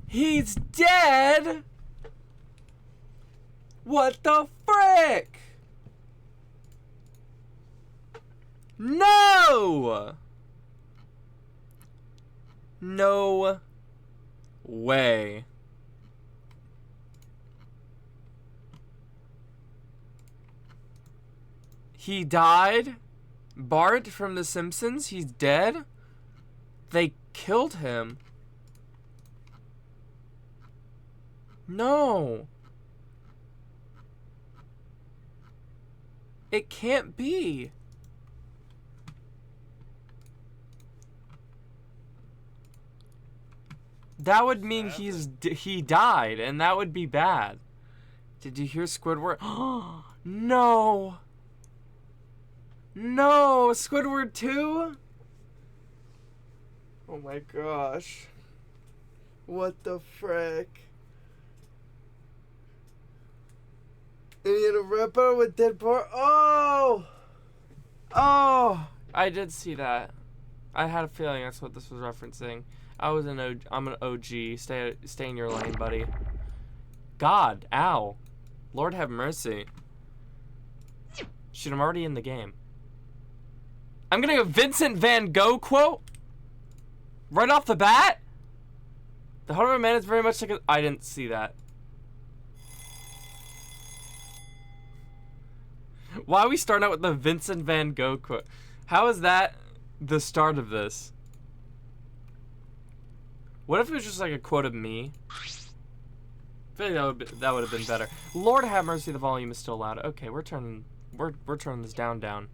He's dead? What the frick? No! No way. He died? Bart from The Simpsons? He's dead? They killed him. No. It can't be. That would mean he died, and that would be bad. Did you hear Squidward? No. No, Squidward 2? Oh my gosh. What the frick? And he had a ripper with dead Bart. Oh! Oh! I did see that. I had a feeling that's what this was referencing. I'm an OG. Stay in your lane, buddy. God, ow. Lord have mercy. Shoot, I'm already in the game. I'm gonna go Vincent Van Gogh quote? Right off the bat? The heart of a man is very much like a... I didn't see that. Why are we starting out with the Vincent Van Gogh quote? How is that the start of this? What if it was just like a quote of me? I feel like that would have been better. Lord have mercy, the volume is still loud. Okay, we're turning this down.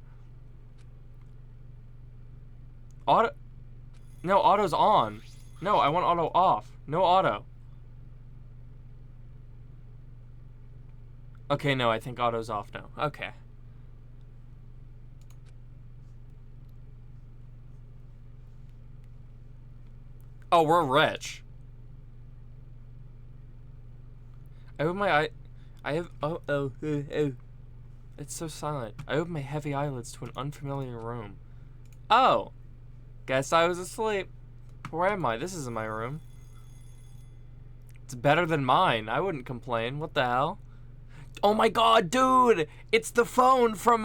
Auto. No, auto's on. No, I want auto off. No auto. Okay, no, I think auto's off now. Okay. Oh, we're rich. I open my eye. I have. Oh. It's so silent. I open my heavy eyelids to an unfamiliar room. Oh. Guess I was asleep. Where am I? This isn't my room. It's better than mine. I wouldn't complain. What the hell? Oh my god, dude! It's the phone from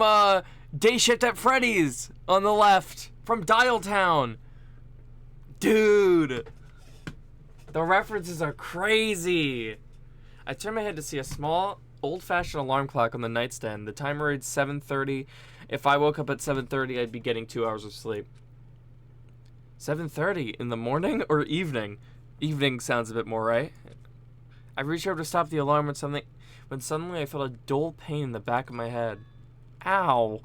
Day Shift at Freddy's on the left from Dial Town. Dude, the references are crazy. I turned my head to see a small, old-fashioned alarm clock on the nightstand. The timer reads 7:30. If I woke up at 7:30, I'd be getting 2 hours of sleep. 7:30 in the morning or evening? Evening sounds a bit more right. I reached over to stop the alarm when suddenly I felt a dull pain in the back of my head. Ow!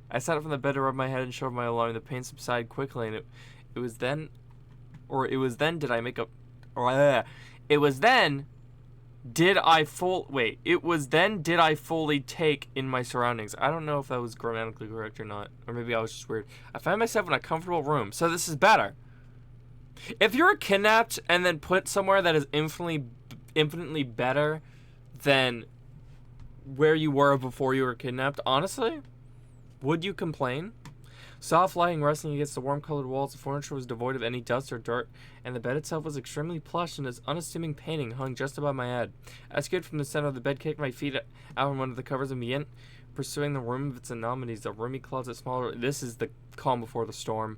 I sat up from the bed to rub my head and showed my alarm. The pain subsided quickly, and it was then did I fully take in my surroundings. I don't know if that was grammatically correct or not, or maybe I was just weird. I found myself in a comfortable room, so this is better. If you're kidnapped and then put somewhere that is infinitely better than where you were before you were kidnapped, honestly, would you complain? Soft lighting resting against the warm-colored walls, the furniture was devoid of any dust or dirt, and the bed itself was extremely plush, and its unassuming painting hung just above my head. I escaped from the center of the bed, kicked my feet out from under the covers, and began pursuing the room of its anomalies. The roomy closet, smaller. This is the calm before the storm.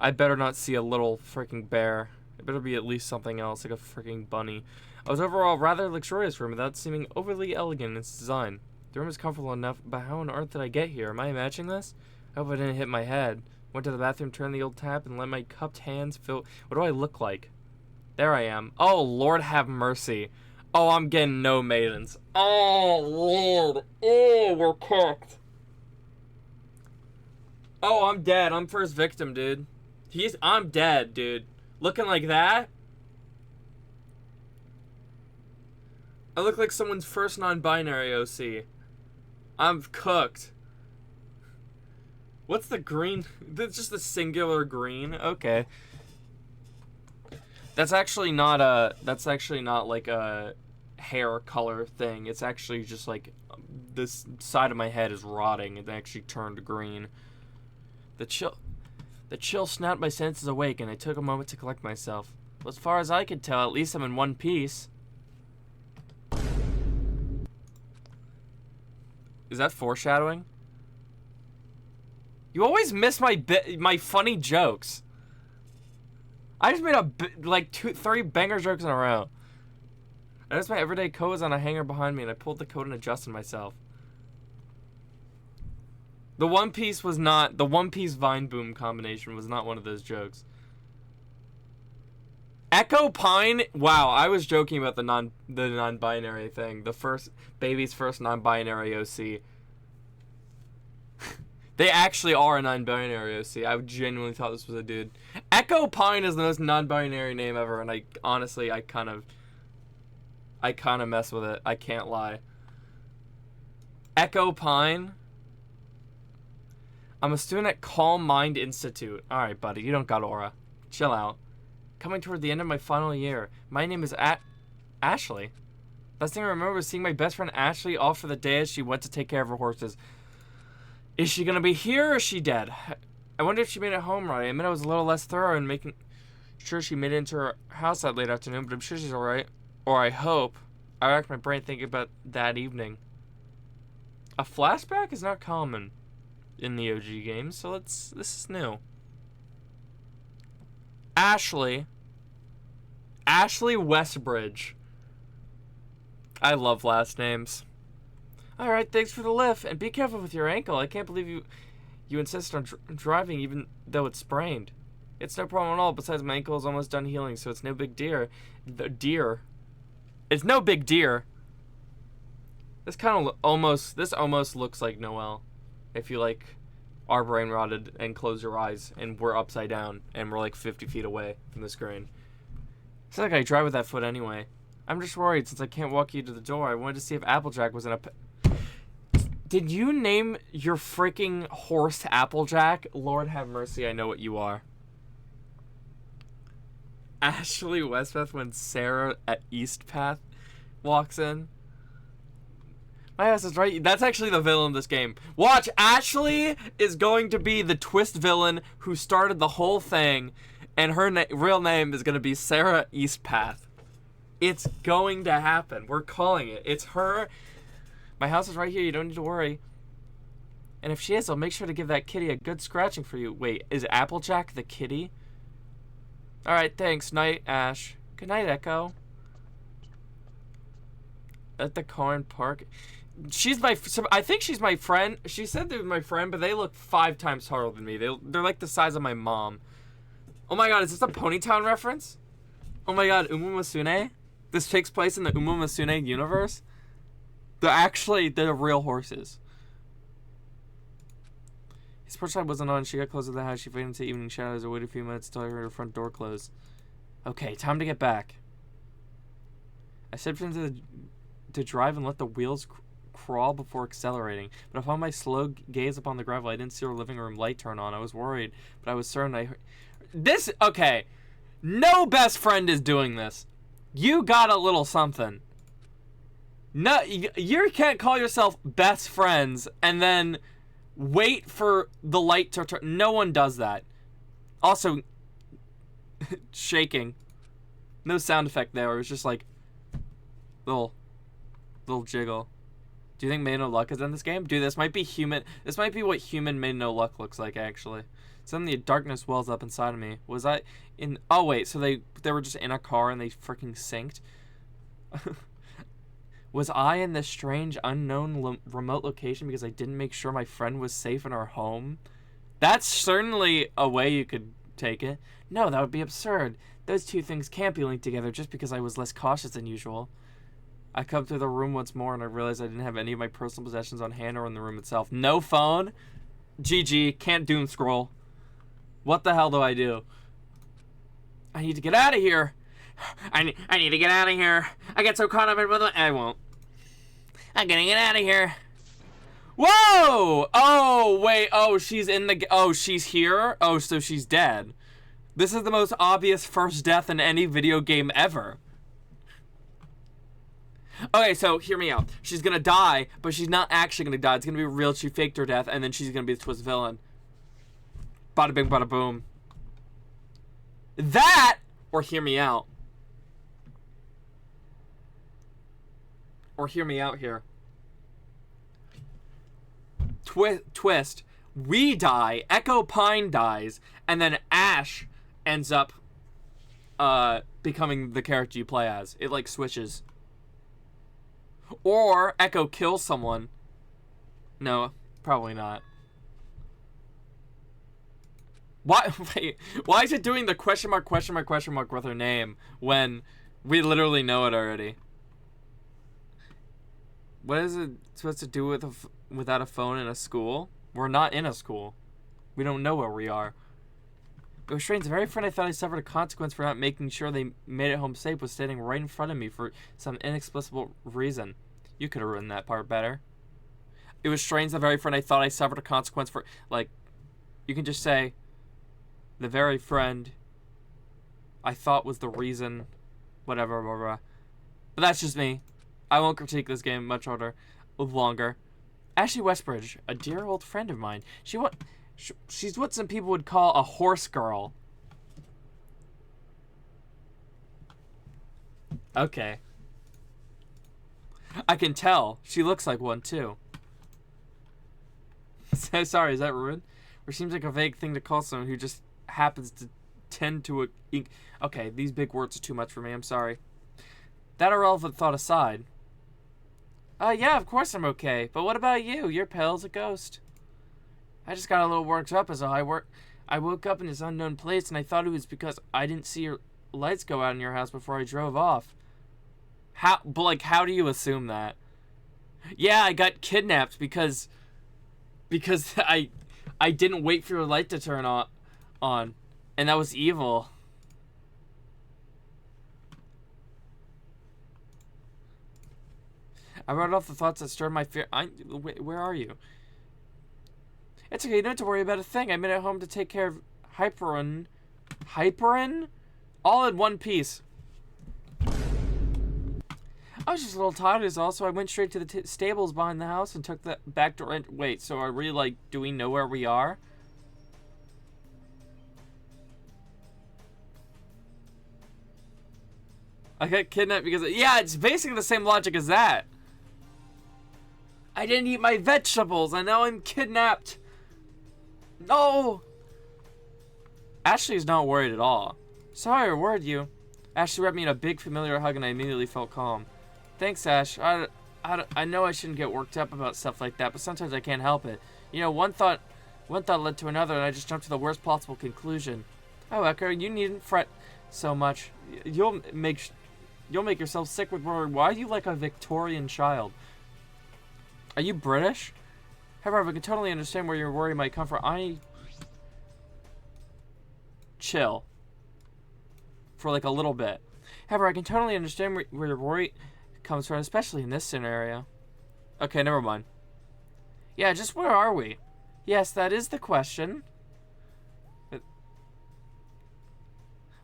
I better not see a little freaking bear. It better be at least something else, like a freaking bunny. I was overall rather luxurious room without seeming overly elegant in its design. The room is comfortable enough, but how on earth did I get here? Am I imagining this? I hope I didn't hit my head. Went to the bathroom, turned the old tap, and let my cupped hands fill. What do I look like? There I am. Oh, Lord have mercy. Oh, I'm getting no maidens. Oh, Lord. Oh, we're cooked. Oh, I'm dead. I'm first victim, dude. I'm dead, dude. Looking like that? I look like someone's first non-binary OC. I'm cooked. What's the green? That's just a singular green. Okay. That's actually not like a hair color thing. It's actually just like this side of my head is rotting. It actually turned green. The chill snapped my senses awake, and I took a moment to collect myself. Well, as far as I could tell, at least I'm in one piece. Is that foreshadowing? You always miss my funny jokes. I just made like 3 banger jokes in a row. I noticed my everyday coat was on a hanger behind me, and I pulled the coat and adjusted myself. The One Piece Vine Boom combination was not one of those jokes. Echo Pine. Wow, I was joking about the non-binary thing. The baby's first non-binary OC. They actually are a non-binary OC. I genuinely thought this was a dude. Echo Pine is the most non-binary name ever, and I kind of mess with it. I can't lie. Echo Pine. I'm a student at Calm Mind Institute. Alright, buddy, you don't got aura. Chill out. Coming toward the end of my final year. My name is Ashley. Last thing I remember was seeing my best friend Ashley off for the day as she went to take care of her horses. Is she gonna be here or is she dead? I wonder if she made it home right. I mean, I was a little less thorough in making sure she made it into her house that late afternoon, but I'm sure she's alright. Or I hope. I racked my brain thinking about that evening. A flashback is not common in the OG games, so this is new. Ashley Westbridge. I love last names. Alright, thanks for the lift, and be careful with your ankle. I can't believe you insist on driving even though it's sprained. It's no problem at all, besides my ankle is almost done healing, so it's no big deal. It's no big deal. This almost looks like Noelle. If you are brain rotted and close your eyes and we're upside down and we're like 50 feet away from the screen. It's like I drive with that foot anyway. I'm just worried since I can't walk you to the door. I wanted to see if Applejack was in a... Did you name your freaking horse Applejack? Lord have mercy, I know what you are. Ashley Westpath when Sarah at Eastpath walks in. My ass is right. That's actually the villain of this game. Watch, Ashley is going to be the twist villain who started the whole thing, and her real name is going to be Sarah Eastpath. It's going to happen. We're calling it. It's her. My house is right here. You don't need to worry. And if she is, I'll make sure to give that kitty a good scratching for you. Wait, is Applejack the kitty? Alright, thanks. Night, Ash. Good night, Echo. At the Corn Park. I think she's my friend. She said they were my friend, but they look 5 times taller than me. They're like the size of my mom. Oh my god, is this a Ponytown reference? Oh my god, Umamasune? This takes place in the Umamasune universe? They're real horses. His porch light wasn't on. She got close to the house. She faded into evening shadows and waited a few minutes until I heard her front door close. Okay, time to get back. I stepped into to drive and let the wheels crawl before accelerating. But upon my slow gaze upon the gravel, I didn't see her living room light turn on. I was worried, but I was certain I heard... Okay. No best friend is doing this. You got a little something. No, you can't call yourself best friends and then wait for the light to turn. No one does that. Also, shaking. No sound effect there. It was just like little jiggle. Do you think Made No Luck is in this game? Dude, this might be human. This might be what human Made No Luck looks like, actually. Suddenly, darkness wells up inside of me. Was I in... Oh, wait. So they were just in a car and they freaking synced? Was I in this strange, unknown, remote location because I didn't make sure my friend was safe in our home? That's certainly a way you could take it. No, that would be absurd. Those two things can't be linked together just because I was less cautious than usual. I come through the room once more and I realized I didn't have any of my personal possessions on hand or in the room itself. No phone. GG. Can't doom scroll. What the hell do I do? I need to get out of here. I need to get out of here. I get so caught up in... I won't. I'm gonna get out of here. Whoa! Oh, wait. Oh, she's in the... Oh, she's here? Oh, so she's dead. This is the most obvious first death in any video game ever. Okay, so hear me out. She's gonna die, but she's not actually gonna die. It's gonna be real. She faked her death, and then she's gonna be the twist villain. Bada bing, bada boom. That Or hear me out. Or hear me out here. Twist. We die. Echo Pine dies. And then Ash ends up becoming the character you play as. It, like, switches. Or Echo kills someone. No, probably not. Why? Wait, why is it doing the question mark with her name when we literally know it already? What is it supposed to do with without a phone in a school? We're not in a school. We don't know where we are. It was strange. The very friend I thought I suffered a consequence for not making sure they made it home safe was standing right in front of me for some inexplicable reason. You could have written that part better. It was strange. The very friend I thought I suffered a consequence for, like, you can just say, the very friend I thought was the reason, whatever, blah, blah, blah. But that's just me. I won't critique this game much longer. Ashley Westbridge, a dear old friend of mine. She's what some people would call a horse girl. Okay. I can tell. She looks like one, too. Sorry, is that rude? Or seems like a vague thing to call someone who just happens to tend to okay, these big words are too much for me. I'm sorry. That irrelevant thought aside. Yeah, of course I'm okay. But what about you? You're pale as a ghost. I just got a little worked up as I woke up in this unknown place, and I thought it was because I didn't see your lights go out in your house before I drove off. But like, how do you assume that? Yeah, I got kidnapped because I didn't wait for your light to turn on, and that was evil. I wrote off the thoughts that stirred my fear. Where are you? It's okay, you don't have to worry about a thing. I made it home to take care of Hyperin? All in one piece. I was just a little tired is all, so I went straight to the stables behind the house and took the back door. Wait, so are we, like, do we know where we are? I got kidnapped because yeah, it's basically the same logic as that. I didn't eat my vegetables, and now I'm kidnapped. No! Ashley's not worried at all. Sorry I worried you. Ashley wrapped me in a big familiar hug, and I immediately felt calm. Thanks, Ash. I know I shouldn't get worked up about stuff like that, but sometimes I can't help it. You know, one thought led to another, and I just jumped to the worst possible conclusion. Oh, Echo, you needn't fret so much. You'll make yourself sick with worry. Why are you like a Victorian child? Are you British? However, I can totally understand where your worry might come from. Chill. For like a little bit. However, I can totally understand where your worry comes from, especially in this scenario. Okay, never mind. Yeah, just where are we? Yes, that is the question.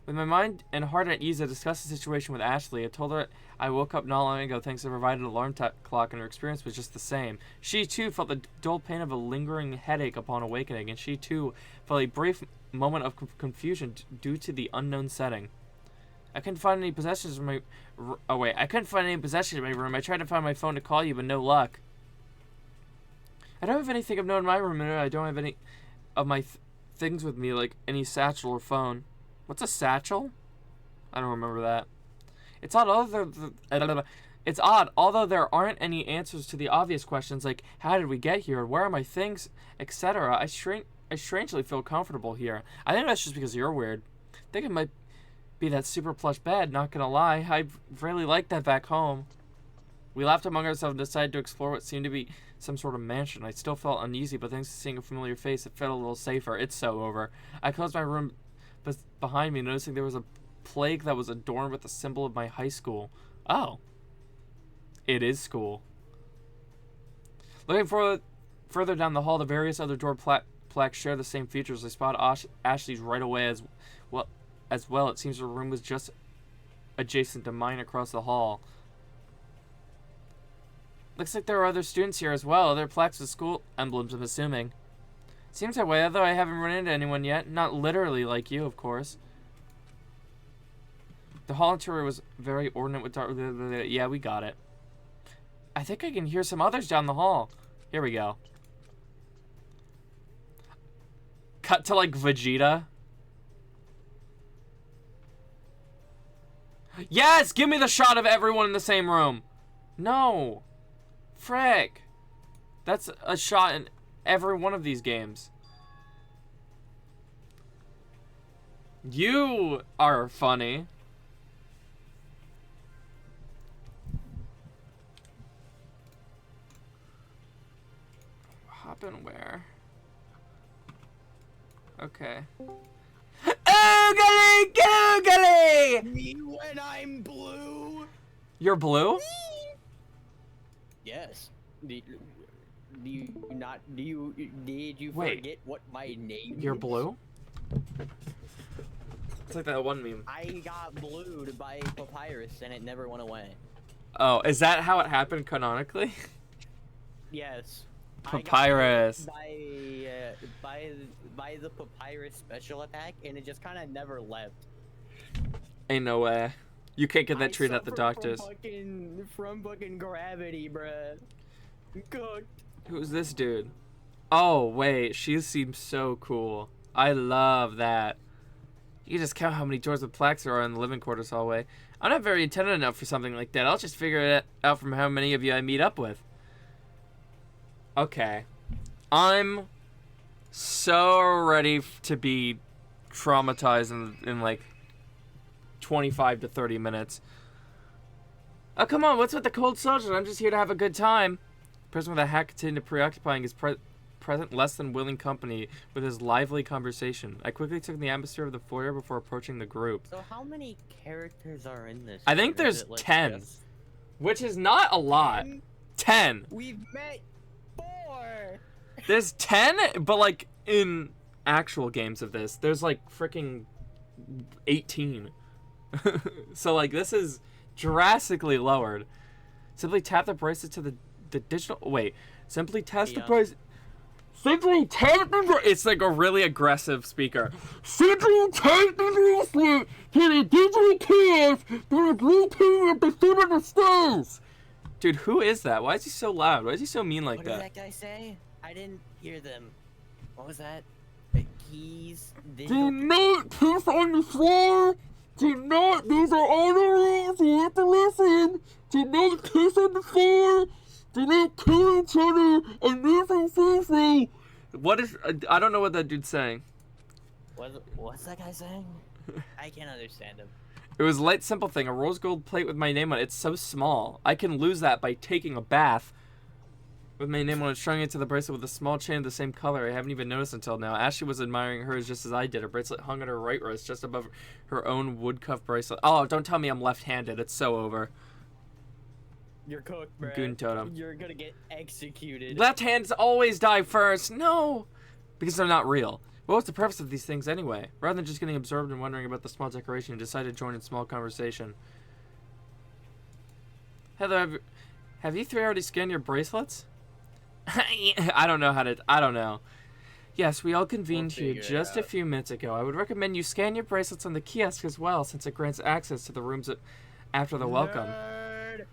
With my mind and heart at ease, I discussed the situation with Ashley. I told her I woke up not long ago thanks to provided an alarm clock, and her experience was just the same. She, too, felt the dull pain of a lingering headache upon awakening, and she, too, felt a brief moment of confusion due to the unknown setting. I couldn't find any possessions in my... I couldn't find any possessions in my room. I tried to find my phone to call you, but no luck. I don't have anything of note in my room, and I don't have any of my things with me, like any satchel or phone. What's a satchel? I don't remember that. It's odd, although there aren't any answers to the obvious questions like how did we get here, where are my things, etc. I strangely feel comfortable here. I think that's just because you're weird. I think it might be that super plush bed, not gonna lie. I really like that back home. We laughed among ourselves and decided to explore what seemed to be some sort of mansion. I still felt uneasy, but thanks to seeing a familiar face, it felt a little safer. It's so over. I closed my room behind me, noticing there was a plaque that was adorned with the symbol of my high school. Oh. It is school. Looking further down the hall, the various other door plaques share the same features. I spotted Ashley's right away as well. It seems her room was just adjacent to mine across the hall. Looks like there are other students here as well. Other plaques with school emblems, I'm assuming. Seems that way, although I haven't run into anyone yet. Not literally like you, of course. The hall interior was very ornate with dark... Yeah, we got it. I think I can hear some others down the hall. Here we go. Cut to, like, Vegeta. Yes! Give me the shot of everyone in the same room. No. Frick. That's a shot in every one of these games. You are funny. Hop in where? Okay. Oogly googly! Me when I'm blue. You're blue? Yes. Did you Wait, forget what my name You're is? blue? It's like that one meme. I got blued by Papyrus and it never went away. Oh, is that how it happened canonically? Yes. Papyrus. I got by the Papyrus special attack and it just kind of never left. Ain't no way. You can't get that treated at the suffer doctor's. From fucking gravity, bruh. Cooked. Who's this dude? Oh, wait. She seems so cool. I love that. You just count how many doors with plaques there are in the living quarters hallway. I'm not very intelligent enough for something like that. I'll just figure it out from how many of you I meet up with. Okay. I'm so ready to be traumatized in like 25 to 30 minutes. Oh, come on. What's with the cold soldier? I'm just here to have a good time. The person with a hat continued preoccupying his present less than willing company with his lively conversation. I quickly took in the atmosphere of the foyer before approaching the group. So how many characters are in this? I think there's 10, which is not a lot. 10. We've met 4. There's 10, but like in actual games of this, there's like freaking 18. So like this is drastically lowered. Simply tap the bracelet to the digital. Wait. Simply test the bracelet. Simply tap the bracelet. It's like a really aggressive speaker. Simply tap the bracelet to the digital kiosk through the Bluetooth at the foot of the stairs. Dude, who is that? Why is he so loud? Why is he so mean like What that? did that guy say? I didn't hear them. What was that? The keys. Do not piss on the floor. Do not. These are all the rules. You have to listen. Do not piss on the floor. Do not kill each other. And these are free. What is? I don't know what that dude's saying. What's that guy saying? I can't understand him. It was a light, simple thing. A rose gold plate with my name on it. It's so small. I can lose that by taking a bath. With my name on it, strung into the bracelet with a small chain of the same color. I haven't even noticed until now. Ashley was admiring hers just as I did. Her bracelet hung on her right wrist, just above her own wood cuff bracelet. Oh, don't tell me I'm left-handed. It's so over. You're cooked, bro. Goon totem. You're gonna get executed. Left hands always die first. No! Because they're not real. What was the purpose of these things anyway? Rather than just getting absorbed and wondering about the small decoration, I decided to join in small conversation. Heather, have you 3 already scanned your bracelets? I don't know. Yes, we all convened here just a few minutes ago. I would recommend you scan your bracelets on the kiosk as well, since it grants access to the rooms after the welcome. Nerd.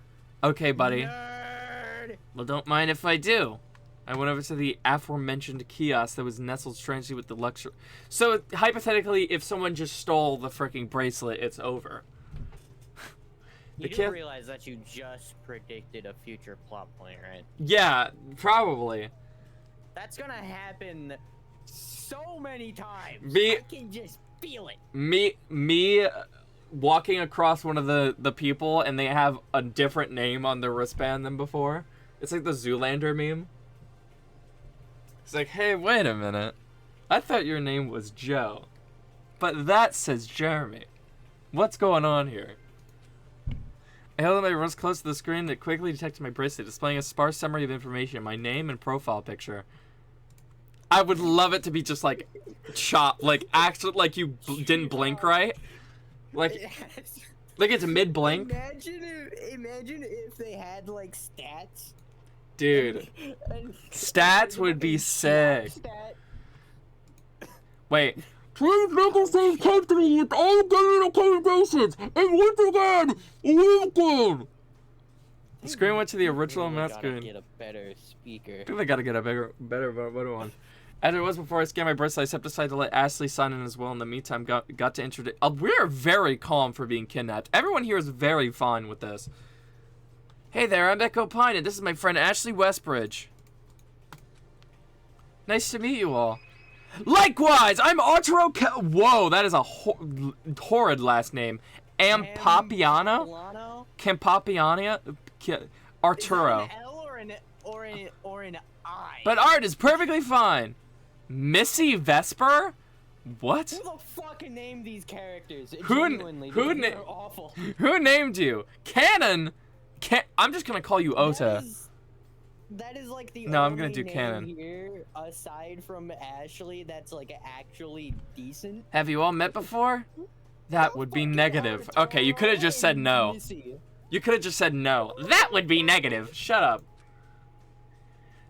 Okay, buddy. Nerd. Well, don't mind if I do. I went over to the aforementioned kiosk that was nestled strangely with the luxury. So, hypothetically, if someone just stole the freaking bracelet, it's over. You do realize that you just predicted a future plot point, right? Yeah, probably. That's gonna happen so many times. I can just feel it. Me walking across one of the people and they have a different name on their wristband than before. It's like the Zoolander meme. It's like, hey, wait a minute. I thought your name was Joe. But that says Jeremy. What's going on here? I held my wrist close to the screen that quickly detected my bracelet, displaying a sparse summary of information, my name and profile picture. I would love it to be just like chopped, like actually, like you didn't blink right, like it's mid blink. Imagine if they had like stats. Dude, stats would be sick. Wait, Please make yourself comfortable with all gaming accommodations, and once again, welcome! The screen went to the original Really math gotta screen. get a better speaker. I think they gotta get a better one. As it was before I scanned my birthday, I stepped aside to let Ashley sign in as well. In the meantime, got to introduce. We're very calm for being kidnapped. Everyone here is very fine with this. Hey there, I'm Echo Pine, and this is my friend Ashley Westbridge. Nice to meet you all. Likewise, I'm Arturo. Whoa, that is a horrid last name. Campapiano? Campapiania? Arturo. Is that an L or an I? But Art is perfectly fine. Missy Vesper? What? Who the fuck named these characters? Who They're awful. Who named you? Canon? I'm just gonna call you Ota. That is like the No, I'm only gonna do name Canon. here, aside from Ashley, that's like actually decent. Have you all met before? That would be negative. Okay, you could have just said no. You could have just said no. That would be negative. Shut up.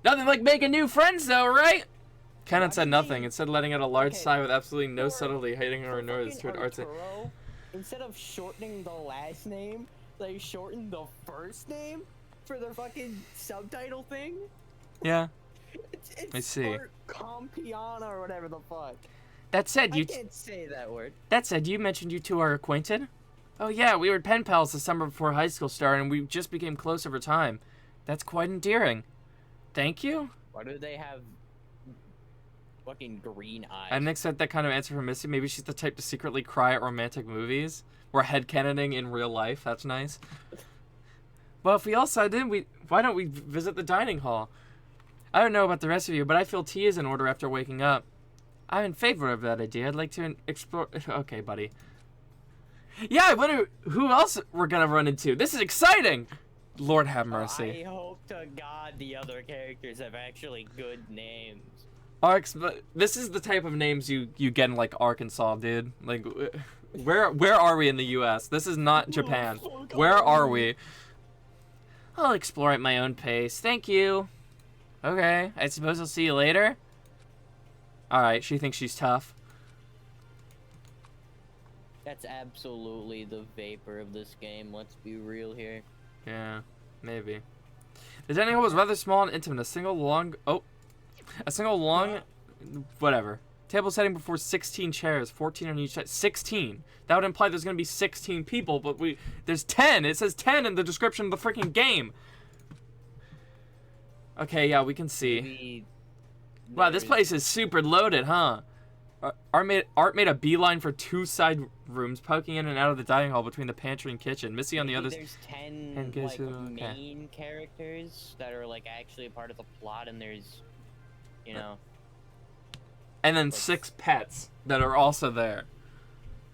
Nothing like making new friends, though, right? Canon said nothing. Instead, letting out a large sigh with absolutely no subtlety hiding her nose toward Art's. Instead of shortening the last name, they shortened the first name for the fucking subtitle thing. Yeah. It's I see. Compiana or whatever the fuck. That said, I can't say that word. That said, you mentioned you two are acquainted? Oh yeah, we were pen pals the summer before high school started, and we just became close over time. That's quite endearing. Thank you? Why do they have fucking green eyes? I didn't expect that kind of answer from Missy. Maybe she's the type to secretly cry at romantic movies. We're headcanoning in real life. That's nice. Well, if we all signed in, why don't we visit the dining hall? I don't know about the rest of you, but I feel tea is in order after waking up. I'm in favor of that idea. I'd like to explore... Okay, buddy. Yeah, I wonder who else we're gonna run into. This is exciting! Lord have mercy. I hope to God the other characters have actually good names. But this is the type of names you get in, like, Arkansas, dude. Like, where are we in the U.S.? This is not Japan. Where are we? I'll explore at my own pace. Thank you. Okay, I suppose I'll see you later? Alright, she thinks she's tough. That's absolutely the vapor of this game, let's be real here. Yeah, maybe. The dining hall was rather small and intimate. A single long... Whatever. Table setting before 16 chairs, 14 on each side. 16! That would imply there's gonna be 16 people, but there's 10! It says 10 in the description of the freaking game! Okay, yeah, we can see. Wow, this place is super loaded, huh? Art made a beeline for 2 side rooms, poking in and out of the dining hall between the pantry and kitchen. Missy on the other. There's 10 like main characters that are like actually a part of the plot, and there's, you know. And then 6 pets that are also there.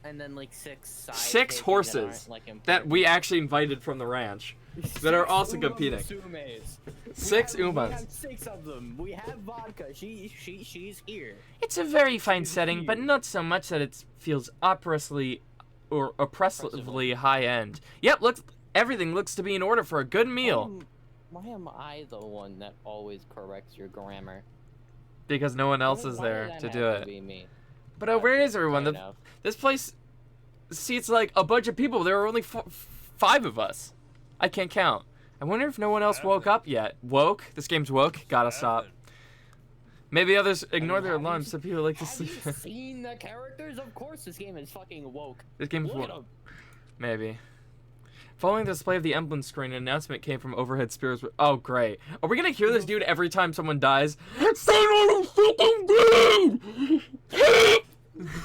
And then like 6 6 horses that we actually invited from the ranch that are also competing. 6 Umas. We have 6 of them. We have vodka. She's here. It's a very fine setting, but not so much that it feels oppressively high end. Yep, everything looks to be in order for a good meal. Why am I the one that always corrects your grammar? Because no one else is there to do it. Be me? But where is everyone? This place seats like a bunch of people. There are only 5 of us. I can't count. I wonder if no one else woke up yet. Woke? This game's woke? Gotta stop. Maybe others ignore their alarms. Some people like to sleep. Have you seen the characters? Of course this game is fucking woke. This game's woke. Maybe. Following the display of the emblem screen, an announcement came from overhead spears. Oh, great. Are we gonna hear this dude every time someone dies? Somebody fucking died!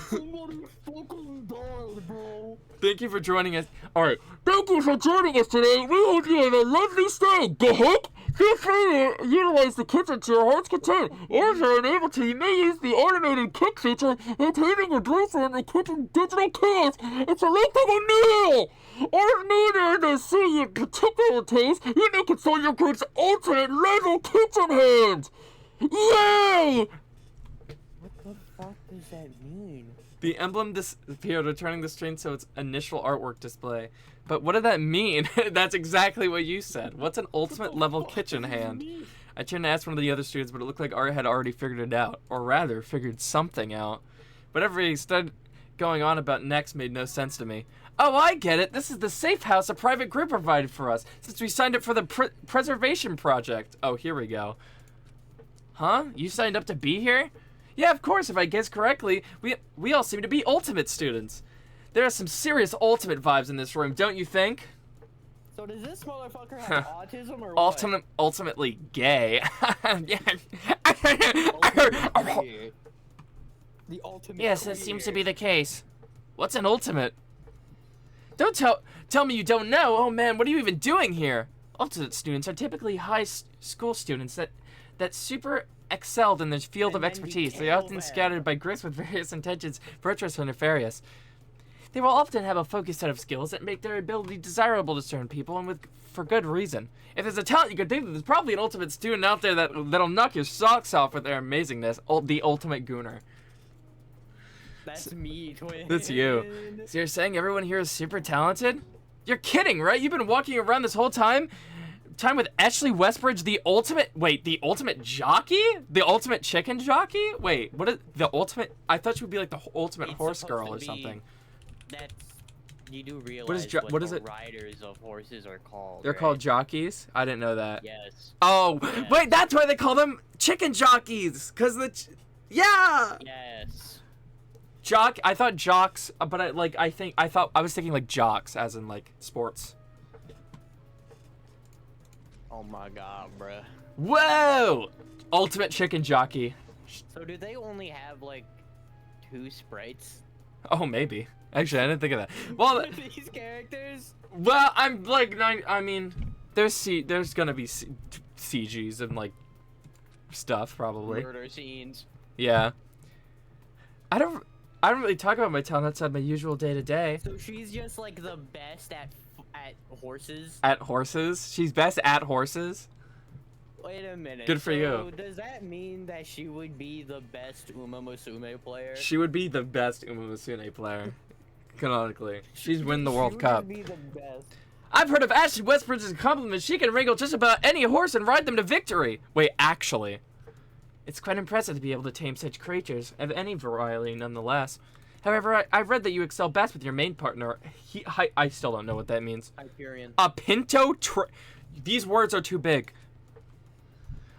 Somebody fucking died, bro. Thank you for joining us. Alright, thank you for joining us today. We hope you have a lovely stay. The heck? Feel free to utilize the kitchen to your heart's content. Or if you're unable to, you may use the automated cook feature containing a dresser in the kitchen digital kiosk. It's a lifetime meal! Or if neither to suit your particular taste, you may consult your group's alternate level kitchen hands. Yay! What the fuck does that mean? The emblem disappeared, returning the screen to its initial artwork display. But what did that mean? That's exactly what you said. What's an ultimate level kitchen hand? I turned to ask one of the other students, but it looked like Art had already figured it out. Or rather, figured something out. Whatever he started going on about next made no sense to me. Oh, I get it. This is the safe house a private group provided for us since we signed up for the preservation project. Oh, here we go. Huh? You signed up to be here? Yeah, of course. If I guess correctly, we all seem to be ultimate students. There are some serious ultimate vibes in this room, don't you think? So does this motherfucker have autism or what? Ultimately gay. The ultimate. Yes, that seems to be the case. What's an ultimate? Don't tell me you don't know. Oh man, what are you even doing here? Ultimate students are typically high school students that super excelled in their field of expertise. They are often scattered by groups with various intentions, virtuous or nefarious. They will often have a focused set of skills that make their ability desirable to certain people, and for good reason. If there's a talent you could think of, there's probably an ultimate student out there that'll knock your socks off with their amazingness. The ultimate gooner. That's me, twin. That's you. So you're saying everyone here is super talented? You're kidding, right? You've been walking around this whole time with Ashley Westbridge, the ultimate jockey? The ultimate chicken jockey? Wait, what is the ultimate? I thought she would be like the ultimate horse girl or something. That's, you do realize what is it? Riders of horses are called. They're called jockeys? I didn't know that. Yes. Oh, yes. Wait, that's why they call them chicken jockeys. Yeah. Yes. I thought jocks, but I was thinking like jocks as in like sports. Oh my god, bruh. Whoa! Ultimate chicken jockey. So do they only have like 2 sprites? Oh, maybe. Actually, I didn't think of that. Well, these characters. Well, I'm like I mean, there's gonna be CGs and like stuff probably. Murder scenes. Yeah. I don't really talk about my talent outside my usual day-to-day. So she's just like the best at horses? At horses? She's best at horses? Wait a minute. Good for you. Does that mean that she would be the best Uma Musume player? She would be the best Uma Musume player. Canonically. She's win the World Cup. She would be the best. I've heard of Ashley Westbridge's compliment. She can wrangle just about any horse and ride them to victory. Wait, actually. It's quite impressive to be able to tame such creatures, of any variety nonetheless. However, I've read that you excel best with your main partner. I still don't know what that means. Hyperion. A pinto These words are too big.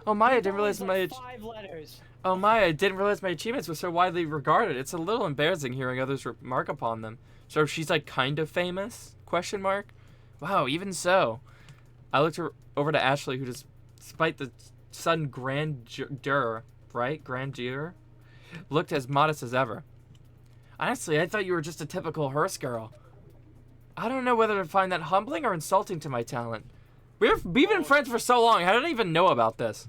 Oh my, I didn't realize my... 5 letters. Oh my, I didn't realize my achievements were so widely regarded. It's a little embarrassing hearing others remark upon them. So she's like kind of famous? Question mark? Wow, even so. I looked over to Ashley, who despite the sudden grandeur, looked as modest as ever. Honestly, I thought you were just a typical hearse girl. I don't know whether to find that humbling or insulting to my talent. We've been friends for so long, how did I even know about this?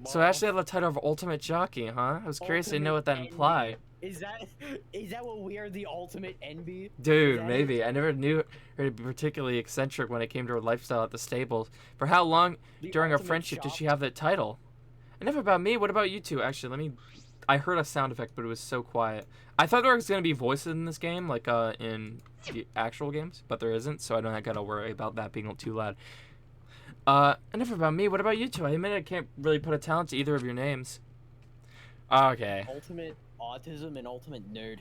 So Ashley had the title of Ultimate Jockey, huh? I was curious to know what that implied. Is that what we are, the ultimate envy? Dude, maybe. I never knew her to be particularly eccentric when it came to her lifestyle at the stables. For how long during our friendship did she have that title? Enough about me, what about you two? Actually, I heard a sound effect, but it was so quiet. I thought there was going to be voices in this game, like in the actual games, but there isn't, so I don't gotta worry about that being too loud. Enough about me, what about you two? I admit I can't really put a talent to either of your names. Okay. Ultimate autism and ultimate nerd.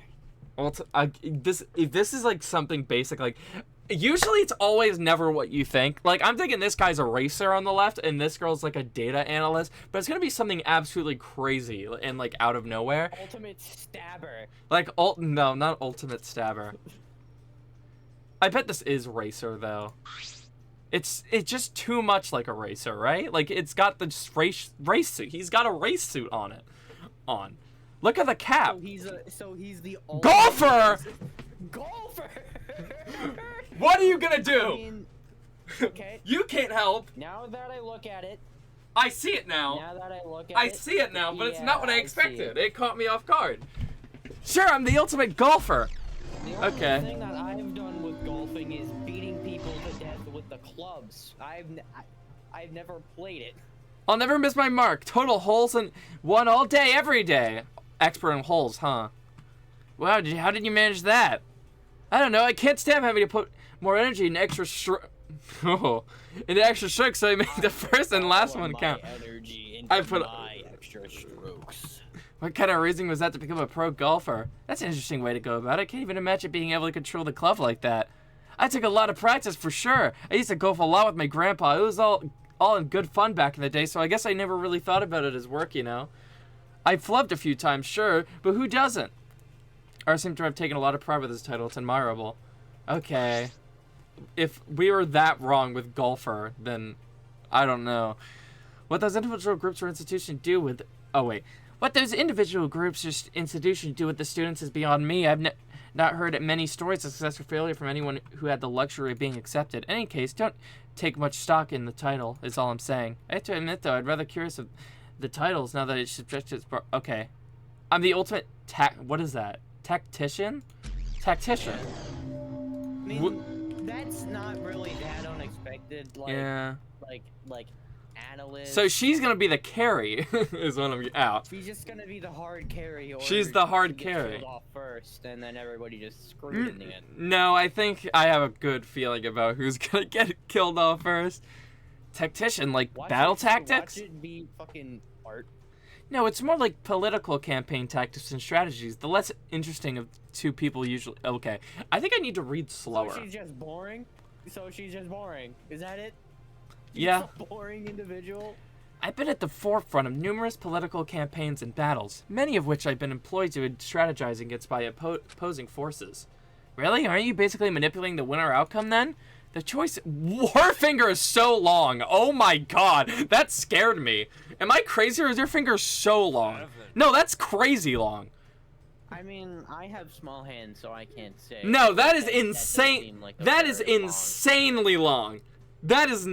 If this is like something basic, like usually it's always never what you think. Like I'm thinking this guy's a racer on the left and this girl's like a data analyst, but it's gonna be something absolutely crazy and like out of nowhere. Ultimate stabber. Like no, not ultimate stabber. I bet this is racer though. It's just too much like a racer, right? Like it's got the race suit. He's got a race suit on it. Look at the cap. So he's the golfer. Golfer. What are you gonna do? I mean, okay. You can't help. Now that I look at it. I see it now. Now that I look at it. I see it now, but yeah, it's not what I expected. It. It caught me off guard. Sure, I'm the ultimate golfer. The only thing that I've done with golfing is beating people to death with the clubs. I've never played it. I'll never miss my mark. Total holes and one all day, every day. Expert in holes, huh? Wow, how did you manage that? I don't know. I can't stand having to put more energy in extra extra strokes, so I make the first and last one count. I put my extra strokes. What kind of reason was that to become a pro golfer? That's an interesting way to go about it. Can't even imagine being able to control the club like that. I took a lot of practice for sure. I used to golf a lot with my grandpa. It was all in good fun back in the day, so I guess I never really thought about it as work, you know? I flubbed a few times, sure, but who doesn't? I seem to have taken a lot of pride with this title. It's admirable. Okay. If we were that wrong with golfer, then I don't know. What those individual groups or institutions do with... Oh, wait. What those individual groups or institutions do with the students is beyond me. I've not heard many stories of success or failure from anyone who had the luxury of being accepted. In any case, don't take much stock in the title, is all I'm saying. I have to admit, though, I'd rather curious of the titles now that it's subjected to... Okay. I'm the ultimate what is that? Tactician? Tactician. I mean, that's not really that unexpected. Like, yeah. Like analyst. So she's gonna be the carry, is what I'm out. She's just gonna be the hard carry. Or she's the hard she gets carry. killed off first, and then everybody just screwed in the end. No, I think I have a good feeling about who's gonna get killed off first. Tactician, like battle tactics? Watch it be fucking art. No, it's more like political campaign tactics and strategies. The less interesting of two people usually... Okay, I think I need to read slower. So she's just boring? Is that it? Yeah. A boring individual? I've been at the forefront of numerous political campaigns and battles, many of which I've been employed to strategize against by opposing forces. Really? Aren't you basically manipulating the winner outcome then? The choice... Her finger is so long. Oh my god. That scared me. Am I crazy or is your finger so long? No, that's crazy long. I mean, I have small hands, so I can't say. No, that is insane. That is very insanely long. That is...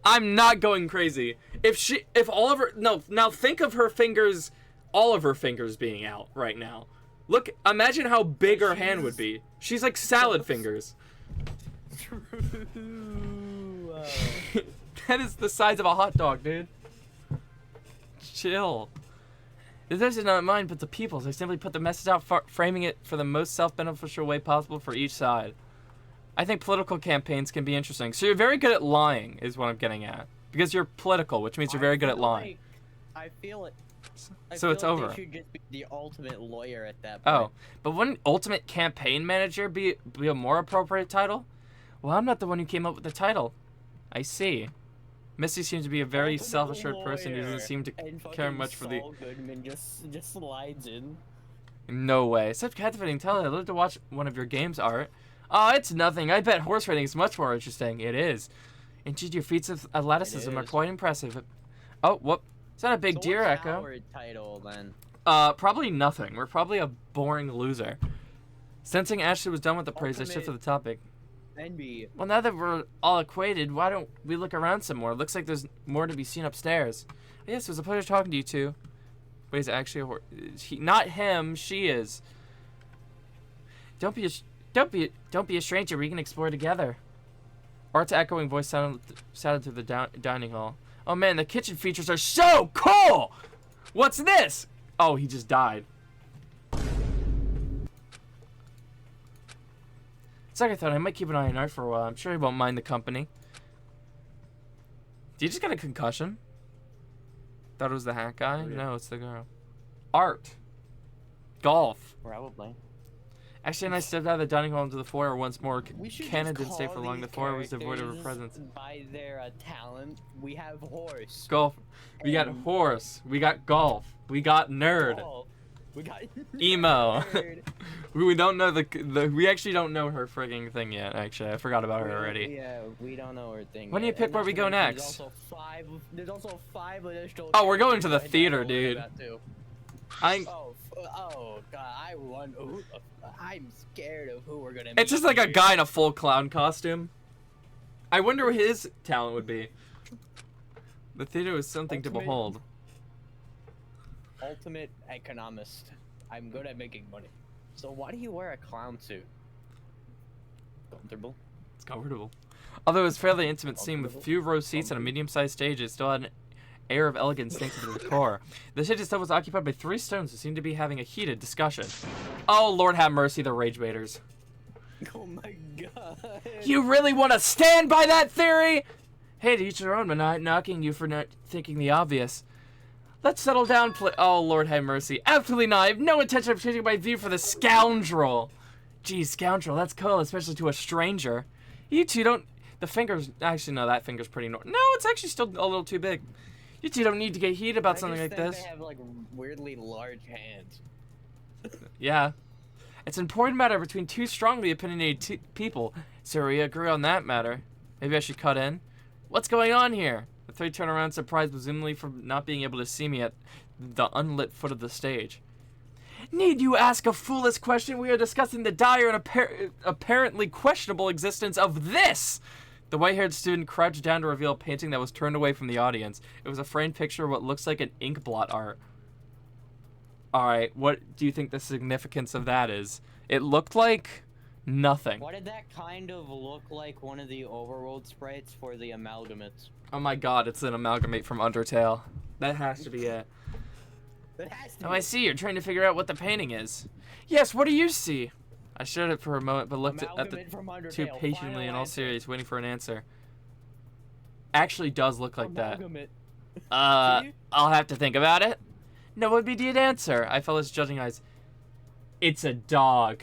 I'm not going crazy. If all of her... No, now think of her fingers... All of her fingers being out right now. Look, imagine how big her hand would be. She's like salad fingers. True. That is the size of a hot dog, dude. Chill. This is not mine, but the people's. I simply put the message out, framing it for the most self-beneficial way possible for each side. I think political campaigns can be interesting. So you're very good at lying, is what I'm getting at. Because you're political, which means you're very good at lying. I feel it. So it's over. They should just be the ultimate lawyer at that point. Oh, but wouldn't ultimate campaign manager be a more appropriate title? Well, I'm not the one who came up with the title. I see. Missy seems to be a very self-assured person who doesn't seem to care much for the... Saul Goodman just slides in. No way. Such captivating talent. I'd love to watch one of your games, Art. Oh, it's nothing. I bet horse riding is much more interesting. It is. Indeed, your feats of athleticism are quite impressive. Oh, whoop. Is that a big deer echo? What's our title, then? Probably nothing. We're probably a boring loser. Sensing Ashley was done with the praise, I shifted the topic. NB. Well, now that we're all acquainted, why don't we look around some more? Looks like there's more to be seen upstairs. Yes, it was a pleasure talking to you two. Wait, is it actually a horse? Not him. She is. Don't be a stranger. We can explore together. Art's echoing voice sounded through the dining hall. Oh man, the kitchen features are so cool! What's this? Oh, he just died. It's like I thought. I might keep an eye on Art for a while. I'm sure he won't mind the company. Did you just get a concussion? Thought it was the hat guy? Oh, yeah. No, it's the girl. Art. Golf. Probably. Actually, and I stepped out of the dining hall into the foyer once more. We should Cannon just didn't stay call for long. these The foyer was devoid of her characters presence. By their talent, we have horse. Golf. We got horse. We got golf. We got nerd. Golf. We got Emo. nerd. We don't know we actually don't know her frigging thing yet. Actually, I forgot about her already. Yeah, we don't know her thing. When do you yet. pick And where not we to go mention, next? There's also five additional. Oh, we're going to the characters theater, I don't know dude. about too. Oh god, I'm scared of who we're gonna meet. It's just like a here. guy in a full clown costume. I wonder what his talent would be. The theater was something to Ultimate- behold. Ultimate economist. I'm good at making money. So why do you wear a clown suit? Comfortable. It's comfortable. Although it was a fairly intimate scene with few row seats and a medium-sized stage, it still had an air of elegance thanks to the decor. The stage itself was occupied by 3 stones who seemed to be having a heated discussion. Oh, Lord have mercy, the rage baiters. Oh my god. You really want to stand by that theory? Hey, to each their own, but not knocking you for not thinking the obvious. Let's settle down, oh, Lord have mercy. Absolutely not. I have no intention of changing my view for the scoundrel. Geez, scoundrel, that's cool, especially to a stranger. You two don't... The fingers... Actually, no, that finger's pretty... No, it's actually still a little too big. You two don't need to get heated about something like this. They have, like, weirdly large hands. Yeah. It's an important matter between two strongly opinionated people. So we agree on that matter. Maybe I should cut in? What's going on here? The three turn around, surprised presumably for not being able to see me at the unlit foot of the stage. Need you ask a foolish question? We are discussing the dire and apparently questionable existence of this! The white-haired student crouched down to reveal a painting that was turned away from the audience. It was a framed picture of what looks like an ink blot art. Alright, what do you think the significance of that is? It looked like nothing. Why did that kind of look like one of the overworld sprites for the amalgamates? Oh my god, it's an amalgamate from Undertale. That has to be it. That has to Oh, be. I see. You're trying to figure out what the painting is. Yes, what do you see? I showed it for a moment, but looked at the two patiently in all seriousness, waiting for an answer. Actually does look like that. I'll have to think about it. No, what would be the answer? I felt his judging eyes. It's a dog.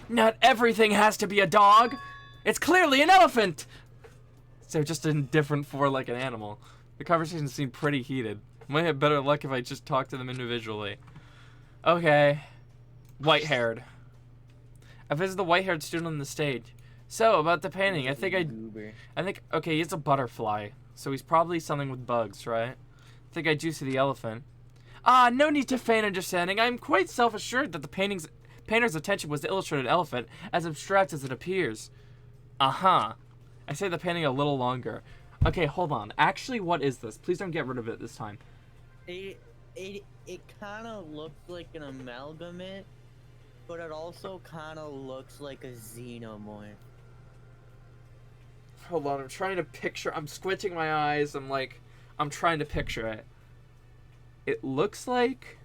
Not everything has to be a dog. It's clearly an elephant. So just indifferent for like an animal. The conversation seemed pretty heated. Might have better luck if I just talk to them individually. Okay. White-haired. I visited the white-haired student on the stage. So, about the painting, I think, okay, he's a butterfly. So he's probably something with bugs, right? I think I do see the elephant. Ah, no need to feign understanding. I am quite self-assured that the painter's attention was to illustrate an elephant, as abstract as it appears. Uh-huh. I say the painting a little longer. Okay, hold on. Actually, what is this? Please don't get rid of it this time. It kind of looks like an amalgamate, but it also kind of looks like a xenomorph. Hold on, I'm trying to picture. I'm squinting my eyes. I'm trying to picture it. It looks like...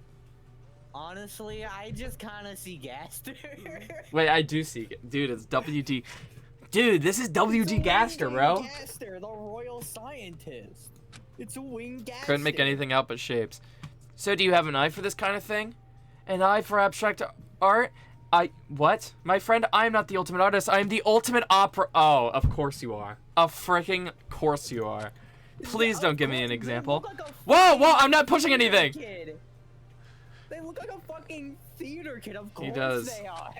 Honestly, I just kind of see Gaster. Wait, I do see it. Dude, it's WD... Dude, this is WD Gaster, bro. Gaster, the royal scientist. It's a winged Gaster. Couldn't make anything out but shapes. So do you have an eye for this kind of thing? An eye for abstract art? What? My friend, I'm not the ultimate artist. I am the ultimate opera... Oh, of course you are. Of freaking course you are. Please don't give me an example. Whoa, I'm not pushing anything. Kid. They look like a fucking theater kid. Of course He does. they are.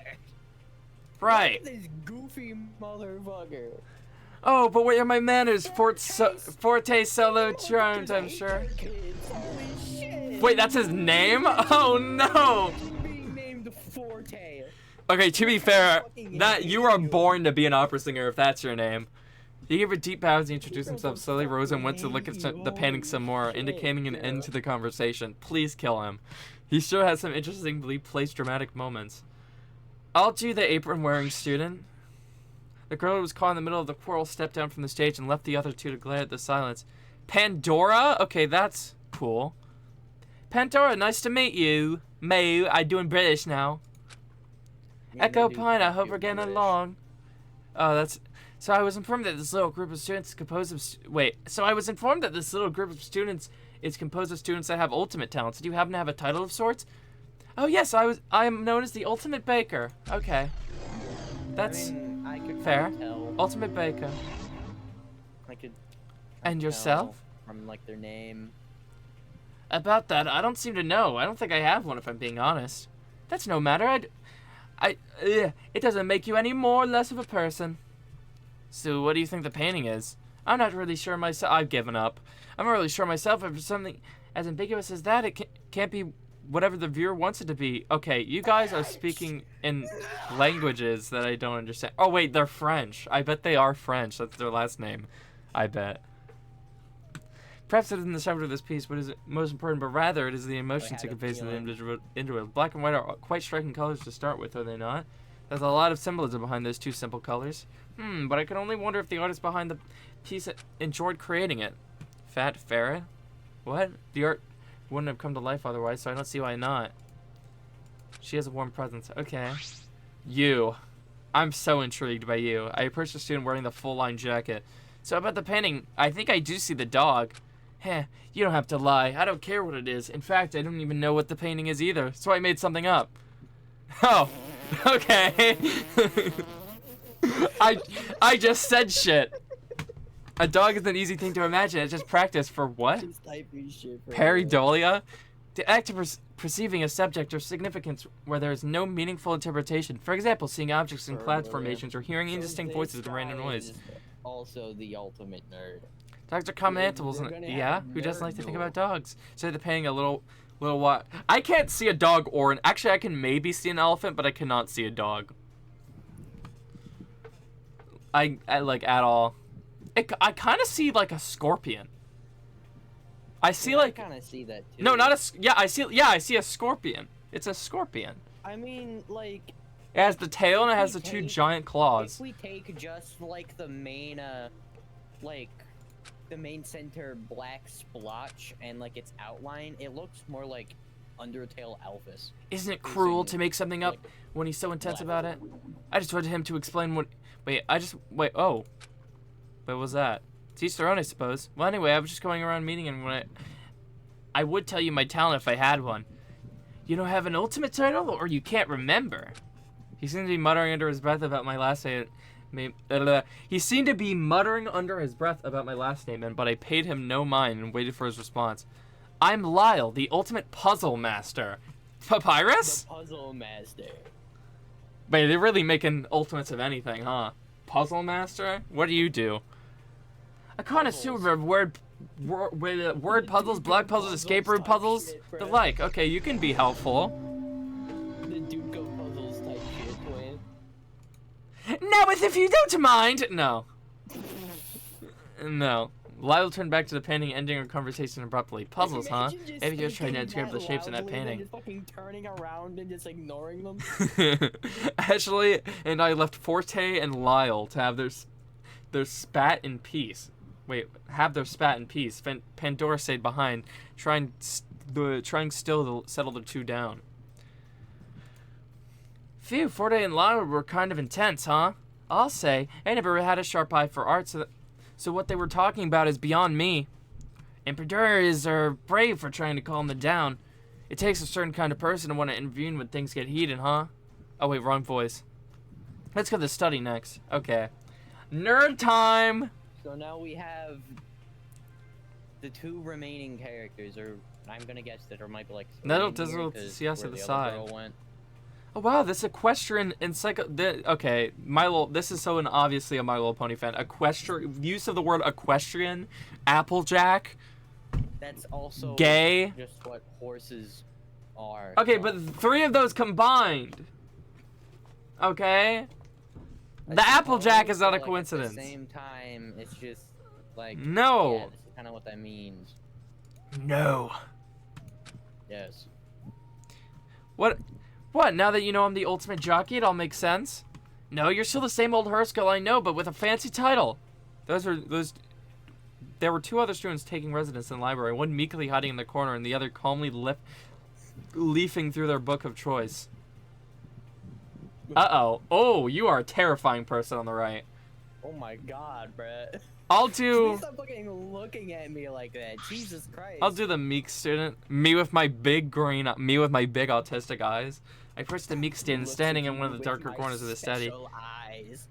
Right. Look at this goofy motherfucker. Oh, but where are my manners? Forte solo charms, I'm sure. Holy shit. Wait, that's his name? Oh no! Being named Forte. Okay, to be fair, that you are born to be an opera singer if that's your name. He gave a deep bow as he introduced himself, slowly rose and went to look at the painting some more, indicating an end to the conversation. Please kill him. He sure has some interestingly placed dramatic moments. I'll do the apron-wearing student. The girl who was caught in the middle of the quarrel stepped down from the stage and left the other two to glare at the silence. Pandora? Okay, that's cool. Pandora, nice to meet you. Moo, I'm doing British now. Echo Pine, I hope we're getting along. Oh, that's... So I was informed that this little group of students is composed of... students that have ultimate talents. Do you happen to have a title of sorts? Oh yes, I am known as the Ultimate Baker. Okay. That's I could fair. tell. Ultimate Baker. I could. And tell yourself? From like their name. About that, I don't seem to know. I don't think I have one if I'm being honest. That's no matter. It doesn't make you any more or less of a person. So what do you think the painting is? I'm not really sure myself. I've given up. I'm not really sure myself if it's something as ambiguous as that. It can't be whatever the viewer wants it to be. Okay, you guys are speaking in languages that I don't understand. Oh wait, they're French. I bet they are French. That's their last name. I bet. Perhaps it isn't the subject of this piece what is most important, but rather it is the emotions it conveys to the individual. Black and white are quite striking colors to start with, are they not? There's a lot of symbolism behind those two simple colors. But I can only wonder if the artist behind the piece enjoyed creating it. Fat ferret? What? The art wouldn't have come to life otherwise, so I don't see why not. She has a warm presence. Okay. You. I'm so intrigued by you. I approached the student wearing the full-line jacket. So about the painting, I think I do see the dog. Heh, you don't have to lie. I don't care what it is. In fact, I don't even know what the painting is either, so I made something up. Oh, okay. I just said shit. A dog is an easy thing to imagine. It's just practice for what? Just typing shit for Pareidolia? The act of perceiving a subject or significance where there is no meaningful interpretation. For example, seeing objects in cloud formations or hearing indistinct voices and random noise. Also the ultimate nerd. Dogs are common animals, yeah? Who doesn't like to think about dogs? So they're paying a little what? I can't see a dog or actually I can maybe see an elephant, but I cannot see a dog. I like at all. I kind of see like a scorpion. I see like. I kind of see that too. No, not a. Yeah, I see a scorpion. It's a scorpion. I mean, like. It has the tail and it has the two giant claws. If we take just like the main, the main center black splotch and like its outline, it looks more like Undertale Alphys. Isn't it cruel to make something up when he's so intense about it? I just wanted him to explain what. Wait. Oh. What was that? To each their own, I suppose. Well, anyway, I was just going around meeting him when I would tell you my talent if I had one. You don't have an ultimate title, or you can't remember? He seemed to be muttering under his breath about my last name. He seemed to be muttering under his breath about my last name, but I paid him no mind and waited for his response. I'm Lyle, the ultimate puzzle master. Papyrus? The puzzle master. Wait, they're really making ultimates of anything, huh? Puzzle master? What do you do? A connoisseur of word puzzles, block puzzles, escape room puzzles, the like. Okay, you can be helpful. The Duke of Puzzles type shit, twin. Now, if you don't mind. No. No. Lyle turned back to the painting, ending our conversation abruptly. Puzzles, huh? Maybe you're trying to interpret the shapes in that painting. Just fucking turning around and just ignoring them. Ashley and I left Forte and Lyle to have their spat in peace. Wait, have their spat in peace. Pandora stayed behind, trying still to settle the two down. Phew, Forte and Lyle were kind of intense, huh? I'll say. I never had a sharp eye for art, so what they were talking about is beyond me. And Pandora are brave for trying to calm them down. It takes a certain kind of person to want to intervene when things get heated, huh? Oh wait, wrong voice. Let's go to the study next. Okay. Nerd time! So now we have the two remaining characters, or I'm gonna guess that there might be like three No, in doesn't here, see us where at the other side. girl went. Oh wow, this equestrian okay, this is so obviously a My Little Pony fan. Use of the word equestrian, Applejack. That's also gay. just what horses are. Okay, but three of those combined. Okay? The Applejack is not a coincidence. At the same time, it's just like no. Yeah, this is kind of what that means. No. Yes. What? What? Now that you know I'm the ultimate jockey, it all makes sense. No, you're still the same old Herskell I know, but with a fancy title. There were two other students taking residence in the library, one meekly hiding in the corner and the other calmly leafing through their book of choice. Uh-oh. Oh, you are a terrifying person on the right. Oh my god, Brett. I'll do... Please stop fucking looking at me like that. Jesus Christ. I'll do the meek student. Me with my big autistic eyes. I pressed the meek student standing in one of the darker corners of the study. Eyes.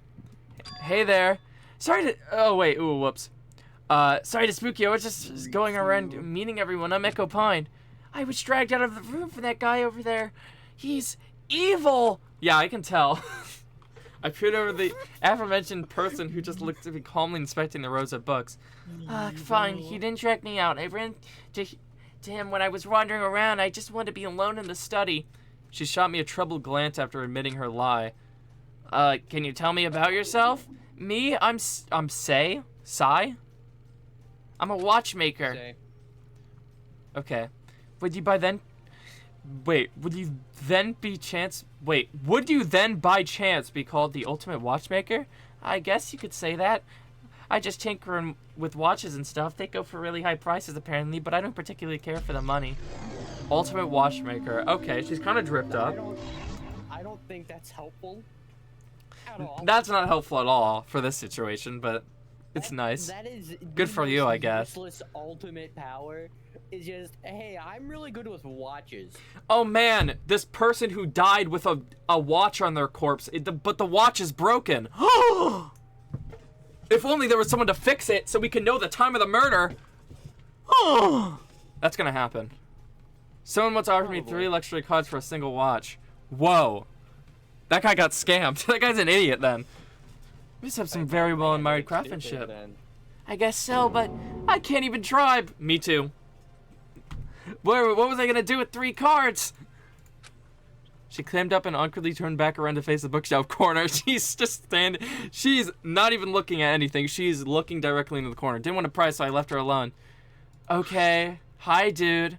Hey there. Sorry to... Oh, wait. Ooh, whoops. Sorry to spook you. I was just going around meeting everyone. I'm Echo Pine. I was dragged out of the room for that guy over there. He's evil. Yeah, I can tell. I peered over the aforementioned person who just looked to be calmly inspecting the rows of books. Fine. He didn't drag me out. I ran to him when I was wandering around. I just wanted to be alone in the study. She shot me a troubled glance after admitting her lie. Can you tell me about yourself? Me? I'm Sai? I'm a watchmaker. Say. Okay. Would you by then by chance be called the ultimate watchmaker? I guess you could say that. I just tinker with watches and stuff. They go for really high prices apparently, but I don't particularly care for the money. Ultimate watchmaker. Okay, she's kind of dripped up. I don't think that's helpful at all. That's not helpful at all for this situation, but It's nice. That is Good for you, I guess. Useless ultimate power is just, hey, I'm really good with watches. Oh man, this person who died with a watch on their corpse, but the watch is broken. If only there was someone to fix it so we could know the time of the murder. That's gonna happen. Someone once offered me 3 luxury cards for a single watch. Whoa. That guy got scammed. That guy's an idiot then. We just have some very well admired craftsmanship. I guess so, but I can't even try. Me too. What was I gonna do with 3 cards? She climbed up and awkwardly turned back around to face the bookshelf corner. She's just standing. She's not even looking at anything. She's looking directly into the corner. Didn't want to pry, so I left her alone. Okay. Hi, dude.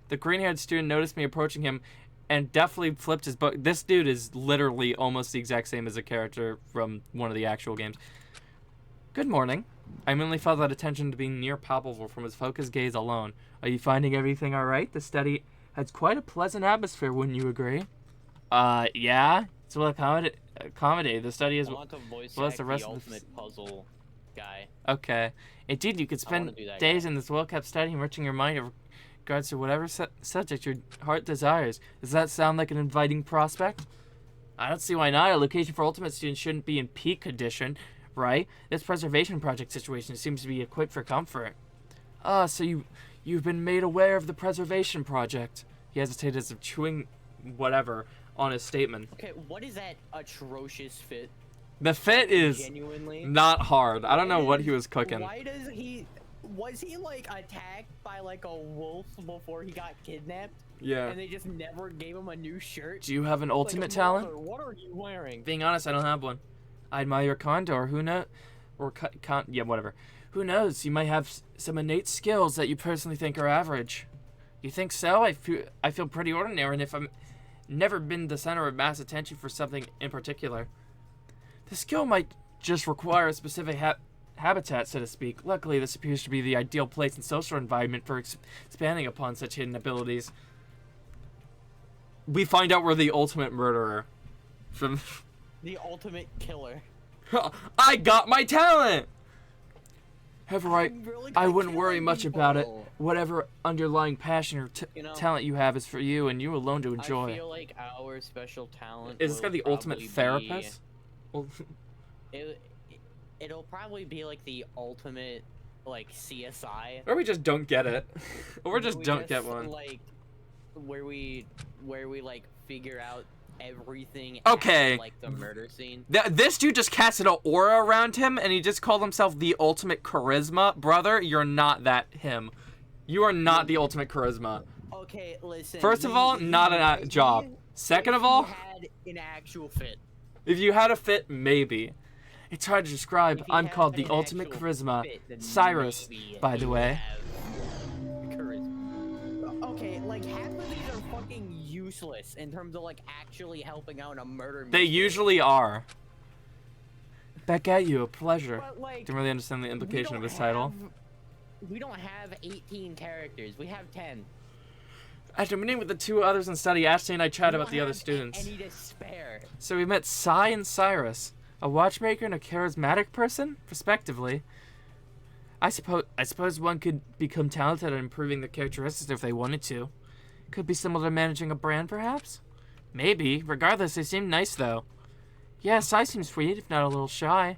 The green-haired student noticed me approaching him and definitely flipped his book. This dude is literally almost the exact same as a character from one of the actual games. Good morning. I immediately felt that attention to being near palpable from his focused gaze alone. Are you finding everything all right? The study has quite a pleasant atmosphere, wouldn't you agree? Yeah. It's well accommodated. The study is I want to voice well as act the rest the of ultimate puzzle guy. Okay. Indeed, you could spend days in this well-kept study enriching your mind in regards to whatever subject your heart desires. Does that sound like an inviting prospect? I don't see why not. A location for ultimate students shouldn't be in peak condition, right? This preservation project situation seems to be equipped for comfort. So you've been made aware of the preservation project. He hesitated as if chewing whatever on his statement. Okay, what is that atrocious fit? The fit is Genuinely not hard. I don't know what he was cooking. Why does he... Was he, like, attacked by, like, a wolf before he got kidnapped? Yeah. And they just never gave him a new shirt? Do you have an ultimate talent? What are you wearing? Being honest, I don't have one. I admire your condor. Who knows? Yeah, whatever. Who knows? You might have some innate skills that you personally think are average. You think so? I feel pretty ordinary, and if I'm never been the center of mass attention for something in particular. The skill might just require a specific habitat, so to speak. Luckily, this appears to be the ideal place and social environment for expanding upon such hidden abilities. We find out we're the ultimate murderer. From The ultimate killer. I got my talent! However, I'm really good I at wouldn't worry killing much about it. people. Whatever underlying passion or talent you have is for you and you alone to enjoy. I feel like our special talent Is this guy will the ultimate probably therapist? Well, It'll probably be like the ultimate, like, CSI. or we just don't get it. Or we just We don't get one. Like, where we like figure out everything. Okay. At, like, the murder scene. This dude just casted an aura around him and he just called himself the ultimate charisma. Brother, you're not that him. You are not the ultimate charisma. Okay, listen. First of all, not a job. Second of all, had an actual fit. if you had a fit, maybe. It's hard to describe. If he I'm had called the an ultimate actual charisma. fit, then Cyrus, maybe by the he way. have charisma. Okay, like half of these are fucking useless in terms of like actually helping out in a murder. They mystery. usually are. Back at you, a pleasure. But, like, Didn't really understand the we implication of don't his title. We don't have 18 characters. We have 10. After meeting with the 2 others in study, Ashley and I chatted We about the don't other have students. Any to spare. So we met Sai and Cyrus, a watchmaker and a charismatic person, respectively. I suppose one could become talented at improving their characteristics if they wanted to. Could be similar to managing a brand, perhaps? Maybe. Regardless, they seem nice, though. Yeah, Sai seems sweet, if not a little shy.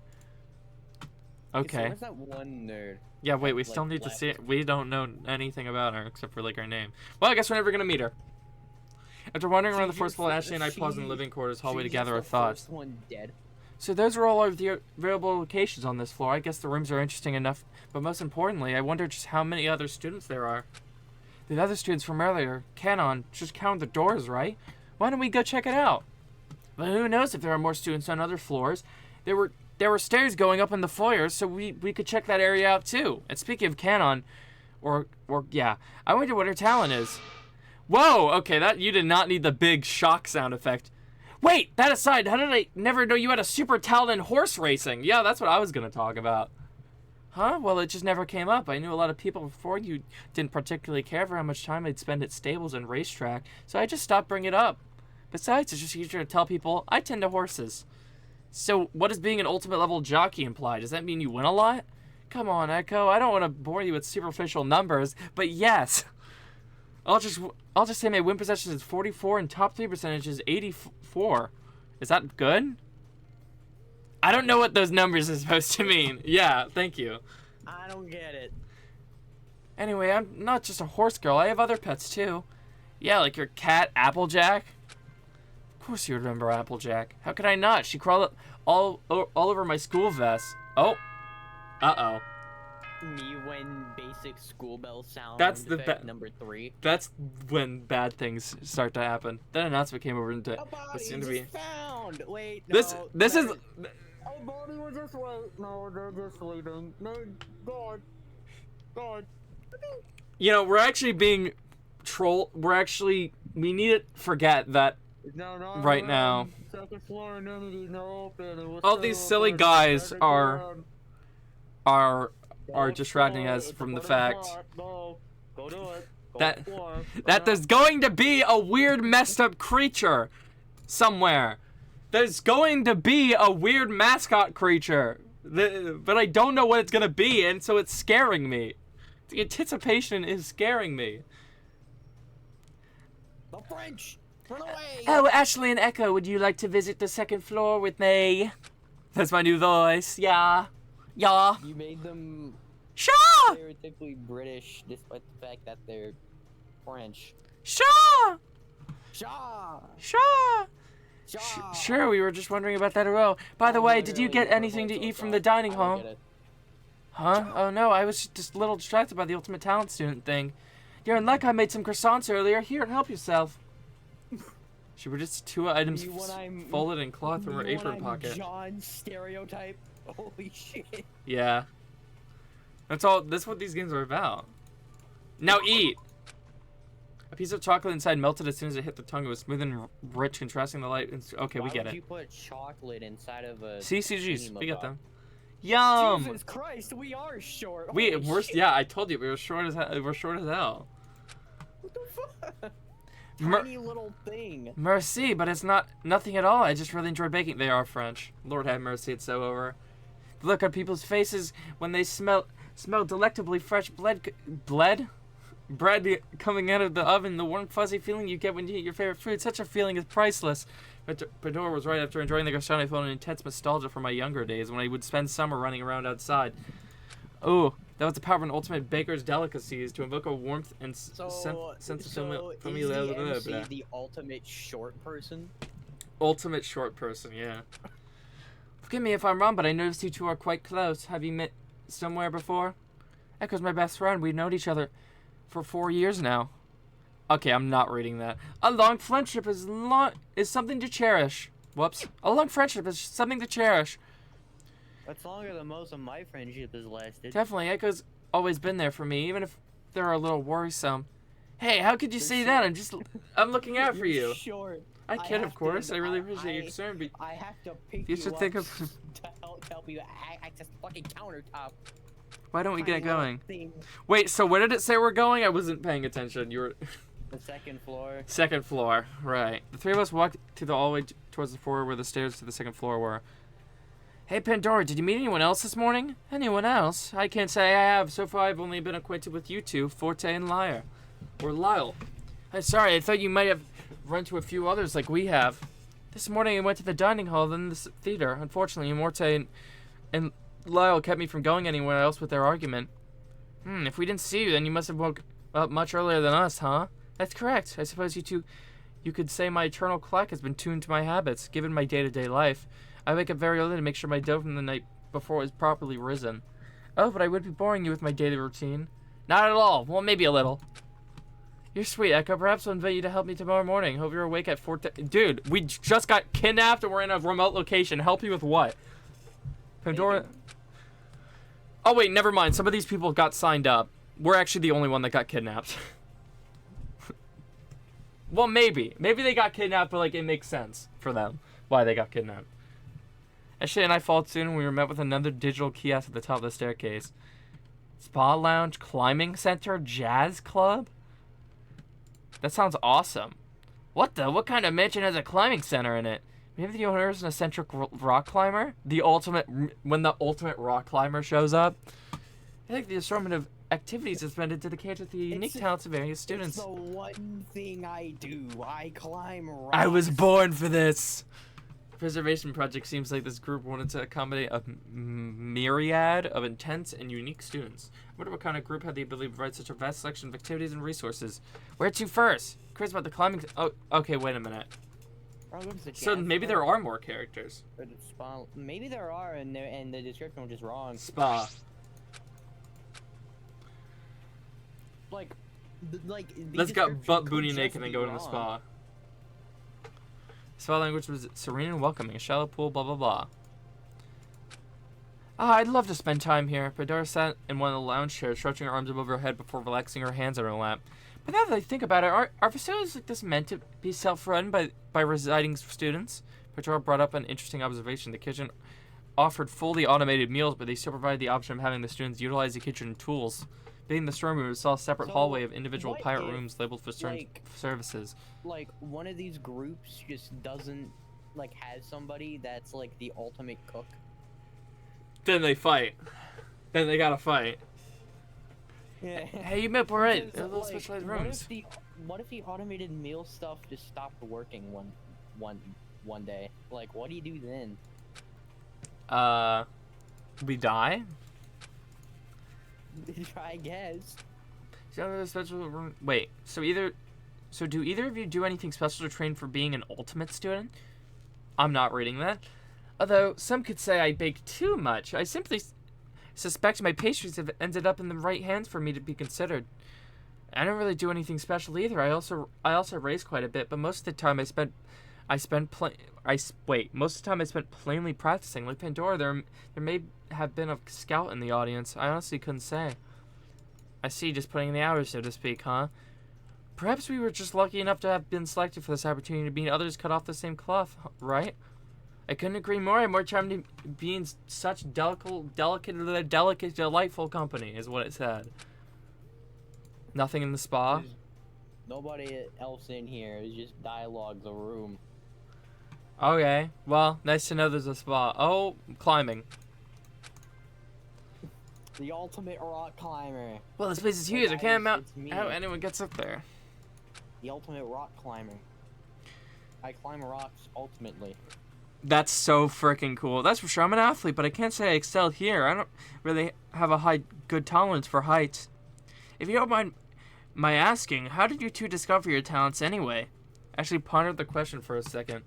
Okay. So where's that one nerd? Yeah, wait, we like, still need to left? see it. We don't know anything about her except for, like, her name. Well, I guess we're never gonna meet her. After wandering around the first floor, Ashley and I paused in the living quarters hallway to gather our thoughts. One dead. So those are all of the available locations on this floor. I guess the rooms are interesting enough, but most importantly, I wonder just how many other students there are. The other students from earlier, Canon, just counted the doors, right? Why don't we go check it out? But who knows if there are more students on other floors. There were stairs going up in the foyer, so we could check that area out too. And speaking of Canon, yeah, I wonder what her talent is. Whoa, okay, that you did not need the big shock sound effect. Wait, that aside, how did I never know you had a super talent in horse racing? Yeah, that's what I was gonna talk about. Huh? Well, it just never came up. I knew a lot of people before you didn't particularly care for how much time I'd spend at stables and racetrack, so I just stopped bringing it up. Besides, it's just easier to tell people I tend to horses. So, what does being an ultimate level jockey imply? Does that mean you win a lot? Come on, Echo. I don't want to bore you with superficial numbers, but yes. I'll just say my win percentage is 44 and top 3 percentage is 84. Is that good? I don't know what those numbers are supposed to mean. Yeah, thank you. I don't get it. Anyway, I'm not just a horse girl. I have other pets too. Yeah, like your cat, Applejack. Of course you remember Applejack. How could I not? She crawled all over my school vest. Oh. Uh-oh. Me when basic school bell sound That's the number 3. That's when bad things start to happen. Then announcement came over into A body what's soon just to be. found. Wait, no. This is. A body was just wait. No, they're just sleeping. No, God. God. You know, we're actually being troll. We need to forget that No, right now. Second floor, none of these are open. All these silly guys are distracting us from the fact that there's going to be a weird messed up creature somewhere. There's going to be a weird mascot creature, but I don't know what it's gonna be, and so it's scaring me. The anticipation is scaring me. The French, run away! Oh, Ashley and Echo, would you like to visit the second floor with me? That's my new voice. Yeah. Yeah. You made them Sure. stereotypically British, despite the fact that they're French. Sure. Shaw! Sure. Shaw! Sure, we were just wondering about that as well. By the way, did you get anything to eat from the dining hall? Huh? Oh no, I was just a little distracted by the ultimate talent student thing. You're in luck, I made some croissants earlier. Here, help yourself. She were just 2 items folded in cloth from her apron pocket. John stereotype. Holy shit. Yeah. That's what these games are about. Now eat! A piece of chocolate inside melted as soon as it hit the tongue. It was smooth and rich, contrasting the light. Okay, we get it. Why would you put chocolate inside of a CCGs, we get them. Yum! Jesus Christ, we are short. Yeah, I told you, we were short as hell. We're short as hell. What the fuck? Tiny little thing. Merci, but it's nothing at all. I just really enjoy baking. They are French. Lord have mercy, it's so over. The look on people's faces when they smell delectably fresh bread coming out of the oven, the warm fuzzy feeling you get when you eat your favorite food. Such a feeling is priceless. But Pandora was right. After enjoying the croissant, I felt an intense nostalgia for my younger days when I would spend summer running around outside. Oh, that was the power of an ultimate baker's delicacies to invoke a warmth and sense of familiarity. Is the MC the ultimate short person? Ultimate short person, yeah. Forgive me if I'm wrong, but I noticed you two are quite close. Have you met somewhere before? Echo's my best friend. We've known each other for 4 years now. Okay, I'm not reading that. A long friendship is something to cherish. Whoops. A long friendship is something to cherish. That's longer than most of my friendship has lasted. Definitely, Echo's always been there for me, even if they're a little worrisome. Hey, how could you say that? I'm looking out for you. Short. I kid, of course. I really appreciate your concern, but I have to pick you should think of to help you access the fucking countertop. Why don't we get going? Thing. Wait, so where did it say we're going? I wasn't paying attention. You were The second floor. Second floor, right. The three of us walked to the hallway towards the floor where the stairs to the second floor were. Hey, Pandora, did you meet anyone else this morning? Anyone else? I can't say I have. So far, I've only been acquainted with you two, Forte and Lyre. Or Lyle. I'm sorry, I thought you might have run to a few others like we have. This morning, I went to the dining hall, then the theater. Unfortunately, Morte and Lyle kept me from going anywhere else with their argument. If we didn't see you, then you must have woke up much earlier than us, huh? That's correct. I suppose you could say my eternal clock has been tuned to my habits, given my day-to-day life. I wake up very early to make sure my dough from the night before is properly risen. Oh, but I would be boring you with my daily routine. Not at all. Well, maybe a little. You're sweet, Echo. Perhaps I'll invite you to help me tomorrow morning. Hope you're awake at 4. Dude, we just got kidnapped and we're in a remote location. Help you with what? Pandora. Oh, wait, never mind. Some of these people got signed up. We're actually the only one that got kidnapped. Well, maybe. Maybe they got kidnapped, but, like, it makes sense for them why they got kidnapped. Ashley and I followed soon, and we were met with another digital kiosk at the top of the staircase. Spa lounge, climbing center, jazz club? That sounds awesome. What kind of mansion has a climbing center in it? Maybe the owner is an eccentric rock climber? When the ultimate rock climber shows up? I think the assortment of activities is meant to cater to the unique talents of various students. It's the one thing I do. I climb rocks. I was born for this. Preservation project seems like this group wanted to accommodate a myriad of intense and unique students. I wonder what kind of group had the ability to provide such a vast selection of activities and resources. Where to first? Curious about the climbing. Oh, okay, wait a minute. So maybe there are more characters. Maybe there are, and the description was just wrong. Spa. Let's get butt booty naked and go to the spa. Spa language was serene and welcoming. A shallow pool, blah blah blah. Ah, I'd love to spend time here. Pandora sat in one of the lounge chairs, stretching her arms above her head before relaxing her hands on her lap. But now that I think about it, are facilities like this meant to be self-run by residing students? Pandora brought up an interesting observation. The kitchen offered fully automated meals, but they still provided the option of having the students utilize the kitchen tools. Being the storm room, we saw a separate hallway of individual pirate rooms labeled for certain services. Like, one of these groups just doesn't, like, have somebody that's, like, the ultimate cook. Then they fight. Then they gotta fight. Yeah. Hey, you meant right. Because, Little specialized rooms. What if the automated meal stuff just stopped working one day? Like, what do you do then? We die? I guess. Special room. Wait, so do either of you do anything special to train for being an ultimate student? I'm not reading that. Although some could say I bake too much. I simply suspect my pastries have ended up in the right hands for me to be considered. I don't really do anything special either. I also race quite a bit, but most of the time most of the time I spent plainly practicing. Like Pandora, there may have been a scout in the audience. I honestly couldn't say. I see, just putting in the hours, so to speak, huh? Perhaps we were just lucky enough to have been selected for this opportunity to be others cut off the same cloth, right? I couldn't agree more. I'm more charmed to be in such delicate, delightful company, is what it said. Nothing in the spa? Nobody else in here. It's just dialogue, the room. Okay, well, nice to know there's a spa. Oh, climbing. The ultimate rock climber. Well, this place is huge. I can't imagine how anyone gets up there. The ultimate rock climber. I climb rocks ultimately. That's so freaking cool. That's for sure. I'm an athlete, but I can't say I excel here. I don't really have a good tolerance for heights. If you don't mind my asking, how did you two discover your talents anyway? I actually pondered the question for a second.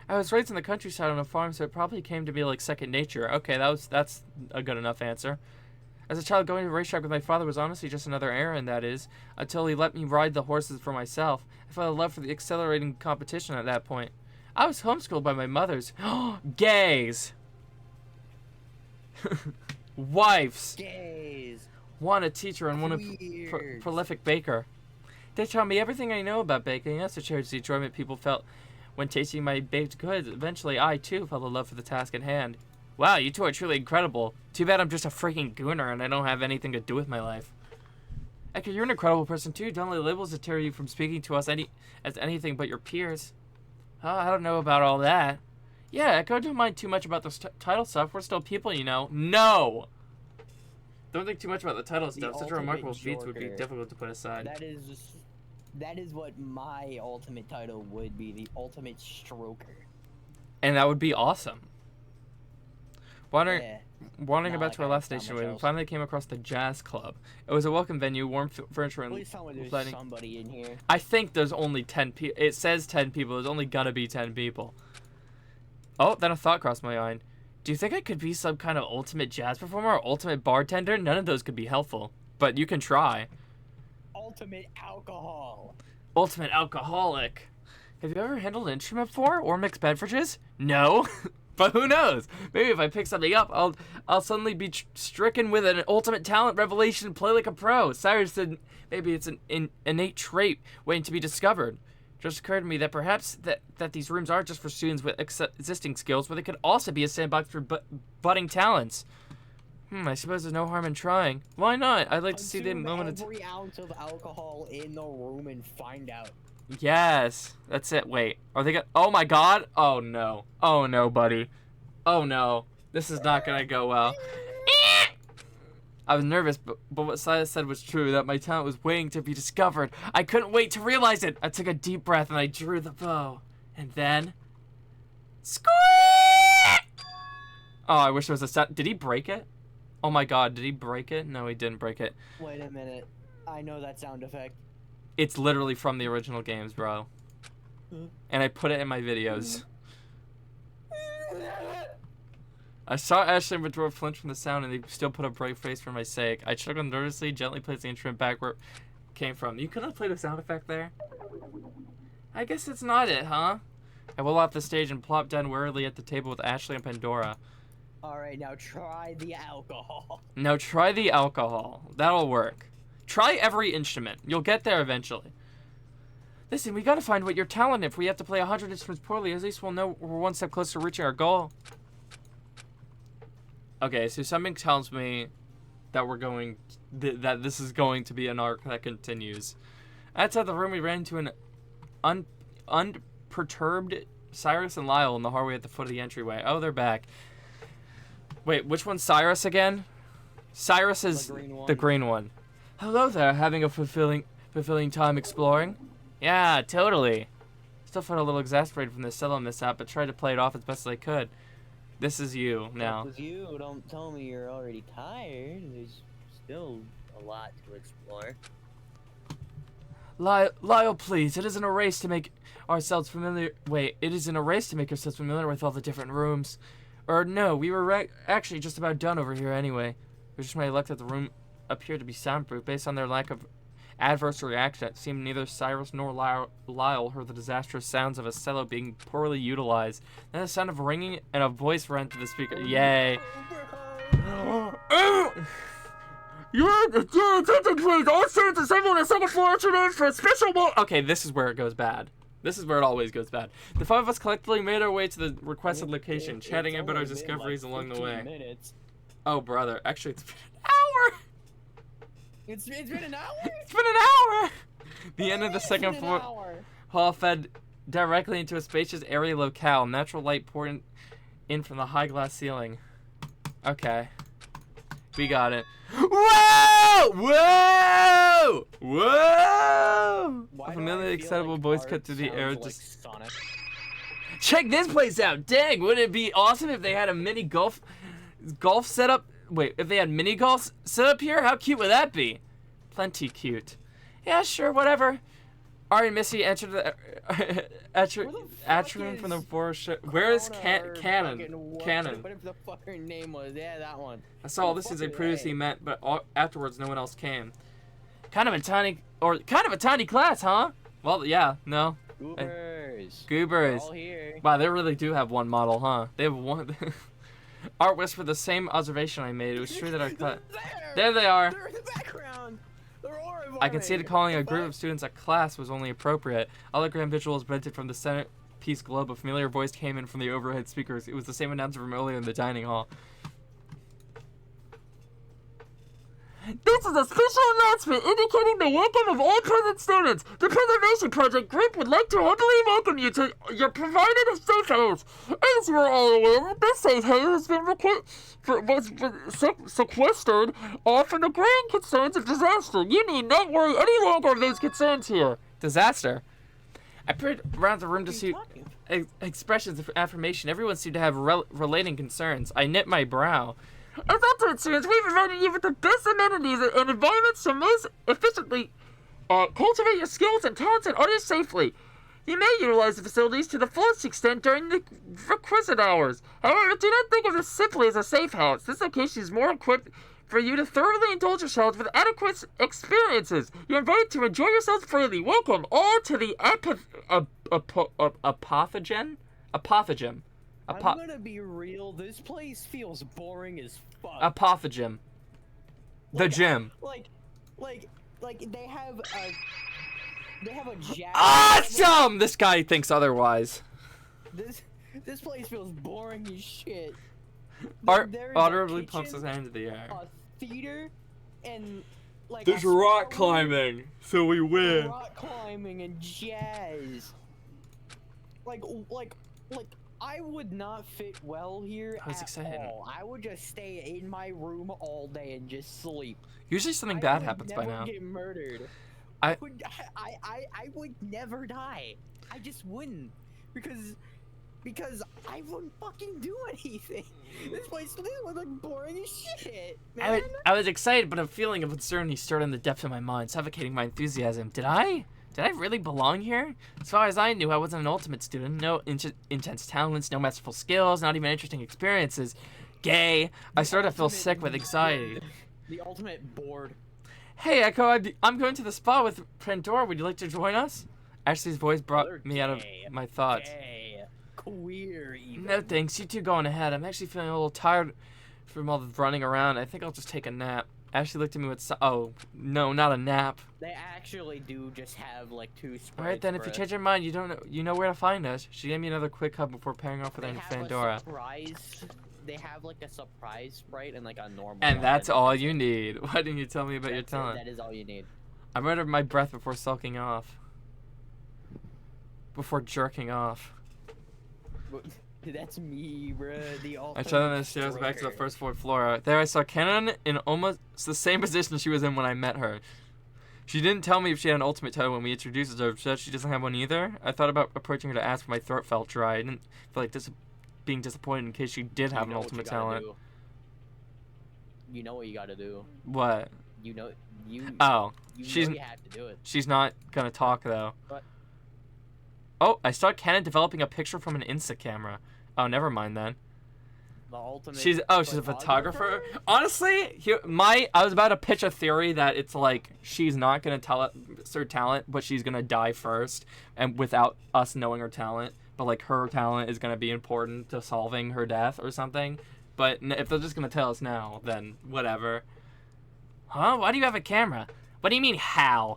I was raised in the countryside on a farm, so it probably came to me like second nature. Okay, that's a good enough answer. As a child, going to the racetrack with my father was honestly just another errand, that is, until he let me ride the horses for myself. I felt a love for the accelerating competition at that point. I was homeschooled by my mother's gays. Wives. Gays. One a teacher and one a prolific baker. They taught me everything I know about baking. That's what shares the enjoyment people felt when tasting my baked goods. Eventually, I too felt a love for the task at hand. Wow, you two are truly incredible. Too bad I'm just a freaking gooner and I don't have anything to do with my life. Eka, you're an incredible person too. Don't let labels deter you from speaking to us as anything but your peers. I don't know about all that. Yeah, Echo, don't mind too much about the title stuff. We're still people, you know. No! Don't think too much about the title stuff. Such remarkable feats would be difficult to put aside. That is what my ultimate title would be, the ultimate stroker. And that would be awesome. Wandering about to our last station, we finally came across the Jazz Club. It was a welcome venue, warm furniture, and there's somebody in here. I think there's only 10 people. It says 10 people. There's only gonna be 10 people. Oh, then a thought crossed my mind. Do you think I could be some kind of ultimate jazz performer or ultimate bartender? None of those could be helpful, but you can try. Ultimate alcohol. Ultimate alcoholic. Have you ever handled an instrument before or mixed beverages? No. But who knows? Maybe if I pick something up, I'll suddenly be stricken with an ultimate talent revelation and play like a pro. Cyrus said maybe it's an innate trait waiting to be discovered. Just occurred to me that perhaps that these rooms aren't just for students with existing skills, but they could also be a sandbox for budding talents. I suppose there's no harm in trying. Why not? I'd like to see the moment of every ounce of alcohol in the room and find out. Yes, that's it. Wait, are they gonna? Oh my God! Oh no! Oh no, buddy! Oh no! This is not gonna go well. I was nervous, but what Silas said was true, that my talent was waiting to be discovered. I couldn't wait to realize it. I took a deep breath and I drew the bow. And then... Squeak! Oh, I wish there was a sound. Did he break it? Oh my god, did he break it? No, he didn't break it. Wait a minute. I know that sound effect. It's literally from the original games, bro. And I put it in my videos. I saw Ashley and Madora flinch from the sound, and they still put a brave face for my sake. I chuckled nervously, gently placed the instrument back where it came from. You couldn't have played a sound effect there? I guess it's not it, huh? I went off the stage and plopped down wearily at the table with Ashley and Pandora. Alright, now try the alcohol. Now try the alcohol. That'll work. Try every instrument. You'll get there eventually. Listen, we gotta find what you're talented. If we have to play 100 instruments poorly, at least we'll know we're one step closer to reaching our goal. Okay, so something tells me that we're going... that this is going to be an arc that continues. Outside the room, we ran into an unperturbed Cyrus and Lyle in the hallway at the foot of the entryway. Oh, they're back. Wait, which one's Cyrus again? Cyrus is the green one. Hello there, having a fulfilling time exploring? Yeah, totally. Still felt a little exasperated from the cello mishap, but tried to play it off as best as I could. This is you, now. This is you. Don't tell me you're already tired. There's still a lot to explore. Lyle, please. It isn't a race to make ourselves familiar. Wait, it isn't a race to make ourselves familiar with all the different rooms. Or no, we were actually just about done over here anyway. It was just my luck that the room appeared to be soundproof. Based on their lack of adverse reaction, it seemed neither Cyrus nor Lyle heard the disastrous sounds of a cello being poorly utilized. Then the sound of ringing and a voice ran to the speaker. Yay. Your attention, please. All students assemble on the second floor entrance for a special Okay, this is where it goes bad. This is where it always goes bad. The five of us collectively made our way to the requested location, chatting about our discoveries along the way. Minutes. Oh, brother. Actually, it's been an hour. It's been an hour? It's been an hour. The end of the second floor hall fed directly into a spacious, airy locale. Natural light poured in from the high glass ceiling. Okay. We got it. Whoa! Whoa! Whoa! A familiar, excitable voice cut through the air. Just Sonic. check this place out. Dang, wouldn't it be awesome if they had a mini golf setup? Wait, if they had mini golf set up here, how cute would that be? Plenty cute. Yeah, sure, whatever. Ari and Missy entered the atrium from the forest. Where is Cannon? Cannon. Whatever the fuck her name was. Yeah, that one. I saw all this as I previously met, but afterwards no one else came. Kind of a tiny class, huh? Well, yeah, no. Goobers. Goobers. All here. Wow, they really do have one model, huh? They have one. Art whispered the same observation I made. It was true that our class. There they are. They're in the background. They're all I conceded calling a group of students a class was only appropriate. Hologram visuals rented from the centerpiece globe. A familiar voice came in from the overhead speakers. It was the same announcer from earlier in the dining hall. This is a special announcement indicating the welcome of all present students. The Preservation Project group would like to humbly welcome you to your provided safe house. As you are all aware, this safe house has been sequestered from the growing concerns of disaster. You need not worry any longer of those concerns here. Disaster? I peered around the room to see expressions of affirmation. Everyone seemed to have relating concerns. I knit my brow. As alternate students, we've provided you with the best amenities and environments to most efficiently cultivate your skills and talents and others safely. You may utilize the facilities to the fullest extent during the requisite hours. However, do not think of this simply as a safe house. This location is more equipped for you to thoroughly indulge yourselves with adequate experiences. You're invited to enjoy yourselves freely. Welcome all to the Apophagen? Apophagen. I'm gonna be real. This place feels boring as fuck. Apophagen. The gym. Like they have a jazz. Awesome! This guy thinks otherwise. This place feels boring as shit. Art audibly pumps his hand into the air. A theater and like. There's rock climbing, so we win. Rock climbing and jazz. Like I would not fit well here I was at excited. all. I would just stay in my room all day and just sleep. Usually something I bad would happens by never now. get murdered. I I would never die. I just wouldn't because I wouldn't fucking do anything. This was like boring as shit, man. I was excited, but a feeling of uncertainty stirred in the depths of my mind, suffocating my enthusiasm. Did I really belong here? As far as I knew, I wasn't an ultimate student. No intense talents, no masterful skills, not even interesting experiences. Gay. I started to feel sick with anxiety. The ultimate bored. Hey, Echo, I'm going to the spa with Pandora. Would you like to join us? Ashley's voice brought They're me out of gay. my thoughts. Gay. Queer even. No thanks, you two go on ahead. I'm actually feeling a little tired from all the running around. I think I'll just take a nap. Ashley looked at me with oh, no, not a nap. They actually do just have like 2 sprites. Alright then, if you change your mind, you know where to find us. She gave me another quick hug before pairing off with her in Pandora. They have like a surprise sprite and like a normal And one. that's all you need. Why didn't you tell me about your That's it, talent? That is all you need. I murdered my breath before sulking off. Before jerking off. That's me, bruh. The I shut down the stairs back to the first floor. There I saw Kenan in almost the same position she was in when I met her. She didn't tell me if she had an ultimate title when we introduced her. Said she doesn't have one either. I thought about approaching her to ask, but my throat felt dry. I didn't feel like being disappointed in case she did have an ultimate talent. You know what you gotta do. What? You know you. Oh, You know you have to do it. she's not gonna talk though. What? Oh, I saw Kenan developing a picture from an Insta camera. Oh, never mind then. The ultimate. She's a photographer. Honestly, I was about to pitch a theory that it's like she's not gonna tell us her talent, but she's gonna die first, and without us knowing her talent. But like her talent is gonna be important to solving her death or something. But if they're just gonna tell us now, then whatever. Huh? Why do you have a camera? What do you mean how?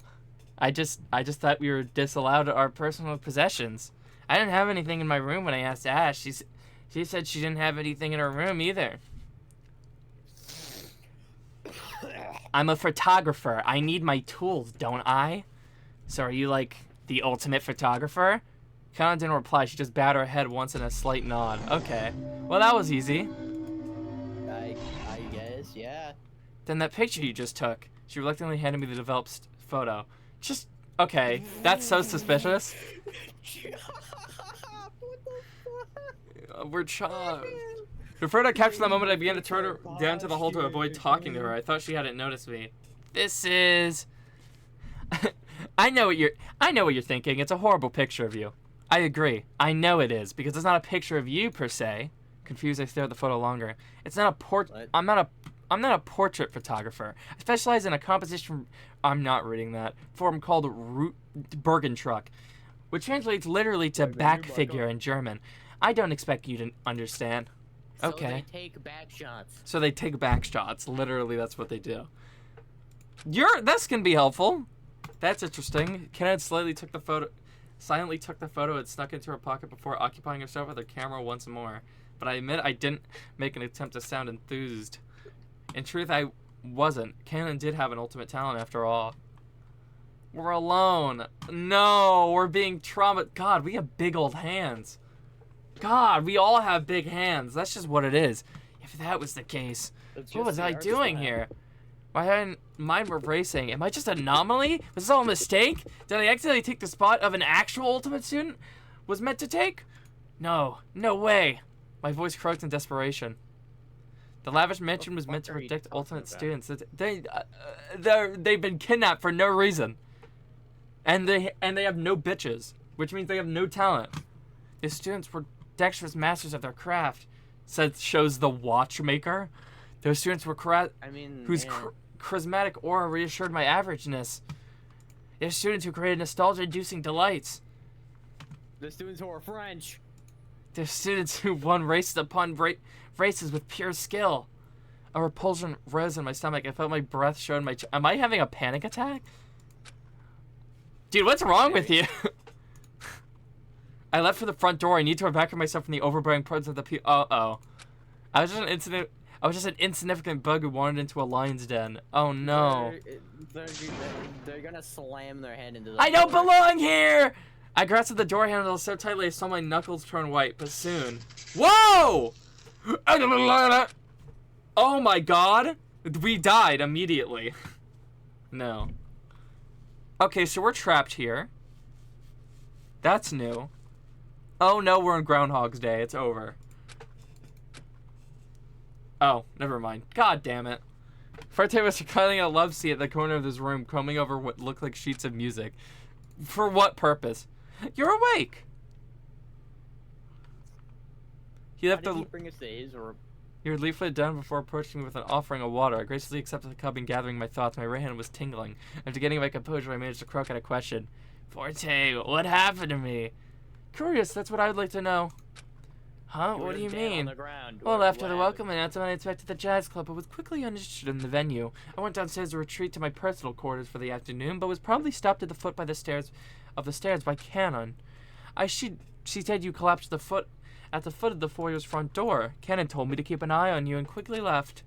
I just thought we were disallowed our personal possessions. I didn't have anything in my room when I asked Ash. She said she didn't have anything in her room either. I'm a photographer. I need my tools, don't I? So are you like the ultimate photographer? Kana didn't reply. She just bowed her head once in a slight nod. Okay. Well, that was easy. I guess, yeah. Then that picture you just took. She reluctantly handed me the developed photo. Just okay. That's so suspicious. What the fuck? We're charmed. The photo captured the moment I began to turn her down to the hole to avoid talking to her. I thought she hadn't noticed me. This is. I know what you're thinking. It's a horrible picture of you. I agree. I know it is because it's not a picture of you per se. Confused, I stared at the photo longer. It's not a What? I'm not a portrait photographer. I specialize in a composition. I'm not reading that form called Bergentruck, which translates literally to back figure in German. I don't expect you to understand. Okay. So they take back shots. So they take back shots. Literally, that's what they do. This can be helpful. That's interesting. Kenneth silently took the photo and snuck into her pocket before occupying herself with her camera once more. But I admit I didn't make an attempt to sound enthused. In truth, I wasn't. Canon did have an ultimate talent after all. We're alone. No, we're being traumatized. God, we have big old hands. God, we all have big hands. That's just what it is. If that was the case, what was I doing here? My mind were racing. Am I just an anomaly? Was this all a mistake? Did I accidentally take the spot of an actual ultimate student was meant to take? No, no way. My voice croaked in desperation. The lavish mansion was meant to predict ultimate students. They've been kidnapped for no reason. And they have no bitches, which means they have no talent. The students were dexterous masters of their craft, shows the watchmaker. Those students were whose charismatic aura reassured my averageness. They're students who created nostalgia-inducing delights. The students who are French. They're students who won races upon races with pure skill. A repulsion rose in my stomach. I felt my breath show in my Am I having a panic attack? Dude, what's wrong with you? I left for the front door. I need to evacuate myself from the overbearing presence of the Uh-oh. I was just an insignificant bug who wandered into a lion's den. Oh no. They're gonna slam their head into the I don't door. belong here! I grasped at the door handle so tightly I saw my knuckles turn white, but soon... Whoa! Oh my god! We died immediately. No. Okay, so we're trapped here. That's new. Oh no, we're on Groundhog's Day. It's over. Oh, never mind. God damn it. Forte was reclining in a love seat at the corner of his room, combing over what looked like sheets of music. For what purpose? You're awake! He left How did he bring us to his room? Your leaflet down before approaching me with an offering of water. I graciously accepted the cup and gathering my thoughts. My right hand was tingling. After getting my composure, I managed to croak out a question. Forte, what happened to me? Curious, that's what I would like to know. Huh? What do you mean? Well, after the welcome announcement, I inspected the jazz club, but was quickly uninterested in the venue. I went downstairs to retreat to my personal quarters for the afternoon, but was probably stopped at the foot by the stairs by Cannon. She said you collapsed at the foot of the foyer's front door. Cannon told me to keep an eye on you and quickly left.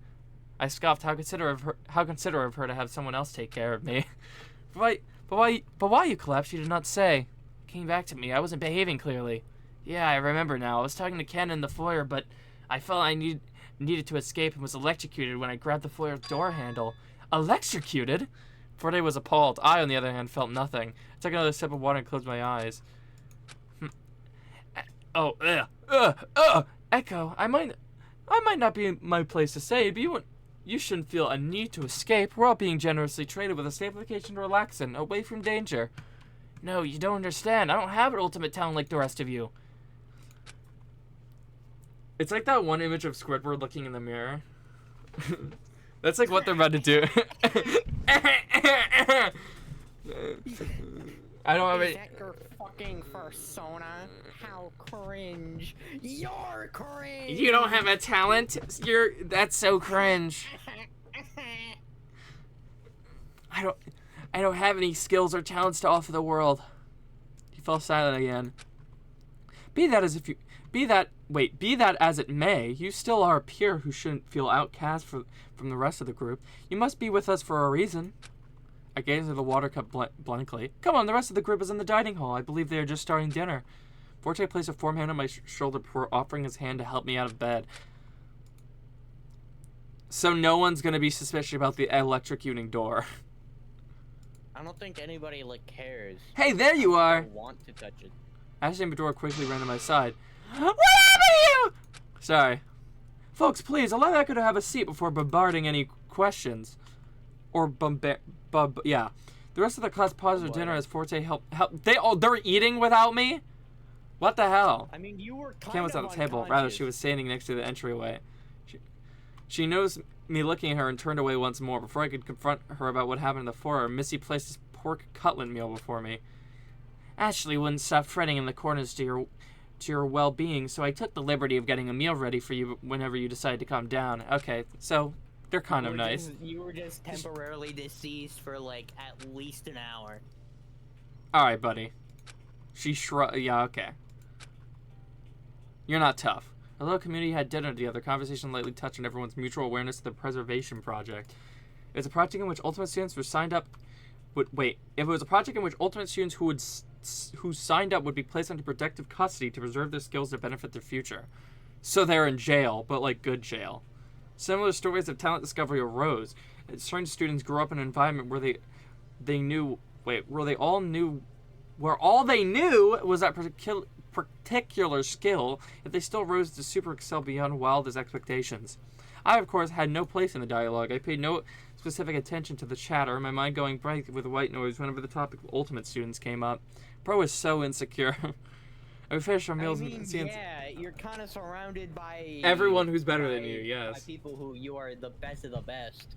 I scoffed. How considerate of her to have someone else take care of me. But why you collapsed? You did not say. It came back to me. I wasn't behaving clearly. Yeah, I remember now. I was talking to Cannon in the foyer, but I felt I needed to escape and was electrocuted when I grabbed the foyer door handle. Electrocuted? Forte was appalled. I, on the other hand, felt nothing. I took another sip of water and closed my eyes. Oh, Echo, I might not be my place to say, but you shouldn't feel a need to escape. We're all being generously traded with a safe location to relax in, away from danger. No, you don't understand. I don't have an ultimate talent like the rest of you. It's like that one image of Squidward looking in the mirror. That's like what they're about to do. I don't have any... Is that your fucking persona? How cringe. You're cringe! You don't have a talent? That's so cringe. I don't have any skills or talents to offer the world. He fell silent again. Be that as it may, you still are a peer who shouldn't feel outcast from the rest of the group. You must be with us for a reason. I gazed at the water cup blankly. Come on, the rest of the group is in the dining hall. I believe they are just starting dinner. Forte placed a firm hand on my shoulder before offering his hand to help me out of bed. So no one's gonna be suspicious about the electrocuting door. I don't think anybody cares. Hey, there you are! I want to touch it. Ashley and Bedora quickly ran to my side. What happened to you? Sorry. Folks, please, allow Echo to have a seat before bombarding any questions. Or yeah. The rest of the class paused their dinner as Forte helped. They're eating without me? What the hell? I mean, you were Cam was on the table. Rather, she was standing next to the entryway. She noticed me looking at her and turned away once more. Before I could confront her about what happened in the foyer, Missy placed this pork cutlet meal before me. Ashley wouldn't stop fretting in the corners to your well-being, so I took the liberty of getting a meal ready for you whenever you decide to come down. Okay, so they're kind of nice. You were just temporarily deceased for at least an hour. All right, buddy. She shrugged. Yeah, okay. You're not tough. The little community had dinner together. Conversation lightly touched on everyone's mutual awareness of the preservation project. It was a project in which ultimate students were signed up. If it was a project in which ultimate students who signed up would be placed under protective custody to preserve their skills to benefit their future. So they're in jail, but good jail. Similar stories of talent discovery arose. Certain students grew up in an environment where all they knew was that particular skill, yet they still rose to super excel beyond wildest expectations. I, of course, had no place in the dialogue. I paid no specific attention to the chatter, my mind going bright with white noise whenever the topic of ultimate students came up. Bro was so insecure. I would finish our meals yeah, you're kind of surrounded by everyone who's better than you, yes. By people who you are the best of the best,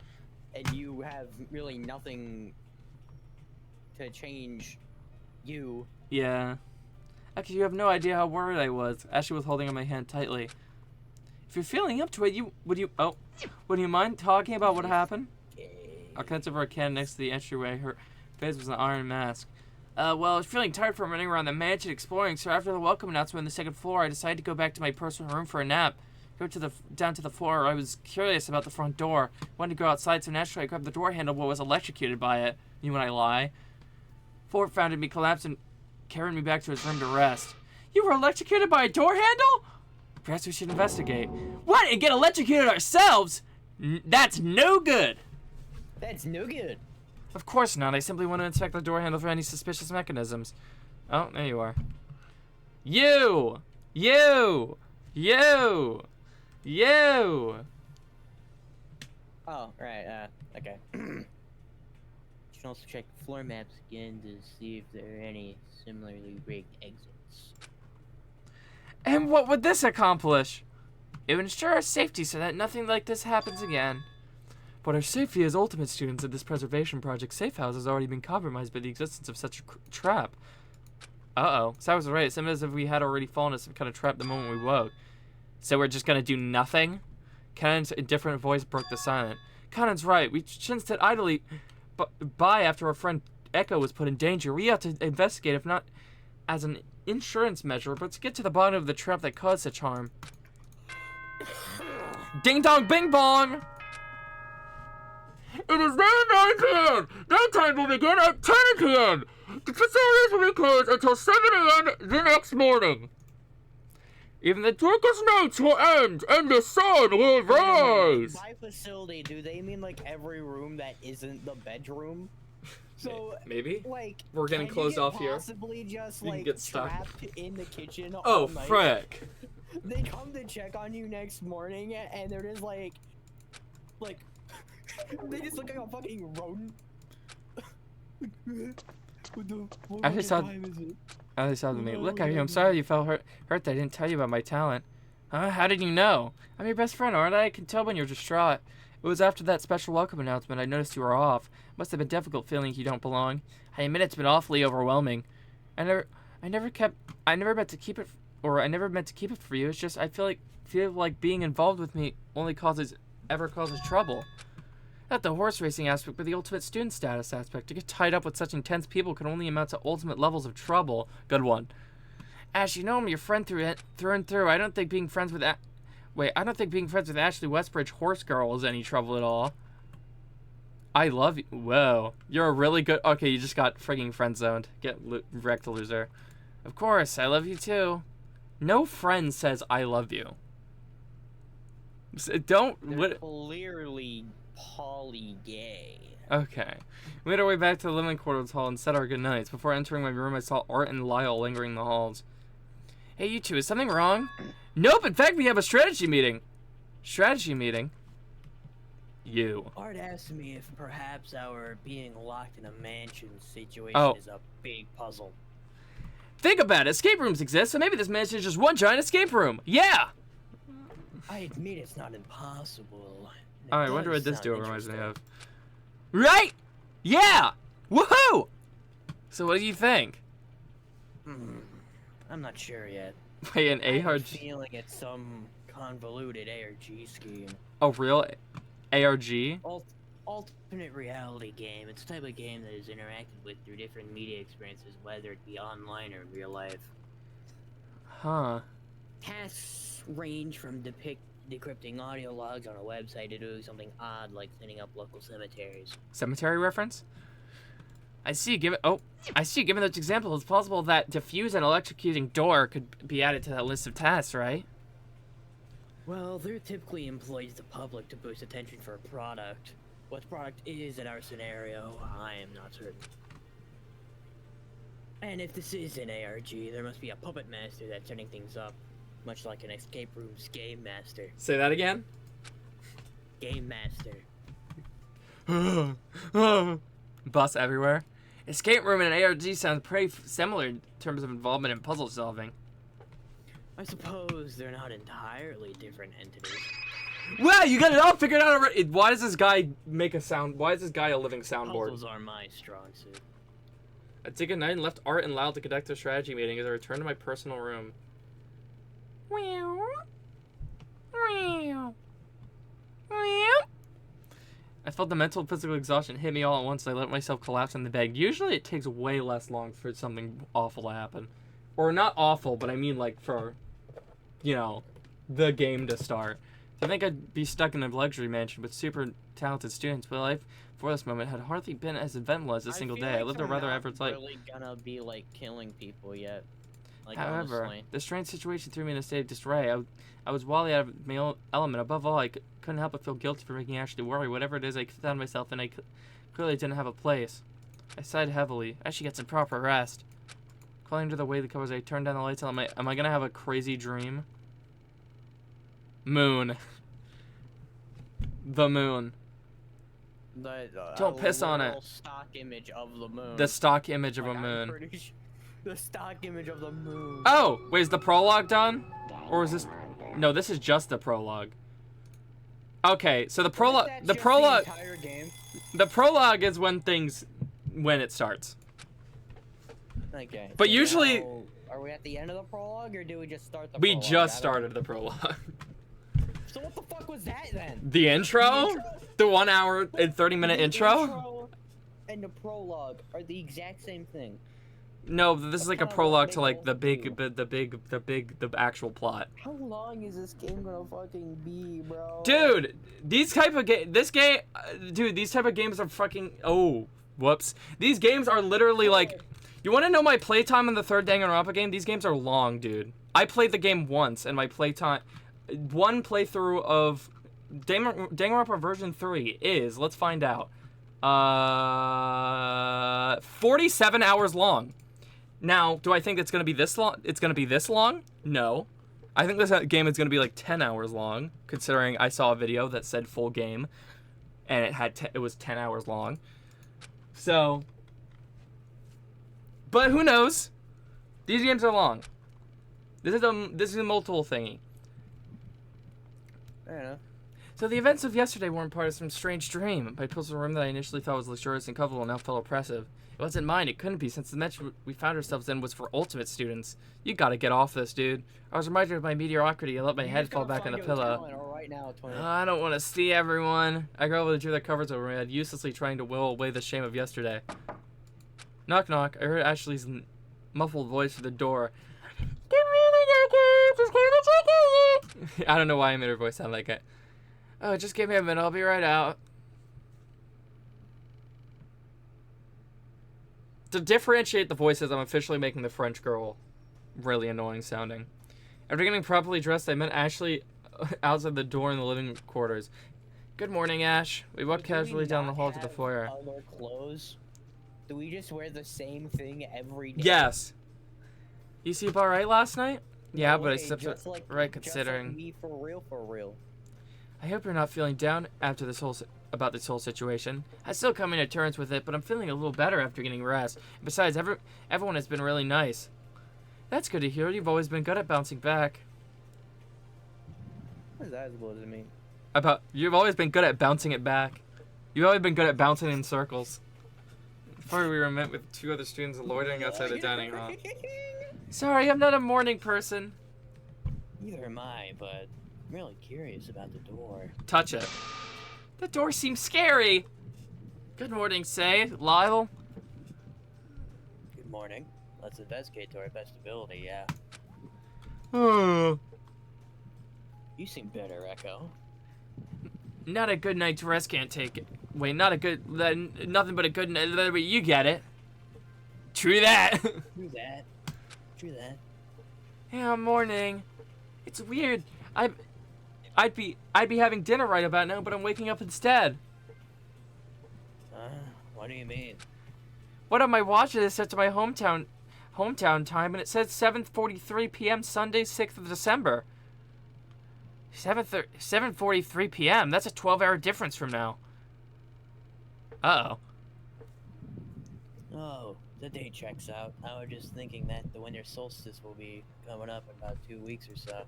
and you have really nothing to change you. Yeah. Actually, you have no idea how worried I was. Ashley was holding on my hand tightly. If you're feeling up to it, would you mind talking about what happened? I glanced over a can next to the entryway. Her face was an iron mask. Well, I was feeling tired from running around the mansion exploring, so after the welcome announcement on the second floor, I decided to go back to my personal room for a nap. Down to the floor. I was curious about the front door. Wanted to go outside, so naturally I grabbed the door handle but was electrocuted by it. You when I lie. Fort found me collapsed and carried me back to his room to rest. You were electrocuted by a door handle? Perhaps we should investigate. What? And get electrocuted ourselves? That's no good. That's no good. Of course not. I simply want to inspect the door handle for any suspicious mechanisms. Oh, there you are. You! You! You! You! Oh, right, okay. You should also check floor maps again to see if there are any similarly rigged exits. And what would this accomplish? It would ensure our safety so that nothing like this happens again. But our safety as ultimate students of this preservation project safe house has already been compromised by the existence of such a trap. Uh-oh. So I was right. It's as if we had already fallen into some kind of trap the moment we woke. So we're just gonna do nothing? Cannon's indifferent voice broke the silence. Cannon's right. We shouldn't sit idly by after our friend Echo was put in danger. We have to investigate, if not as an insurance measure, but to get to the bottom of the trap that caused such harm. Ding dong bing bong! It is now 9 p.m. Nighttime will begin at 10 p.m. The facilities will be closed until 7 a.m. the next morning. Even the darkest nights will end, and the sun will rise. By facility, do they mean like every room that isn't the bedroom? So maybe like we're getting can closed you off here. Possibly just You can like get stuck. trapped in the kitchen. Oh, all night. frick. They come to check on you next morning, and they're just like they just look like a fucking rodent. I just saw. They saw me. Look at you. I'm sorry you felt hurt that I didn't tell you about my talent. Huh? How did you know? I'm your best friend, aren't I? I can tell when you're distraught. It was after that special welcome announcement I noticed you were off. Must have been difficult feeling you don't belong. I admit it's been awfully overwhelming. I never meant to keep it for you. It's just I feel like being involved with me only causes trouble. Not the horse racing aspect, but the ultimate student status aspect. To get tied up with such intense people can only amount to ultimate levels of trouble. Good one. Ash, you know I'm your friend through and through. I don't think being friends with Ashley Westbridge Horse Girl is any trouble at all. I love you. Whoa. You're a really good... Okay, you just got frigging friend zoned. Get wrecked, loser. Of course, I love you too. No friend says I love you. Don't... They're clearly poly-gay. Okay. We made our way back to the living quarters hall and said our goodnights. Before entering my room, I saw Art and Lyle lingering in the halls. Hey, you two, is something wrong? Nope, in fact, we have a strategy meeting. Strategy meeting? You. Art asked me if perhaps our being locked in a mansion situation is a big puzzle. Think about it. Escape rooms exist, so maybe this mansion is just one giant escape room. Yeah! I admit it's not impossible. I wonder what this duo reminds me of. Right? Yeah! Woohoo! So what do you think? I'm not sure yet. Wait, an I have a ARG? feeling it's some convoluted ARG scheme. A real ARG? Alternate reality game. It's a type of game that is interacted with through different media experiences, whether it be online or in real life. Huh. Tasks range from decrypting audio logs on a website to doing something odd like cleaning up local cemeteries. Cemetery reference? I see, given those examples, it's possible that defuse and electrocuting door could be added to that list of tasks, right? Well, they're typically employed to the public to boost attention for a product. What the product is in our scenario, I am not certain. And if this is an ARG, there must be a puppet master that's setting things up, much like an escape room's game master. Say that again? Game master. Bus everywhere. Escape room and an ARG sounds pretty similar in terms of involvement in puzzle solving. I suppose they're not entirely different entities. Wow, you got it all figured out already. Why does this guy make a sound? Why is this guy a living soundboard? Puzzles are my strong suit. I took a night and left Art and Lyle to conduct a strategy meeting as I returned to my personal room. I felt the mental and physical exhaustion hit me all at once. I let myself collapse in the bed. Usually it takes way less long for something awful to happen. Or not awful, but I mean like for, you know, the game to start. You think I'd be stuck in a luxury mansion with super talented students, but life before this moment had hardly been as eventful as a single day. I lived a rather average life. Really gonna be like killing people yet. Like, However, honestly. the strange situation threw me in a state of disarray. I was wildly out of my element. Above all, I couldn't help but feel guilty for making Ashley worry. Whatever it is, I found myself and I clearly didn't have a place. I sighed heavily. I should get some proper rest. Crawling to the way the covers, I turned down the lights. Am I gonna have a crazy dream? Moon. The moon. Don't piss on it. Stock image of the moon. The stock image of Like, a I'm moon. pretty the stock image of the moon. Oh, wait, is the prologue done? Or is this... No, this is just the prologue. Okay, so the prologue... The prologue... entire game? The prologue is when it starts. Okay. But so usually... now, are we at the end of the prologue, or do we just start the We prologue? just started the prologue. So what the fuck was that then? The intro? The 1 hour and 30-minute The intro? And the prologue are the exact same thing. No, this is like a Kinda prologue what to they like both the actual plot. How long is this game gonna fucking be, bro? Dude, these type of these type of games are fucking, oh, whoops. These games are literally like, you want to know my playtime on the third Danganronpa game? These games are long, dude. I played the game once, and my playtime, one playthrough of Danganronpa version 3 is, let's find out, 47 hours long. Now, do I think it's gonna be this long? It's gonna be this long? No. I think this game is gonna be like 10 hours long, considering I saw a video that said full game, and it was 10 hours long. So, but who knows? These games are long. This is a multiple thingy. I don't know. So the events of yesterday weren't part of some strange dream. My personal room that I initially thought was luxurious and comfortable now felt oppressive. It wasn't mine. It couldn't be, since the mansion we found ourselves in was for ultimate students. You gotta get off this, dude. I was reminded of my mediocrity. I let my head fall back on the pillow. Right now, I don't want to see everyone. I grovelled and drew the covers over my head, uselessly trying to will away the shame of yesterday. Knock, knock. I heard Ashley's muffled voice through the door. I don't know why I made her voice sound like it. Oh, just give me a minute. I'll be right out. To differentiate the voices, I'm officially making the French girl really annoying sounding. After getting properly dressed, I met Ashley outside the door in the living quarters. Good morning, Ash. We walked casually down the hall to the foyer. Other clothes? Do we just wear the same thing every day? Yes. You sleep alright last night? Yeah, No but I way, slept just like, right just considering. like me, for real, for real. I hope you're not feeling down after about this whole situation. I'm still coming to terms with it, but I'm feeling a little better after getting rest. Besides, everyone has been really nice. That's good to hear. You've always been good at bouncing back. What is that supposed to mean? You've always been good at bouncing it back. You've always been good at bouncing in circles. Before we were met with two other students loitering outside the dining hall. Sorry, I'm not a morning person. Neither am I, but I'm really curious about the door. Touch it. The door seems scary. Good morning, say, Lyle. Good morning. Let's investigate to our best ability, yeah. Oh. You seem better, Echo. Not a good night's rest can't take it. Wait, nothing but a good night. You get it. True that. True that. True that. Yeah, morning. It's weird. I'd be having dinner right about now, but I'm waking up instead. What do you mean? One of my watches is set to my hometown time, and it says 7:43 p.m. Sunday, 6th of December. 7:43 p.m. That's a 12-hour difference from now. Uh-oh. Oh, the date checks out. I was just thinking that the winter solstice will be coming up in about 2 weeks or so.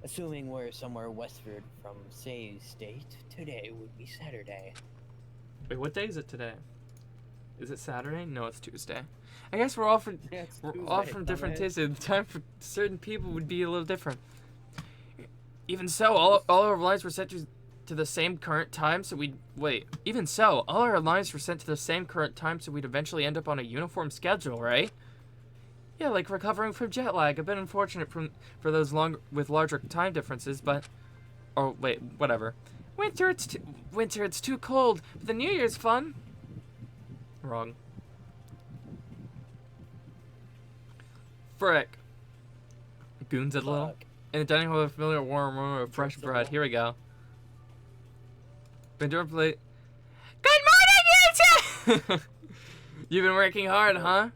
Assuming we're somewhere westward from Say's state, today would be Saturday. Wait, what day is it today? Is it Saturday? No, it's Tuesday. I guess we're all from different days. The time for certain people would be a little different. Even so, all our lines were set to the same current time, so we'd Even so, all our lines were sent to the same current time, so we'd eventually end up on a uniform schedule, right? Yeah, like recovering from jet lag. A bit unfortunate for those with larger time differences, but... Oh, wait, whatever. Winter, it's too cold, but the New Year's fun. Wrong. Frick. Goons at little. In the dining hall, a familiar warm aroma of fresh bread. Here we go. Been doing plate. Good morning, YouTube! You've been working hard, huh?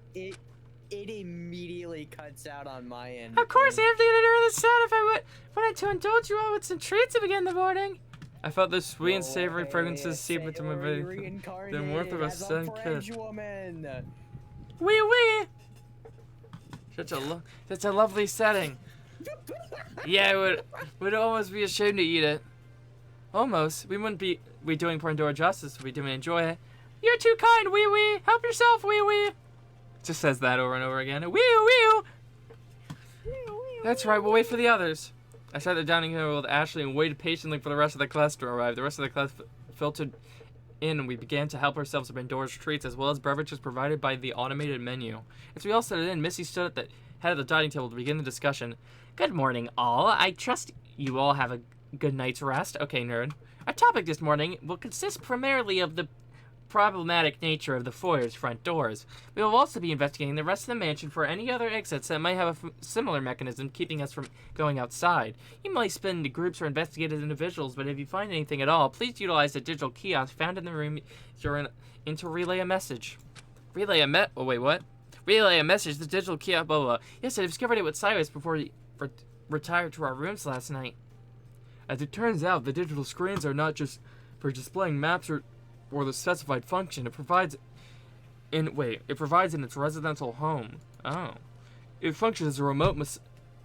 It immediately cuts out on my end. Of course, I have to get it early sound if I wanted to indulge you all with some treats to begin the morning. I felt the sweet and savory fragrances seep into my body. The warmth of a sun kiss. Wee wee! Such a lovely setting. Yeah, I would almost be ashamed to eat it. Almost. We wouldn't be doing Pandora justice if we didn't enjoy it. You're too kind, wee wee. Help yourself, wee wee. Just says that over and over again. Wee wee. That's right. We'll wait for the others. I sat at the dining table with Ashley and waited patiently for the rest of the class to arrive. The rest of the class filtered in, and we began to help ourselves to Pandora's treats as well as beverages provided by the automated menu. As we all settled in, Missy stood at the head of the dining table to begin the discussion. Good morning, all. I trust you all have a good night's rest. Okay, nerd. Our topic this morning will consist primarily of the problematic nature of the foyer's front doors. We will also be investigating the rest of the mansion for any other exits that might have a similar mechanism keeping us from going outside. You might split into groups or investigate as individuals, but if you find anything at all, please utilize the digital kiosk found in the room you're in to relay a message. Relay a message, the digital kiosk, blah, blah, blah. Yes, I discovered it with Cyrus before we retired to our rooms last night. As it turns out, the digital screens are not just for displaying maps or the specified function. It provides in its residential home. Oh. It functions as a remote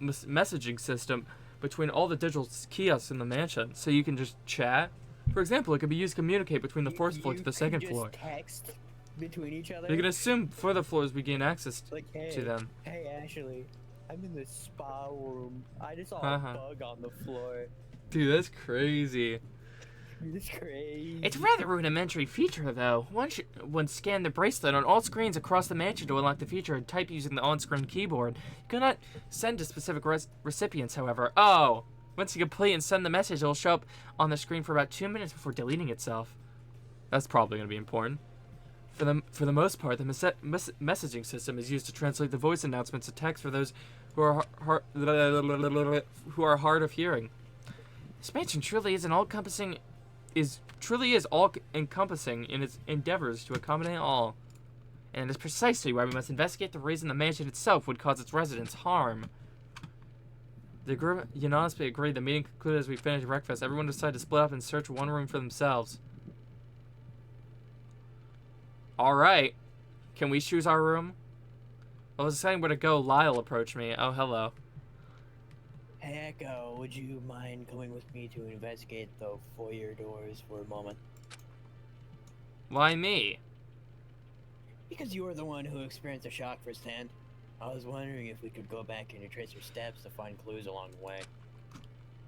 messaging system between all the digital kiosks in the mansion, so you can just chat. For example, it can be used to communicate between the first floor to the second floor. Text between each other. You can assume further floors we gain access to them. Hey, Ashley, I'm in the spa room. I just saw a bug on the floor. Dude, that's crazy. It's crazy. It's a rather rudimentary feature, though. One scan the bracelet on all screens across the mansion to unlock the feature and type using the on-screen keyboard. You cannot send to specific recipients, however. Oh! Once you complete and send the message, it will show up on the screen for about 2 minutes before deleting itself. That's probably going to be important. For the most part, the messaging system is used to translate the voice announcements to text for those who are hard of hearing. This mansion truly is all-encompassing in its endeavors to accommodate all. And it is precisely why we must investigate the reason the mansion itself would cause its residents harm. The group unanimously agreed. The meeting concluded as we finished breakfast. Everyone decided to split up and search one room for themselves. Alright. Can we choose our room? I was deciding where to go. Lyle approached me. Oh, hello. Hey, Echo, would you mind coming with me to investigate the foyer doors for a moment? Why me? Because you were the one who experienced the shock firsthand. I was wondering if we could go back and retrace your steps to find clues along the way.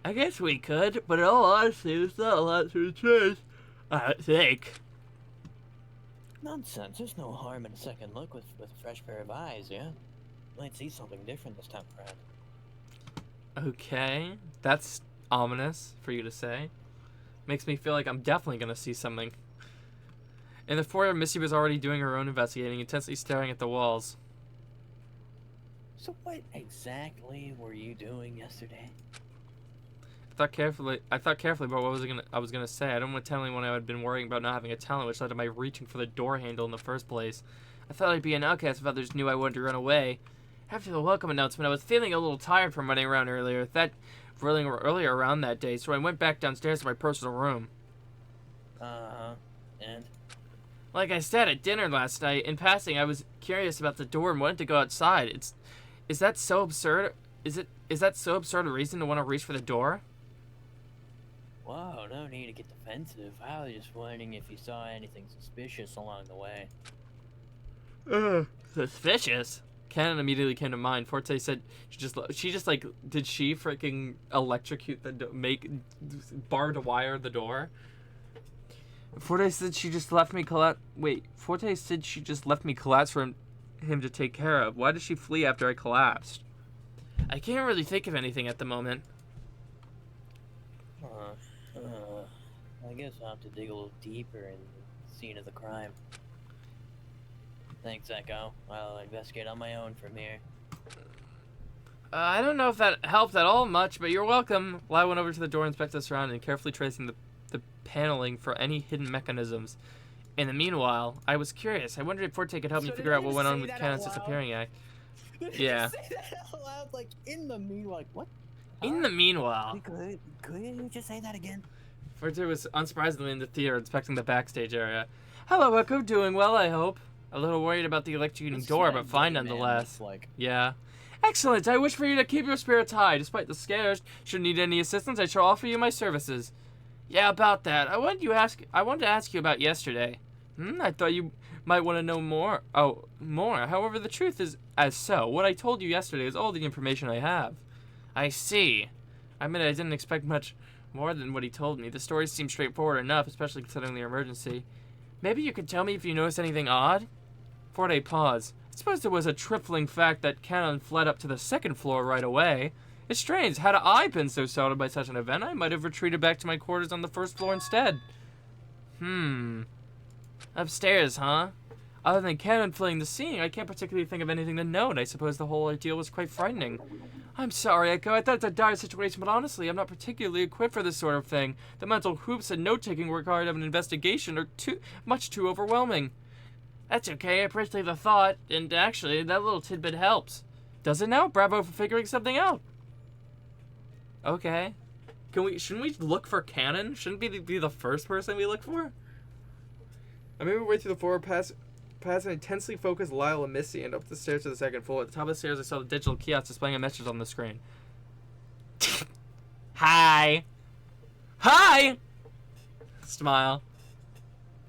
I guess we could, but in all honesty, there's not a lot to retrace, I think. Nonsense, there's no harm in a second look with a fresh pair of eyes, yeah? Might see something different this time around. Okay, that's ominous for you to say. Makes me feel like I'm definitely gonna see something. In the foyer, Missy was already doing her own investigating, intensely staring at the walls. So what exactly were you doing yesterday? I thought carefully about what I was gonna say. I don't want to tell anyone I had been worrying about not having a talent, which led to my reaching for the door handle in the first place. I thought I'd be an outcast if others knew I wanted to run away. After the welcome announcement, I was feeling a little tired from running around earlier around that day, so I went back downstairs to my personal room. And? Like I said at dinner last night, in passing, I was curious about the door and wanted to go outside. Is that so absurd? Is that so absurd a reason to want to reach for the door? Whoa, no need to get defensive. I was just wondering if you saw anything suspicious along the way. Suspicious? Cannon immediately came to mind. Forte said did she freaking electrocute barbed wire the door? Forte said she just left me collapse. Wait, Forte said she just left me collapse him to take care of? Why did she flee after I collapsed? I can't really think of anything at the moment. I guess I'll have to dig a little deeper in the scene of the crime. Thanks, Echo. I'll investigate on my own from here. I don't know if that helped at all much, but you're welcome. Well, I went over to the door and inspected the surrounding, carefully tracing the paneling for any hidden mechanisms. In the meanwhile, I was curious. I wondered if Forte could help me figure out what went on with Cannon's disappearing act. Yeah. Say that out loud, like, in the meanwhile, like, what? In the meanwhile, Could you just say that again? Forte was unsurprisingly in the theater inspecting the backstage area. Hello, Echo. Doing well, I hope. A little worried about the electrocuting door, but fine nonetheless. Yeah. Excellent. I wish for you to keep your spirits high, despite the scares. Should you need any assistance, I shall offer you my services. Yeah, about that. I wanted to ask you about yesterday. I thought you might want to know more. Oh, more. However, the truth is as so. What I told you yesterday is all the information I have. I see. I mean, I didn't expect much more than what he told me. The story seems straightforward enough, especially considering the emergency. Maybe you could tell me if you noticed anything odd? Forte paused. I suppose it was a trifling fact that Cannon fled up to the second floor right away. It's strange. Had I been so startled by such an event, I might have retreated back to my quarters on the first floor instead. Upstairs, huh? Other than Cannon fleeing the scene, I can't particularly think of anything to note. I suppose the whole ordeal was quite frightening. I'm sorry, Echo. I thought it's a dire situation, but honestly, I'm not particularly equipped for this sort of thing. The mental hoops and note-taking required of an investigation are much too overwhelming. That's okay. I appreciate the thought, and actually, that little tidbit helps. Does it now? Bravo for figuring something out. Okay. Shouldn't we look for Cannon? Shouldn't we be the first person we look for? I made my way through the floor, past an intensely focused Lyle and Missy, and up the stairs to the second floor. At the top of the stairs, I saw the digital kiosk displaying a message on the screen. Hi! Hi! Smile.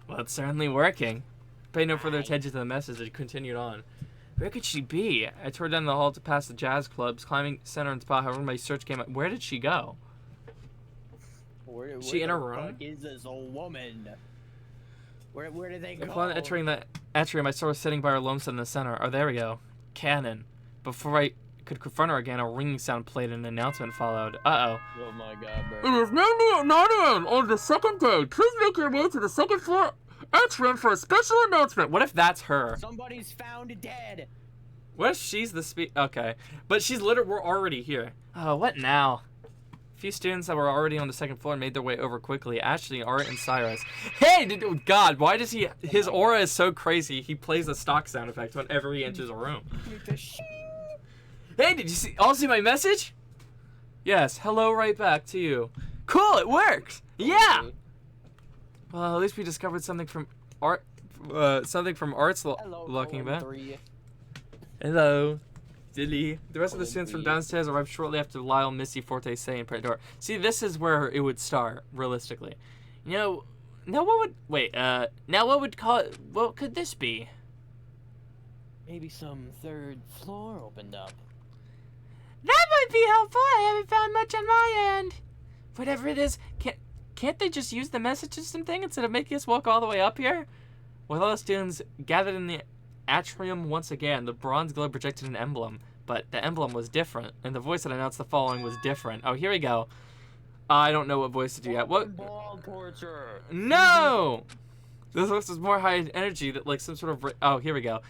Well, it's certainly working. Paid no further attention to the message and continued on. Where could she be? I tore down the hall to pass the jazz clubs, climbing center and spot. However, my search came up. Where did she go? Is she in her room? Where is this old woman? Where did they go? Upon entering the atrium, I saw her sitting by her lonesome in the center. Oh, there we go. Cannon. Before I could confront her again, a ringing sound played and an announcement followed. Uh-oh. Oh my god, bro. It is 9 a.m. on the second day. Please make your way to the second floor atrium for a special announcement. What if that's her? Somebody's found dead. What if she's the Okay. But she's literally, we're already here. Oh, what now? A few students that were already on the second floor made their way over quickly. Ashley, Art, and Cyrus. Hey, God, why does his aura is so crazy. He plays a stock sound effect whenever he enters a room. Hey, did you all see my message? Yes, hello right back to you. Cool, it worked. Yeah. Well, at least we discovered something from Art. Art's looking about. Hello. Dilly. The rest of the students from downstairs arrived shortly after Lyle, Missy, Forte, Say, and Pandora. See, this is where it would start, realistically. You know, now what could this be? Maybe some third floor opened up. That might be helpful. I haven't found much on my end. Whatever it is, can't they just use the message system thing instead of making us walk all the way up here? With all the students gathered in the atrium once again, the bronze globe projected an emblem, but the emblem was different, and the voice that announced the following was different. Oh, here we go. I don't know what voice to do yet. What? Ball torture. No! This voice is more high energy, that like some sort of. Oh, here we go.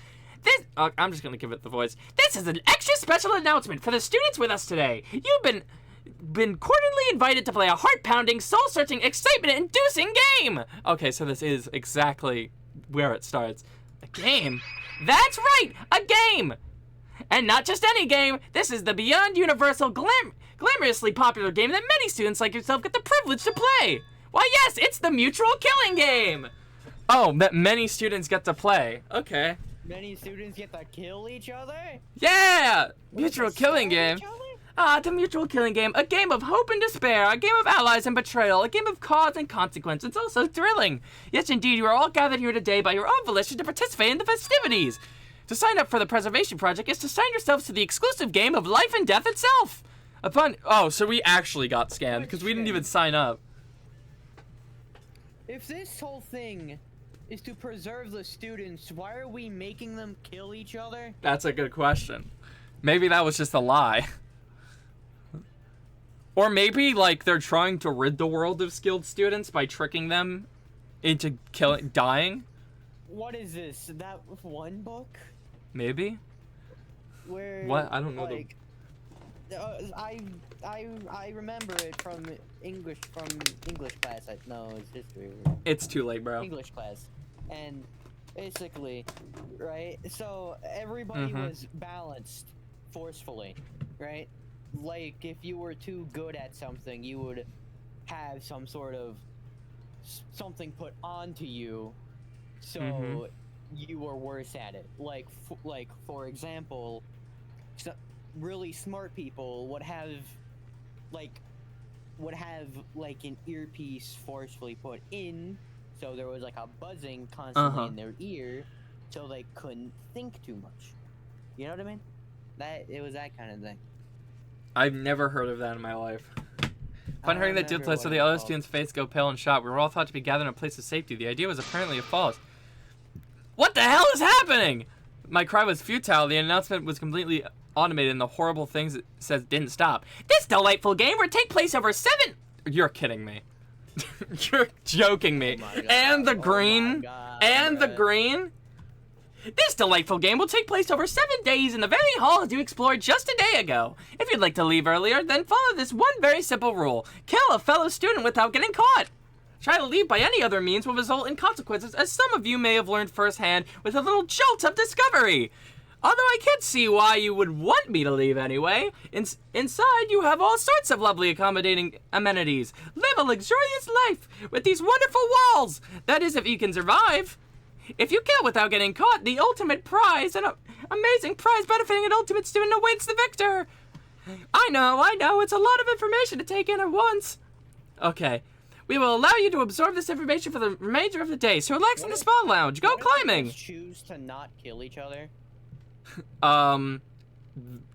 I'm just gonna give it the voice. This is an extra special announcement for the students with us today. You've been cordially invited to play a heart-pounding, soul-searching, excitement-inducing game. Okay, so this is exactly where it starts. A game? That's right, a game! And not just any game, this is the beyond universal glamorously popular game that many students like yourself get the privilege to play. Why yes, it's the mutual killing game! Oh, that many students get to play. Okay. Many students get to kill each other? Yeah! Mutual killing game. The mutual killing game. A game of hope and despair. A game of allies and betrayal. A game of cause and consequence. It's also thrilling. Yes, indeed, you are all gathered here today by your own volition to participate in the festivities. To sign up for the Preservation Project is to sign yourselves to the exclusive game of life and death itself. So we actually got scammed because we didn't even sign up. If this whole thing is to preserve the students. Why are we making them kill each other? That's a good question. Maybe that was just a lie. Or maybe, like, they're trying to rid the world of skilled students by tricking them into dying? What is this? That one book? Maybe? Where... What? I don't know like, I remember it from English class. No, it's history. It's too late, bro. English class. And basically, right? So everybody was balanced forcefully, right? Like if you were too good at something, you would have some sort of something put onto you, so you were worse at it. Like for example, really smart people would have an earpiece forcefully put in, so there was like a buzzing constantly in their ear, so they couldn't think too much. You know what I mean? It was that kind of thing. I've never heard of that in my life. Upon hearing that duplicate of the other students' faces go pale and shocked, we were all thought to be gathered in a place of safety. The idea was apparently a false. What the hell is happening? My cry was futile. The announcement was completely automated, and the horrible things it says didn't stop. This delightful game will take place over 7... You're kidding me. You're joking me. Oh And the green. And the green. This delightful game will take place over 7 days in the very halls you explored just a day ago. If you'd like to leave earlier, then follow this one very simple rule. Kill a fellow student without getting caught. Try to leave by any other means will result in consequences, as some of you may have learned firsthand with a little jolt of discovery. Although I can't see why you would want me to leave anyway. Inside, you have all sorts of lovely accommodating amenities. Live a luxurious life with these wonderful walls. That is, if you can survive. If you kill without getting caught, the ultimate prize, an amazing prize benefiting an ultimate student, awaits the victor. I know, it's a lot of information to take in at once. Okay, we will allow you to absorb this information for the remainder of the day, so relax in the spa lounge, go climbing. Choose to not kill each other?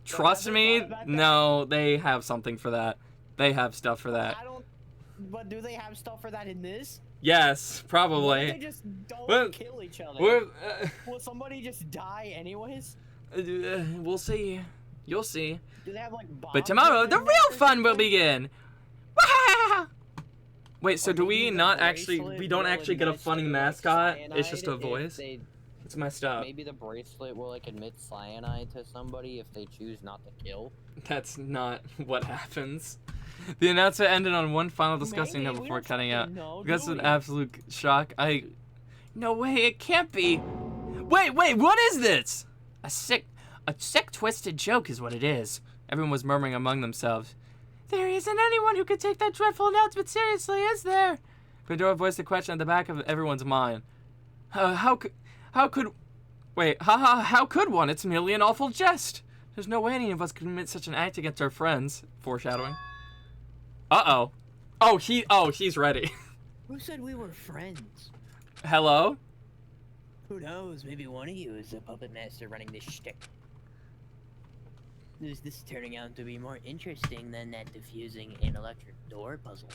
Trust me, no, they have something for that. They have stuff for that. But do they have stuff for that in this? Yes, probably. They just don't kill each other. Will somebody just die anyways? We'll see. You'll see. Do they have like bombs? But tomorrow, the real fun will begin. Wait, so do we not actually? We don't actually get a funny mascot. It's just a voice. It's messed up. Maybe the bracelet will like admit cyanide to somebody if they choose not to kill. That's not what happens. The announcement ended on one final disgusting note before cutting out. Because of an absolute shock, No way, it can't be. Wait, what is this? A sick, twisted joke is what it is. Everyone was murmuring among themselves. There isn't anyone who could take that dreadful announcement seriously, is there? Fedora voiced the question at the back of everyone's mind. How could one? It's merely an awful jest. There's no way any of us could commit such an act against our friends. Foreshadowing. Uh-oh. He's ready. Who said we were friends? Hello? Who knows? Maybe one of you is the puppet master running this shtick. Is this turning out to be more interesting than that diffusing an electric door puzzle?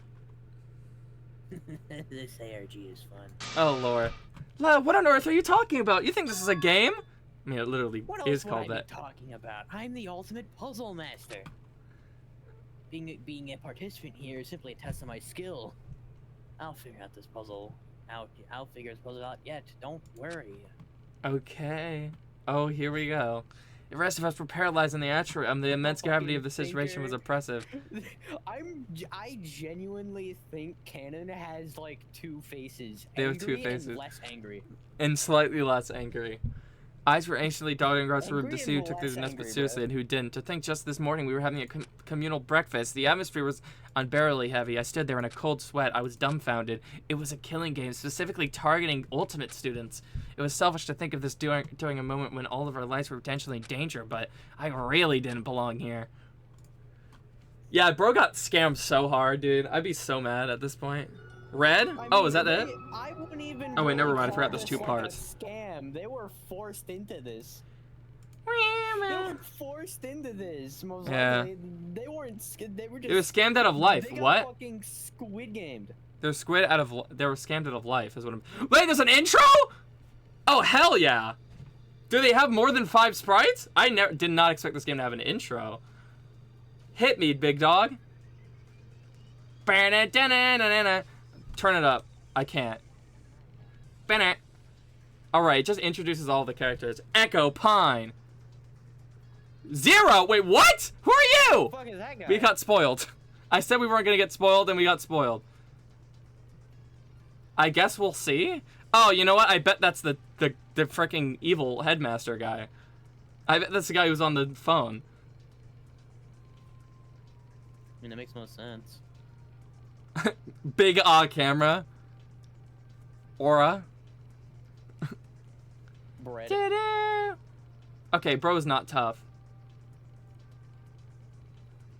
This ARG is fun. Oh, Lord. What on earth are you talking about? You think this is a game? I mean, it literally is called that. What else would I be talking about? I'm the ultimate puzzle master. Being a participant here is simply a test of my skill. I'll figure out this puzzle out. I'll figure this puzzle out yet. Don't worry. Okay. Oh, here we go. The rest of us were paralyzed in the atrium. The immense gravity of the situation was oppressive. I genuinely think Canon has like two faces. They have two faces. And less angry. And slightly less angry. Eyes were anxiously dogging across the room to see who took these announcements seriously and who didn't. To think just this morning we were having a communal breakfast. The atmosphere was unbearably heavy. I stood there in a cold sweat. I was dumbfounded. It was a killing game, specifically targeting ultimate students. It was selfish to think of this during a moment when all of our lives were potentially in danger, but I really didn't belong here. Yeah, bro got scammed so hard, dude. I'd be so mad at this point. Red? Is that it? I wouldn't even. Oh wait, never mind. I forgot there's two parts. Scam. They were forced into this. They were forced into this. Most likely. They weren't. They were just. It was scammed out of life. They got what? Fucking Squid Gamed. They were scammed out of life, is what I'm. Wait, there's an intro? Oh hell yeah! Do they have more than 5 sprites? I did not expect this game to have an intro. Hit me, big dog. Turn it up. I can't. Alright, it just introduces all the characters. Echo, Pine. Zero! Wait, what? Who are you? Who the fuck is that guy? We got spoiled. I said we weren't gonna get spoiled, and we got spoiled. I guess we'll see. Oh, you know what? I bet that's the freaking evil headmaster guy. I bet that's the guy who's on the phone. I mean, that makes most sense. Big camera. Aura. Bread. Okay, bro is not tough.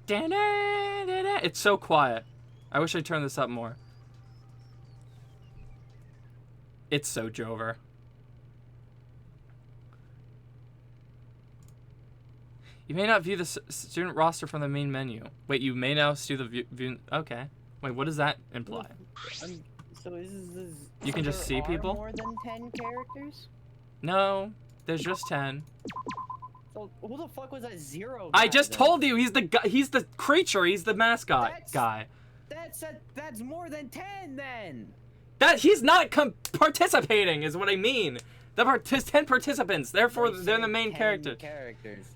It's so quiet. I wish I turned this up more. It's so Jover. You may not view the student roster from the main menu. Wait, you may now see the view. Okay. Wait, what does that imply? So is You can just see people? More than 10 characters? No, there's just 10. So who the fuck was that zero? I guy just then? told you he's the guy. He's the creature. He's the mascot guy. That's more than 10 then. That he's not participating is what I mean. The 10 participants. Therefore, they're the main characters.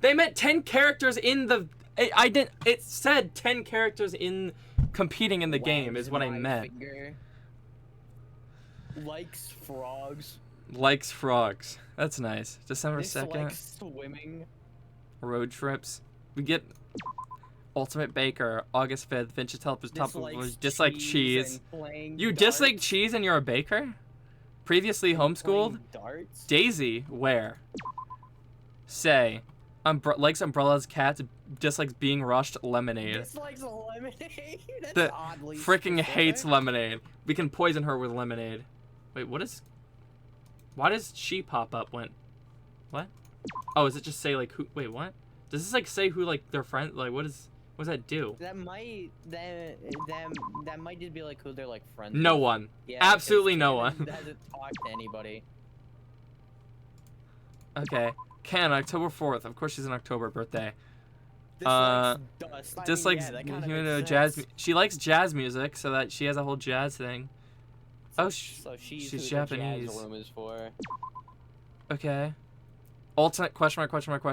They meant 10 characters in the. I didn't. It said 10 characters in competing in the game is what I meant. Likes frogs. Likes frogs. That's nice. December 2nd. Dislikes swimming. Road trips. We get Ultimate Baker. August 5th. Vintage Helpers. Dislike cheese. You dislike cheese and you're a baker? Previously homeschooled? Darts? Daisy. Where? Say. Likes umbrellas, cats, dislikes being rushed, lemonade. Dislikes lemonade? That's The oddly freaking specific. hates lemonade. We can poison her with lemonade. Wait, what is... Why does she pop up when... What? Oh, does it just say, like, who... Wait, what? Does this, like, say who, like, their friend... Like, what does that do? That might... That might just be, like, who they're, like, friends No with. one. Yeah, Absolutely no Canon one. Doesn't talk to anybody. Okay. Ken, October 4th. Of course she's an October birthday. Dislikes dust. I mean, Dislikes yeah, that kinda you know, makes jazz... sense. She likes jazz music, so that she has a whole jazz thing. Oh, So she's who Japanese. The jazz room is for. Okay. Alternate question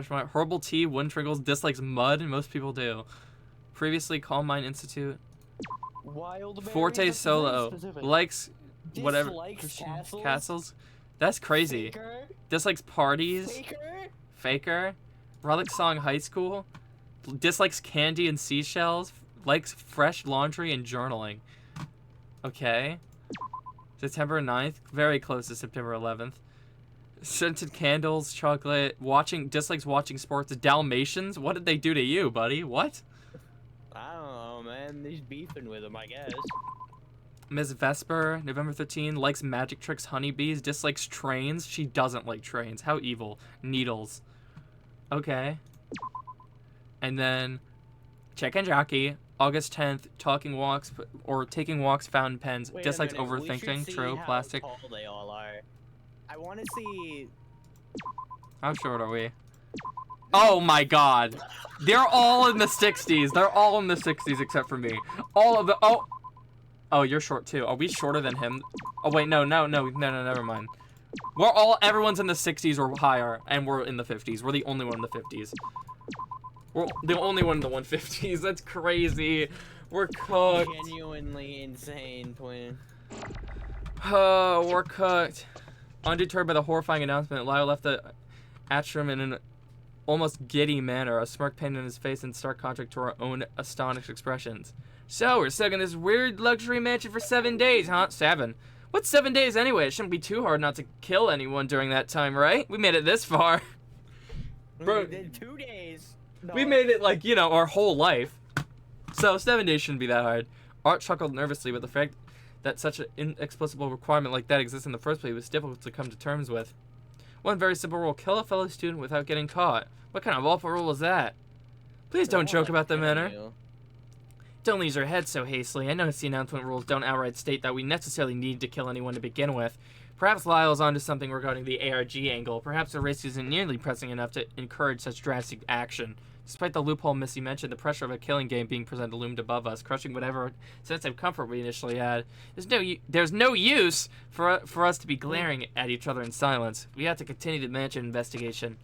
mark. Herbal tea, wind triggles, dislikes mud, and most people do. Previously, Calm Mind Institute. Wild Forte Solo. Likes whatever. Dislikes Castles. That's crazy. Faker. Dislikes parties. Faker. Faker. Relic Song High School. Dislikes candy and seashells. Likes fresh laundry and journaling. Okay. September 9th. Very close to September 11th. Scented candles, chocolate, dislikes watching sports. Dalmatians? What did they do to you, buddy? What? I don't know, man. He's beefing with him, I guess. Ms. Vesper, November 13, likes magic tricks, honeybees, dislikes trains. She doesn't like trains. How evil. Needles. Okay. And then Chicken Jockey, August 10th, taking walks, fountain pens, Wait a dislikes minute, we should overthinking, see true, how plastic. tall they all are. I want to see. How short are we? Oh my god. They're all in the 60s. They're all in the 60s except for me. All of the... Oh, you're short too. Are we shorter than him? Oh wait, no, never mind. Everyone's in the 60s or higher, and we're in the 50s. We're the only one in the 50s. We're the only one in the 150s. That's crazy. We're cooked. Genuinely insane, twin. Oh, we're cooked. Undeterred by the horrifying announcement, Lyle left the atrium in an almost giddy manner, a smirk painted in his face in stark contrast to our own astonished expressions. So, we're stuck in this weird luxury mansion for 7 days, huh? 7. What's 7 days anyway? It shouldn't be too hard not to kill anyone during that time, right? We made it this far. Bro, We did 2 days. No. we made it, like, you know, our whole life. So, 7 days shouldn't be that hard. Art chuckled nervously, but the fact that such an inexplicable requirement like that exists in the first place was difficult to come to terms with. One very simple rule: kill a fellow student without getting caught. What kind of awful rule is that? Please don't joke about the manner. Don't lose your head so hastily. I notice the announcement rules don't outright state that we necessarily need to kill anyone to begin with. Perhaps Lyle's onto something regarding the ARG angle. Perhaps the risk isn't nearly pressing enough to encourage such drastic action. Despite the loophole Missy mentioned, the pressure of a killing game being presented loomed above us, crushing whatever sense of comfort we initially had. There's no use for us to be glaring at each other in silence. We have to continue the mansion investigation.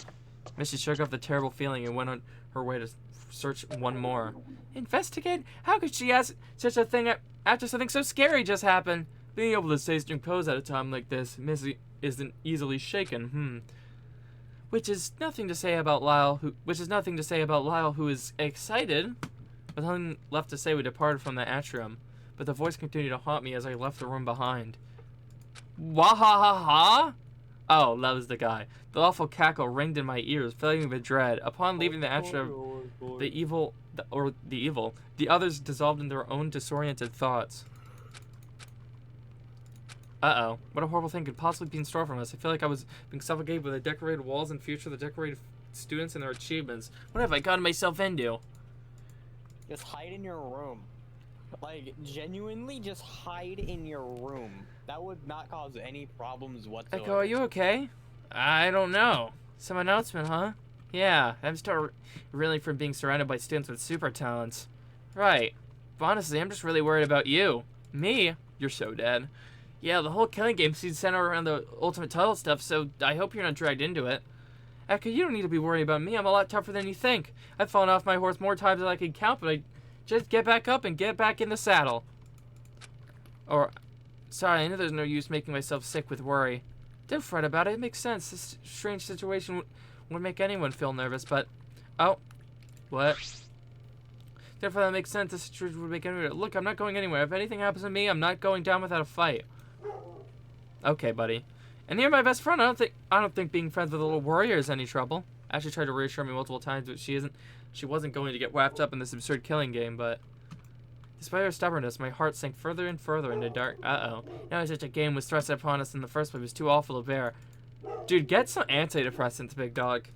Missy shook off the terrible feeling and went on her way to search one more. Investigate? How could she ask such a thing after something so scary just happened? Being able to stay composed at a time like this, Missy isn't easily shaken. Which is nothing to say about Lyle, who is excited. With nothing left to say, we departed from the atrium, but the voice continued to haunt me as I left the room behind. Wahahaha? Oh, that was the guy. The awful cackle ringed in my ears, filling me with dread. Upon leaving the atrium, the others dissolved in their own disoriented thoughts. Uh-oh. What a horrible thing could possibly be in store from us. I feel like I was being suffocated by the decorated walls and future of the decorated students and their achievements. What have I gotten myself into? Just hide in your room. Like, genuinely, just hide in your room. That would not cause any problems whatsoever. Echo, are you okay? I don't know. Some announcement, huh? Yeah, I'm still reeling from being surrounded by students with super talents. Right. But honestly, I'm just really worried about you. Me? You're so dead. Yeah, the whole killing game seems centered around the ultimate title stuff, so I hope you're not dragged into it. Echo, you don't need to be worried about me. I'm a lot tougher than you think. I've fallen off my horse more times than I can count, but I just get back up and get back in the saddle. Sorry, I know there's no use making myself sick with worry. Don't fret about it. It makes sense. This strange situation would make anyone feel nervous, but... Oh. What? Therefore, that makes sense. This situation would make anyone... Look, I'm not going anywhere. If anything happens to me, I'm not going down without a fight. Okay, buddy. And you're my best friend. I don't think being friends with a little warrior is any trouble. Ashley tried to reassure me multiple times, but she wasn't going to get wrapped up in this absurd killing game, but... Despite her stubbornness, my heart sank further and further into dark... Uh-oh. Now such a game was thrust upon us in the first place was too awful to bear. Dude, get some antidepressants, big dog.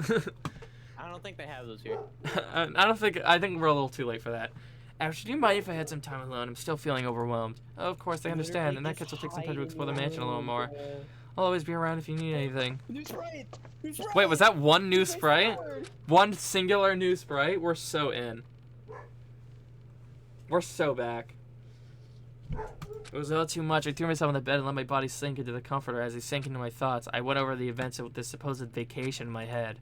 I don't think they have those here. I think we're a little too late for that. Ashley, do you mind if I had some time alone? I'm still feeling overwhelmed. Oh, of course, I understand. In that case, I'll take some time to explore the mansion a little more. I'll always be around if you need anything. New sprite! New sprite! Wait, was that one new sprite? One singular new sprite? We're so in. We're so back. It was all too much. I threw myself on the bed and let my body sink into the comforter. As I sank into my thoughts, I went over the events of this supposed vacation in my head.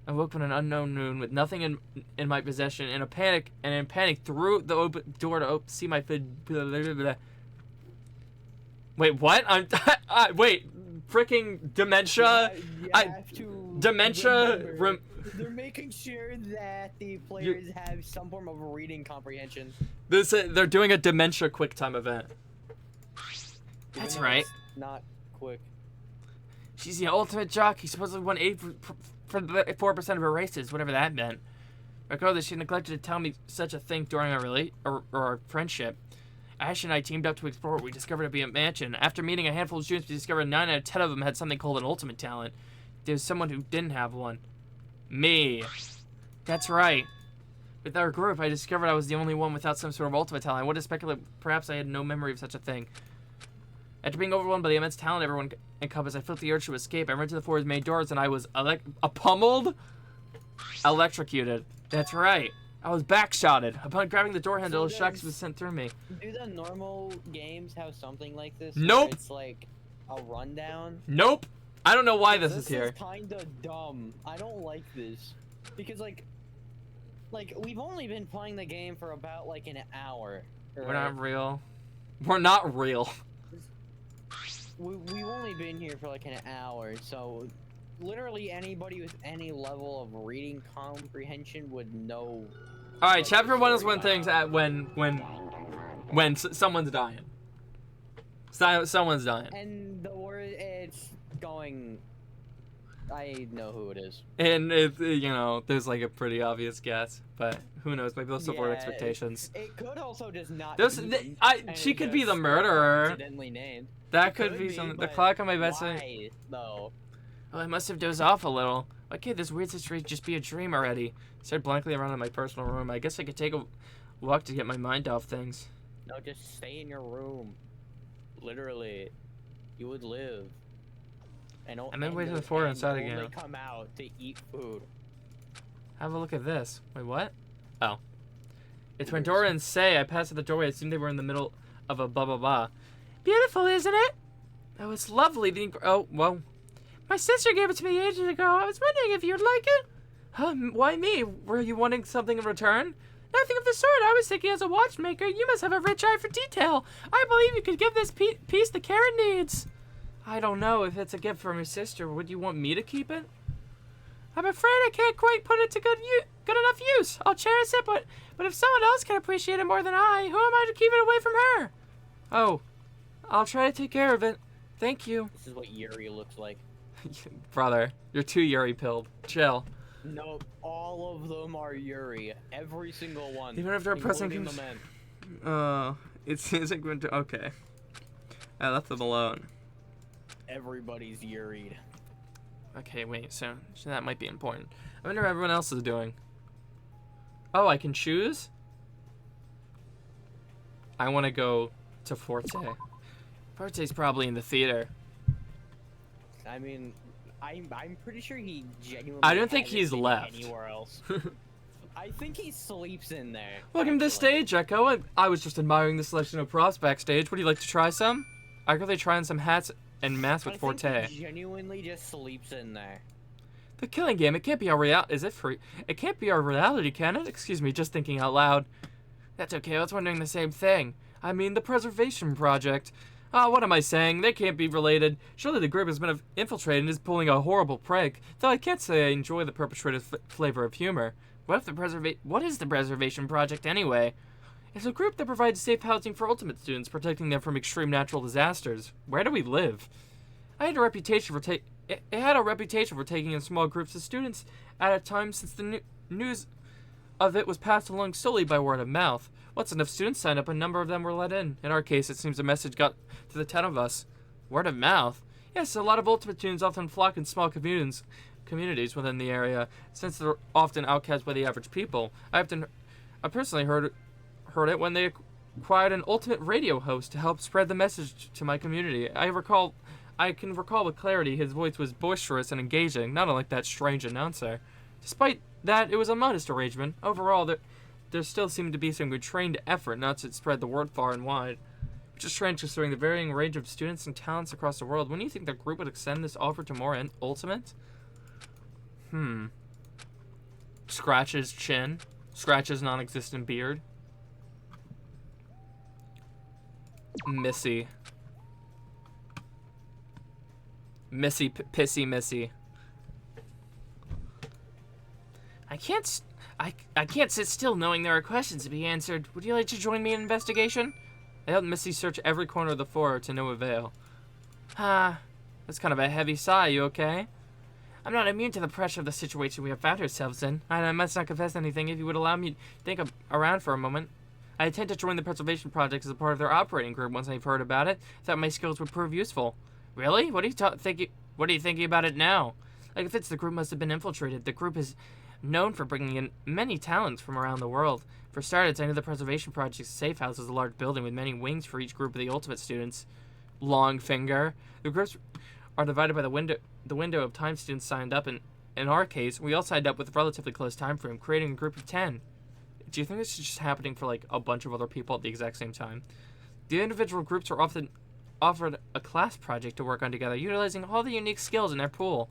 I woke up in an unknown room with nothing in my possession. In panic, threw the open door to see my food. Wait, what? Wait, freaking dementia. Dementia. They're making sure that the players have some form of reading comprehension. They're doing a dementia quick time event. That's right. Not quick. She's the ultimate jockey. Supposedly won 4% of her races, whatever that meant. Regardless, she neglected to tell me such a thing during our friendship. Ash and I teamed up to explore what we discovered to be a mansion. After meeting a handful of students, we discovered 9 out of 10 of them had something called an ultimate talent. There's someone who didn't have one. Me. That's right. With our group, I discovered I was the only one without some sort of ultimate talent. I would have speculated perhaps I had no memory of such a thing. After being overwhelmed by the immense talent everyone encompassed, I felt the urge to escape. I ran to the floor's main doors and I was pummeled? Electrocuted. That's right. I was backshotted. Upon grabbing the door handle, shocks was sent through me. Do the normal games have something like this? Nope. It's like a rundown? Nope. I don't know why this is here. This is kinda dumb. I don't like this. Because like we've only been playing the game for about like an hour. Right? We're not real. We're not real. We've only been here for like an hour, so literally anybody with any level of reading comprehension would know. All right, chapter 1 is when things when someone's dying. Someone's dying. And the word it's going. I know who it is. And it, there's like a pretty obvious guess, but who knows? Maybe they'll subvert expectations. It could also just not. She could be the murderer. Accidentally named. That could be something. The clock on my bedside. Why, though? Oh, I must have dozed off a little. Why can't this weird situation just be a dream already? I stared blankly around in my personal room. I guess I could take walk to get my mind off things. No, just stay in your room. Literally, you would live. And I'm in way to the floor inside only again. come out to eat food. Have a look at this. Wait, what? Oh. It's when Dora and Say, I passed at the doorway. I assumed they were in the middle of a blah blah blah. Beautiful, isn't it? Oh, it's lovely. Oh, well. My sister gave it to me ages ago. I was wondering if you'd like it. Why me? Were you wanting something in return? Nothing of the sort. I was thinking as a watchmaker, you must have a rich eye for detail. I believe you could give this piece the care it needs. I don't know. If it's a gift from your sister, would you want me to keep it? I'm afraid I can't quite put it to good enough use. I'll cherish it, but if someone else can appreciate it more than I, who am I to keep it away from her? Oh, I'll try to take care of it. Thank you. This is what Yuri looks like. Brother, you're too Yuri-pilled. Chill. No, all of them are Yuri. Every single one. Even if they're pressing including the men. it isn't going to. Okay. I left them alone. Everybody's Yuri'd. Okay, wait, so that might be important. I wonder what everyone else is doing. Oh, I can choose? I want to go to Forte. Forte's probably in the theater. I mean, I'm pretty sure he genuinely. I don't think hasn't he's been left. anywhere else. I think he sleeps in there. Welcome to the actually. stage, Echo. I was just admiring the selection of props backstage. Would you like to try some? I could really try on some hats and masks with I Forte. think he genuinely just sleeps in there. The killing game, it can't be our reality. Is it free? It can't be our reality, can it? Excuse me, just thinking out loud. That's okay, I was wondering the same thing. I mean, the preservation project. What am I saying? They can't be related. Surely the group has been infiltrated and is pulling a horrible prank. Though I can't say I enjoy the perpetrator's flavor of humor. What is the preservation project anyway? It's a group that provides safe housing for ultimate students, protecting them from extreme natural disasters. Where do we live? It had a reputation for taking in small groups of students at a time, since the news of it was passed along solely by word of mouth. Once enough students signed up, a number of them were let in. In our case, it seems the message got to the 10 of us. Word of mouth? Yes, a lot of ultimate students often flock in small communities within the area, since they're often outcast by the average people. I personally heard it when they acquired an ultimate radio host to help spread the message to my community. I can recall with clarity his voice was boisterous and engaging, not unlike that strange announcer. Despite that, it was a modest arrangement. Overall, there still seemed to be some constrained effort not to spread the word far and wide. Which is strange considering the varying range of students and talents across the world. When do you think the group would extend this offer to more ultimate? Scratch's chin. Scratch's non-existent beard. Missy. Pissy Missy. I can't sit still knowing there are questions to be answered. Would you like to join me in investigation? I helped Missy search every corner of the floor to no avail. That's kind of a heavy sigh. You okay? I'm not immune to the pressure of the situation we have found ourselves in. I must not confess anything if you would allow me to think around for a moment. I intend to join the preservation project as a part of their operating group once I've heard about it. Thought my skills would prove useful. Really? What are you thinking about it now? Like, if it's the group must have been infiltrated. The group is known for bringing in many talents from around the world. For starters, I know the preservation project's safe house is a large building with many wings for each group of the ultimate students. Long finger. The groups are divided by the window of time students signed up, and in our case, we all signed up with a relatively close time frame, creating a group of 10. Do you think this is just happening for like a bunch of other people at the exact same time? The individual groups are often offered a class project to work on together, utilizing all the unique skills in their pool.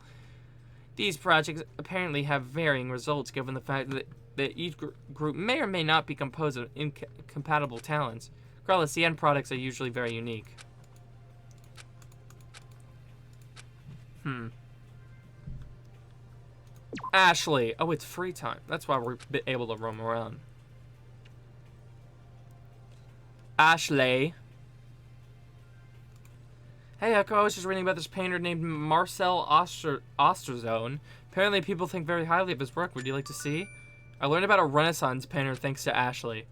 These projects apparently have varying results, given the fact that each group may or may not be composed of incompatible talents. Regardless, the end products are usually very unique. Ashley. Oh, it's free time. That's why we're able to roam around. Ashley. Hey, Echo, I was just reading about this painter named Marcel Osterzone. Apparently, people think very highly of his work. Would you like to see? I learned about a Renaissance painter thanks to Ashley.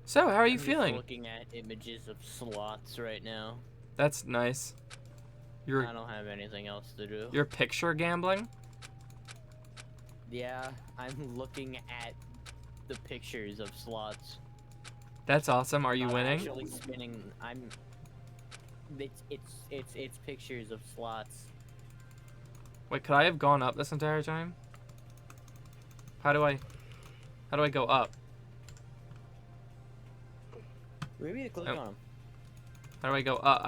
So, how are you feeling? I'm looking at images of slots right now. That's nice. I don't have anything else to do. You're picture gambling? Yeah, I'm looking at the pictures of slots. That's awesome. Are you Not winning? Actually spinning. It's pictures of slots. Wait, could I have gone up this entire time? How do I go up? Maybe you click Oh. on them. How do I go up?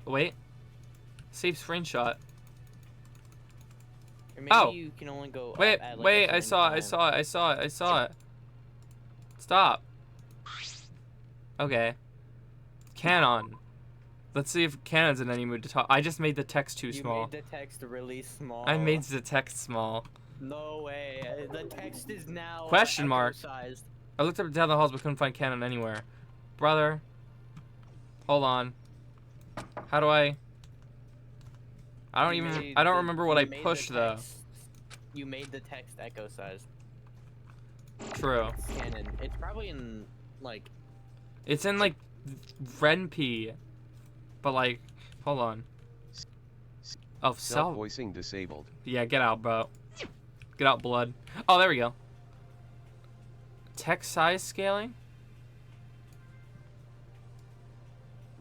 Wait. Save screenshot. Or maybe Oh. you can only go Wait, up at, like, wait, a I certain saw it. Stop. Okay. Canon. Let's see if Canon's in any mood to talk. I just made the text too small. You made the text really small. I made the text small. No way. The text is now Question mark. echo-sized. I looked up and down the halls but couldn't find Canon anywhere. Brother. Hold on. How do I don't remember what I pushed though. You made the text echo sized. True. It's canon. It's probably in like. It's in like RenP. But like, hold on. Oh, self voicing disabled. Yeah, get out, bro. Get out, blood. Oh, there we go. Text size scaling?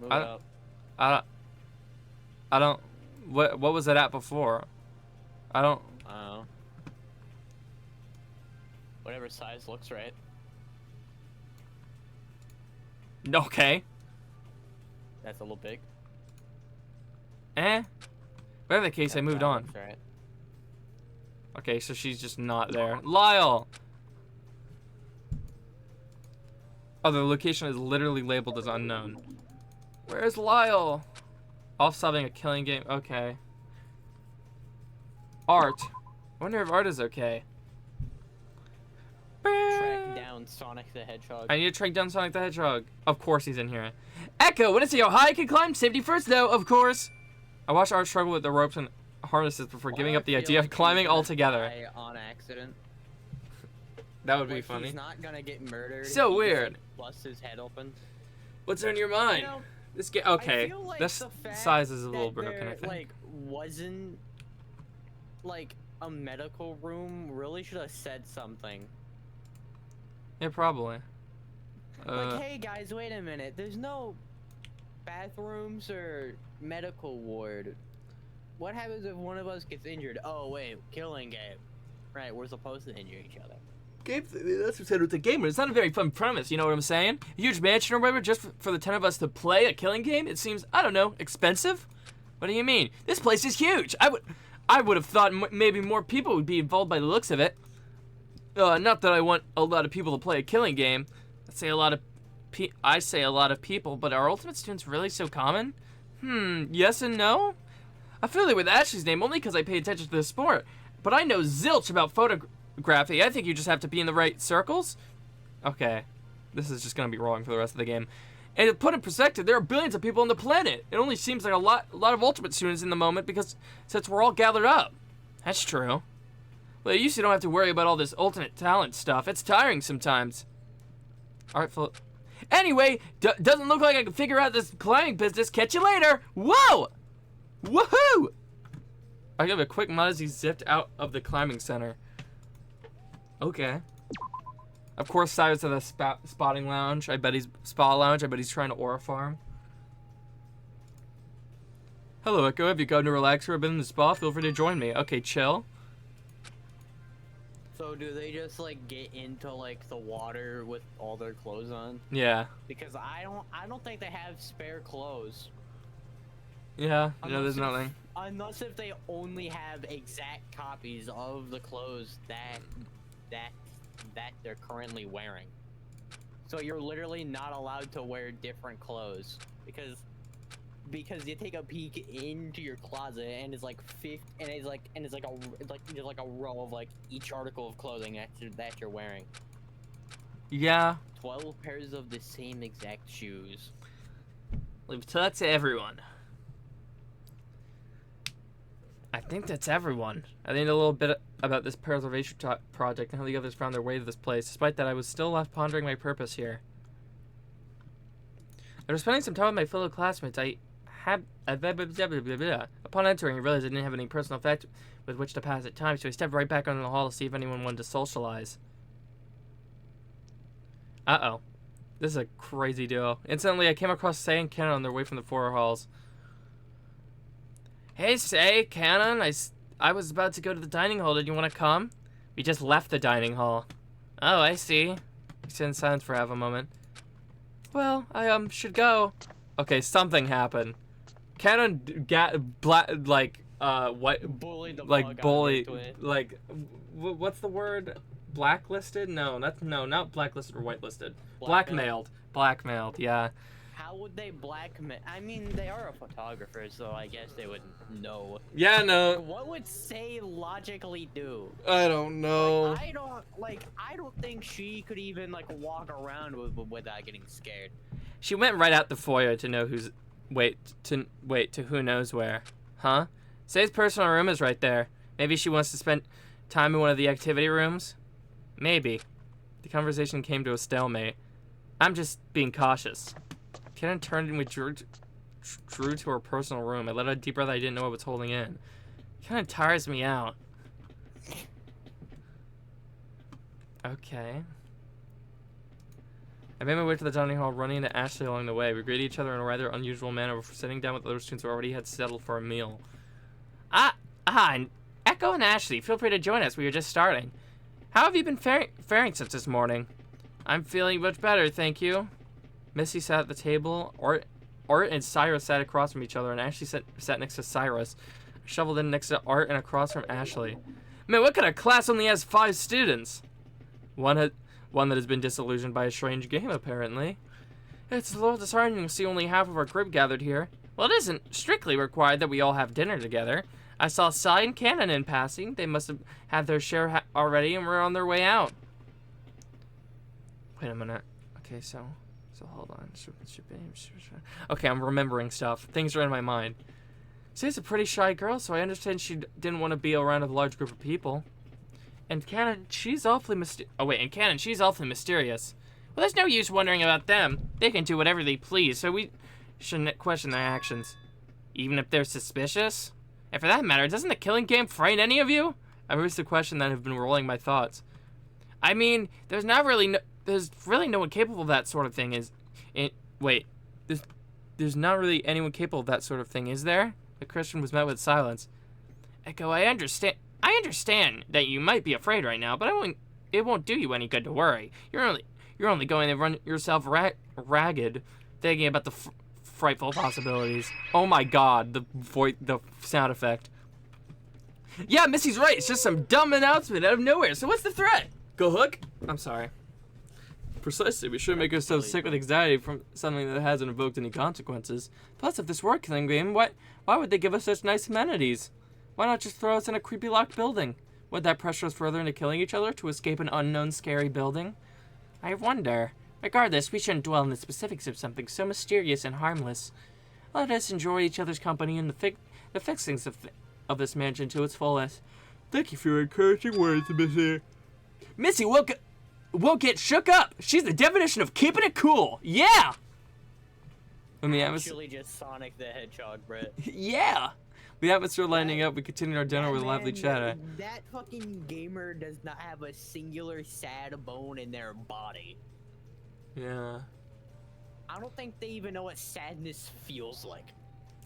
Move I it don't- up. I don't what was it at before? I don't Oh. Whatever size looks right. Okay. That's a little big. Whatever the case, I moved on. Looks right. Okay, so she's just not there. Lyle! Oh, the location is literally labeled as unknown. Where's Lyle? Off solving a killing game. Okay. Art. I wonder if art is okay. Track down Sonic the Hedgehog. I need to track down Sonic the Hedgehog. Of course he's in here. Echo, when it's how high I can climb, safety first though, of course. I watched Art struggle with the ropes and harnesses before giving up the idea of climbing altogether. On accident. That would be Like, funny. He's not gonna get murdered. So He just, weird. like, busts his head open. What's on your mind? You know, This game. I Okay. feel like This the fact size is a little that broken, I there, think. Like, wasn't like a medical room really should have said something. Yeah, probably. Like, hey guys, wait a minute. There's no bathrooms or medical ward. What happens if one of us gets injured? Oh wait, killing game. Right, we're supposed to injure each other. That's what said with the gamer. It's not a very fun premise, you know what I'm saying? A huge mansion or whatever just for the 10 of us to play a killing game? It seems, I don't know, expensive? What do you mean? This place is huge. I would have thought maybe more people would be involved by the looks of it. Not that I want a lot of people to play a killing game. I say a lot of people, but are Ultimate students really so common? Yes and no? I'm familiar with Ashley's name only because I pay attention to the sport, but I know zilch about photography. I think you just have to be in the right circles. Okay, this is just gonna be wrong for the rest of the game. And to put in perspective, there are billions of people on the planet. It only seems like a lot of Ultimate students in the moment because since we're all gathered up. That's true. Well, at least you don't have to worry about all this alternate talent stuff. It's tiring sometimes. Artful. Anyway, doesn't look like I can figure out this climbing business. Catch you later. Whoa! Woohoo! I give a quick mod as he zipped out of the climbing center. Okay. Of course, Cyrus at the spotting lounge. I bet he's trying to aura farm. Hello, Echo. Have you gotten to relax or been in the spa? Feel free to join me. Okay, chill. So do they just like get into like the water with all their clothes on? Yeah. Because I don't think they have spare clothes. Yeah. No, there's Unless if- nothing. Unless if they only have exact copies of the clothes that they're currently wearing. So you're literally not allowed to wear different clothes because you take a peek into your closet and it's like it's like a row of like each article of clothing that you're wearing. Yeah. 12 pairs of the same exact shoes. Leave that to everyone. I think that's everyone. I think a little bit about this preservation project and how the others found their way to this place. Despite that, I was still left pondering my purpose here. After spending some time with my fellow classmates, upon entering, I realized I didn't have any personal effect with which to pass at time, so I stepped right back onto the hall to see if anyone wanted to socialize. Uh-oh. This is a crazy deal. Instantly, I came across Say and Cannon on their way from the foyer halls. Hey, Say, Cannon, I was about to go to the dining hall. Did you want to come? We just left the dining hall. Oh, I see. We sit in silence for half a moment. Well, I should go. Okay, something happened. Cannon what? Bullied the Like fuck bully, out of it. like, what's the word? Blacklisted? No, not blacklisted or whitelisted. Blackmailed. Yeah. How would they blackmail? I mean, they are a photographer, so I guess they would know. Yeah, no. What would Say logically do? I don't know. I don't think she could even like walk around without getting scared. She went right out the foyer to know who's to who knows where. Huh? Say's personal room is right there. Maybe she wants to spend time in one of the activity rooms? Maybe. The conversation came to a stalemate. I'm just being cautious. Cannon turned and we drew to her personal room. I let out a deep breath I didn't know I was holding in. It kind of tires me out. Okay. I made my way to the dining hall, running into Ashley along the way. We greeted each other in a rather unusual manner before sitting down with the other students who already had settled for a meal. And Echo and Ashley, feel free to join us. We were just starting. How have you been faring since this morning? I'm feeling much better, thank you. Missy sat at the table. Art and Cyrus sat across from each other, and Ashley sat next to Cyrus. I shoveled in next to Art and across from Ashley. Man, what kind of class only has 5 students? One that has been disillusioned by a strange game, apparently. It's a little disheartening to see only half of our group gathered here. Well, it isn't strictly required that we all have dinner together. I saw Sai and Cannon in passing. They must have had their share already and were on their way out. Wait a minute. Okay, so hold on. Okay, I'm remembering stuff. Things are in my mind. Say's a pretty shy girl, so I understand she didn't want to be around a large group of people. And Cannon, she's awfully mysterious. Well, there's no use wondering about them. They can do whatever they please, so we shouldn't question their actions. Even if they're suspicious? And for that matter, doesn't the killing game frighten any of you? I raised the question that have been rolling my thoughts. I mean, there's really no one capable of that sort of thing, there's not really anyone capable of that sort of thing, is there? The Christian was met with silence. Echo, I understand that you might be afraid right now, but it won't do you any good to worry. You're only going to run yourself ragged, thinking about the frightful possibilities. Oh my god, the sound effect. Yeah, Missy's right. It's just some dumb announcement out of nowhere. So what's the threat? Go Hook? I'm sorry. Precisely. We shouldn't make ourselves sick with anxiety from something that hasn't evoked any consequences. Plus, if this were a killing game, why would they give us such nice amenities? Why not just throw us in a creepy locked building? Would that pressure us further into killing each other to escape an unknown scary building? I wonder. Regardless, we shouldn't dwell on the specifics of something so mysterious and harmless. Let us enjoy each other's company and the fixings of this mansion to its fullest. Thank you for your encouraging words, Missy. Missy won't get shook up. She's the definition of keeping it cool. Yeah! When the Actually just Sonic the Hedgehog, Brett. Yeah! The atmosphere lighting up, we continued our dinner with a lively chatter. That fucking gamer does not have a singular sad bone in their body. Yeah. I don't think they even know what sadness feels like.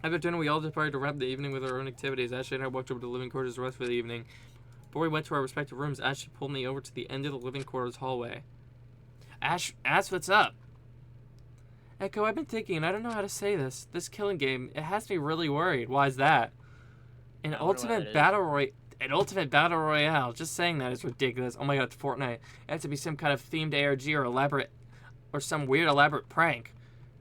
After dinner, we all departed to wrap the evening with our own activities. Ashley and I walked over to the living quarters to rest for the evening. Before we went to our respective rooms, Ashley pulled me over to the end of the living quarters hallway. Ash, what's up? Echo, I've been thinking, and I don't know how to say this. This killing game, it has me really worried. Why is that? An ultimate battle royale. Just saying that is ridiculous. Oh my god, it's Fortnite. It has to be some kind of themed ARG or some weird elaborate prank.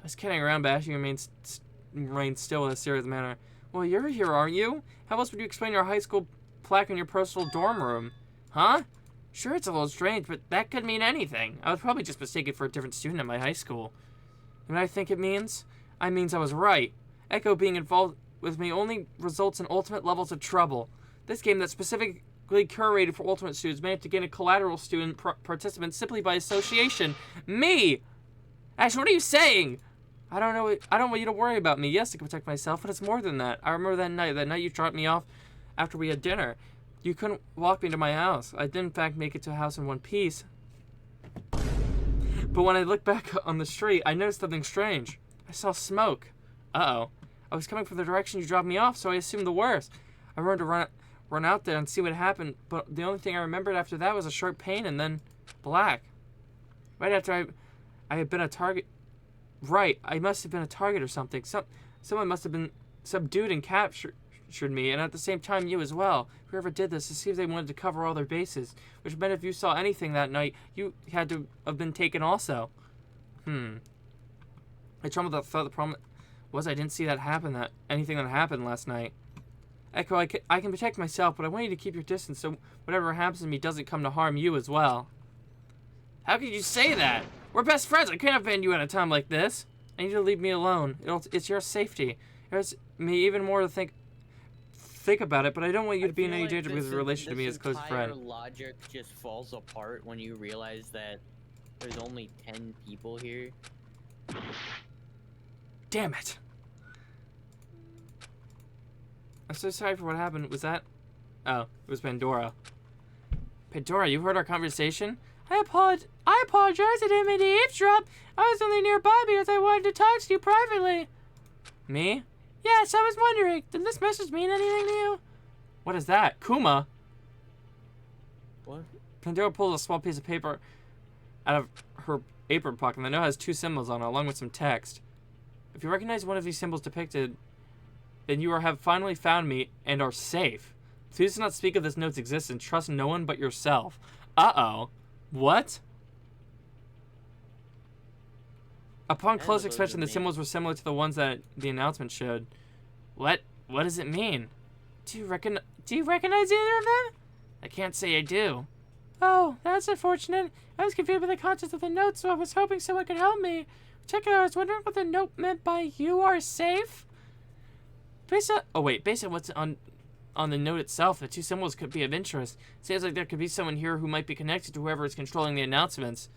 I was kidding around, but Ashley remained still in a serious manner. Well, you're here, aren't you? How else would you explain your high school plaque in your personal dorm room? Huh? Sure, it's a little strange, but that could mean anything. I was probably just mistaken for a different student at my high school. And what I think it means? I was right. Echo being involved with me only results in ultimate levels of trouble. This game that's specifically curated for ultimate students managed to gain a collateral student participant simply by association. Me! Ash, what are you saying? I don't want you to worry about me. Yes, I can protect myself, but it's more than that. I remember that night you dropped me off after we had dinner. You couldn't walk me to my house. I did in fact make it to a house in one piece. But when I looked back on the street, I noticed something strange. I saw smoke. Uh-oh. I was coming from the direction you dropped me off, so I assumed the worst. I wanted to run out there and see what happened, but the only thing I remembered after that was a sharp pain and then black. Right after I had been a target. Right, I must have been a target or something. Someone must have been subdued and captured me, and at the same time you as well. Whoever did this, it seems they wanted to cover all their bases, which meant if you saw anything that night, you had to have been taken also. I trembled at the thought. The problem was I didn't see anything that happened last night. Echo, I can protect myself, but I want you to keep your distance so whatever happens to me doesn't come to harm you as well. How could you say that? We're best friends. I can't abandon you at a time like this. I need you to leave me alone. It's your safety. It hurts me even more to think about it, but I don't want you to be in any danger because of your relation to me as a close friend. Logic just falls apart when you realize that there's only 10 people here. Damn it. I'm so sorry for what happened. Was that? Oh, it was Pandora. Pandora, you heard our conversation? I apologize. I didn't mean to eavesdrop. I was only nearby because I wanted to talk to you privately. Me? Yes, I was wondering. Did this message mean anything to you? What is that? Kuma? What? Pandora pulls a small piece of paper out of her apron pocket, and the note has 2 symbols on it, along with some text. If you recognize one of these symbols depicted, then you have finally found me and are safe. Please do not speak of this note's existence. Trust no one but yourself. Uh-oh. What? Upon close inspection, the symbols were similar to the ones that the announcement showed. What does it mean? Do you recognize either of them? I can't say I do. Oh, that's unfortunate. I was confused by the contents of the note, so I was hoping someone could help me. Particularly, I was wondering what the note meant by "you are safe." Based on what's on the note itself, the 2 symbols could be of interest. It seems like there could be someone here who might be connected to whoever is controlling the announcements.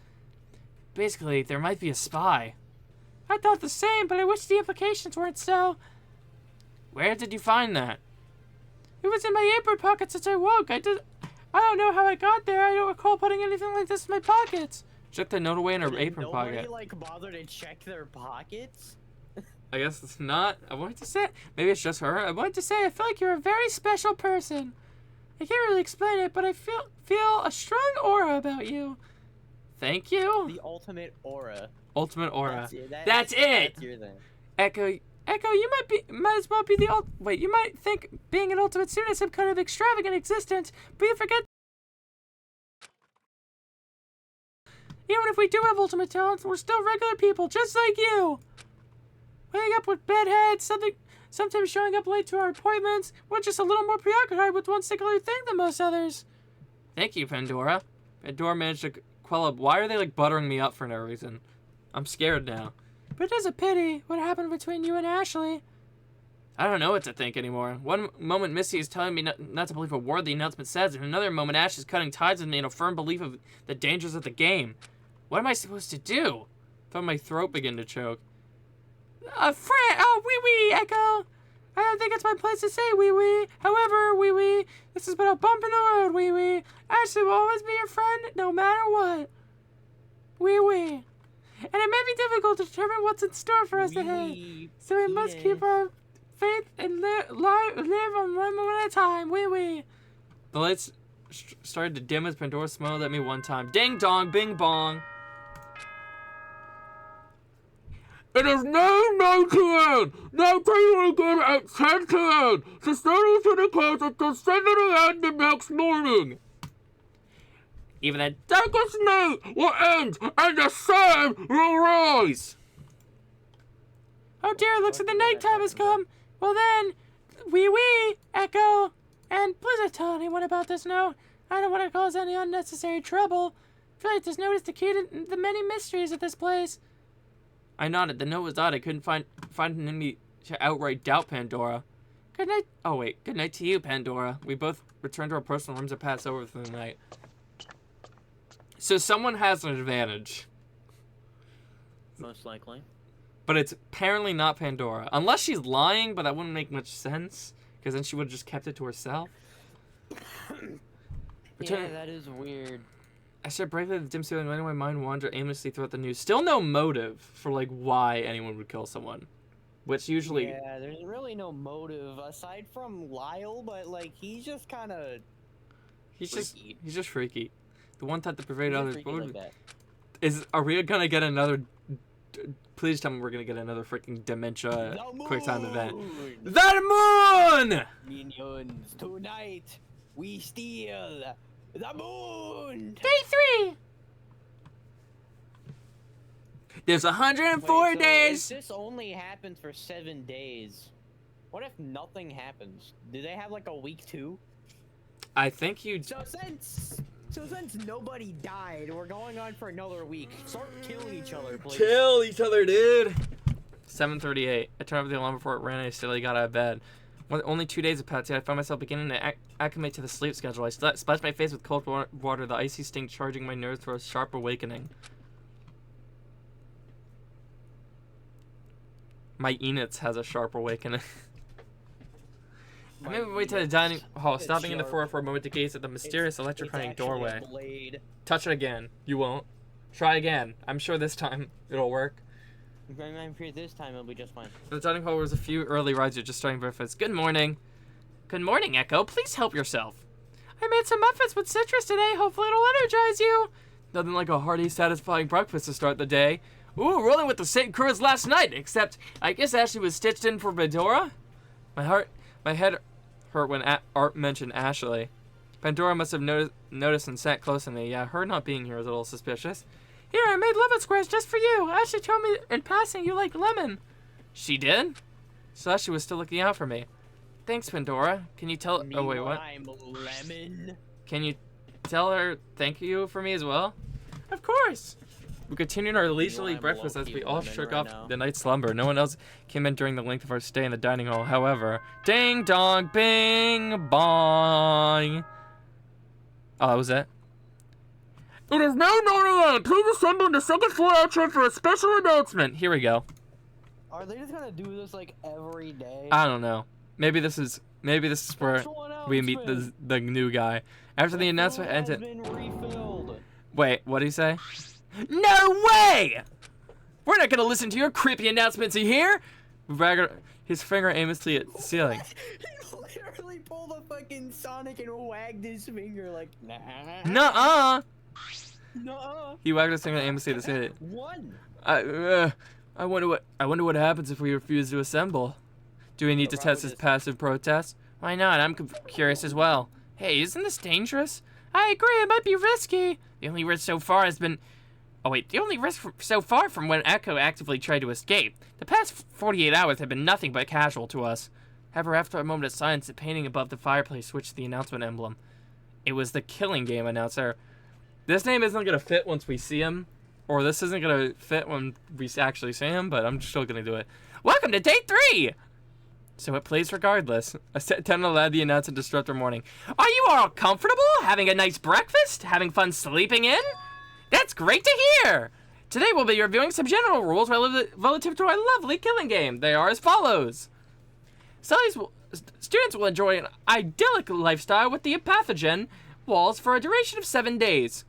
Basically, there might be a spy. I thought the same, but I wish the implications weren't so. Where did you find that? It was in my apron pocket since I woke. I don't know how I got there. I don't recall putting anything like this in my pockets. Check the note away in her apron pocket. Nobody bother to check their pockets? I guess it's not. I wanted to say, maybe it's just her. I wanted to say I feel like you're a very special person. I can't really explain it, but I feel a strong aura about you. Thank you. The ultimate aura. Ultimate aura. That's it. That's your thing. Echo, you might as well be the wait. You might think being an ultimate student is some kind of extravagant existence, but you forget. Even if we do have ultimate talents, we're still regular people, just like you. Waking up with bad heads, sometimes showing up late to our appointments. We're just a little more preoccupied with one singular thing than most others. Thank you, Pandora. Pandora managed to quell up. Why are they buttering me up for no reason? I'm scared now. But it is a pity what happened between you and Ashley. I don't know what to think anymore. One moment Missy is telling me not to believe a word the announcement says, and another moment Ash is cutting ties with me in a firm belief of the dangers of the game. What am I supposed to do? I felt my throat begin to choke. Wee, Echo. I don't think it's my place to say wee. However, wee, this has been a bump in the road, wee. Ashley will always be your friend, no matter what. Wee. And it may be difficult to determine what's in store for us ahead. So we must keep our faith and live on one moment at a time, wee. The lights started to dim as Pandora smiled at me one time. Ding dong, bing bong. It is now 9 p.m. Now playing again at 10 p.m. The study to the close until 7 a.m. the next morning. Even the darkest night will end and the sun will rise. Oh dear, looks like the nighttime has come. Well then, wee, Echo. And please don't tell anyone about this note. I don't want to cause any unnecessary trouble. I feel like this note is the key to the many mysteries of this place. I nodded. The note was odd. I couldn't find any to outright doubt Pandora. Good night. Oh wait, good night to you, Pandora. We both returned to our personal rooms to pass over for the night. So someone has an advantage. Most likely. But it's apparently not Pandora. Unless she's lying, but that wouldn't make much sense. Because then she would have just kept it to herself. Yeah, that is weird. I should break the dim ceiling, letting my mind wander aimlessly throughout the news. Still no motive for, like, why anyone would kill someone. Which usually... Yeah, there's really no motive aside from Lyle, but, like, he's just kind of... He's just freaky. The one thought that pervaded others. Like Are we gonna get another... Please tell me we're gonna get another freaking dementia quick time event. The moon! Minions, tonight we steal the moon! Day 3! There's 104 Wait, so days! if this only happens for 7 days, what if nothing happens? Do they have like a week 2? I think you... So since nobody died, we're going on for another week. Start killing each other, please. Kill each other, dude! 7:38. I turned off the alarm before it ran and I still got out of bed. Only 2 days have passed yet. I found myself beginning to acclimate to the sleep schedule. I splashed my face with cold water, the icy sting charging my nerves for a sharp awakening. My Enix has a sharp awakening. I made my way to the dining hall, stopping in the floor for a moment to gaze at the mysterious electrifying doorway. Touch it again. You won't. Try again. I'm sure this time it'll work. I'm sure this time it'll be just fine. The dining hall was a few early risers just starting breakfast. Good morning. Good morning, Echo. Please help yourself. I made some muffins with citrus today. Hopefully it'll energize you. Nothing like a hearty, satisfying breakfast to start the day. Ooh, rolling with the same crew as last night, except I guess Ashley was stitched in for Pandora? My head hurt when Art mentioned Ashley. Pandora must have noticed and sat close to me. Yeah, her not being here is a little suspicious. Here, I made lemon squares just for you. Ashley told me in passing you like lemon. She did? So Ashley was still looking out for me. Thanks, Pandora. Can you tell... Oh, wait, what? I'm lemon. Can you tell her thank you for me as well? Of course. We continued our leisurely breakfast as we all shook off the night's slumber. No one else came in during the length of our stay in the dining hall. However, ding dong, bing bong. Oh, that was it? It is now 9 a.m. Please assemble in the second floor outro for a special announcement. Here we go. Are they just gonna do this like every day? I don't know. Maybe this is where we meet the new guy. After the announcement ended. Wait, what did he say? No way! We're not gonna listen to your creepy announcements, you hear? His finger aimlessly at the ceiling. He literally pulled a fucking Sonic and wagged his finger like, nah. Nuh-uh. Nuh-uh. He wagged his finger aimlessly at the ceiling. One. I wonder what happens if we refuse to assemble. Do we need to test his passive protest? Why not? I'm curious as well. Hey, isn't this dangerous? I agree, it might be risky. The only risk so far has been... Oh wait, the only risk so far from when Echo actively tried to escape. The past 48 hours have been nothing but casual to us. However, after a moment of silence, the painting above the fireplace switched to the announcement emblem. It was the Killing Game announcer. This name isn't going to fit once we see him. Or this isn't going to fit when we actually see him, but I'm still going to do it. Welcome to day 3! So it plays regardless. I sat down and allowed the announcer to disrupt our morning. Are you all comfortable? Having a nice breakfast? Having fun sleeping in? That's great to hear! Today we'll be reviewing some general rules relative to our lovely Killing Game. They are as follows. Students will enjoy an idyllic lifestyle with the pathogen walls for a duration of 7 days.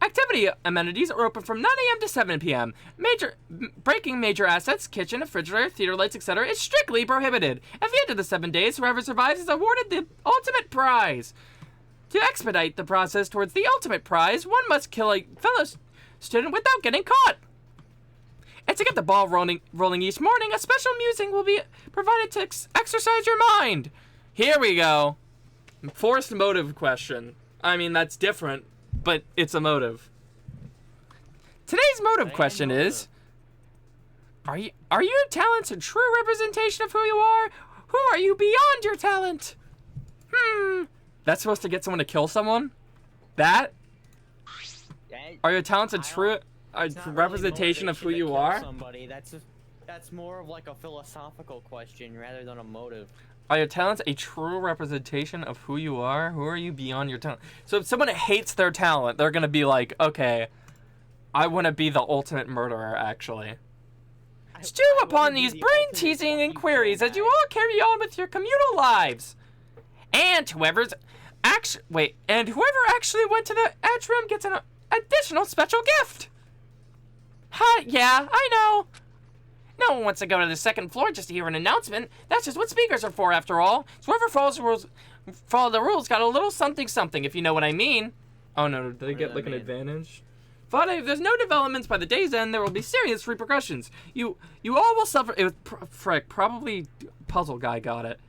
Activity amenities are open from 9 a.m. to 7 p.m. Breaking major assets, kitchen, refrigerator, theater lights, etc. is strictly prohibited. At the end of the 7 days, whoever survives is awarded the ultimate prize. To expedite the process towards the ultimate prize, one must kill a fellow student without getting caught. And to get the ball rolling each morning, a special music will be provided to exercise your mind. Here we go. Forced motive question. I mean, that's different, but it's a motive. Today's motive question is, are your talents a true representation of who you are? Who are you beyond your talent? That's supposed to get someone to kill someone? That? Are your talents a true representation of who you are? Somebody. That's more of like a philosophical question rather than a motive. Are your talents a true representation of who you are? Who are you beyond your talent? So if someone hates their talent, they're gonna be like, okay, I want to be the ultimate murderer, actually. Stew upon these brain-teasing inquiries as you all carry on with your communal lives. And whoever's and whoever actually went to the edge room gets an additional special gift. Yeah, I know. No one wants to go to the second floor just to hear an announcement. That's just what speakers are for, after all. So whoever follow the rules got a little something something, if you know what I mean. Oh no, did they get like an advantage? But if there's no developments by the day's end, there will be serious repercussions. You all will suffer. It was frick, probably Puzzle Guy got it.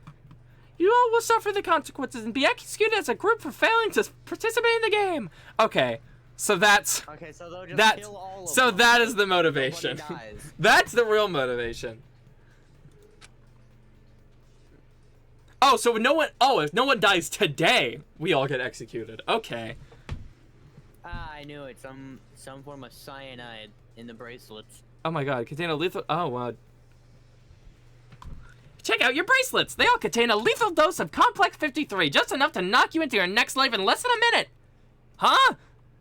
You all will suffer the consequences and be executed as a group for failing to participate in the game. Okay, so that's so they'll just kill all of them. that is the motivation. That's the real motivation. Oh, so if no one dies today, we all get executed. Okay. I knew it. Some form of cyanide in the bracelets. Oh my god, contain a lethal. Oh wow. Check out your bracelets. They all contain a lethal dose of Complex 53, just enough to knock you into your next life in less than a minute. Huh?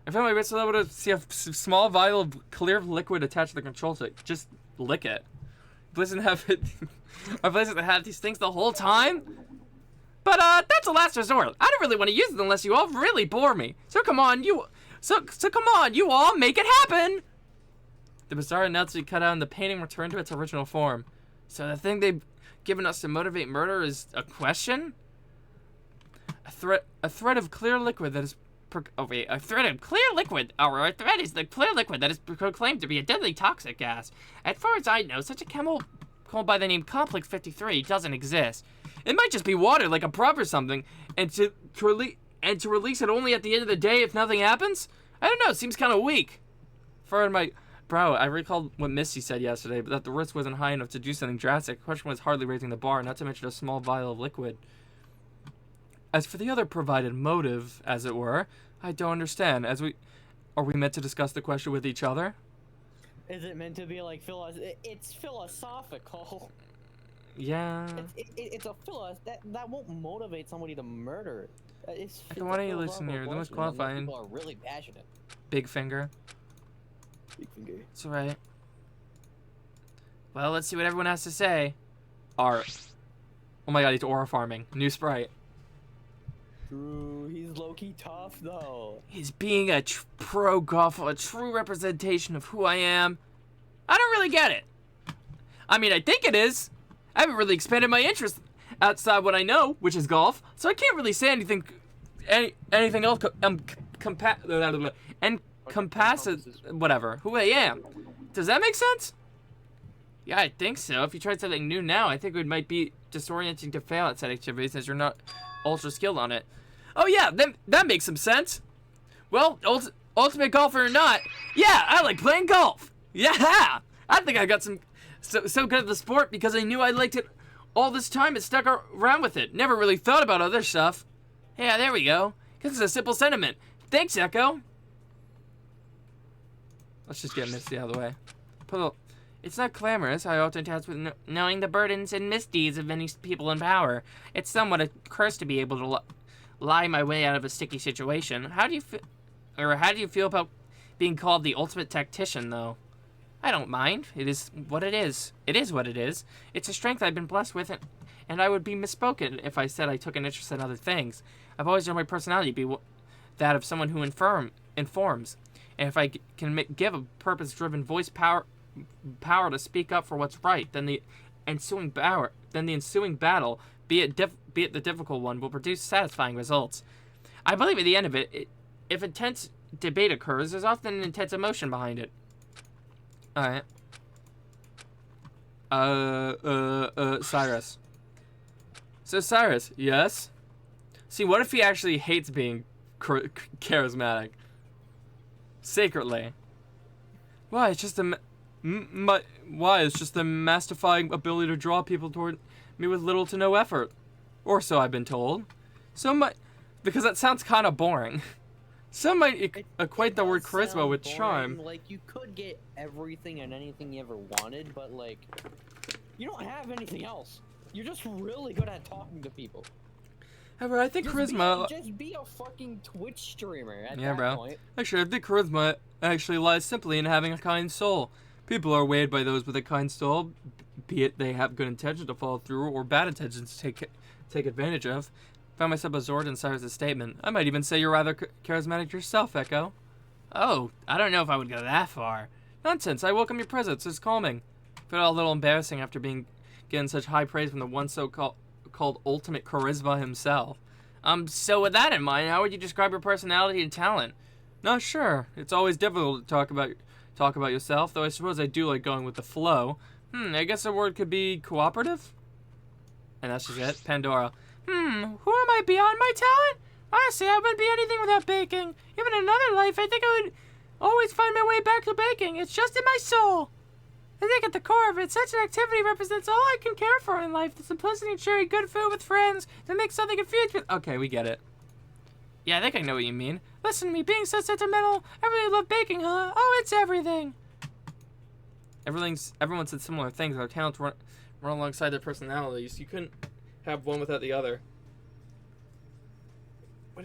I found my bracelet able to see a small vial of clear liquid attached to the control stick. Just lick it. Blizzard have it. Our Blizzard have these things the whole time. But that's a last resort. I don't really want to use it unless you all really bore me. So come on, So come on, you all make it happen! The bizarre announcement cut out and the painting returned to its original form. So the thing they've given us to motivate murder is a question? A thread of clear liquid that is... a thread of clear liquid! Our thread is the clear liquid that is proclaimed to be a deadly toxic gas. As far as I know, such a chemical by the name Complex 53 doesn't exist. It might just be water, like a prop or something, and to release it only at the end of the day if nothing happens? I don't know, it seems kind of weak. Bro, I recalled what Misty said yesterday, but that the risk wasn't high enough to do something drastic. The question was hardly raising the bar, not to mention a small vial of liquid. As for the other provided motive, as it were, I don't understand. Are we meant to discuss the question with each other? Is it meant to be like it's philosophical. Yeah. It's a that won't motivate somebody to murder. Why don't you listen here? The most qualified. People are really passionate. Big finger. Big finger. It's alright. Well, let's see what everyone has to say. Art. Oh my god, he's aura farming. New sprite. True, he's low-key tough though. He's being a pro golfer, a true representation of who I am. I don't really get it. I mean, I think it is. I haven't really expanded my interest outside what I know, which is golf, so I can't really say anything else whatever, who I am. Does that make sense? Yeah, I think so. If you tried something new now, I think it might be disorienting to fail at said activities as you're not ultra skilled on it. Oh yeah, that makes some sense. Well, ultimate golfer or not, yeah, I like playing golf. Yeah, I think I got so good at the sport because I knew I liked it all this time and stuck around with it. Never really thought about other stuff. Yeah, there we go. This is a simple sentiment. Thanks, Echo. Let's just get Misty out of the way. It's not glamorous. I often tasked with knowing the burdens and misdeeds of many people in power. It's somewhat a curse to be able to lie my way out of a sticky situation. How do you feel about being called the ultimate tactician, though? I don't mind. It is what it is. It is what it is. It's a strength I've been blessed with, and I would be misspoken if I said I took an interest in other things. I've always known my personality to be that of someone who informs. And if I can give a purpose-driven voice power to speak up for what's right, then the ensuing battle, be it the difficult one, will produce satisfying results. I believe at the end of it, if intense debate occurs, there's often an intense emotion behind it. Alright. Cyrus. So Cyrus, yes? See, what if he actually hates being charismatic? Secretly. Why, it's just it's just the mystifying ability to draw people toward me with little to no effort. Or so I've been told. Because that sounds kind of boring. Some might equate the word charisma with charm. Like, you could get everything and anything you ever wanted, but, like, you don't have anything else. You're just really good at talking to people. However, I think charisma... Just be a fucking Twitch streamer at yeah, that bro. point. Actually, I think charisma actually lies simply in having a kind soul. People are weighed by those with a kind soul, be it they have good intentions to follow through or bad intentions to take advantage of. Found myself absorbed in Cyrus' statement. I might even say you're rather charismatic yourself, Echo. Oh, I don't know if I would go that far. Nonsense, I welcome your presence. It's calming. Felt a little embarrassing after getting such high praise from the one so-called ultimate charisma himself. So with that in mind, how would you describe your personality and talent? Not sure. It's always difficult to talk about yourself, though I suppose I do like going with the flow. I guess the word could be cooperative? And that's just it. Pandora. Who am I beyond my talent? Honestly, I wouldn't be anything without baking. Even in another life, I think I would always find my way back to baking. It's just in my soul. I think at the core of it, such an activity represents all I can care for in life. The simplicity of sharing good food with friends that makes something confused with... Okay, we get it. Yeah, I think I know what you mean. Listen to me, being so sentimental. I really love baking, huh? Oh, it's everything. Everyone said similar things. Our talents run alongside their personalities. You couldn't have one without the other. What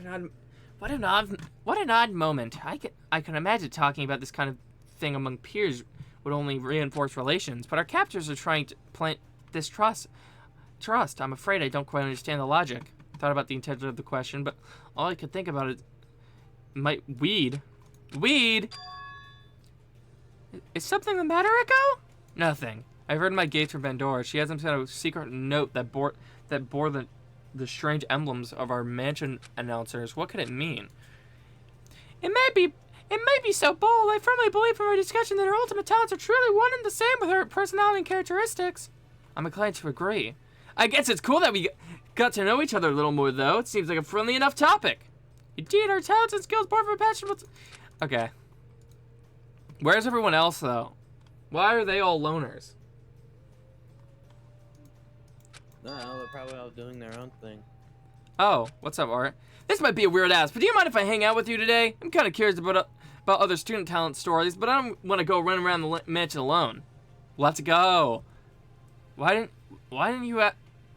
an odd moment. I can imagine talking about this kind of thing among peers would only reinforce relations, but our captors are trying to plant distrust. I'm afraid I don't quite understand the logic. Thought about the intention of the question, but all I could think about is weed. Is something the matter, Echo? Nothing. I heard my gates from Pandora. She has some kind of secret note that bore the strange emblems of our mansion announcers. What could it mean? It may be so bold. I firmly believe from our discussion that her ultimate talents are truly one and the same with her personality and characteristics. I'm inclined to agree. I guess it's cool that we got to know each other a little more, though. It seems like a friendly enough topic. Indeed, our talents and skills born from passion. Okay. Where's everyone else, though? Why are they all loners? No, they're probably all doing their own thing. Oh, what's up, Art? This might be a weird ask, but do you mind if I hang out with you today? I'm kind of curious about other student talent stories, but I don't want to go run around the mansion alone. Let's go. Why didn't you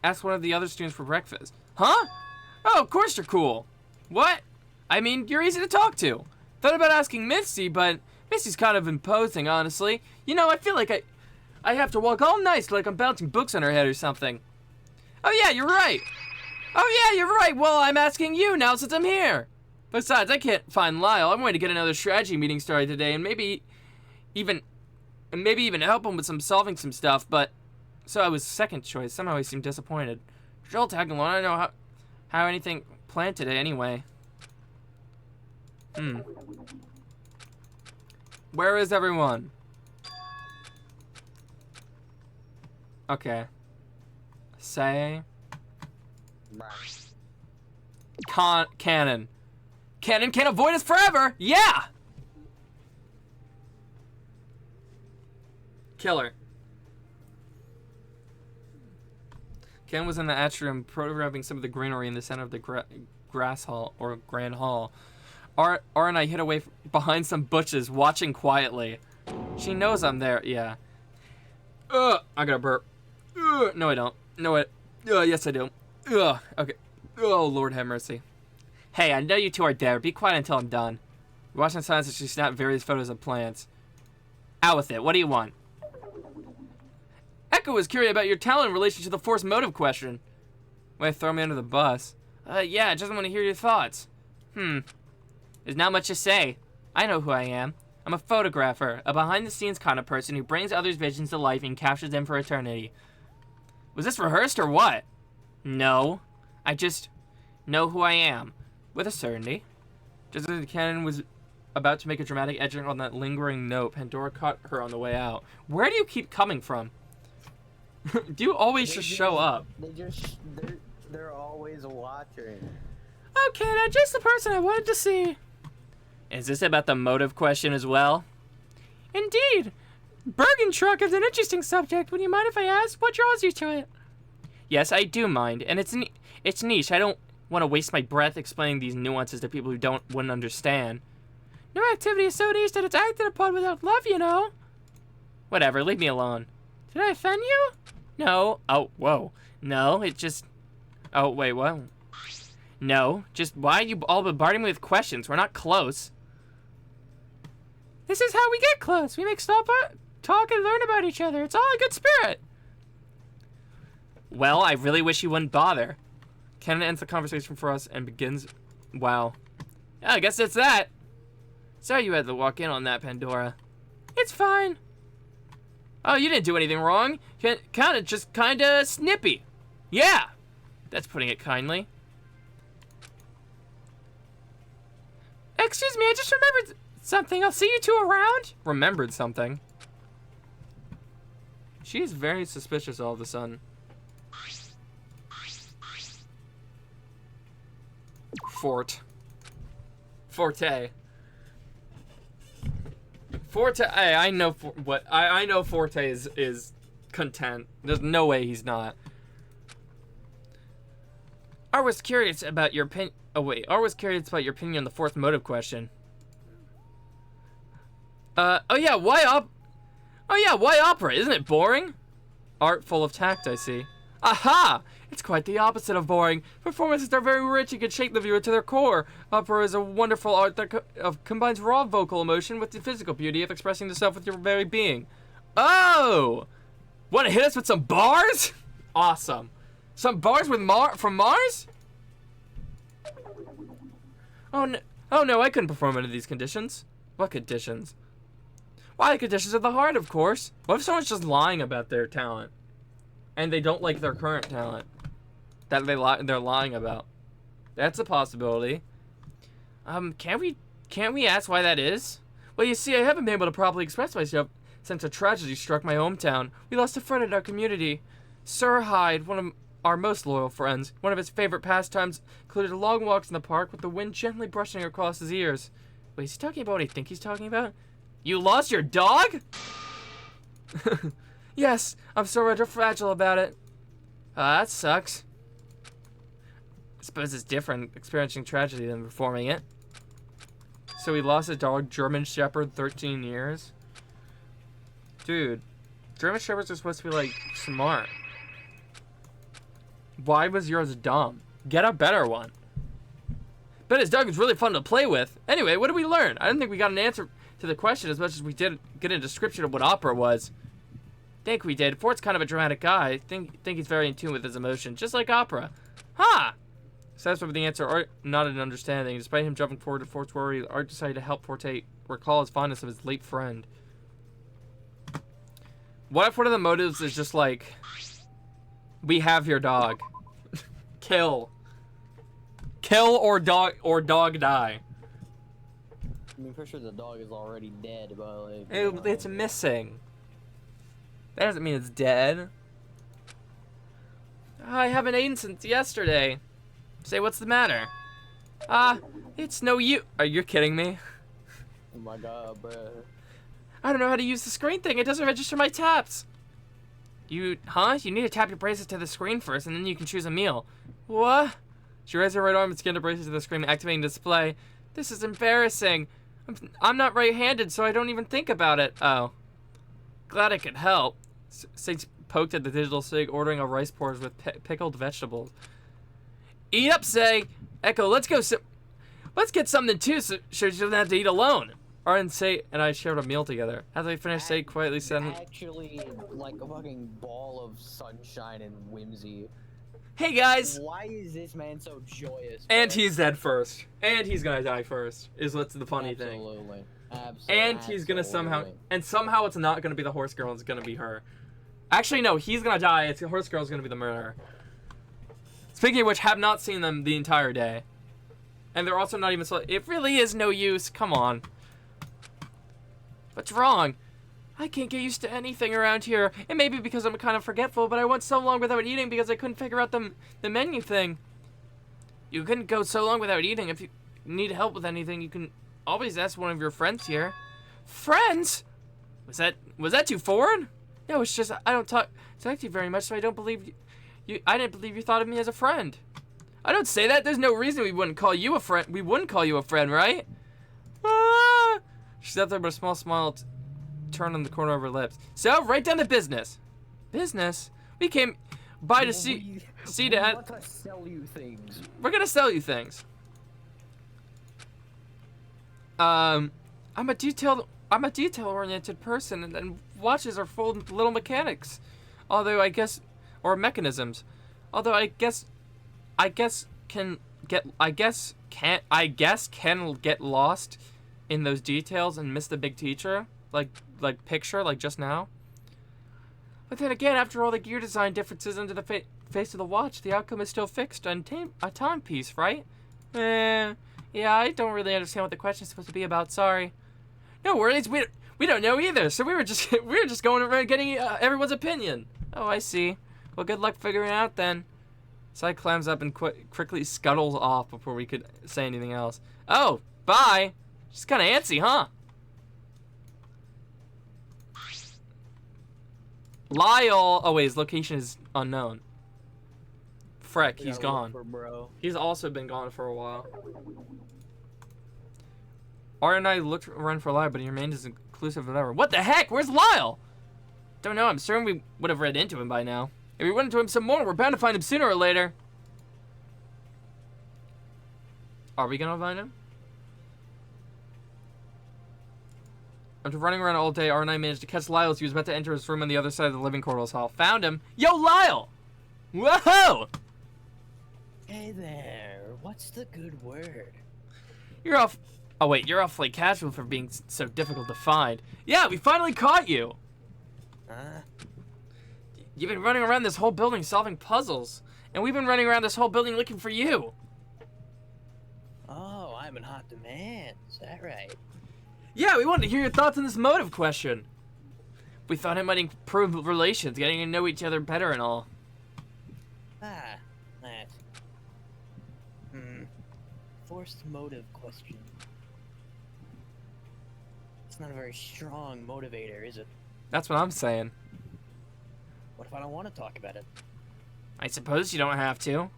ask one of the other students for breakfast? Huh? Oh, of course you're cool. What? I mean, you're easy to talk to. Thought about asking Misty, but Misty's kind of imposing, honestly. You know, I feel like I have to walk all nice like I'm bouncing books on her head or something. Oh yeah, you're right. Well, I'm asking you now since I'm here. Besides, I can't find Lyle. I'm going to get another strategy meeting started today, and maybe even help him with solving some stuff. But so I was second choice. Somehow he seemed disappointed. Joel tagged along. I don't know how anything planned today anyway. Where is everyone? Okay. Say. Cannon. Cannon can't avoid us forever! Yeah! Killer. Ken was in the atrium photographing some of the greenery in the center of the grass hall, or grand hall. R and I hid away behind some bushes, watching quietly. She knows I'm there, yeah. I gotta burp. No I don't. No yes I do. Okay. Oh, Lord have mercy. Hey, I know you two are there. Be quiet until I'm done. You're watching silence as she snapped various photos of plants. Out with it. What do you want? Echo was curious about your talent in relation to the forced motive question. Why throw me under the bus? Yeah, I just want to hear your thoughts. There's not much to say. I know who I am. I'm a photographer, a behind-the-scenes kind of person who brings others' visions to life and captures them for eternity. Was this rehearsed or what? No. I just know who I am. With a certainty. Just as the cannon was about to make a dramatic edging on that lingering note, Pandora caught her on the way out. Where do you keep coming from? Do you always just show up? They're always watching. Okay, now just the person I wanted to see. Is this about the motive question as well? Indeed. Bergen truck is an interesting subject. Would you mind if I ask? What draws you to it? Yes, I do mind, and it's niche. I don't want to waste my breath explaining these nuances to people who wouldn't understand. No activity is so niche that it's acted upon without love, you know. Whatever, leave me alone. Did I offend you? No. Oh, whoa. No, it just... Oh, wait, what? No, just why are you all bombarding me with questions? We're not close. This is how we get close. We make small talk and learn about each other. It's all a good spirit. Well, I really wish you wouldn't bother. Canon ends the conversation for us and begins. Wow. Yeah, I guess that's that. Sorry you had to walk in on that, Pandora. It's fine. Oh, you didn't do anything wrong. Kinda snippy. Yeah. That's putting it kindly. Excuse me, I just remembered something. I'll see you two around. Remembered something. She is very suspicious all of a sudden. Forte. Forte, I know I know Forte is content. There's no way he's not. I was curious about your opinion. Oh wait, I was curious about your opinion on the fourth motive question. Oh yeah, why opera? Isn't it boring? Art full of tact, I see. Aha! It's quite the opposite of boring. Performances are very rich and can shake the viewer to their core. Opera is a wonderful art that combines raw vocal emotion with the physical beauty of expressing yourself with your very being. Oh! Want to hit us with some bars? Awesome. Some bars with from Mars? Oh no, I couldn't perform under these conditions. What conditions? Why, the conditions of the heart, of course. What if someone's just lying about their talent? And they don't like their current talent that they're lying about. That's a possibility. Can't we ask why that is? Well, you see, I haven't been able to properly express myself since a tragedy struck my hometown. We lost a friend in our community. Sir Hyde, one of our most loyal friends. One of his favorite pastimes included long walks in the park with the wind gently brushing across his ears. Wait, is he talking about what I think he's talking about? You lost your dog? Yes, I'm so rather fragile about it. That sucks. I suppose it's different experiencing tragedy than performing it. So he lost a dog, German Shepherd, 13 years. Dude, German Shepherds are supposed to be, like, smart. Why was yours dumb? Get a better one. But his dog is really fun to play with. Anyway, what did we learn? I didn't think we got an answer to the question as much as we did get a description of what opera was. Think we did. Fort's kind of a dramatic guy. Think he's very in tune with his emotions, just like opera. Huh! Satisfied with the answer, Art nodded in understanding. Despite him jumping forward to Fort's worry, Art decided to help Forte recall his fondness of his late friend. What if one of the motives is just like, we have your dog. Kill. Kill or dog die. I mean, pretty sure the dog is already dead, but like... It's missing. That doesn't mean it's dead. I haven't eaten since yesterday. Say, what's the matter? It's no use. Are you kidding me? Oh my god, bruh. I don't know how to use the screen thing. It doesn't register my taps. You need to tap your braces to the screen first, and then you can choose a meal. What? She raised her right arm and scanned the braces to the screen, activating the display. This is embarrassing. I'm not right-handed, so I don't even think about it. Oh. Glad I could help. Sage poked at the digital sig, ordering a rice porridge with pickled vegetables. Eat up, Say. Echo, let's get something too, so she doesn't have to eat alone. Art and Say and I shared a meal together. After they finished, Say quietly said, Actually, like a fucking ball of sunshine and whimsy. Hey guys! Why is this man so joyous? And he's dead first. And he's gonna die first, is what's the funny thing. Absolutely. And he's gonna somehow it's not gonna be the horse girl, it's gonna be her. Actually, no, he's gonna die, the horse girl's gonna be the murderer. Speaking of which, have not seen them the entire day. And they're also not even it really is no use, come on. What's wrong? I can't get used to anything around here. It may be because I'm kind of forgetful, but I went so long without eating because I couldn't figure out the menu thing. You couldn't go so long without eating. If you need help with anything, you can always ask one of your friends here. Friends? Was that too foreign? No, it's just I don't talk to you very much, so I don't believe you. I didn't believe you thought of me as a friend. I don't say that. There's no reason we wouldn't call you a friend. We wouldn't call you a friend, right? Ah! She sat there with a small smile turned on the corner of her lips. So, right down to business. Business? We came by to see to want to sell you things. We're gonna sell you things. I'm a detail-oriented person, and watches are full of little mechanics. Or mechanisms. Although I guess I guess can get lost in those details and miss the big teacher, like picture, like just now. But then again, after all the gear design differences under the face of the watch, the outcome is still fixed on a timepiece, right? Yeah, I don't really understand what the question's supposed to be about. Sorry. No worries, we don't know either. So we were just going around getting everyone's opinion. Oh, I see. Well, good luck figuring it out then. Sai climbs up and quickly scuttles off before we could say anything else. Oh, bye. She's kind of antsy, huh? Lyle. Oh wait, his location is unknown. Freck, he's gone. He's also been gone for a while. Art and I looked around for Lyle, but he remained as inclusive as ever. What the heck? Where's Lyle? Don't know. I'm certain we would have read into him by now. If we went into him some more, we're bound to find him sooner or later. Are we gonna find him? After running around all day, Art and I managed to catch Lyle as he was about to enter his room on the other side of the living quarters hall. Found him. Yo, Lyle! Whoa! Hey there. What's the good word? You're off. Oh wait, you're awfully casual for being so difficult to find. Yeah, we finally caught you. You've been running around this whole building solving puzzles, and we've been running around this whole building looking for you. Oh, I'm in hot demand. Is that right? Yeah, we wanted to hear your thoughts on this motive question. We thought it might improve relations, getting to know each other better and all. That. Forced motive question. It's not a very strong motivator, is it? That's what I'm saying. What if I don't want to talk about it? I suppose you don't have to.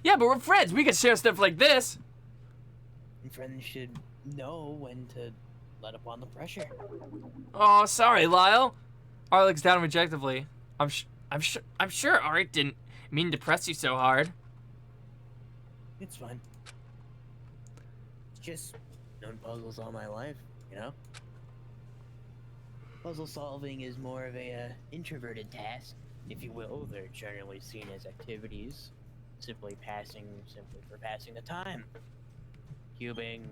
Yeah, but we're friends. We can share stuff like this. And friends should know when to let up on the pressure. Oh, sorry, Lyle. Art looks down rejectively. I'm sure Art didn't mean to press you so hard. It's fine. It's just known puzzles all my life, you know? Puzzle solving is more of a introverted task, if you will. They're generally seen as activities, simply for passing the time. Cubing,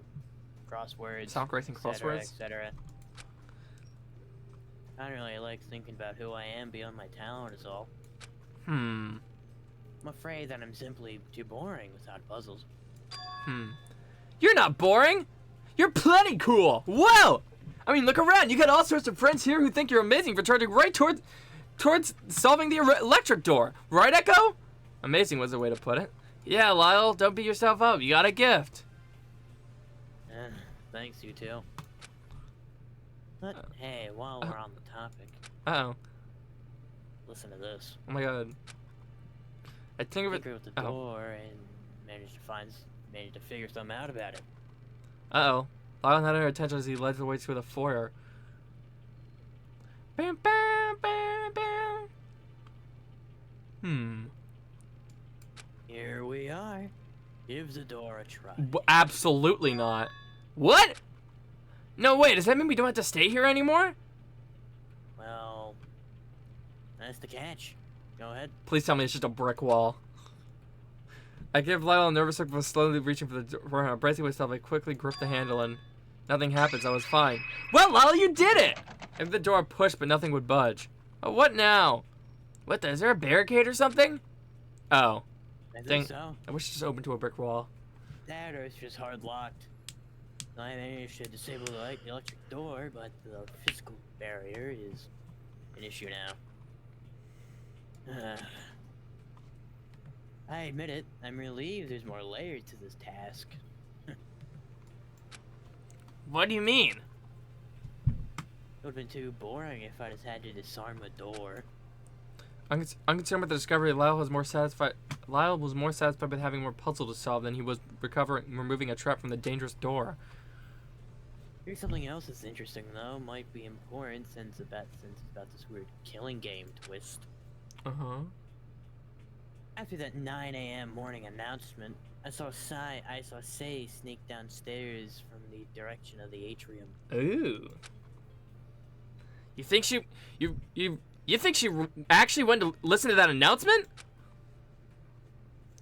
crosswords, Sound racing crosswords, etc. I don't really like thinking about who I am beyond my talent is all. I'm afraid that I'm simply too boring without puzzles. You're not boring. You're plenty cool. Whoa! I mean, look around. You got all sorts of friends here who think you're amazing for charging right towards solving the electric door. Right, Echo? Amazing was the way to put it. Yeah, Lyle, don't beat yourself up. You got a gift. Thanks, you too. But hey, while we're on the topic, Uh-oh. listen to this. Oh my god. I think of it. Tinkered with the door and managed to figure something out about it. Uh-oh. Lyle had her attention as he led the way to the foyer. Bam, bam, bam, bam. Here we are. Give the door a try. Absolutely not. What? No, wait, does that mean we don't have to stay here anymore? Well, that's the catch. Go ahead. Please tell me it's just a brick wall. I give Lyle a nervous look before slowly reaching for the door. Bracing myself, I quickly grip the handle and nothing happens. I was fine. Well, Lyle, you did it! If the door pushed, but nothing would budge. Oh, what now? What is there a barricade or something? Oh. I think so. I wish it just opened to a brick wall. That or it's just hard locked. I managed to disable the electric door, but the physical barrier is an issue now. I admit it, I'm relieved there's more layers to this task. What do you mean? It would have been too boring if I just had to disarm a door. I'm concerned with the discovery Lyle was more satisfied with having more puzzle to solve than he was removing a trap from the dangerous door. Here's something else that's interesting though, might be important since it's about this weird killing game twist. After that 9 a.m. morning announcement, I saw Say sneak downstairs from the direction of the atrium. Ooh. You think she actually went to listen to that announcement?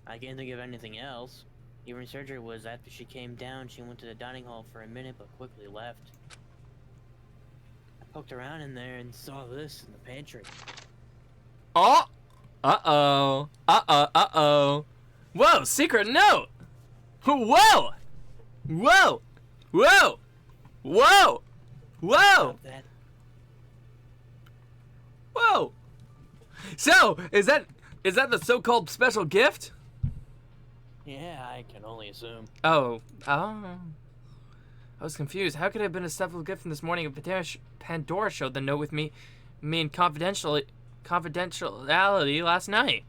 I can't think of anything else. Even surgery was after she came down, she went to the dining hall for a minute but quickly left. I poked around in there and saw this in the pantry. Oh! Uh-oh. Uh-oh. Uh-oh. Whoa, secret note! Whoa! Whoa! Whoa! Whoa! Whoa! About that. Whoa! So, is that the so-called special gift? Yeah, I can only assume. Oh. I was confused. How could it have been a special gift from this morning if Pandora showed the note with me in confidentiality last night?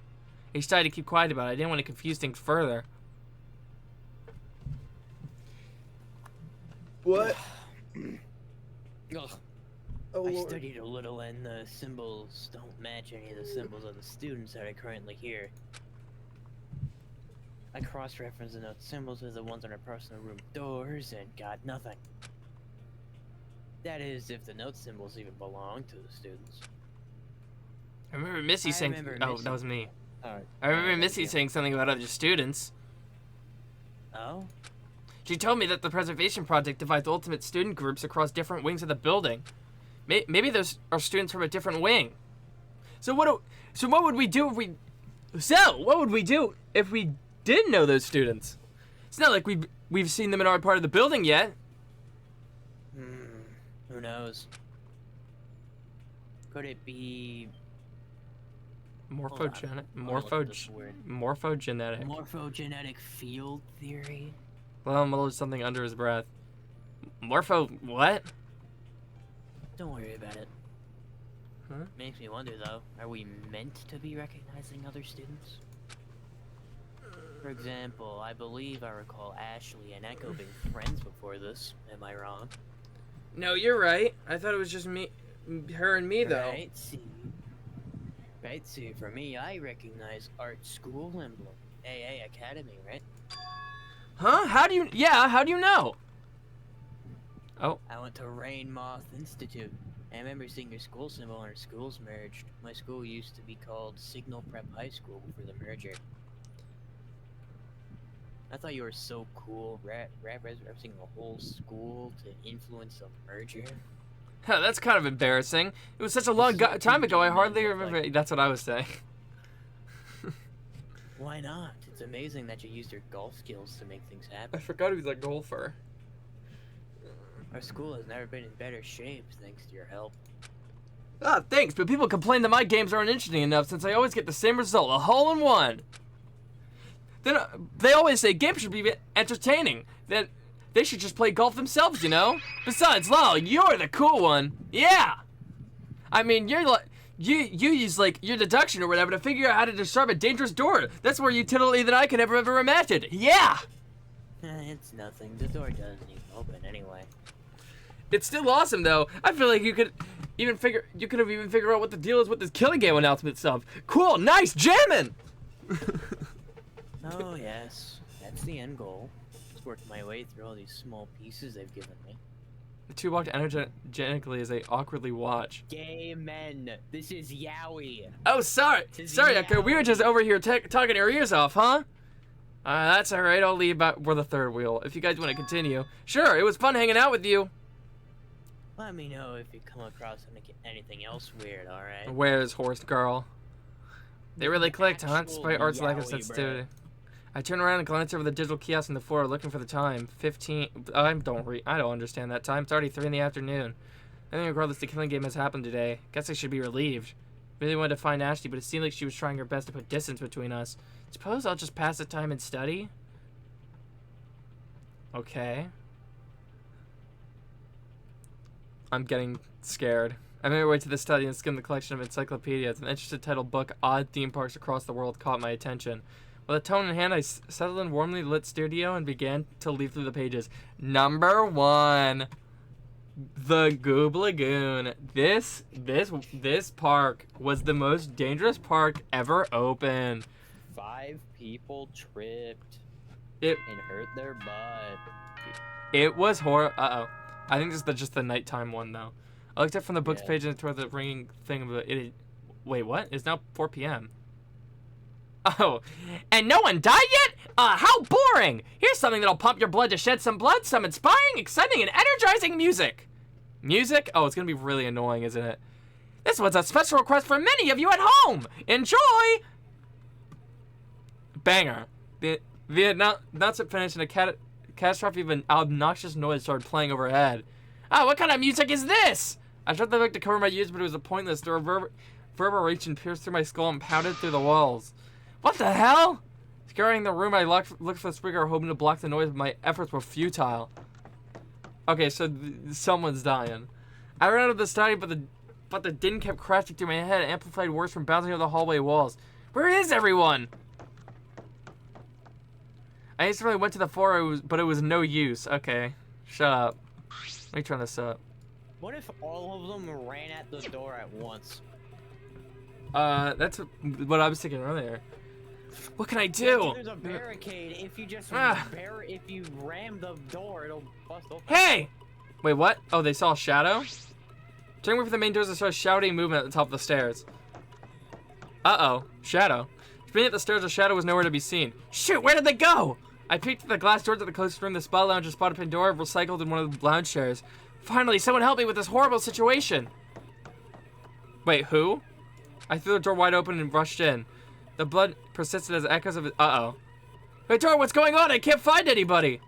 I decided to keep quiet about it. I didn't want to confuse things further. What? Ugh. Oh, I Lord. studied a little, and the symbols don't match any of the symbols of the students that are currently here. I cross-referenced the note symbols with the ones on our personal room doors and got nothing. That is, if the note symbols even belong to the students. I remember Missy saying... that was me. Alright. I remember Missy saying something about other students. Oh? She told me that the preservation project divides ultimate student groups across different wings of the building. Maybe those are students from a different wing. So what would we do if we didn't know those students? It's not like we've seen them in our part of the building yet. Who knows? Could it be Morphogenetic. morphogenetic field theory? Well, mutters something under his breath. What? Don't worry about it. Huh? Makes me wonder though, are we meant to be recognizing other students? For example, I believe I recall Ashley and Echo being friends before this. Am I wrong? No, you're right. I thought it was just her and me though. Right, see, for me, I recognize Art School emblem. AA Academy, right? Huh? How do you know? Oh. I went to Rain Moth Institute. I remember seeing your school symbol when our schools merged. My school used to be called Signal Prep High School before the merger. I thought you were so cool, representing the whole school to influence a merger. Huh, that's kind of embarrassing. It was such a long time ago, I hardly remember. That's what I was saying. Why not? It's amazing that you used your golf skills to make things happen. I forgot he was a golfer. Our school has never been in better shape thanks to your help. Ah, thanks, but people complain that my games aren't interesting enough since I always get the same result, a hole-in-one. Then they always say games should be entertaining. Then they should just play golf themselves, you know? Besides, Lal, you're the cool one. Yeah! I mean, you're like... You use, like, your deduction or whatever to figure out how to disarm a dangerous door. That's more utility than I could ever imagine. Yeah! It's nothing. The door doesn't even open anyway. It's still awesome, though. I feel like you could have even figured out what the deal is with this killing game announcement stuff. Cool, nice, jamming! Oh, yes. That's the end goal. Just worked my way through all these small pieces they've given me. The two walked energetically as they awkwardly watch. Gay men. This is Yowie. Oh, sorry. Sorry, Echo. We were just over here talking our ears off, huh? That's alright. I'll leave for the third wheel. If you guys want to continue. Sure, it was fun hanging out with you. Let me know if you come across anything else weird, alright? Where's Horse Girl? They really clicked, huh? Actual Despite Art's lack of Yowie, sensitivity. bro. I turned around and glanced over the digital kiosk on the floor, looking for the time. 15. I don't understand that time. It's already 3 in the afternoon. I think regardless, the killing game has happened today. Guess I should be relieved. Really wanted to find Ashley, but it seemed like she was trying her best to put distance between us. Suppose I'll just pass the time and study? Okay. I'm getting scared. I made my way to the study and skimmed the collection of encyclopedias. An interesting titled book, Odd Theme Parks Across the World, caught my attention. With a tone in hand, I settled in warmly lit studio and began to leaf through the pages. Number 1. The Goob Lagoon. This park was the most dangerous park ever opened. 5 people tripped It and hurt their butt. It was Uh-oh. I think this is just the nighttime one, though. I looked up from the books page and toward the ringing thing of it. Wait, what? It's now 4 p.m. Oh, and no one died yet? How boring! Here's something that'll pump your blood to shed some blood, some inspiring, exciting, and energizing music. Music? Oh, it's gonna be really annoying, isn't it? This one's a special request for many of you at home. Enjoy! Banger. The announcement finished and a catastrophe of an obnoxious noise started playing overhead. What kind of music is this? I tried the mic to cover my ears, but it was pointless. The reverberation pierced through my skull and pounded through the walls. What the hell? Scouring the room, I looked for the speaker, hoping to block the noise, but my efforts were futile. Okay, so someone's dying. I ran out of the study, but the din kept crashing through my head, amplified words from bouncing off the hallway walls. Where is everyone? I instantly went to the floor, but it was no use. Okay, shut up. Let me turn this up. What if all of them ran at the door at once? That's what I was thinking earlier. What can I do? There's a barricade. If you just if you ram the door, it'll bust open. Hey! Wait, what? Oh, they saw a shadow? Turning away from the main doors, I saw a shouting movement at the top of the stairs. Uh-oh. Shadow. Spinning up the stairs, the shadow was nowhere to be seen. Shoot, where did they go? I peeked at the glass doors at the closest room, the spa lounge, and spotted Pandora recycled in one of the lounge chairs. Finally, someone help me with this horrible situation. Wait, who? I threw the door wide open and rushed in. The blood persisted as echoes of it. Uh-oh. Pandora, what's going on? I can't find anybody.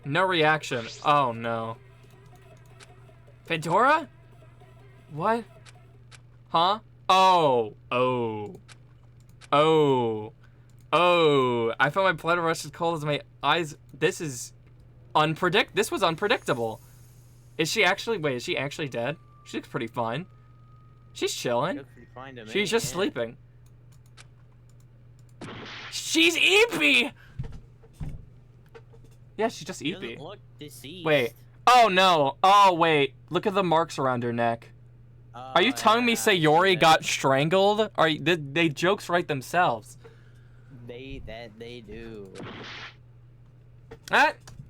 No reaction. Oh, no. Pandora? What? Huh? Oh. Oh. Oh. Oh. I felt my blood rush as cold as my eyes. This was unpredictable. Is she actually dead? She looks pretty fine. She's chilling. She's just sleeping. She's eepy! Yeah, she's just eepy. Doesn't look deceased. Wait. Oh, no. Oh, wait. Look at the marks around her neck. Are you telling me Sayori got strangled? They jokes write themselves. They do.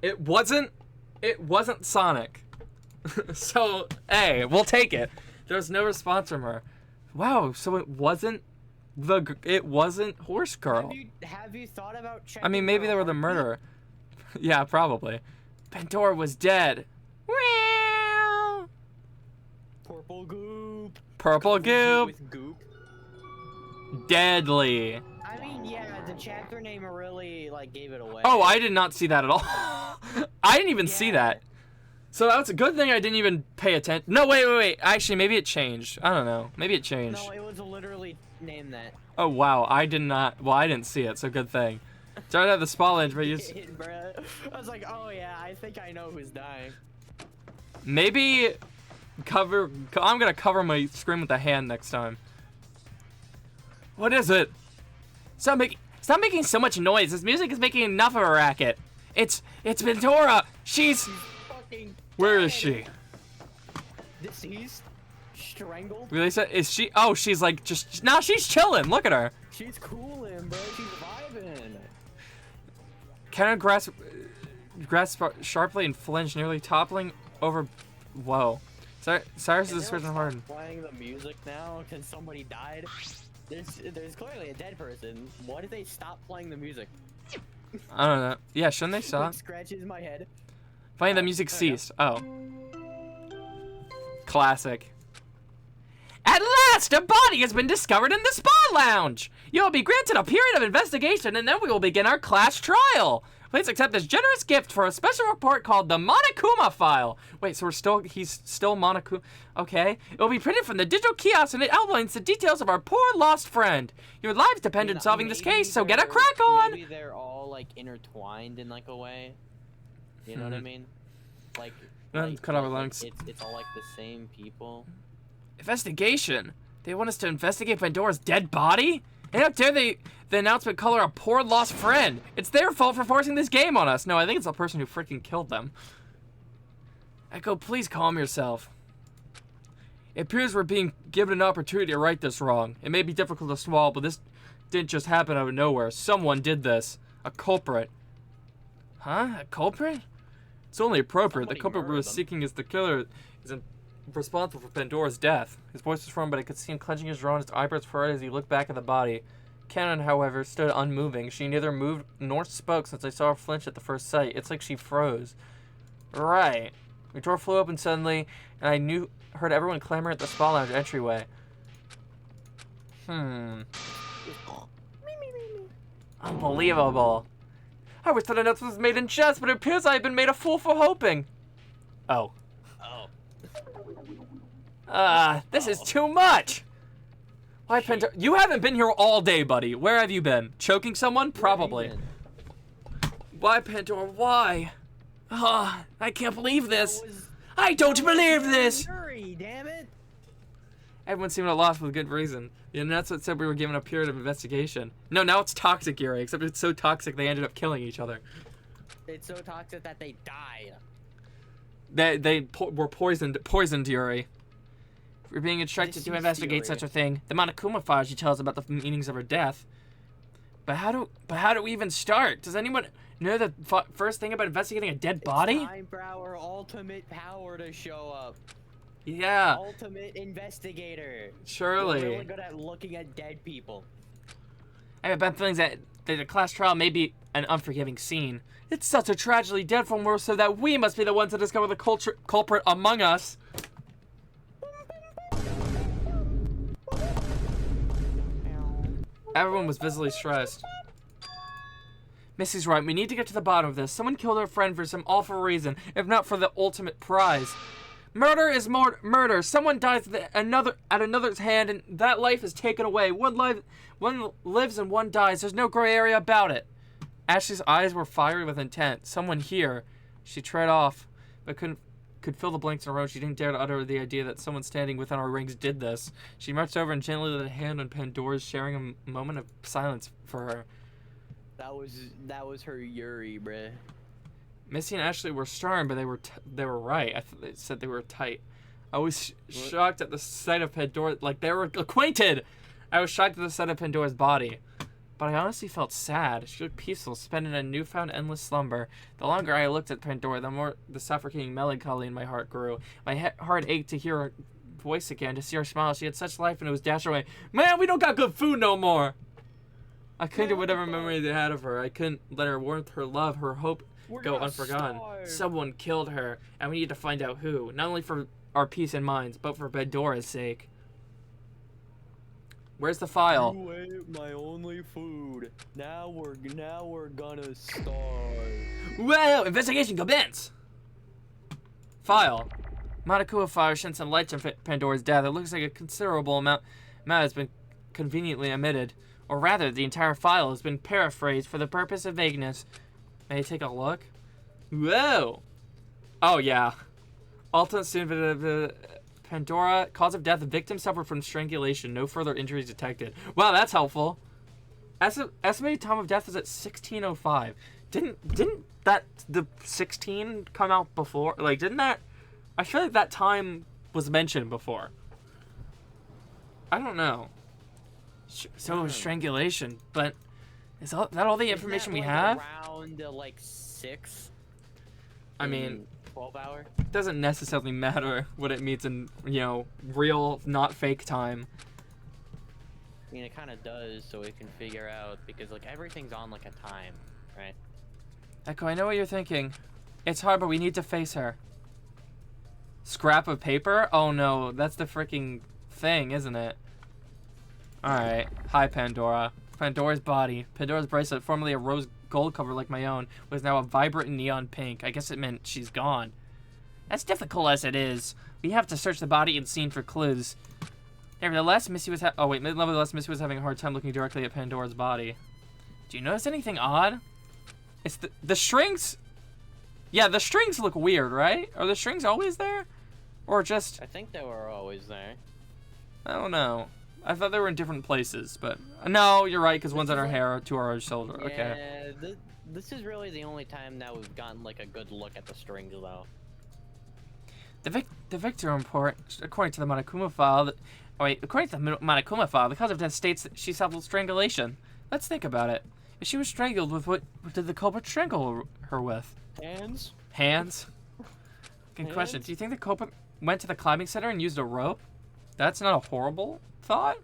It wasn't Sonic. So, hey, we'll take it. There was no response from her. Wow, so it wasn't Horse Girl. Have you thought about checking? I mean, maybe they were the murderer. Yeah, probably. Pandora was dead. Wow. Purple goop. Purple goop. With goop. Deadly. I mean, yeah, the chapter name really gave it away. Oh, I did not see that at all. I didn't even see that. So that's a good thing I didn't even pay attention. No, wait. Actually, maybe it changed. I don't know. Maybe it changed. No, it was literally named that. Oh, wow. I did not. Well, I didn't see it, so good thing. Started at the spa lounge, but you. I was like, oh yeah, I think I know who's dying. Maybe I'm gonna cover my screen with a hand next time. What is it? Stop making so much noise. This music is making enough of a racket. It's Pandora. She's fucking Where is she? Deceased? Strangled? Really? Is she? Oh, she's like just. Nah, she's chilling. Look at her. She's coolin', bro. She's vibing. Kenna grasped sharply and flinched, nearly toppling over. Whoa. Cyrus is a hard. Playing the music now because somebody died. There's clearly a dead person. Why did they stop playing the music? I don't know. Yeah, shouldn't they stop? Scratches my head. Playing the music ceased. Oh. Classic. At last, a body has been discovered in the spa lounge. You will be granted a period of investigation, and then we will begin our class trial. Please accept this generous gift for a special report called the Monokuma file. Wait, so he's still Monokuma? Okay. It will be printed from the digital kiosk, and it outlines the details of our poor lost friend. Your lives depend on solving this case, so get a crack on. Maybe they're all intertwined in a way. You know what I mean? Cut off our lungs. It's all the same people. Investigation? They want us to investigate Pandora's dead body? And how dare the announcement call her a poor lost friend? It's their fault for forcing this game on us. No, I think it's the person who freaking killed them. Echo, please calm yourself. It appears we're being given an opportunity to right this wrong. It may be difficult to swallow, but this didn't just happen out of nowhere. Someone did this. A culprit. Huh? A culprit? It's only appropriate. The culprit we're seeking is the killer is responsible for Pandora's death. His voice was firm, but I could see him clenching his jaw and his eyebrows furrowed as he looked back at the body. cannon, however, stood unmoving. She neither moved nor spoke since I saw her flinch at the first sight. It's like she froze. Right. The door flew open suddenly, and I heard everyone clamor at the spa lounge entryway. Unbelievable. I wish that announcement was made in jest, but it appears I have been made a fool for hoping. Oh. This is too much! Why, Pandora? You haven't been here all day, buddy. Where have you been? Choking someone? Probably. Why, Pandora? Why? I can't believe this. I don't believe this! Yuri, damn it! Everyone seemed at loss with good reason. The announcement said we were given a period of investigation. No, now it's toxic, Yuri, except it's so toxic they ended up killing each other. It's so toxic that they died. They were poisoned, Yuri. We're being instructed to investigate such a thing. The Monokuma file she tells about the meanings of her death. But how do we even start? Does anyone know the first thing about investigating a dead body? It's time for our ultimate power to show up. Yeah. Ultimate investigator. Surely. We're really good at looking at dead people. I have bad feelings that the class trial may be an unforgiving scene. It's such a tragedy dead from worse, so that we must be the ones to discover the culprit among us. Everyone was visibly stressed. Missy's right. We need to get to the bottom of this. Someone killed our friend for some awful reason, if not for the ultimate prize. Murder is murder. Someone dies at another's hand, and that life is taken away. One lives and one dies. There's no gray area about it. Ashley's eyes were fiery with intent. Someone here. She tread off, but could fill the blanks in a row. She didn't dare to utter the idea that someone standing within our rings did this. She marched over and gently laid a hand on Pandora's, sharing a moment of silence for her. That was her Yuri, bruh. Missy and Ashley were stern, but they were right. I thought they said they were tight. I was shocked at the sight of Pandora, like they were acquainted. I was shocked at the sight of Pandora's body, but I honestly felt sad. She looked peaceful, spending a newfound endless slumber. The longer I looked at Pandora, the more the suffocating melancholy in my heart grew. My heart ached to hear her voice again, to see her smile. She had such life, and it was dashed away. Man, we don't got good food no more. I couldn't get whatever memory they had of her. I couldn't let her warmth, her love, her hope go unforgotten. Starve. Someone killed her, and we need to find out who. Not only for our peace and minds, but for Pandora's sake. Where's the file? You ate my only food. Now we're gonna starve. Whoa! Investigation commence! File. Monokuma file shed some light on Pandora's death. It looks like a considerable amount has been conveniently omitted. Or rather, the entire file has been paraphrased for the purpose of vagueness. May I take a look? Whoa! Oh, yeah. Ultimate student Pandora, cause of death, the victim suffered from strangulation. No further injuries detected. Wow, that's helpful. Estimated time of death is at 16:05. Didn't that the 16 come out before? Like, didn't that? I feel like that time was mentioned before. I don't know. So it was strangulation, but is that all the information we have? Around like 6. I mean, 12 hour. It doesn't necessarily matter what it means in, real, not fake time. I mean, it kind of does, so we can figure out, because like everything's on like a time, right? Echo, I know what you're thinking. It's hard, but we need to face her. Scrap of paper? Oh no, that's the freaking thing, isn't it? Alright. Hi, Pandora. Pandora's body. Pandora's bracelet, formerly a rose gold cover like my own, was now a vibrant neon pink. I guess it meant she's gone. As difficult as it is, we have to search the body and scene for clues. Nevertheless, Missy was Missy was having a hard time looking directly at Pandora's body. Do you notice anything odd? It's the strings. Yeah, the strings look weird, right? Are the strings always there? Or just... I think they were always there. I don't know. I thought they were in different places, but... No, you're right, because one's on her hair, two are her shoulder. Yeah, okay. This is really the only time that we've gotten, like, a good look at the strings, though. The victim report, according to the Monokuma file... according to the Monokuma file, the cause of death states that she suffered strangulation. Let's think about it. If she was strangled with what did the culprit strangle her with? Hands? Hands? Good question. Do you think the culprit went to the climbing center and used a rope? That's not a horrible thought?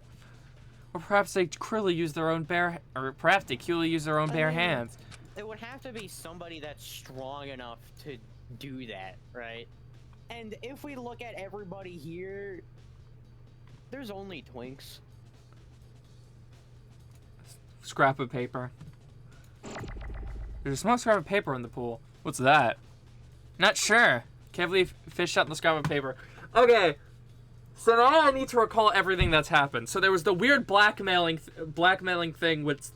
Or perhaps they clearly use their own bare, or perhaps they clearly use their own bare hands. It would have to be somebody that's strong enough to do that, right? And if we look at everybody here, there's only twinks. Scrap of paper. There's a small scrap of paper in the pool. What's that? Not sure. Carefully fish out the scrap of paper. Okay. So now I need to recall everything that's happened. So there was the weird blackmailing thing with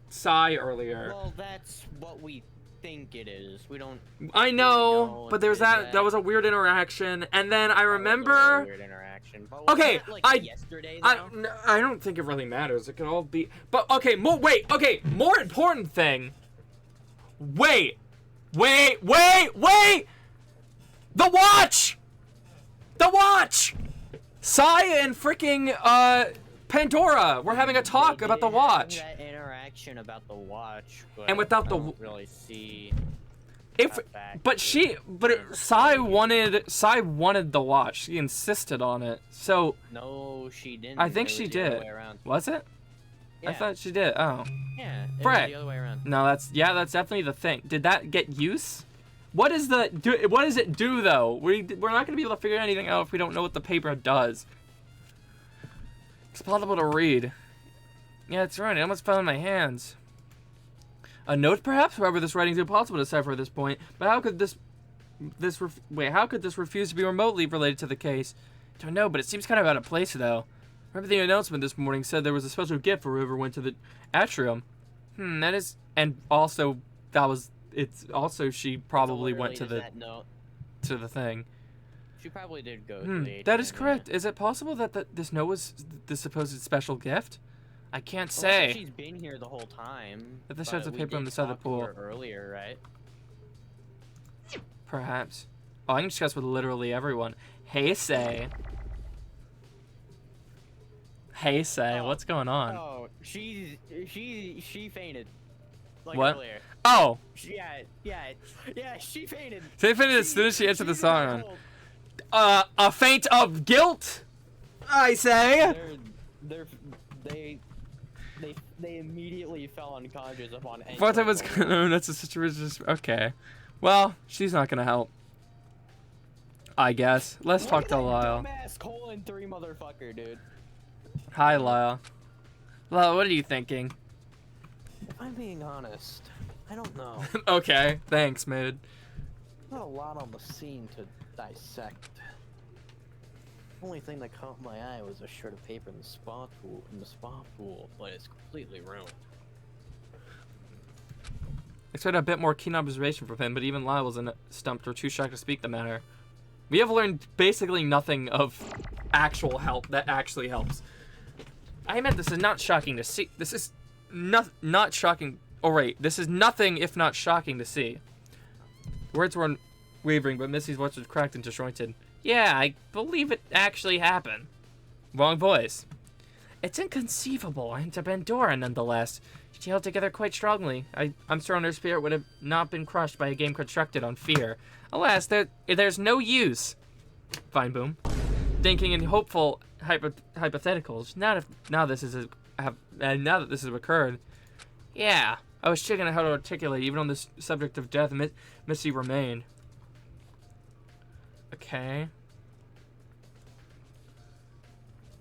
Sai earlier. Well, that's what we think it is. We don't. I know, but there's that. That was a weird interaction, and then I remember. Weird interaction. But Okay, like yesterday. Though? I don't think it really matters. It could all be. But okay, wait. Okay, more important thing. Wait. The watch. The watch! Sai and freaking, Pandora, we're having a talk about the watch. That interaction about the watch, but And without the... I don't really see... Sai wanted the watch. She insisted on it. So... No, she didn't. I think she did. Was it? Yeah. I thought she did. Oh. Yeah, it Brett. was the other way around. No, that's definitely the thing. Did that get use? What does it do though? We're not gonna be able to figure anything out if we don't know what the paper does. It's possible to read. Yeah, that's right. I almost fell in my hands. A note, perhaps. However, this writing is impossible to decipher at this point. But how could how could this refuse to be remotely related to the case? Don't know, but it seems kind of out of place though. Remember the announcement this morning said there was a special gift for whoever went to the atrium. That is, and also that was. It's also she probably went to the thing. She probably did go to the that is ATM, correct. yeah. Is it possible that this note was the supposed special gift? I can't Well, say. she's been here the whole time. If this but shows the we paper on did the side of the talk to pool. her earlier, right? Perhaps. Oh, I can discuss with literally everyone. Hey, Say. Hey, Say. What's going on? Oh, she fainted. Like What? Earlier. Oh. Yeah, she fainted. She fainted as soon as she answered the did song. cold. A faint of guilt, I say. They immediately fell unconscious upon entering. Thought I was the gonna. That's a situation. Okay. Well, she's not gonna help. I guess. Let's talk to Lyle. Dumbass :3 motherfucker, dude. Hi, Lyle. Lyle, what are you thinking? If I'm being honest, I don't know. Okay, thanks, Mid. Not a lot on the scene to dissect. Only thing that caught my eye was a shred of paper in the spa pool, but it's completely ruined. Expect a bit more keen observation from him, but even Lyle wasn't stumped or too shocked to speak the matter. We have learned basically nothing of actual help that actually helps. I meant this is not shocking to see. This is not shocking. Oh, right. This is nothing if not shocking to see. Words were wavering, but Missy's voice was cracked and disjointed. Yeah, I believe it actually happened. Wrong voice. It's inconceivable, and to Pandora nonetheless. She held together quite strongly. I'm certain her spirit would have not been crushed by a game constructed on fear. Alas, there's no use. Fine Boom. Thinking in hopeful hypotheticals. Now that this has occurred. Yeah, I was checking how to articulate. Even on this subject of death, Missy remained. Okay.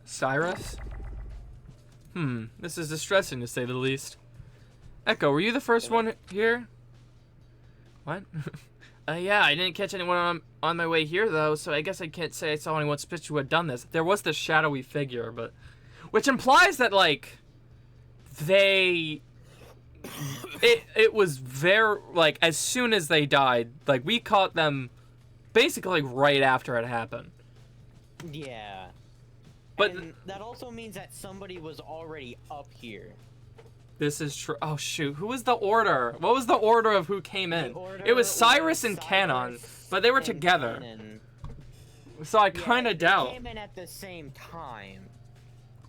Cyrus? This is distressing to say the least. Echo, were you the first one here? What? Yeah, I didn't catch anyone on my way here, though, so I guess I can't say I saw anyone suspicious who had done this. There was this shadowy figure, but... Which implies that, like, they... It was very... Like, as soon as they died, like, we caught them basically right after it happened. Yeah. But and that also means that somebody was already up here. This is true. Oh, shoot. Who was the order? What was the order of who came in? It was Cyrus and Canon, but they were together. Canon. So I kind of doubt. They came in at the same time.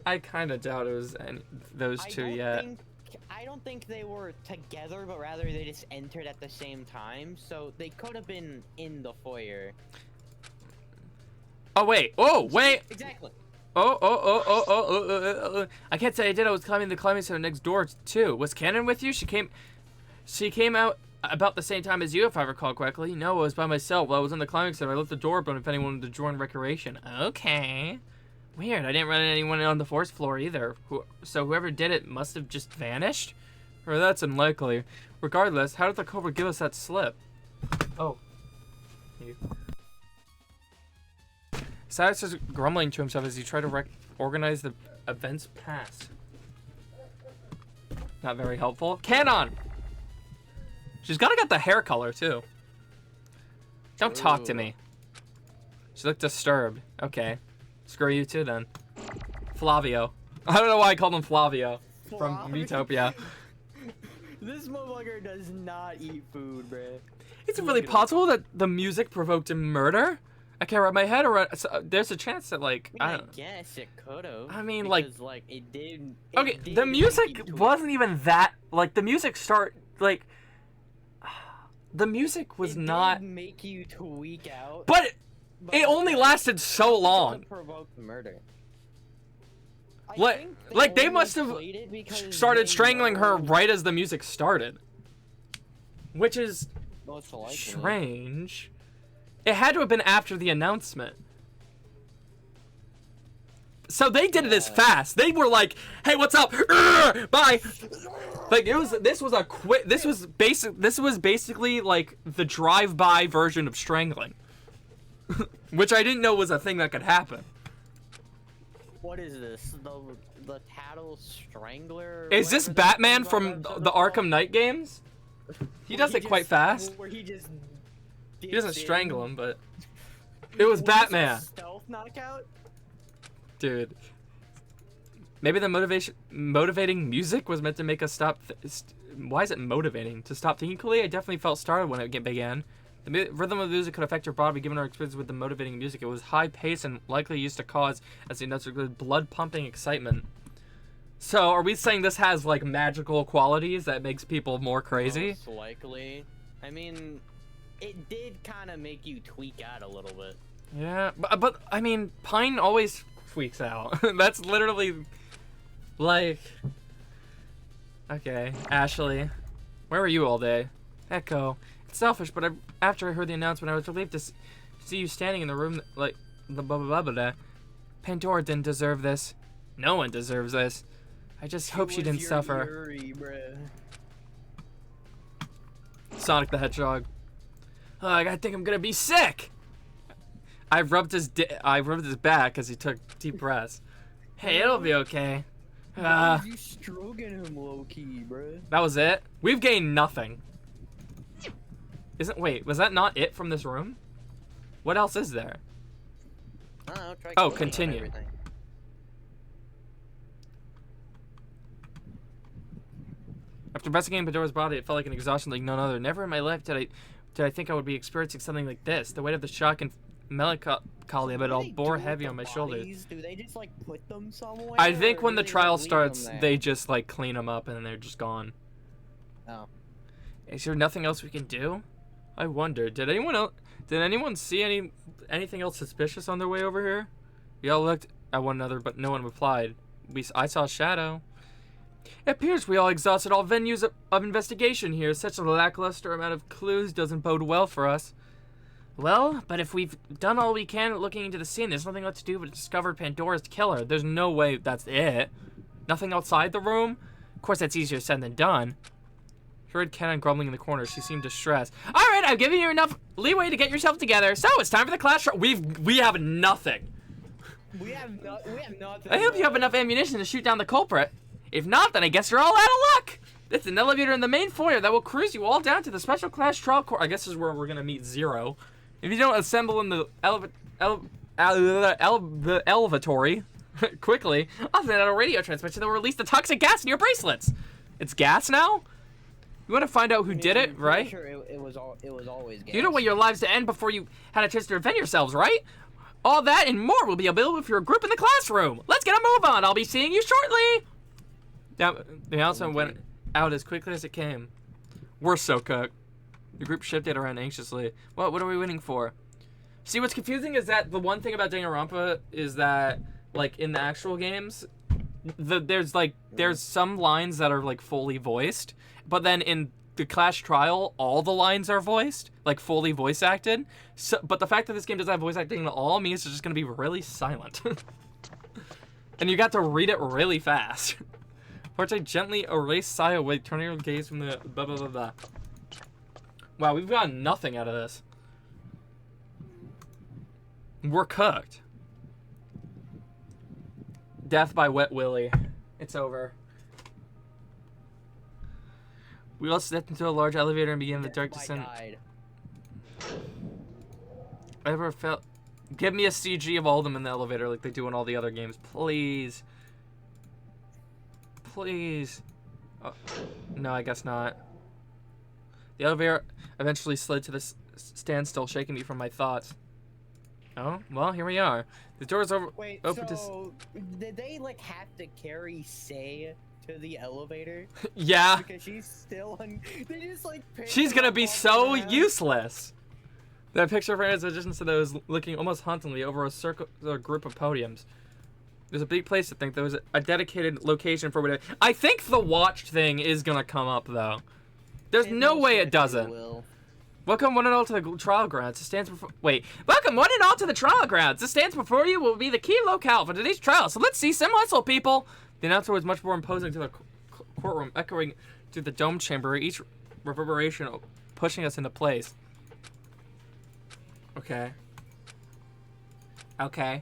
I kind of doubt it was those two yet. I don't think they were together, but rather they just entered at the same time. So they could have been in the foyer. Oh, wait. Oh, wait. Exactly. I can't say I did. I was climbing the climbing center next door too. Was Cannon with you? She came out about the same time as you, if I recall correctly. No, I was by myself. While I was in the climbing center, I left the door open if anyone wanted to join recreation. Okay. Weird. I didn't run into anyone on the fourth floor either. So whoever did it must have just vanished? Or that's unlikely. Regardless, how did the Cobra give us that slip? Oh. You. Cyrus is grumbling to himself as he tried to organize the events past. Not very helpful. Canon! She's gotta get the hair color, too. Don't talk to me. She looked disturbed. Okay. Screw you, too, then. Flavio. I don't know why I called him Flavio. From Utopia. This motherfucker does not eat food, bruh. Is it really possible that the music provoked a murder? I can't wrap my head around. There's a chance that, like, I guess it could've. I mean, because, like, it did. Okay, the music wasn't even that. Like, the music the music was not. Did make you tweak out. But it only lasted so long. Provoked murder. Like they must have started strangling her right as the music started, which is strange. It had to have been after the announcement. So they did it as fast. They were like, "Hey, what's up? Bye." Like this was basically like the drive-by version of strangling, which I didn't know was a thing that could happen. What is this? The Tattle Strangler? Is this Batman from the Arkham Knight games? He does it quite fast. Where he doesn't strangle him, but it was Batman. Stealth knockout? Dude. Maybe the motivating music was meant to make us stop. Why is it motivating? To stop thinking clearly? I definitely felt startled when it began. The rhythm of the music could affect your body, given our experience with the motivating music. It was high paced and likely used to cause, as the notes included, blood pumping excitement. So, are we saying this has like magical qualities that makes people more crazy? Most likely. I mean, it did kind of make you tweak out a little bit. Yeah, but I mean, Pine always tweaks out. That's literally like. Okay, Ashley, where were you all day? Echo. It's selfish, but after I heard the announcement, I was relieved to see you standing in the room like the blah blah blah blah. Pandora didn't deserve this. No one deserves this. I just hope she didn't suffer. Yuri, Sonic the Hedgehog. Oh, I think I'm gonna be sick. I rubbed his back as he took deep breaths. Hey, it'll be okay. You stroking him low key, bruh. That was it. We've gained nothing. Wait, was that not it from this room? What else is there? I don't know, oh, continue. After investigating Pandora's body, it felt like an exhaustion like none other. Never in my life did I think I would be experiencing something like this. The weight of the shock and melancholy of it all bore heavy on my shoulders. Do they just like put them somewhere? I think when the trial starts, they just like clean them up and then they're just gone. Oh. Is there nothing else we can do? I wonder. Did anyone see anything else suspicious on their way over here? We all looked at one another, but no one replied. I saw a shadow. It appears we all exhausted all venues of investigation here. Such a lackluster amount of clues doesn't bode well for us. Well, but if we've done all we can looking into the scene, there's nothing left to do but discover Pandora's killer. There's no way that's it. Nothing outside the room? Of course, that's easier said than done. She heard Cannon grumbling in the corner. She seemed distressed. All right, I've given you enough leeway to get yourself together, so it's time for the class trial. We have nothing. We have nothing. I hope you have enough ammunition to shoot down the culprit. If not, then I guess you're all out of luck. It's an elevator in the main foyer that will cruise you all down to the special class trial court. I guess this is where we're gonna meet Zero. If you don't assemble in the elevatory quickly, I'll send out a radio transmission that will release the toxic gas in your bracelets. It's gas now? You want to find out who did it, right? Sure, it was always gas. You don't want your lives to end before you had a chance to defend yourselves, right? All that and more will be available for your group in the classroom. Let's get a move on. I'll be seeing you shortly. Now, the announcement went out as quickly as it came. We're so cooked. The group shifted around anxiously. What are we waiting for? See, what's confusing is that the one thing about Danganronpa is that like in the actual games, there's some lines that are like fully voiced, but then in the Clash Trial, all the lines are voiced, like fully voice acted. So, but the fact that this game doesn't have voice acting at all means it's just gonna be really silent. And you got to read it really fast. Forte gently erase sigh away, turning your gaze from the blah blah blah blah. Wow, we've gotten nothing out of this. We're cooked. Death by Wet Willy. It's over. We all stepped into a large elevator and began the dark descent. I ever felt... Give me a CG of all of them in the elevator like they do in all the other games. Please. Please. Oh, no, I guess not. The elevator eventually slid to this standstill, shaking me from my thoughts. Oh, well, here we are. The door's over. Wait, open so did they like have to carry Say to the elevator? Yeah. Because she's still on. They just like. She's gonna be so useless. That picture of her as a distance that was looking almost hauntingly over a group of podiums. There's a big place to think there was a dedicated location for whatever. I think the watched thing is gonna come up though. There's no way it doesn't. Welcome one and all to the trial grounds. It stands before. Wait. Welcome one and all to the trial grounds. This stands before you will be the key locale for today's trial. So let's see some hustle, people. The announcer was much more imposing to the courtroom, echoing through the dome chamber, each reverberation pushing us into place. Okay. Okay.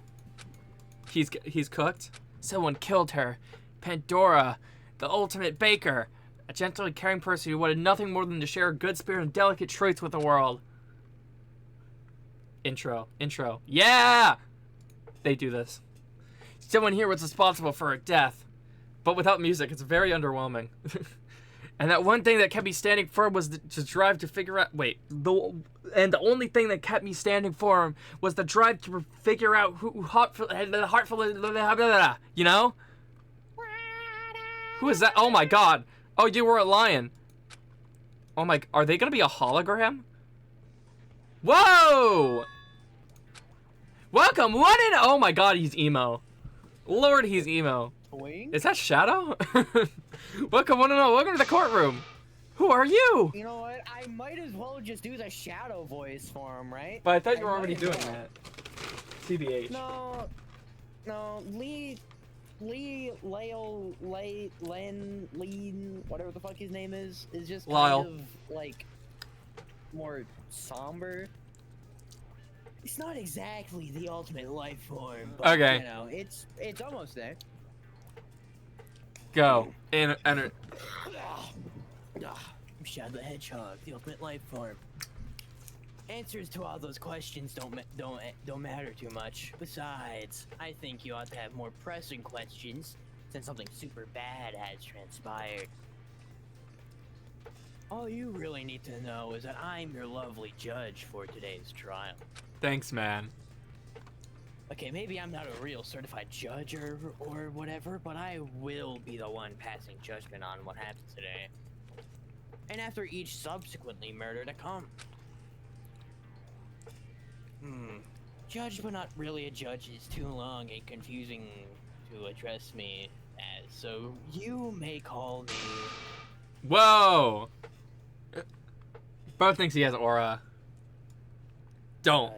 He's cooked. Someone killed her. Pandora, the ultimate baker. A gentle and caring person who wanted nothing more than to share a good spirit and delicate treats with the world. Intro. Yeah! They do this. Someone here was responsible for her death. But without music, it's very underwhelming. And that one thing that kept me standing firm was to drive to figure out... Wait. The only thing that kept me standing firm was the drive to figure out who heartful... You know? Who is that? Oh my god. Oh, you were a lion. Oh my... Are they gonna be a hologram? Whoa! Welcome, one and... Oh my god, he's emo. Lord, he's emo. Is that Shadow? Welcome, one and all. Welcome to the courtroom. Who are you? You know what? I might as well just do the Shadow voice for him, right? But I thought you were already doing that. TBH. No, Lee, Len, whatever the fuck his name is just kind of, like, more somber. It's not exactly the ultimate life form, but, okay. You know, it's almost there. Go. Enter. Shadow the Hedgehog, the ultimate life form. Answers to all those questions don't matter too much. Besides, I think you ought to have more pressing questions, since something super bad has transpired. All you really need to know is that I'm your lovely judge for today's trial. Thanks, man. Okay, maybe I'm not a real certified judge or whatever, but I will be the one passing judgment on what happened today. And after each subsequently murder to come. Judge but not really a judge is too long and confusing to address me as, so you may call me... Whoa! Bro thinks he has aura. Don't.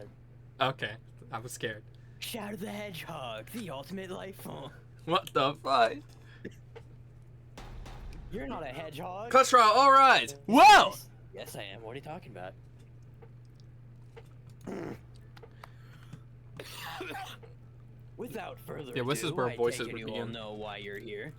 Okay, I was scared. Shadow the Hedgehog, the ultimate life form. What the fuck? You're not a hedgehog. Cuss trial, alright! Whoa! Yes, I am. What are you talking about? Without further ado, this is where voices would begin. You all know why you're here.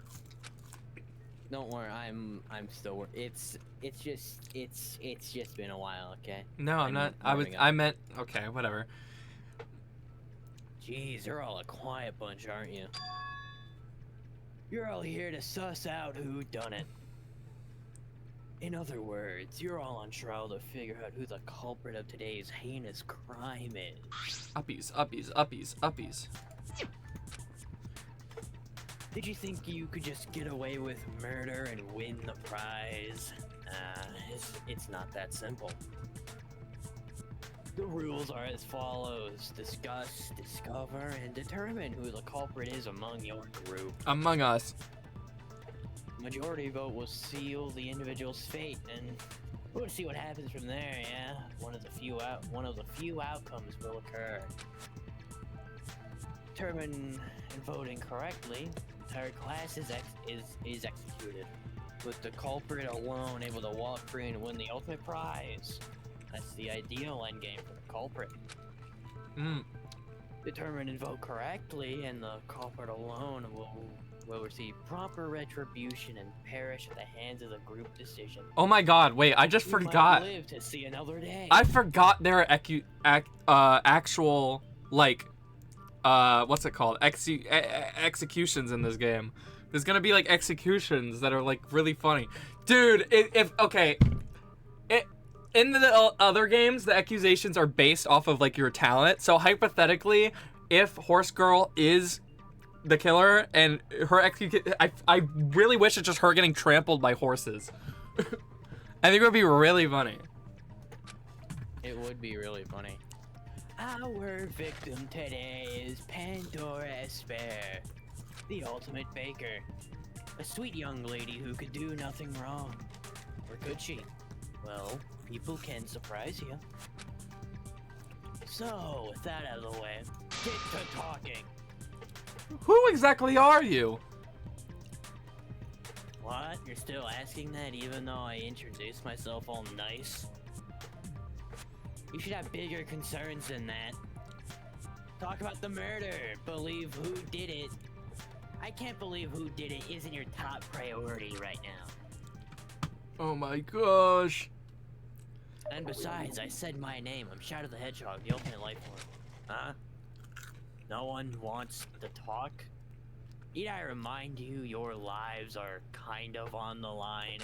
Don't worry, I'm still. It's just been a while, okay? No, I'm not. I meant. Okay, whatever. Jeez, you're all a quiet bunch, aren't you? You're all here to suss out who done it. In other words, you're all on trial to figure out who the culprit of today's heinous crime is. Uppies. Did you think you could just get away with murder and win the prize? It's not that simple. The rules are as follows. Discuss, discover, and determine who the culprit is among your group. Among Us. Majority vote will seal the individual's fate, and we'll see what happens from there, yeah? One of the few outcomes will occur. Determine and vote incorrectly, entire class is executed, with the culprit alone able to walk free and win the ultimate prize. That's the ideal endgame for the culprit. Determine and vote correctly, and the culprit alone will receive proper retribution and perish at the hands of the group decision. Oh my god, wait, I just forgot. Might live to see another day. I forgot there are actual, like, what's it called? Executions in this game. There's gonna be, like, executions that are, like, really funny. Dude, in the other games, the accusations are based off of, like, your talent. So, hypothetically, if Horse Girl is the killer and her I really wish it's just her getting trampled by horses. I think it would be really funny. It would be really funny. Our victim today is Pandora Esper, the ultimate baker. A sweet young lady who could do nothing wrong. Or could she? Well, people can surprise you. So, with that out of the way, get to talking. Who exactly are you? What? You're still asking that even though I introduced myself all nice? You should have bigger concerns than that. Talk about the murder. Believe who did it. I can't believe who did it isn't your top priority right now. Oh my gosh. And besides, I said my name. I'm Shadow the Hedgehog, the ultimate life form. Huh? No one wants to talk? Need I remind you your lives are kind of on the line?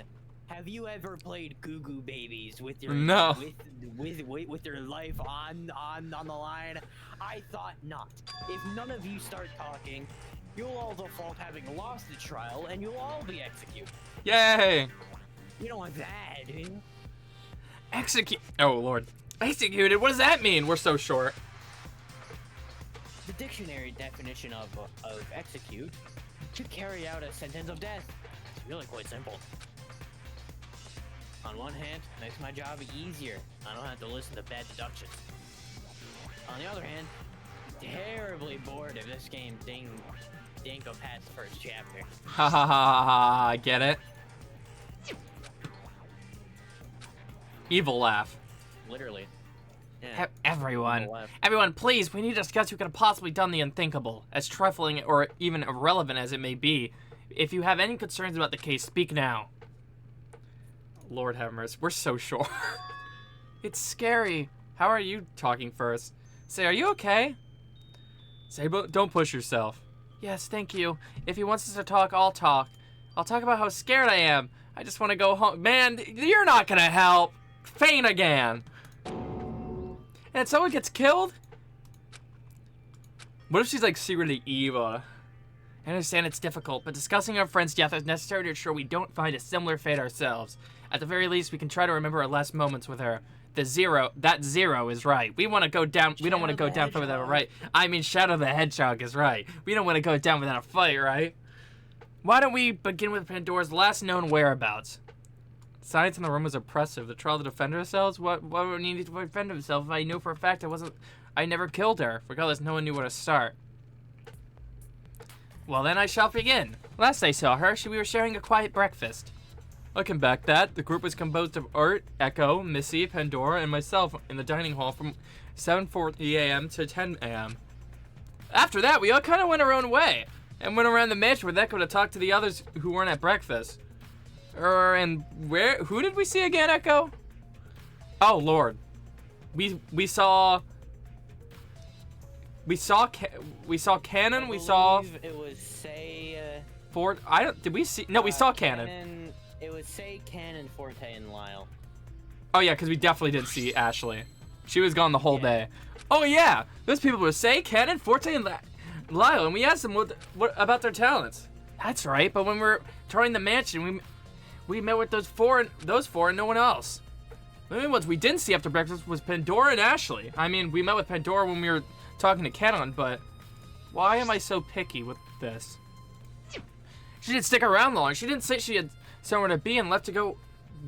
Have you ever played Goo Goo Babies with your with your life on the line? I thought not. If none of you start talking, you'll all default having lost the trial, and you'll all be executed. Yay! You don't want that, do you? Oh lord. Executed? What does that mean? We're so short. The dictionary definition of execute, to carry out a sentence of death. It's really quite simple. On one hand, it makes my job easier. I don't have to listen to bad deductions. On the other hand, terribly bored if this game didn't go past the first chapter. Ha ha ha ha ha, I get it. Evil laugh. Literally. Yeah. Everyone, please, we need to discuss who could have possibly done the unthinkable. As trifling or even irrelevant as it may be, if you have any concerns about the case, speak now. Lord have mercy, we're so short. It's scary. How are you talking first? Say, are you okay? Say, don't push yourself. Yes, thank you. If he wants us to talk, I'll talk. I'll talk about how scared I am. I just want to go home. Man, you're not gonna help. Faint again. And someone gets killed? What if she's like secretly Eva? I understand it's difficult, but discussing our friend's death is necessary to ensure we don't find a similar fate ourselves. At the very least, we can try to remember our last moments with her. That zero is right. We want to go down. We don't want to go down without a right. I mean, Shadow the Hedgehog is right. We don't want to go down without a fight, right? Why don't we begin with Pandora's last known whereabouts? Science in the room was oppressive. The trial to defend ourselves? Why would we need to defend himself if I knew for a fact I never killed her? Regardless, no one knew where to start. Well, then I shall begin. Last I saw her, we were sharing a quiet breakfast. I can back that. The group was composed of Art, Echo, Missy, Pandora, and myself in the dining hall from 7:40 a.m. to 10 a.m. After that, we all kind of went our own way and went around the mansion with Echo to talk to the others who weren't at breakfast. And who did we see again, Echo? Oh Lord, we saw Cannon. We saw it was Say. Fort. Did we see? No, we saw Cannon. It was Say, Cannon, Forte, and Lyle. Oh yeah, because we definitely didn't see Ashley. She was gone the whole day. Oh yeah, those people were Say, Cannon, Forte, and Lyle, and we asked them what about their talents. That's right, but when we were touring the mansion, we met with those four and no one else. The only ones we didn't see after breakfast was Pandora and Ashley. I mean, we met with Pandora when we were talking to Kenon, but why am I so picky with this? She didn't stick around long. She didn't say she had somewhere to be and left to go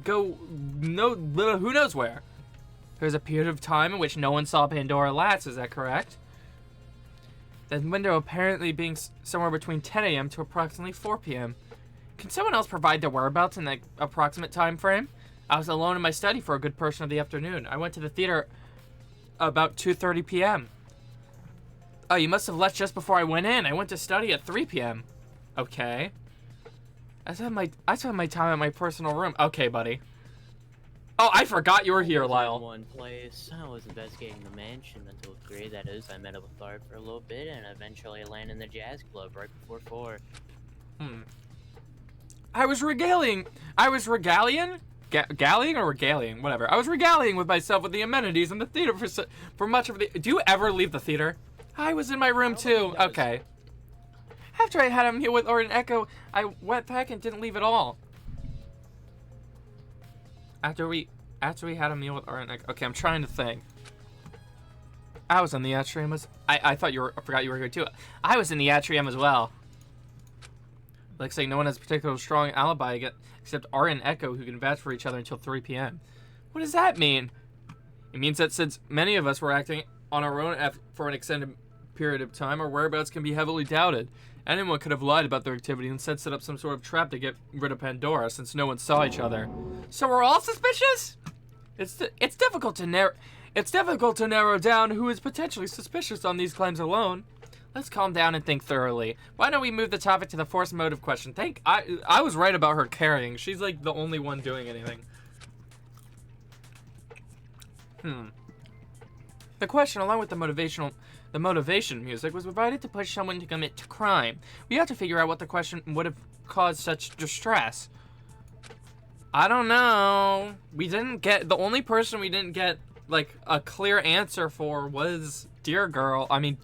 no, who knows where. There was a period of time in which no one saw Pandora Lapse, is that correct? That window apparently being somewhere between 10 a.m. to approximately 4 p.m. Can someone else provide their whereabouts in that approximate time frame? I was alone in my study for a good portion of the afternoon. I went to the theater about 2:30 p.m. Oh, you must have left just before I went in. I went to study at 3 p.m. Okay. I spent my time in my personal room. Okay, buddy. Oh, I forgot you were here, Lyle. One place. I was investigating the mansion until 3. That is, I met up with Bart for a little bit and eventually landed in the jazz club right before 4. I was regaling, gallying or regaling, whatever. I was regaling with myself with the amenities in the theater for much of the. Do you ever leave the theater? I was in my room too. Okay. After I had a meal with Art and Echo, I went back and didn't leave at all. After we had a meal with Art and Echo. Okay, I'm trying to think. I was in the atrium as I forgot you were here too. I was in the atrium as well. Looks like no one has a particularly strong alibi except Art and Echo, who can vouch for each other until 3 p.m. What does that mean? It means that since many of us were acting on our own for an extended period of time, our whereabouts can be heavily doubted. Anyone could have lied about their activity and instead set up some sort of trap to get rid of Pandora, since no one saw each other. So we're all suspicious? It's difficult to narrow down who is potentially suspicious on these claims alone. Let's calm down and think thoroughly. Why don't we move the topic to the forced motive question? I was right about her carrying. She's like the only one doing anything. The question, along with the motivation music, was provided to push someone to commit to crime. We have to figure out what the question would have caused such distress. I don't know. The only person we didn't get like a clear answer for was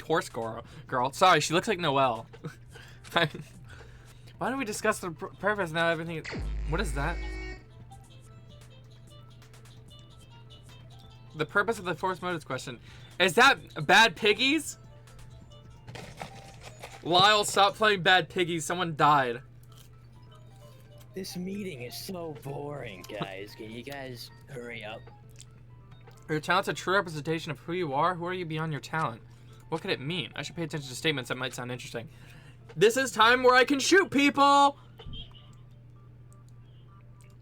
Horse Girl. Sorry, she looks like Noelle. Why don't we discuss the purpose now? Everything. What is that? The purpose of the forced motives question. Is that Bad Piggies? Lyle, stop playing Bad Piggies. Someone died. This meeting is so boring, guys. Can you guys hurry up? Are your talents a true representation of who you are? Who are you beyond your talent? What could it mean? I should pay attention to statements that might sound interesting. This is time where I can shoot people!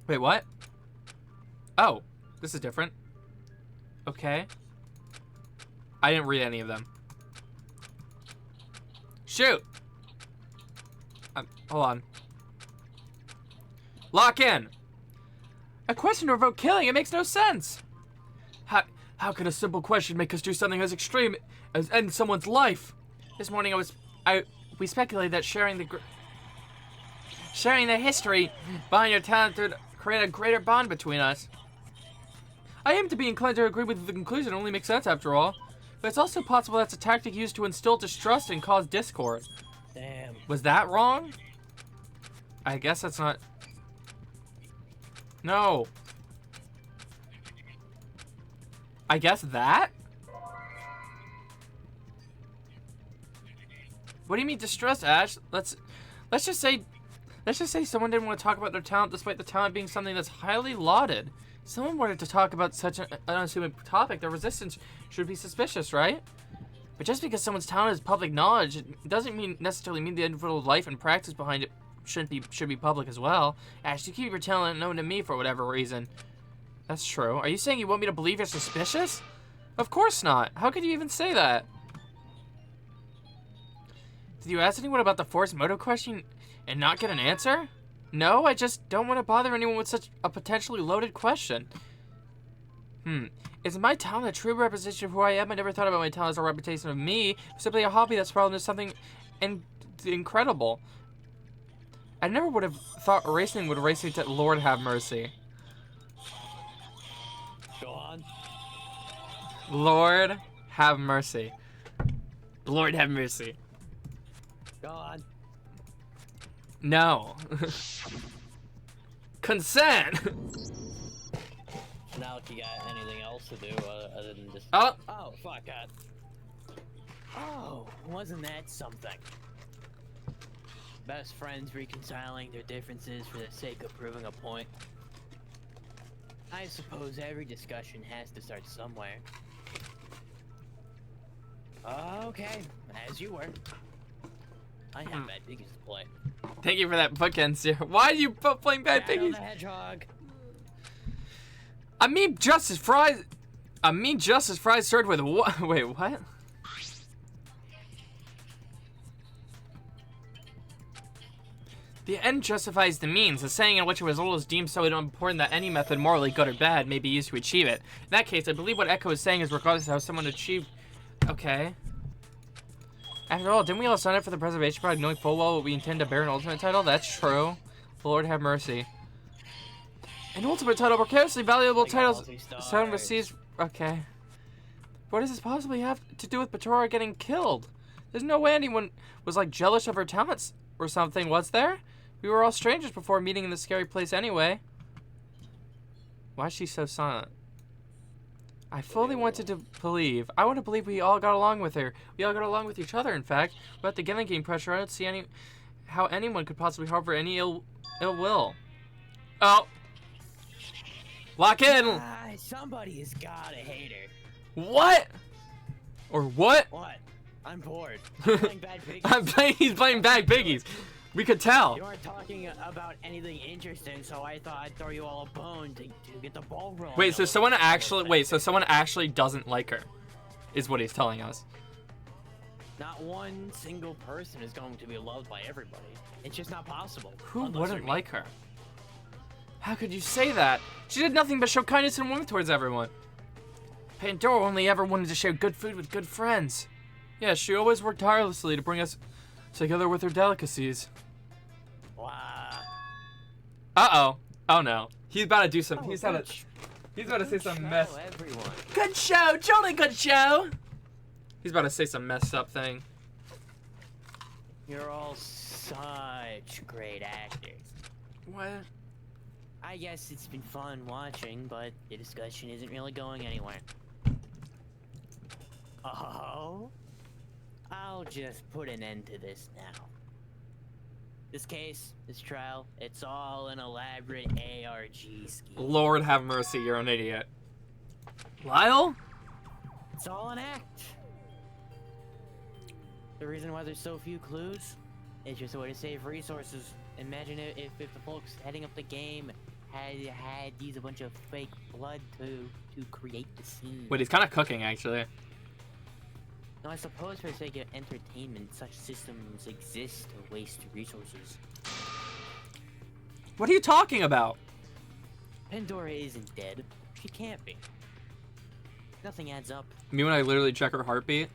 Wait, what? Oh, this is different. Okay. I didn't read any of them. Shoot! Hold on. Lock in! A question to provoke killing, it makes no sense! How could a simple question make us do something as extreme as end someone's life? This morning we speculated that sharing the history behind your talent would create a greater bond between us. I am to be inclined to agree with the conclusion, it only makes sense after all. But it's also possible that's a tactic used to instill distrust and cause discord. Damn. Was that wrong? I guess that's not... No. I guess that? What do you mean distrust, Ash? Let's just say someone didn't want to talk about their talent despite the talent being something that's highly lauded. If someone wanted to talk about such an unassuming topic, their resistance should be suspicious, right? But just because someone's talent is public knowledge, it doesn't necessarily mean the individual life and practice behind it should be public as well. Ash, you keep your talent known to me for whatever reason. That's true. Are you saying you want me to believe you're suspicious? Of course not. How could you even say that? Did you ask anyone about the forced motive question and not get an answer? No, I just don't want to bother anyone with such a potentially loaded question. Is my talent a true representation of who I am? I never thought about my talent as a representation of me. Simply a hobby that's probably something incredible. I never would have thought racing would race me to Lord have mercy. Go on. Lord have mercy. Lord have mercy. Go on. No. Consent! Now, if you got anything else to do other than just. Oh, Oh, fuck that. Oh, wasn't that something? Best friends reconciling their differences for the sake of proving a point. I suppose every discussion has to start somewhere. Okay, as you were. I have bad piggies to play. thank you for that bookend, sir. Why are you both playing Bad Shadow Piggies? the Hedgehog. I mean, Justice Fries. I mean, Justice Fries started with what? Wait, what? The end justifies the means, a saying in which a result is deemed so important that any method, morally good or bad, may be used to achieve it. In that case, I believe what Echo is saying is regardless of how someone achieved. Okay. After all, didn't we all sign up for the preservation project knowing full well what we intend to bear an ultimate title? That's true. Lord have mercy. An ultimate title, precariously valuable titles. Someone receives. Okay. What does this possibly have to do with Batora getting killed? There's no way anyone was like jealous of her talents or something, was there? We were all strangers before meeting in this scary place anyway. Why is she so silent? I fully wanted to believe. I want to believe we all got along with her. We all got along with each other, in fact. Without the game pressure, I don't see how anyone could possibly harbor any ill will. Oh. Lock in! Somebody has gotta hate her. What? Or what? What? I'm bored. I'm playing Bad Piggies. He's playing Bad Piggies. We could tell. You aren't talking about anything interesting, so I thought I'd throw you all a bone to get the ball rolling. Wait, so someone actually doesn't like her, is what he's telling us. Not one single person is going to be loved by everybody. It's just not possible. Who Unless wouldn't you're me. like her? How could you say that? She did nothing but show kindness and warmth towards everyone. Pandora only ever wanted to share good food with good friends. Yeah, she always worked tirelessly to bring us together with her delicacies. Wow. Uh-oh. Oh no. He's about to do some. He's about to say some mess. Everyone. Good show, jolly good show. He's about to say some messed up thing. You're all such great actors. What? I guess it's been fun watching, but the discussion isn't really going anywhere. Oh? I'll just put an end to this now. This case, this trial, it's all an elaborate ARG scheme. Lord have mercy, you're an idiot. Lyle? It's all an act. The reason why there's so few clues is just a way to save resources. Imagine if the folks heading up the game had used a bunch of fake blood to create the scene. Wait, he's kind of cooking, actually. Now, I suppose for the sake of entertainment, such systems exist to waste resources. What are you talking about? Pandora isn't dead. She can't be. Nothing adds up. I mean, when I literally check her heartbeat.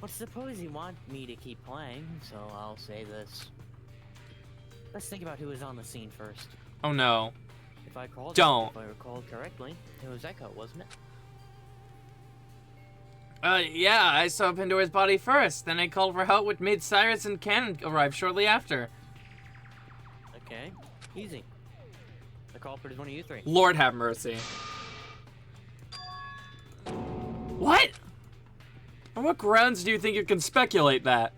But suppose you want me to keep playing, so I'll say this. Let's think about who was on the scene first. Oh no. If I recall correctly, it was Echo, wasn't it? Yeah, I saw Pandora's body first. Then I called for help, which made Cyrus and Cannon arrive shortly after. Okay, easy. The culprit is one of you three. Lord have mercy. What? On what grounds do you think you can speculate that?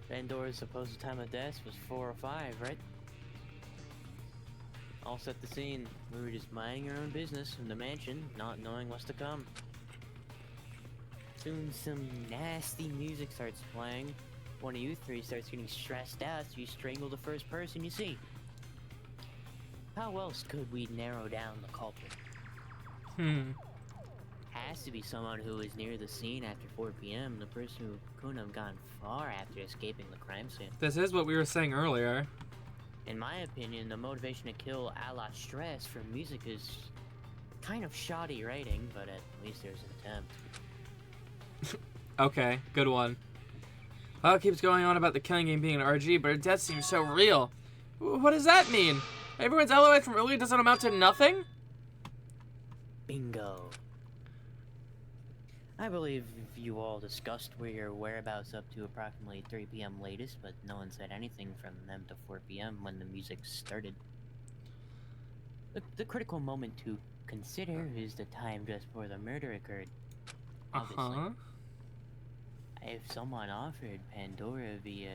Pandora's supposed time of death was 4 or 5, right? I'll set the scene. We were just minding our own business in the mansion, not knowing what's to come. Soon some nasty music starts playing. One of you three starts getting stressed out, so you strangle the first person you see. How else could we narrow down the culprit? Has to be someone who was near the scene after 4 p.m. The person who couldn't have gone far after escaping the crime scene. This is what we were saying earlier. In my opinion, the motivation to kill a la stress for music is kind of shoddy writing, but at least there's an attempt. Okay, good one. Well, it keeps going on about the killing game being an RG, but her death seems so real. What does that mean? Everyone's LOI from earlier doesn't amount to nothing? Bingo. I believe you all discussed where your whereabouts up to approximately 3 p.m. latest, but no one said anything from them to 4 p.m. when the music started. The critical moment to consider is the time just before the murder occurred. Obviously. Uh-huh. If someone offered Pandora via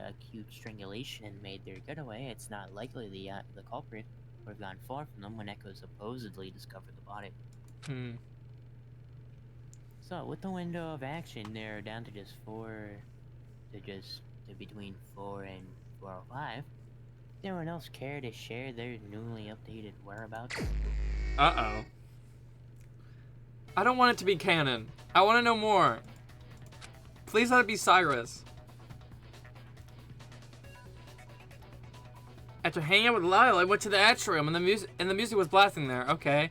acute strangulation and made their getaway, it's not likely the culprit would have gone far from them when Echo supposedly discovered the body. Hmm. So, with the window of action narrowed down to between 4 and 4:05, does anyone else care to share their newly updated whereabouts? Uh-oh. I don't want it to be canon. I want to know more. Please let it be Cyrus. After hanging out with Lyle, I went to the atrium and the music was blasting there. Okay.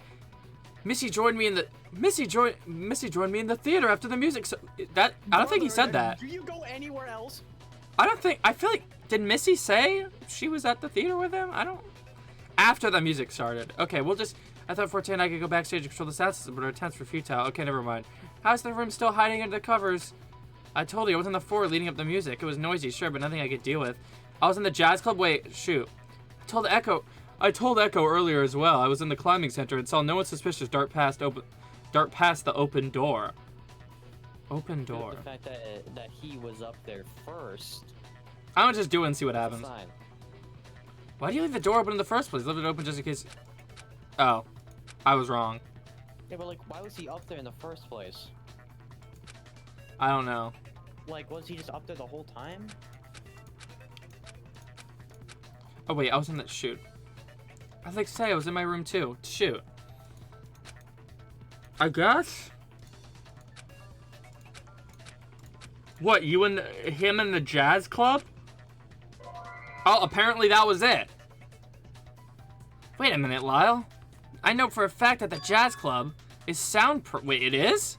Missy joined me in the theater after the music. So I don't think he said that. Do you go anywhere else? I feel like, did Missy say she was at the theater with him? After the music started. Okay, I thought 14 I could go backstage and control the sound system, but our attempts were futile. Okay, never mind. How's the room still hiding under the covers? I told you, I was on the floor leading up the music. It was noisy, sure, but nothing I could deal with. I was in the jazz club. Wait, shoot. I told Echo earlier as well. I was in the climbing center and saw no one suspicious dart past the open door. Open door. The fact that he was up there first. I'm gonna just do it and see what happens. Sign. Why do you leave the door open in the first place? Leave it open just in case. Oh, I was wrong. Yeah, but like, why was he up there in the first place? I don't know. Like, was he just up there the whole time? Oh wait, I was in that shoot. I was like, say I was in my room too. Shoot. I guess. What, you and him in the jazz club? Oh, apparently that was it. Wait a minute, Lyle. I know for a fact that the jazz club is soundproof. Wait, it is?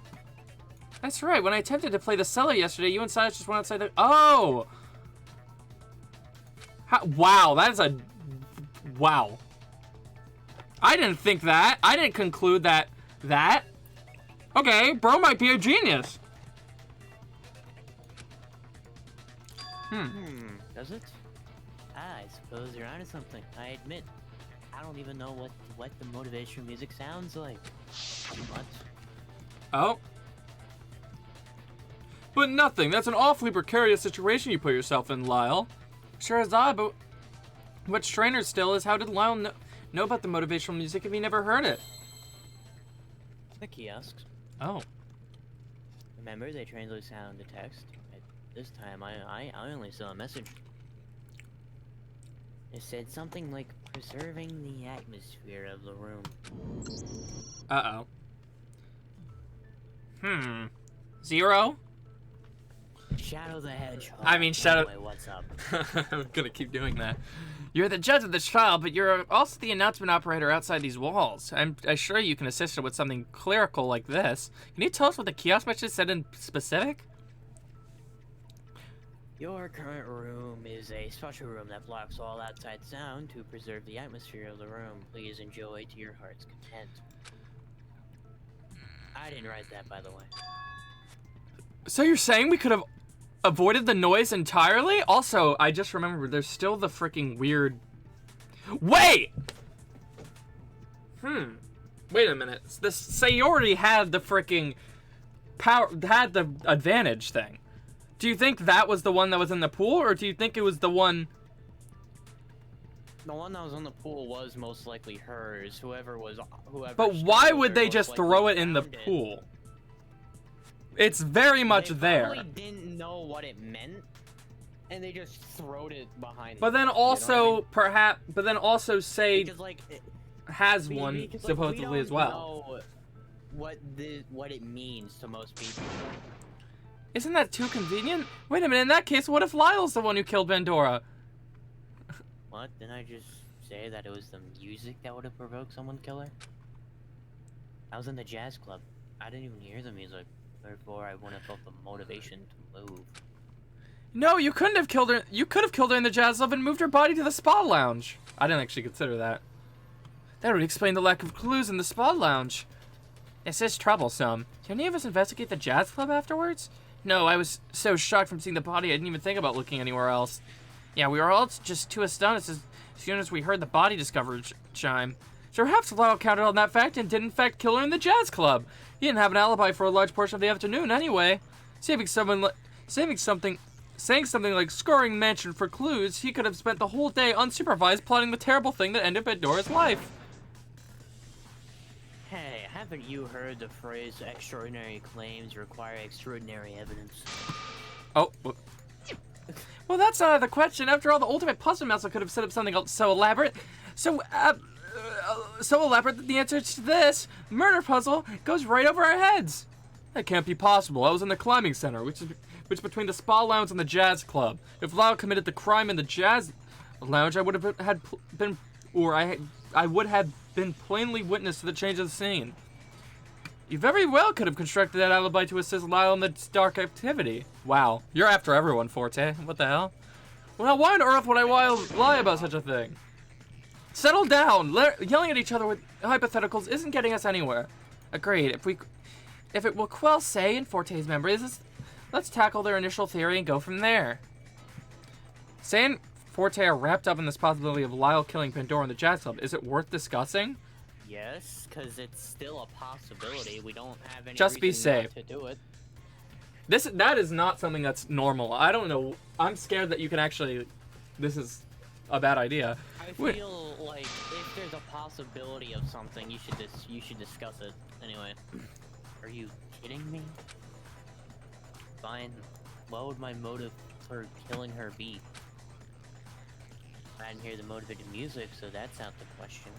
That's right. When I attempted to play the cello yesterday, you and Silas just went outside the... Oh! Wow, that is a... Wow. I didn't think that. I didn't conclude that... Okay, bro might be a genius. Does it? I suppose you're onto something. I admit, I don't even know what the motivational music sounds like. What? Oh. But nothing. That's an awfully precarious situation you put yourself in, Lyle. Sure is odd, but what's stranger still is how did Lyle know about the motivational music if he never heard it? The kiosks. Oh. Remember, they translate sound to text. This time, I only saw a message. It said something like, preserving the atmosphere of the room. Uh-oh. 0? Shadow the Hedgehog. I mean, Shadow... Anyway, what's up? I'm gonna keep doing that. You're the judge of this trial, but you're also the announcement operator outside these walls. I'm sure you can assist her with something clerical like this. Can you tell us what the kiosk message said in specific? Your current room is a special room that blocks all outside sound to preserve the atmosphere of the room. Please enjoy to your heart's content. I didn't write that, by the way. So you're saying we could have avoided the noise entirely? Also, I just remembered there's still the freaking weird... Wait! Wait a minute. Say you already had the freaking power... Had the advantage thing. Do you think that was the one that was in the pool, or do you think it was the one... The one that was in the pool was most likely hers. Whoever. But why would they just throw it in the pool? It's very much there. They probably didn't know what it meant, and they just throwed it behind. But then also, say because, like, has one because, supposedly as well. Know what it means to most people. Isn't that too convenient? Wait a minute, in that case, what if Lyle's the one who killed Pandora? What? Didn't I just say that it was the music that would have provoked someone to kill her? I was in the jazz club. I didn't even hear the music. Therefore, I wouldn't have felt the motivation to move. No, you couldn't have killed her. You could have killed her in the jazz club and moved her body to the spa lounge. I didn't actually consider that. That would explain the lack of clues in the spa lounge. This is troublesome. Did any of us investigate the jazz club afterwards? No, I was so shocked from seeing the body I didn't even think about looking anywhere else. Yeah, we were all just too astonished As soon as we heard the body discovery chime. So perhaps Lyle counted on that fact and did in fact kill her in the jazz club. He didn't have an alibi for a large portion of the afternoon anyway. Saying something like scoring mansion for clues, he could have spent the whole day unsupervised plotting the terrible thing that ended Pandora's life. Hey, haven't you heard the phrase extraordinary claims require extraordinary evidence? Oh, well, that's not the question. After all, the ultimate puzzle master could have set up something else so elaborate, so elaborate that the answer to this murder puzzle goes right over our heads. That can't be possible. I was in the climbing center, which is between the spa lounge and the jazz club. If Lyle committed the crime in the jazz lounge, I would have been plainly witness to the change of the scene. You very well could have constructed that alibi to assist Lyle in the dark activity. Wow, you're after everyone, Forte. What the hell? Well, why on earth would I lie about such a thing? Settle down. Yelling at each other with hypotheticals isn't getting us anywhere. Agreed. If it will quell Say and Forte's memories, let's tackle their initial theory and go from there. Say and Forte are wrapped up in this possibility of Lyle killing Pandora in the jazz club. Is it worth discussing? Yes, because it's still a possibility. We don't have any Just be reason not safe. to do it. That is not something that's normal. I don't know. I'm scared that you can actually. This is a bad idea. I feel like if there's a possibility of something, you should discuss it. Anyway, are you kidding me? Fine. What would my motive for killing her be? I didn't hear the motivated music, so that's out the question.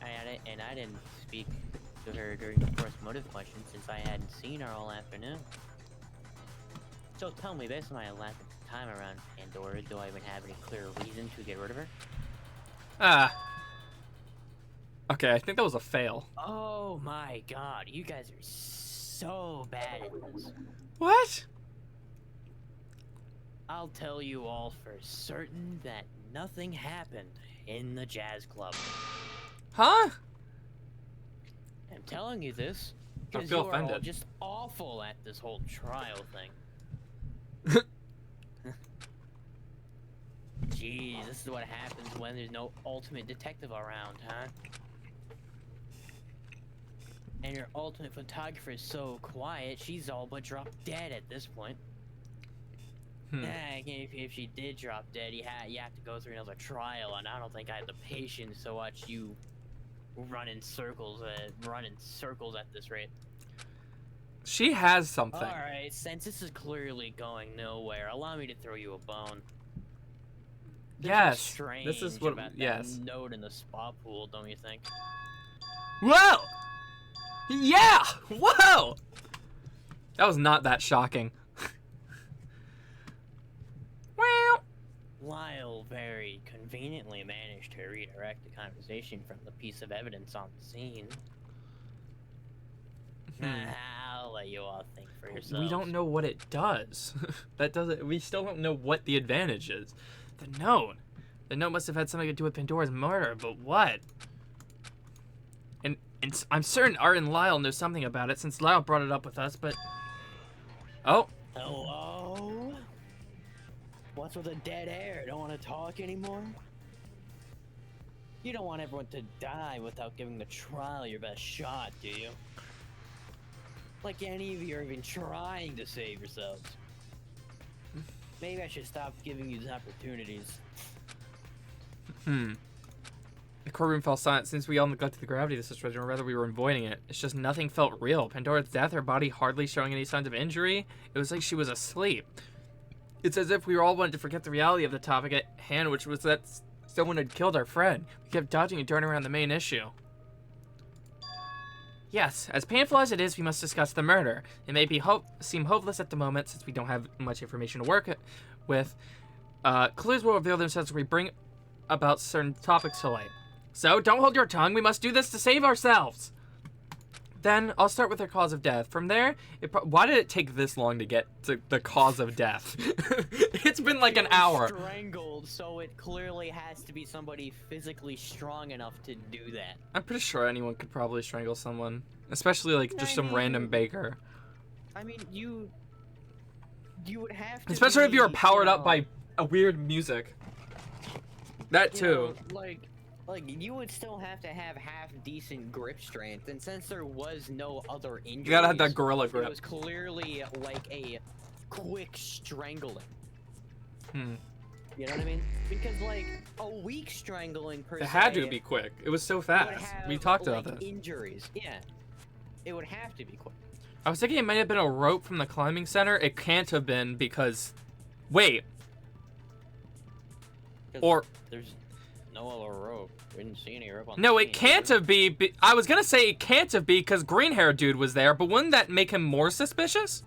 I didn't speak to her during the first motive question since I hadn't seen her all afternoon. So tell me, based on my lack of time around Pandora, do I even have any clear reason to get rid of her? Okay, I think that was a fail. Oh my god, you guys are so bad at this. What? I'll tell you all for certain that nothing happened in the jazz club. Huh? I'm telling you this I because feel you are all offended. just awful at this whole trial thing. Jeez, this is what happens when there's no ultimate detective around, huh? And your ultimate photographer is so quiet, she's all but dropped dead at this point. If she did drop dead, you have to go through another trial, and I don't think I have the patience to watch you run in circles at this rate. She has something. Alright, since this is clearly going nowhere, allow me to throw you a bone. There's Yes, something this is strange what. about Yes. that note in the spa pool, don't you think? Whoa! Yeah! Whoa! That was not that shocking. Well. Lyle very conveniently managed to redirect the conversation from the piece of evidence on the scene. I'll let you all think for yourselves. We don't know what it does. That doesn't. We still don't know what the advantage is. The note. The note must have had something to do with Pandora's murder, but what? And I'm certain Art and Lyle know something about it since Lyle brought it up with us, but. Oh. Hello? What's with the dead air? Don't want to talk anymore? You don't want everyone to die without giving the trial your best shot, do you? Like any of you are even trying to save yourselves. Maybe I should stop giving you these opportunities. The courtroom fell silent since we all neglected the gravity of the situation, or rather we were avoiding it. It's just nothing felt real. Pandora's death, her body hardly showing any signs of injury. It was like she was asleep. It's as if we all wanted to forget the reality of the topic at hand, which was that someone had killed our friend. We kept dodging and turning around the main issue. Yes, as painful as it is, we must discuss the murder. It may seem hopeless at the moment since we don't have much information to work with. Clues will reveal themselves when we bring about certain topics to light. So, don't hold your tongue. We must do this to save ourselves. Then, I'll start with the cause of death. From there, why did it take this long to get to the cause of death? It's been like an hour. Strangled, so it clearly has to be somebody physically strong enough to do that. I'm pretty sure anyone could probably strangle someone. Especially, like, just some random baker. I mean, you would have to Especially if you were be, powered you up know, by a weird music. That you too. know, like you would still have to have half decent grip strength, and since there was no other injuries, You gotta have that gorilla grip. it was clearly like a quick strangling. Hmm. You know what I mean? Because like a weak strangling per It se had to be quick. It was so would fast. have, We talked like, about this. injuries. Yeah, it would have to be quick. I was thinking it might have been a rope from the climbing center. It can't have been because... Wait. 'Cause Or... there's no other rope. We didn't see any rope on No, the it can't have been... I was gonna say it can't have been because green hair dude was there, but wouldn't that make him more suspicious?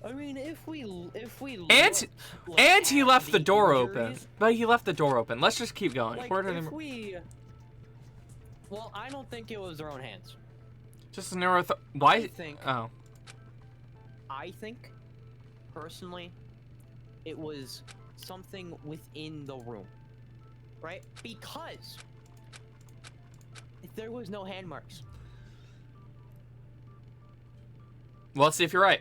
I mean, if we And he at left the door open. injuries, But he left the door open. Let's just keep going. Like, Where did if we... Well, I don't think it was their own hands. Just a neuro... Why? I think... Oh. I think, personally, it was something within the room. Right? Because... if there was no hand marks. Well, let's see if you're right.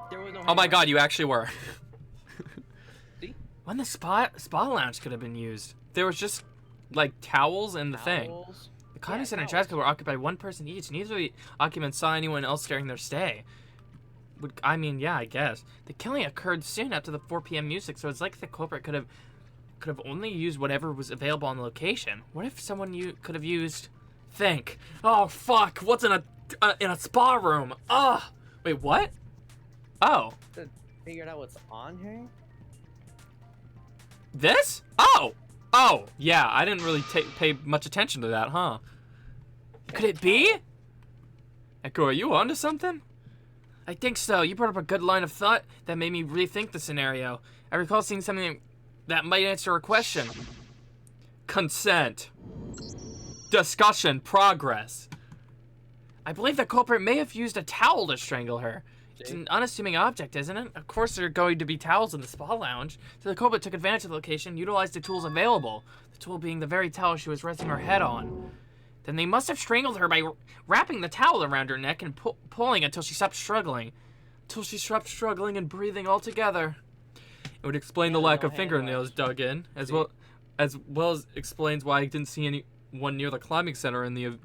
There was no Oh my hand god, you actually were. See? When the spa lounge could have been used. There was just, like, towels in the marks. thing. Towels. The climbing Yeah, center and towels. jazz club were occupied by one person each. Neither of the occupants saw anyone else during their stay. I mean, yeah, I guess. The killing occurred soon after the 4 p.m. music, so it's like the culprit could have only used whatever was available on the location. What if someone could have used... Think. Oh, fuck. What's in a spa room? Ugh. Wait, what? Oh. Figured out what's on here? This? Oh! Oh, yeah, I didn't really pay much attention to that, huh? Could it be? Echo, are you onto something? I think so. You brought up a good line of thought that made me rethink the scenario. I recall seeing something that might answer a question. Consent. Discussion. Progress. I believe the culprit may have used a towel to strangle her. It's an unassuming object, isn't it? Of course there are going to be towels in the spa lounge. So the culprit took advantage of the location, utilized the tools available. The tool being the very towel she was resting her head on. Then they must have strangled her by wrapping the towel around her neck and pulling until she stopped struggling. Until she stopped struggling and breathing altogether. It would explain the lack of fingernails dug in, as well as explains why I didn't see anyone near the climbing center and the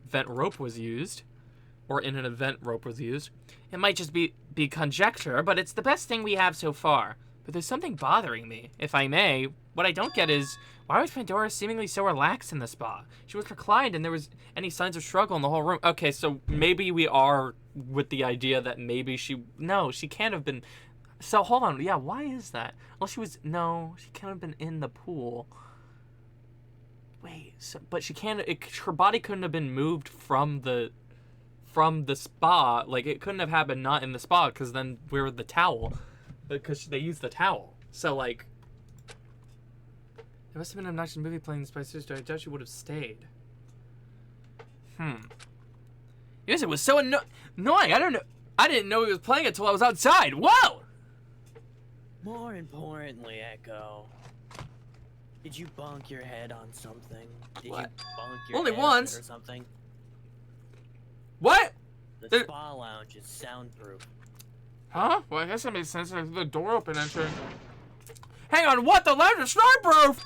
event rope was used. Or in an event rope was used. It might just be conjecture, but it's the best thing we have so far. But there's something bothering me, if I may. What I don't get is, why was Pandora seemingly so relaxed in the spa? She was reclined and there was any signs of struggle in the whole room. Okay, so maybe we are with the idea that maybe no, she can't have been. So hold on, yeah, why is that? Well, she can't have been in the pool. Wait, but she can't, her body couldn't have been moved from the spa. Like, it couldn't have happened not in the spa, because then where would the towel? Because they used the towel. So, like, there must have been an obnoxious movie playing in the Spice Sister. I doubt she would have stayed. Yes, it was so annoying. I didn't know he was playing it until I was outside. Whoa! More importantly, Echo, did you bonk your head on something? Did What? you bonk your Only head once. or something? What? The spa lounge is soundproof. Huh? Well, I guess that makes sense. There's the door open entering. Hang on, what? The lounge is snowproof!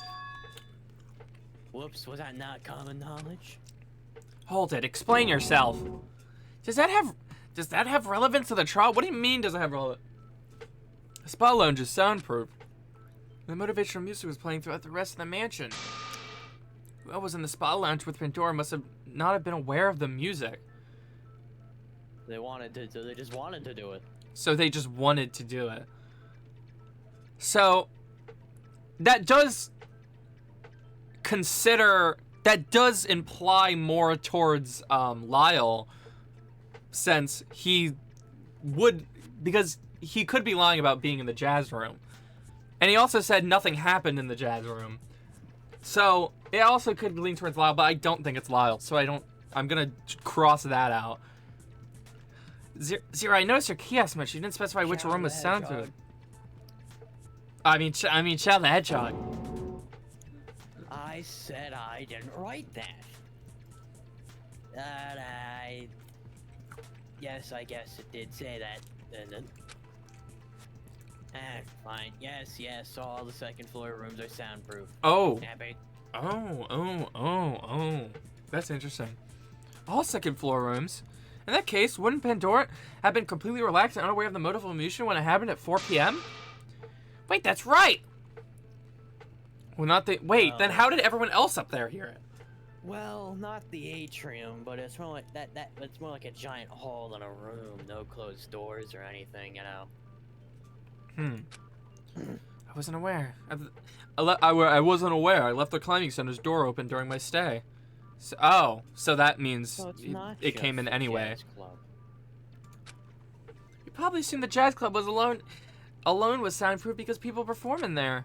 Whoops, was that not common knowledge? Hold it. Explain yourself. Does that have relevance to the trial? What do you mean does it have relevance? The spa lounge is soundproof. The motivational music was playing throughout the rest of the mansion. Whoever was in the spa lounge with Pandora must not have been aware of the music. They just wanted to do it. So they just wanted to do it. So that does imply more towards Lyle, since because he could be lying about being in the jazz room. And he also said nothing happened in the jazz room. So it also could lean towards Lyle, but I don't think it's Lyle, so I'm gonna cross that out. Zero, I noticed your kiosk much. You didn't specify which room was soundproof. I mean, Shadow the Hedgehog. I said I didn't write that. Yes, I guess it did say that. And then... Fine. Yes, all the second floor rooms are soundproof. Oh. Epic. Oh. That's interesting. All second floor rooms. In that case, wouldn't Pandora have been completely relaxed and unaware of the motive of illusion when it happened at 4 p.m.? Wait, that's right! Well, not the... Wait, then how did everyone else up there hear it? Well, not the atrium, but it's more like it's more like a giant hall than a room. No closed doors or anything, you know. I wasn't aware. I wasn't aware. I left the climbing center's door open during my stay. So that means So it's not it came just in the anyway. jazz club. You probably assumed the jazz club was alone was soundproof because people perform in there.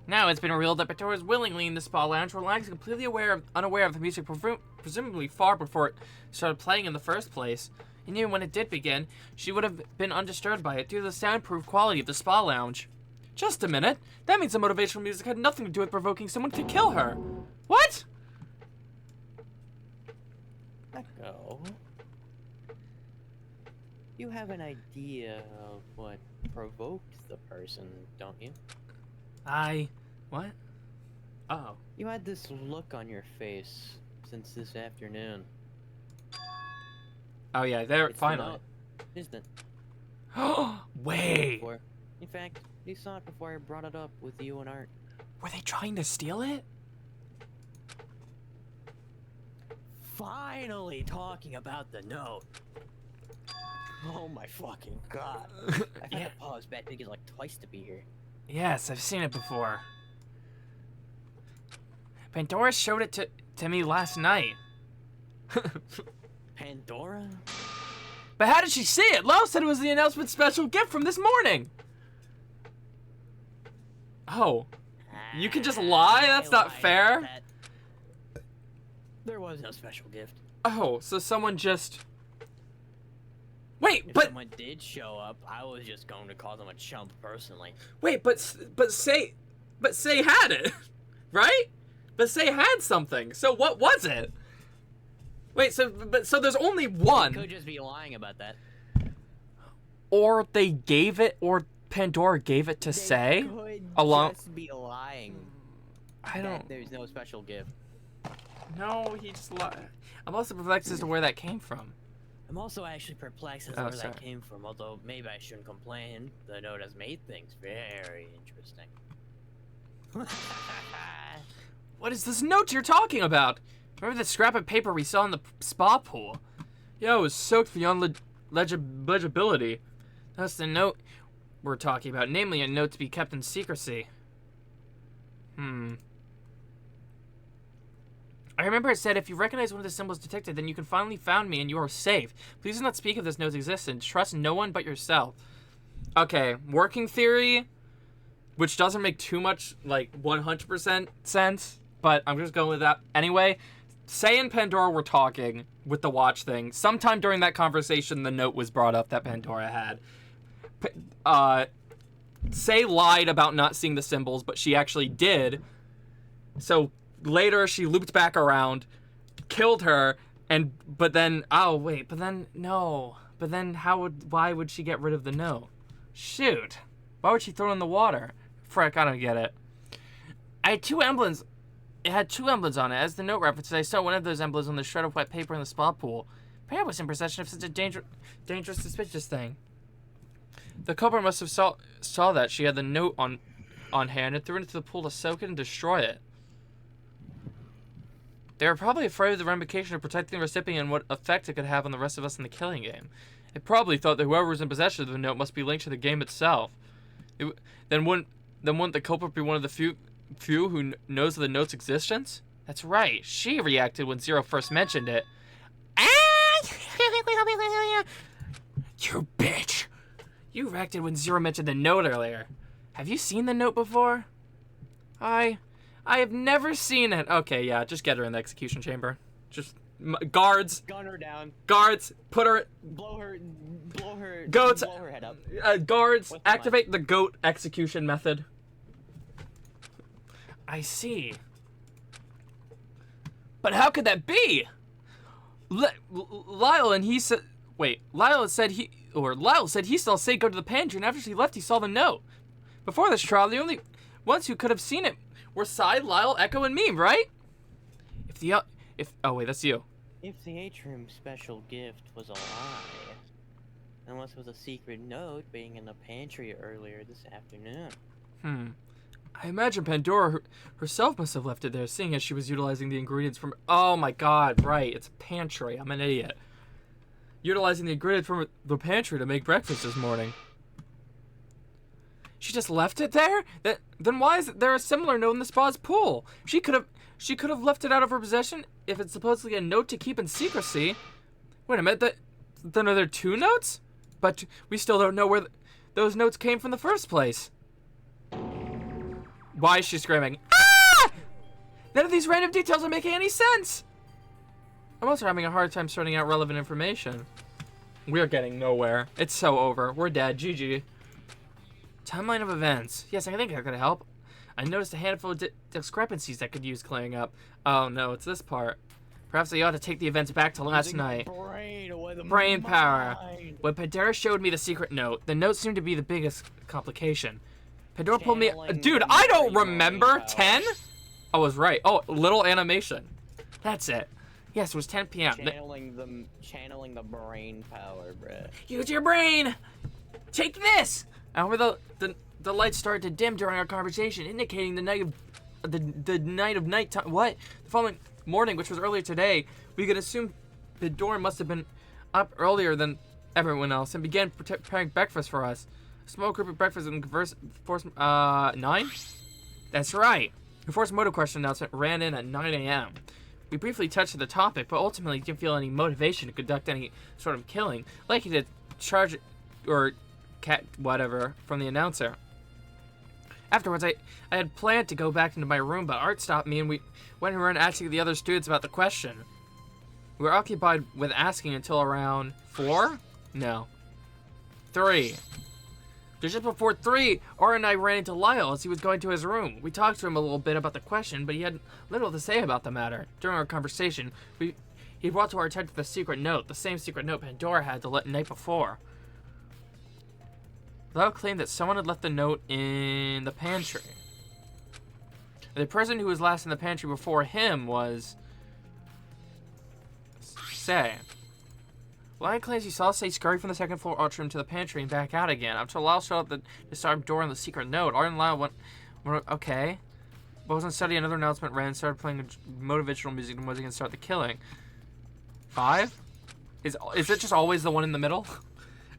Now it's been revealed that Pandora was willingly in the spa lounge, relaxing, completely unaware of the music, presumably far before it started playing in the first place. And even when it did begin, she would have been undisturbed by it due to the soundproof quality of the spa lounge. Just a minute. That means the motivational music had nothing to do with provoking someone to kill her. What? Echo. You have an idea of what provoked the person, don't you? What? Oh. You had this look on your face since this afternoon. Oh yeah, there, It's finally. Isn't Oh, wait. before. In fact, you saw it before I brought it up with you and Art. Were they trying to steal it? Finally talking about the note. Oh my fucking god. I've had to pause Bad Piggy like twice to be here. Yes, I've seen it before. Pandora showed it to me last night. Pandora? But how did she see it? Lyle said it was the announcement special gift from this morning. Oh. You can just lie? That's not lied fair. about that. There was no special gift. Oh, so someone just... Wait, If but... someone did show up, I was just going to call them a chump personally. Wait, but say had it, right? But say had something. So what was it? Wait, so there's only one. Could just be lying about that. Or they gave it, or Pandora gave it to say. Could along- just be lying. I that don't. There's no special gift. No, he just lied. I'm also perplexed as to where that came from. I'm also actually perplexed as to Oh, where sorry. that came from, although maybe I shouldn't complain. The note has made things very interesting. What is this note you're talking about? Remember the scrap of paper we saw in the spa pool? Yeah, it was soaked beyond legibility. That's the note we're talking about, namely a note to be kept in secrecy. I remember it said, if you recognize one of the symbols detected, then you can finally found me and you are safe. Please do not speak of this note's existence. Trust no one but yourself. Okay, working theory, which doesn't make too much, 100% sense, but I'm just going with that anyway. Say and Pandora were talking with the watch thing. Sometime during that conversation, the note was brought up that Pandora had. Say lied about not seeing the symbols, but she actually did. So later she looped back around, killed her, but then why would she get rid of the note? Shoot. Why would she throw it in the water? Frick, I don't get it. I had two emblems. It had two emblems on it. As the note references, I saw one of those emblems on the shred of wet paper in the spa pool. Perhaps I was in possession of such a dangerous, suspicious thing. The culprit must have saw that she had the note on hand and threw it into the pool to soak it and destroy it. They were probably afraid of the ramification of protecting the recipient and what effect it could have on the rest of us in the killing game. They probably thought that whoever was in possession of the note must be linked to the game itself. Then wouldn't the culprit be one of the few who knows of the note's existence? That's right. She reacted when Zero first mentioned it. You bitch! You reacted when Zero mentioned the note earlier. Have you seen the note before? I have never seen it. Okay, yeah, just get her in the execution chamber. Just guards, Gun her down. guards, put her. Blow her Goats. Blow her head up. Guards, What's the activate the goat execution method. I see. But how could that be? Lyle and he said. Wait, Lyle said Lyle said he saw Say go to the pantry, and after she left, he saw the note. Before this trial, the only ones who could have seen it were Sai, Lyle, Echo, and me, right? Oh wait, that's you. If the atrium special gift was a lie, unless it was a secret note being in the pantry earlier this afternoon. I imagine Pandora herself must have left it there, seeing as she was utilizing the ingredients from... Oh my god, right, it's a pantry. I'm an idiot. Utilizing the ingredients from the pantry to make breakfast this morning. She just left it there? Then why is there a similar note in the spa's pool? She could have left it out of her possession if it's supposedly a note to keep in secrecy. Wait a minute, then are there 2 notes? But we still don't know where those notes came from in the first place. Why is she screaming? Ah! None of these random details are making any sense. I'm also having a hard time sorting out relevant information. We're getting nowhere. It's so over. We're dead. GG. Timeline of events. Yes, I think I could help. I noticed a handful of discrepancies that could use clearing up. Oh no, it's this part. Perhaps I ought to take the events back to last night. Brain power. When Pandora showed me the secret note, the note seemed to be the biggest complication. Pandora pulled me... Dude, I don't remember. 10? I was right. Oh, little animation. That's it. Yes, it was 10 p.m. Channeling the brain power, bruh. Use your brain! Take this! However, the lights started to dim during our conversation, indicating the night of nighttime. What? The following morning, which was earlier today, we could assume Pandora must have been up earlier than everyone else and began preparing breakfast for us. A small group of breakfast and force 9? That's right. The force motive question announcement ran in at 9 a.m. We briefly touched the topic, but ultimately didn't feel any motivation to conduct any sort of killing, like he did charge or cat whatever from the announcer. Afterwards, I had planned to go back into my room, but Art stopped me and we went around asking the other students about the question. We were occupied with asking until around 4? No. 3. Just before 3, Art and I ran into Lyle as he was going to his room. We talked to him a little bit about the question, but he had little to say about the matter. During our conversation, he brought to our attention the secret note, the same secret note Pandora had the night before. Lyle claimed that someone had left the note in the pantry. The person who was last in the pantry before him was... Say. Lyle claims he saw Say scurry from the second floor atrium to the pantry and back out again. After Lyle showed up the disarmed door and the secret note, Art and Lyle went okay. But wasn't studying another announcement ran and started playing motivational music and was going to start the killing. 5? Is it just always the one in the middle?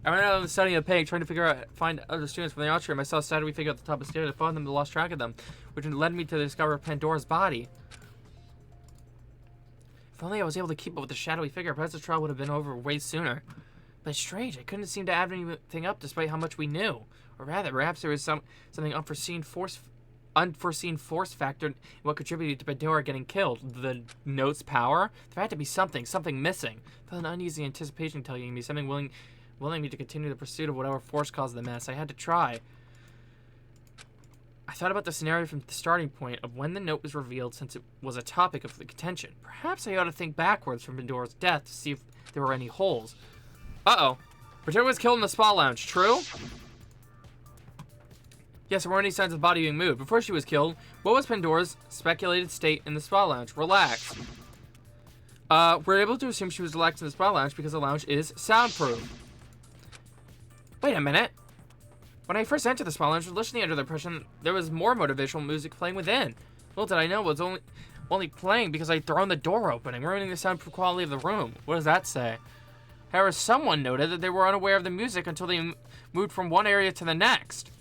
I ran out of the study of page, trying to find other students from the atrium. I saw a shadowy figure at the top of the stairs. I followed them and lost track of them, which led me to discover Pandora's body. If only I was able to keep up with the shadowy figure, perhaps the trial would have been over way sooner. But it's strange, I couldn't seem to add anything up despite how much we knew. Or rather, perhaps there was something unforeseen force factor in what contributed to Pandora getting killed. The note's power? There had to be something missing. I felt an uneasy anticipation telling me something willing me to continue the pursuit of whatever force caused the mess. I had to try. I thought about the scenario from the starting point of when the note was revealed, since it was a topic of the contention. Perhaps I ought to think backwards from Pandora's death to see if there were any holes. Uh-oh. Pandora was killed in the spa lounge, true? Yes, there weren't any signs of the body being moved. Before she was killed, what was Pandora's speculated state in the spa lounge? Relax. We're able to assume she was relaxed in the spa lounge because the lounge is soundproof. Wait a minute. When I first entered the spa lounge, I was listening under the impression there was more motivational music playing within. Little did I know it was only playing because I'd thrown the door open and ruining the soundproof quality of the room. What does that say? However, someone noted that they were unaware of the music until they moved from one area to the next.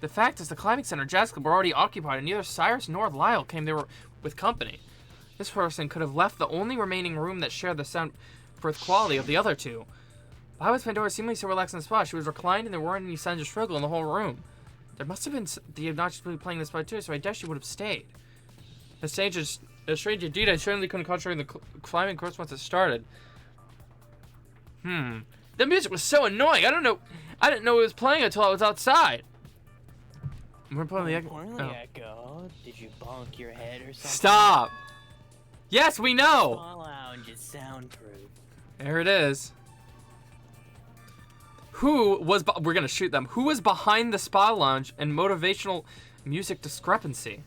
The fact is, the climbing center jazz club were already occupied, and neither Cyrus nor Lyle came there with company. This person could have left the only remaining room that shared the soundproof quality of the other two. Why was Pandora seemingly so relaxed in the spot? She was reclined and there weren't any signs of struggle in the whole room. There must have been the obnoxious people playing this spot too, so I guess she would have stayed. A strange indeed, I certainly couldn't concentrate the climbing course once it started. The music was so annoying. I didn't know it was playing until I was outside. We're playing the Echo. Did you bonk your head or something? Stop! Yes, we know! Spa lounge is soundproof. There it is. we're gonna shoot them. Who was behind the spa lounge and motivational music discrepancy?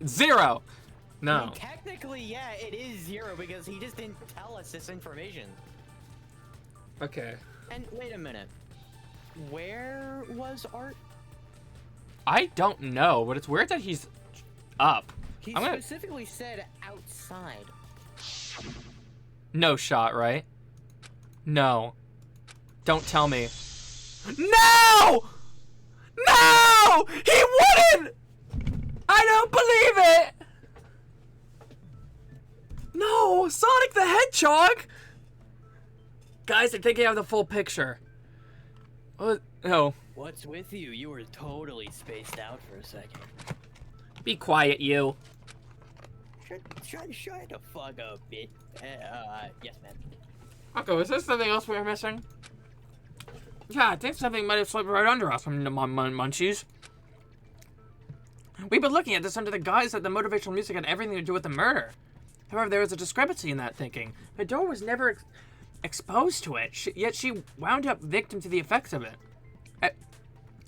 0. I No. mean, technically, yeah, it is 0 because he just didn't tell us this information. Okay. And wait a minute. Where was Art? I don't know, but it's weird that he's up. He I'm gonna- specifically said outside. No shot, right? No. Don't tell me. No! No! He wouldn't! I don't believe it! No! Sonic the Hedgehog! Guys, I think I have the full picture. Oh, no. What's with you? You were totally spaced out for a second. Be quiet, you. Shut the fuck up, bitch. Yes, man. Okay, is there something else we were missing? Yeah, I think something might have slipped right under us from the munchies. We've been looking at this under the guise that the motivational music had everything to do with the murder. However, there was a discrepancy in that thinking. Fedora was never exposed to it, yet she wound up victim to the effects of it.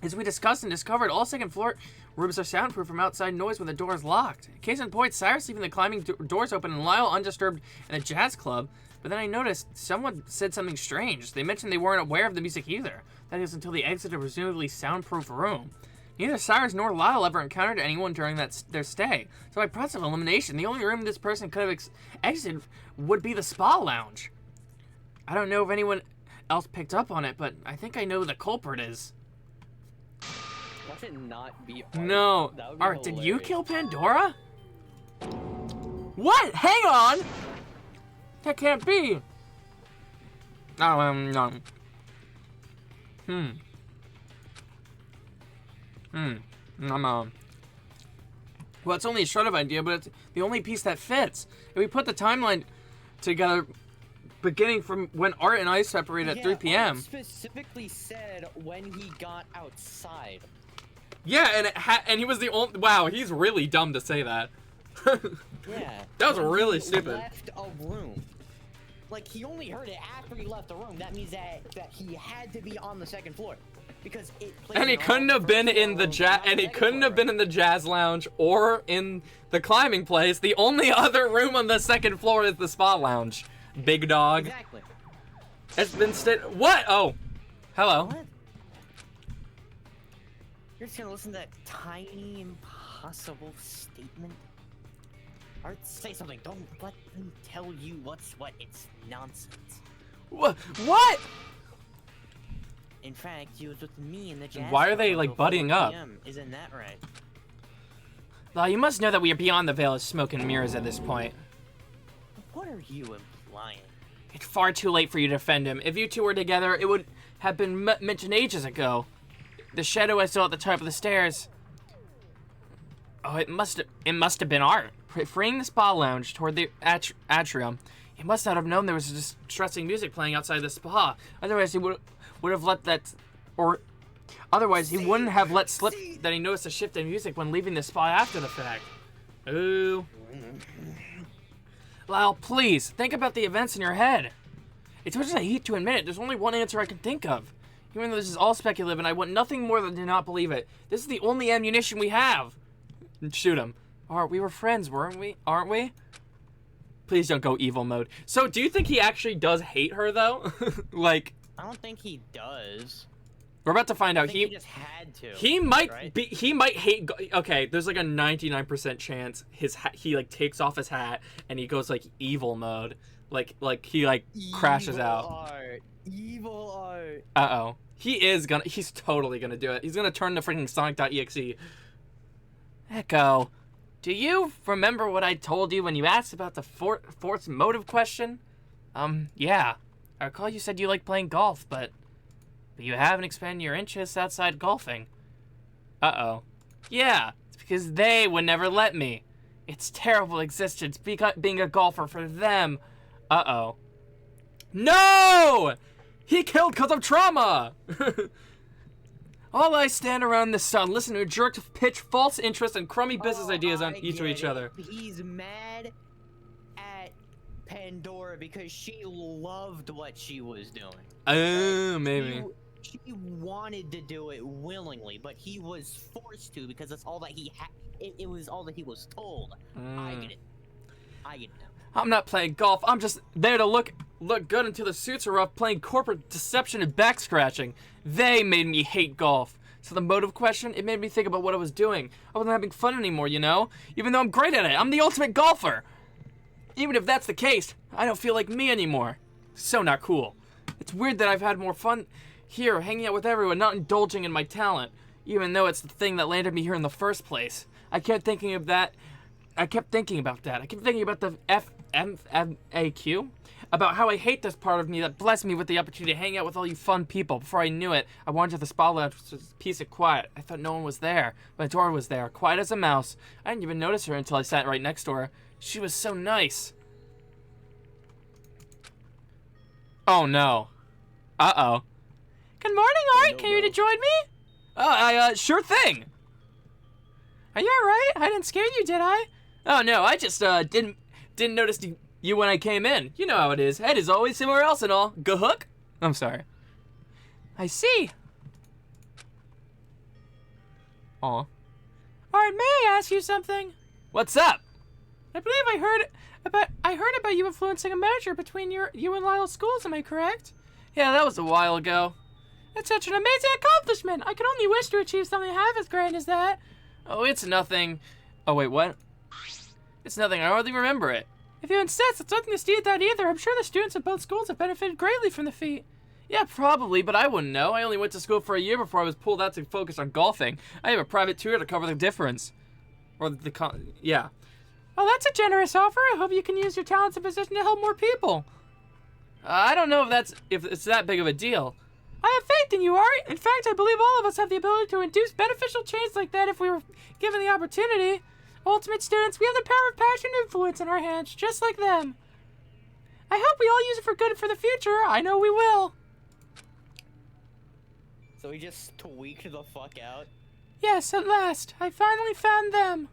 As we discussed and discovered, all second floor rooms are soundproof from outside noise when the door is locked. Case in point, Cyrus leaving the climbing doors open and Lyle undisturbed in a jazz club. But then I noticed someone said something strange. They mentioned they weren't aware of the music either. That is until they exited a presumably soundproof room. Neither Cyrus nor Lyle ever encountered anyone during their stay. So by process of elimination, the only room this person could have exited would be the spa lounge. I don't know if anyone else picked up on it, but I think I know who the culprit is. Watch it not be Art. No. That would be Art, did you hilarious. kill Pandora? What? Hang on! That can't be. Oh, no. Well, it's only a short of idea, but it's the only piece that fits. If we put the timeline together, beginning from when Art and I separated at 3 p.m. Art specifically said when he got outside. Yeah, and he was the only. Wow, he's really dumb to say that. Yeah. That was when really he stupid. Left a room. Like he only heard it after he left the room. That means that he had to be on the second floor because it. And he couldn't have been in the jazz, and he couldn't have been in the jazz lounge or in the climbing place. The only other room on the second floor is the spa lounge. Big dog. Exactly. It's been What? Oh, hello. What? You're just gonna listen to that tiny, impossible statement? Art, say something. Don't let them tell you what's what. It's nonsense. What? In fact, he was with me in the jazz. Why are they, club like, until buddying 4 up? PM. Isn't that right? Well, you must know that we are beyond the veil of smoke and mirrors at this point. What are you implying? It's far too late for you to defend him. If you two were together, it would have been mentioned ages ago. The shadow I saw at the top of the stairs. Oh, it must have been Art. Freeing the spa lounge toward the atrium. He must not have known there was distressing music playing outside the spa. Otherwise, he would have let that, or otherwise he wouldn't have let slip that he noticed a shift in music when leaving the spa after the fact. Ooh. Lyle, please think about the events in your head. It's much as I hate to admit it. There's only one answer I can think of. Even though this is all speculative, and I want nothing more than to not believe it. This is the only ammunition we have. Shoot him. Alright, we were friends, weren't we? Aren't we? Please don't go evil mode. So, do you think he actually does hate her, though? Like, I don't think he does. we're about to find I out. think he just had to. He might right? be. He might hate. Okay, there's like a 99% chance he like takes off his hat and he goes like evil mode. Like he like crashes out. Evil Art. Uh-oh. He's totally gonna do it. He's gonna turn to freaking Sonic.exe. Echo, do you remember what I told you when you asked about the fourth motive question? Yeah. I recall you said you like playing golf, but you haven't expanded your interests outside golfing. Uh-oh. Yeah, it's because they would never let me. It's terrible existence being a golfer for them. Uh-oh. No! He killed because of trauma! All I stand around the sun, listen to a jerk pitch false interest and crummy business ideas on each of each other. He's mad at Pandora because she loved what she was doing. Oh, maybe. She wanted to do it willingly, but he was forced to because that's all that he had. It was all that he was told. I get it. I get it now. I'm not playing golf. I'm just there to look good until the suits are off, playing corporate deception and back scratching. They made me hate golf. So the motive question, it made me think about what I was doing. I wasn't having fun anymore, you know? Even though I'm great at it. I'm the ultimate golfer. Even if that's the case, I don't feel like me anymore. So not cool. It's weird that I've had more fun here, hanging out with everyone, not indulging in my talent. Even though it's the thing that landed me here in the first place. I kept thinking about that. I kept thinking about the FMAQ. About how I hate this part of me that blessed me with the opportunity to hang out with all you fun people. Before I knew it, I wandered to the spa lounge, which was a piece of quiet. I thought no one was there, but Dora was there, quiet as a mouse. I didn't even notice her until I sat right next to her. She was so nice. Oh no. Uh-oh. Good morning, Art. Can you join me? Sure thing. Are you alright? I didn't scare you, did I? Oh no, I just didn't notice you when I came in. You know how it is. Head is always somewhere else and all. Gahook? I'm sorry. I see. Aw. Art, may I ask you something? What's up? I believe I heard about you influencing a merger between you and Lyle's schools, am I correct? Yeah, that was a while ago. That's such an amazing accomplishment. I could only wish to achieve something half as grand as that. Oh, it's nothing. Oh, wait, what? It's nothing. I hardly remember it. If you insist, it's nothing to steal that either. I'm sure the students of both schools have benefited greatly from the feat. Yeah, probably, but I wouldn't know. I only went to school for a year before I was pulled out to focus on golfing. I have a private tutor to cover the difference. Yeah. Well, that's a generous offer. I hope you can use your talents and position to help more people. I don't know if it's that big of a deal. I have faith in you, Art. In fact, I believe all of us have the ability to induce beneficial change like that if we were given the opportunity. Ultimate students, we have the power of passion and influence in our hands, just like them. I hope we all use it for good for the future. I know we will. So he just tweaked the fuck out? Yes, at last. I finally found them.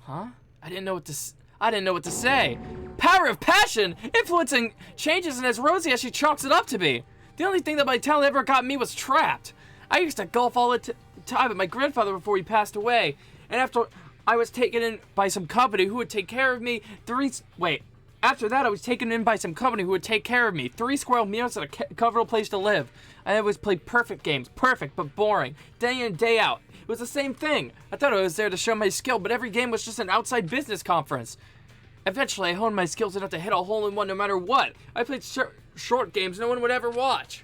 Huh? I didn't know what to say. Power of passion! Influencing change isn't as rosy as she chalks it up to be. The only thing that my talent ever got me was trapped. I used to golf all the time with my grandfather before he passed away. And after I was taken in by some company who would take care of me, after that I was taken in by some company who would take care of me. 3 square meals and a comfortable place to live. I always played perfect games. Perfect, but boring. Day in, day out. It was the same thing. I thought I was there to show my skill, but every game was just an outside business conference. Eventually, I honed my skills enough to hit a hole-in-one no matter what. I played short games no one would ever watch.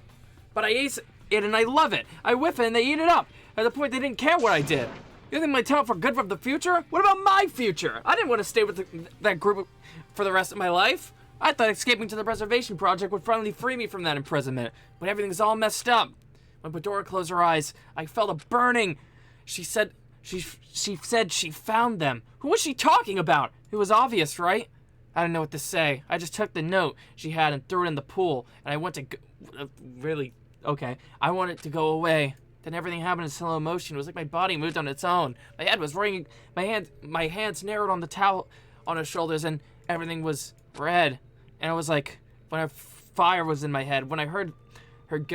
But I ace it and I love it. I whiff it and they eat it up. At the point they didn't care what I did. You think my talent for good for the future? What about my future? I didn't want to stay with that group for the rest of my life. I thought escaping to the preservation project would finally free me from that imprisonment. But everything's all messed up. When Pandora closed her eyes, I felt a burning. She said she found them. Who was she talking about? It was obvious, right? I didn't know what to say. I just took the note she had and threw it in the pool. And I went to I wanted to go away. Then everything happened in slow motion. It was like my body moved on its own. My head was ringing. My hands narrowed on the towel on her shoulders, and everything was red. And it was like when a fire was in my head. When I heard her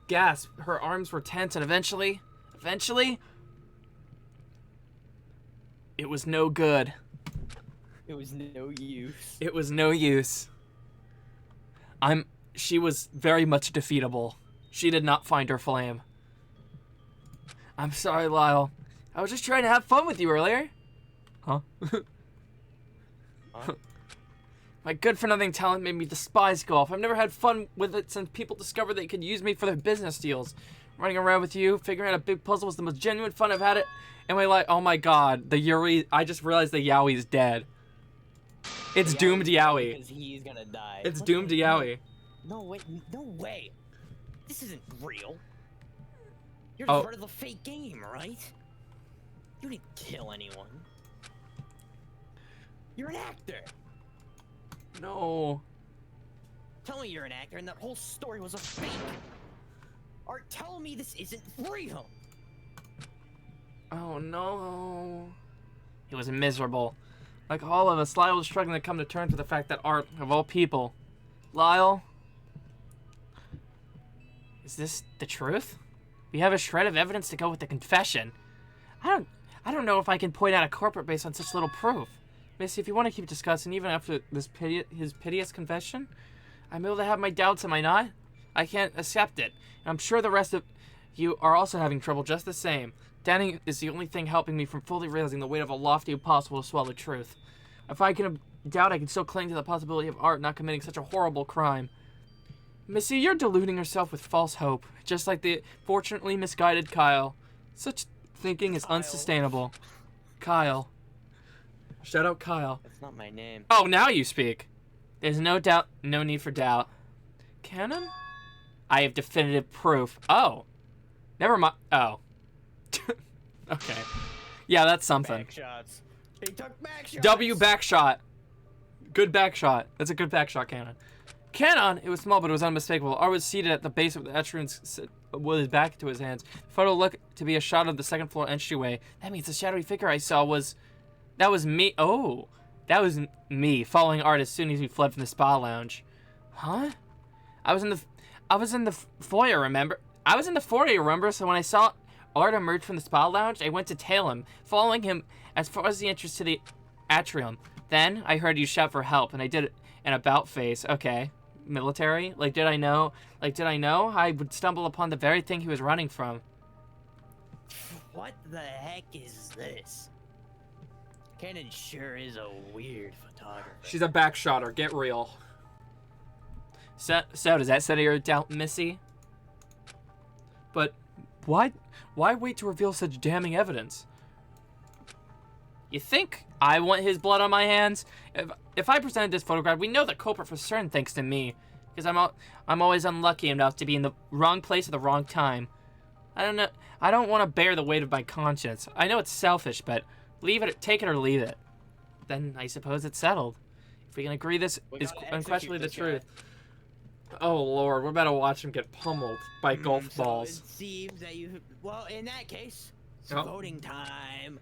gasp, her arms were tense, and eventually, it was no good. It was no use. It was no use. She was very much defeatable. She did not find her flame. I'm sorry, Lyle. I was just trying to have fun with you earlier. Huh? Huh? My good-for-nothing talent made me despise golf. I've never had fun with it since people discovered they could use me for their business deals. Running around with you, figuring out a big puzzle was the most genuine fun I've had it in my life. Oh my god, the Yuri. I just realized the Yowie's dead. It's doomed Yowie. Because he's gonna die. It's doomed Yowie. No way. No way. This isn't real. You're Oh. part of the fake game, right? You didn't kill anyone. You're an actor. No. Tell me you're an actor and that whole story was a fake. Or tell me this isn't real. Oh no. He was miserable. Like all of us, Lyle was struggling to come to terms with the fact that Art, of all people... Lyle? Is this the truth? We have a shred of evidence to go with the confession. I don't know if I can point out a culprit based on such little proof. Missy, if you want to keep discussing, even after his piteous confession, I'm able to have my doubts, am I not? I can't accept it. I'm sure the rest of you are also having trouble just the same. Doubting is the only thing helping me from fully realizing the weight of a lofty, impossible to swallow truth. If I can doubt, I can still cling to the possibility of Art not committing such a horrible crime. Missy, you're deluding yourself with false hope, just like the fortunately misguided Kyle. Such thinking is unsustainable. Kyle. Shout out Kyle. That's not my name. Oh, now you speak. There's no doubt, no need for doubt. Canon? I have definitive proof. Oh. Never mind. Oh. Okay. Yeah, that's something. Backshots. He took backshots. W backshot. Good backshot. That's a good backshot, Canon. Canon, it was small, but it was unmistakable. Art was seated at the base of the entrance with his back to his hands. The photo looked to be a shot of the second floor entryway. That means the shadowy figure I saw was... That was me. Oh. That was me, following Art as soon as he fled from the spa lounge. Huh? I was in the foyer, remember? I was in the foyer, remember? So when I saw Art emerge from the spa lounge, I went to tail him, following him as far as the entrance to the atrium. Then I heard you shout for help, and I did an about face. Okay. Military? Like, did I know? I would stumble upon the very thing he was running from. What the heck is this? Cannon sure is a weird photographer. She's a backshotter. Get real. So does that settle your doubt, Missy? But why wait to reveal such damning evidence? You think I want his blood on my hands? If I presented this photograph, we know the culprit for certain thanks to me, because I'm always unlucky enough to be in the wrong place at the wrong time. I don't know. I don't want to bear the weight of my conscience. I know it's selfish, but take it or leave it. Then I suppose it's settled. If we can agree this is unquestionably the truth. Oh Lord, we're about to watch him get pummeled by golf balls. So it seems that you. Well, in that case, it's Oh. voting time.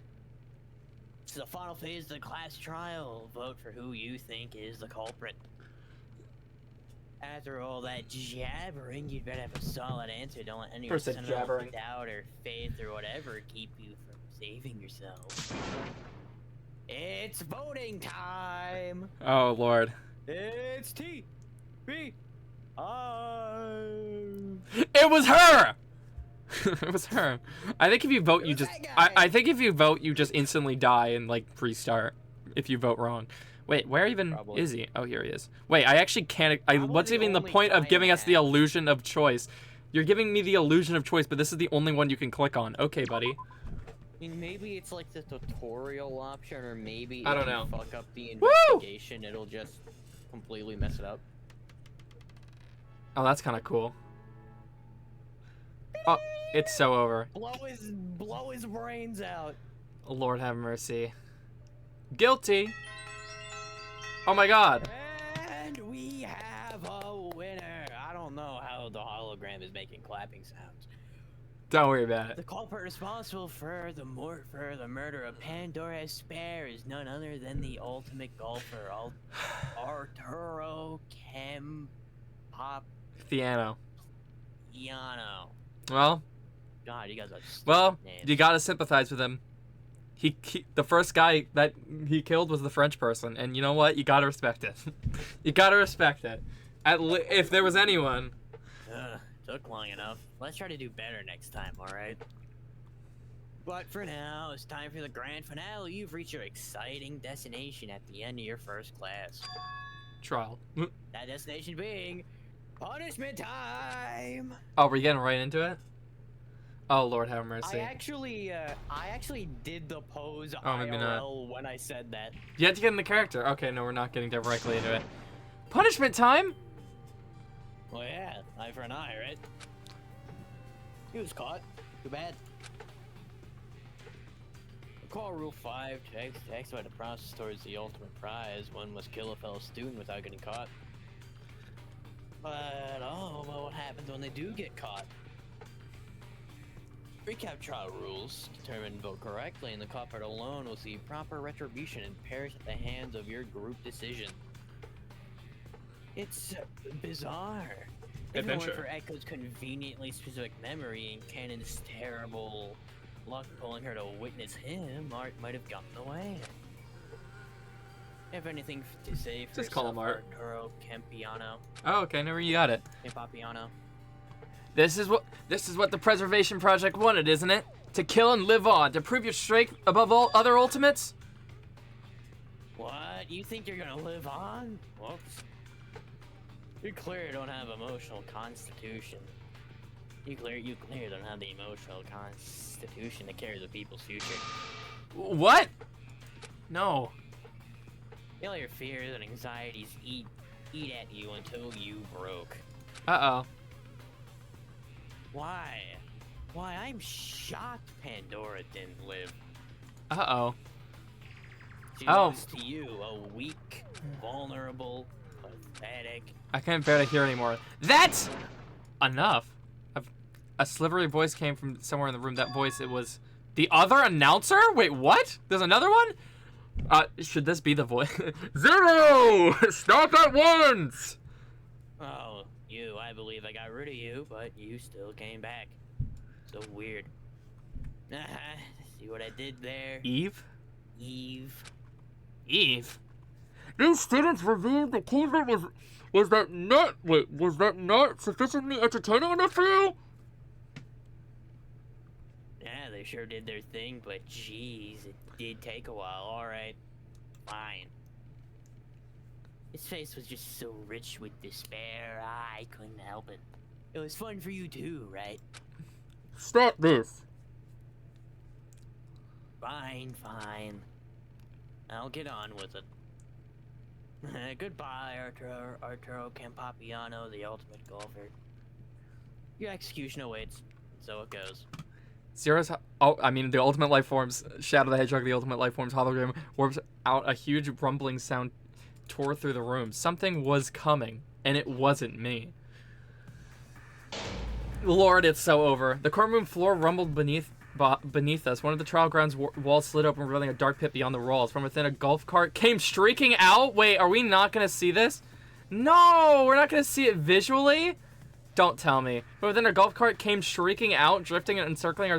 It's the final phase of the class trial. Vote for who you think is the culprit. After all that jabbering, you'd better have a solid answer. Don't let anyone Person send off jabbering. doubt or faith or whatever keep you from saving yourself. It's voting time. Oh Lord. It's T. B. I. It was her. It was her. I think if you vote, you was just. that I guy. think if you vote, you just instantly die and like restart. If you vote wrong. Wait, where even Probably. is he? Oh, here he is. Wait, I actually can't. Probably What's the even the only point of guy giving in us the that. illusion of choice? You're giving me the illusion of choice, but this is the only one you can click on. Okay, buddy. I mean, maybe it's like the tutorial option, or maybe I if don't you know. fuck up the Woo! investigation, it'll just completely mess it up. Oh, that's kind of cool. Oh, it's so over. Blow his brains out. Lord have mercy. Guilty. Oh my God. And we have a winner. I don't know how the hologram is making clapping sounds. Don't worry about The it. culprit responsible for the murder of Pandora Spare is none other than the ultimate golfer, Arturo Theano. Campagnano. Well, God, you guys are stupid well, names. you gotta sympathize with him. The first guy that he killed was the French person, and you know what? You gotta respect it. You gotta respect it. If there was anyone. Took long enough. Let's try to do better next time, alright? But for now, it's time for the grand finale. You've reached your exciting destination at the end of your first class. Trial. That destination being punishment time! Oh, we're getting right into it? Oh, Lord have I mercy. actually did the pose Oh, maybe not. IRL when I said that. You have to get in the character. Okay, no, we're not getting directly into it. Punishment time? Well, yeah, eye for an eye, right? He was caught. Too bad. Recall Rule 5 to expedite the process towards the ultimate prize. One must kill a fellow student without getting caught. But, oh, well, what happens when they do get caught? Recap trial rules. Determine and vote correctly, and the culprit alone will see proper retribution and perish at the hands of your group decision. It's bizarre. If it weren't Adventure. for Echo's conveniently specific memory and Cannon's terrible luck pulling her to witness him, Art might have gotten away. If anything to say for Just call him Art. Arturo Campiano. Oh, okay, never you got it. Campiano. This is what the Preservation Project wanted, isn't it? To kill and live on, to prove your strength above all other ultimates? What? You think you're gonna live on? Whoops. You clearly don't have emotional constitution. You clearly don't have the emotional constitution to carry the people's future. What? No. All your fears and anxieties eat at you until you broke. Uh-oh. Why? Why, I'm shocked Pandora didn't live. Uh-oh. She Oh. was to you a weak, vulnerable, pathetic. I can't bear to hear anymore. That's enough. A slivery voice came from somewhere in the room. That voice, it was the other announcer? Wait, what? There's another one? Should this be the voice? Zero! Stop at once! Oh, you, I believe I got rid of you, but you still came back. So weird. See what I did there? Eve? Eve. Eve? These students revealed the achievement was that not sufficiently entertaining enough for you? Yeah, they sure did their thing, but jeez, it did take a while. Alright, fine. His face was just so rich with despair, I couldn't help it. It was fun for you too, right? Stop this. Fine, fine. I'll get on with it. Goodbye, Arturo Campapiano, the ultimate golfer. Your execution awaits. So it goes. Zero's, the Ultimate Life Forms, Shadow the Hedgehog, the Ultimate Life Forms hologram, warps out. A huge rumbling sound tore through the room. Something was coming, and it wasn't me. Lord, it's so over. The courtroom floor rumbled beneath us. One of the trial grounds walls slid open, revealing a dark pit beyond the walls. From within, a golf cart came streaking out. Wait, are we not going to see this? No, we're not going to see it visually? Don't tell me. But then a golf cart came shrieking out, drifting and encircling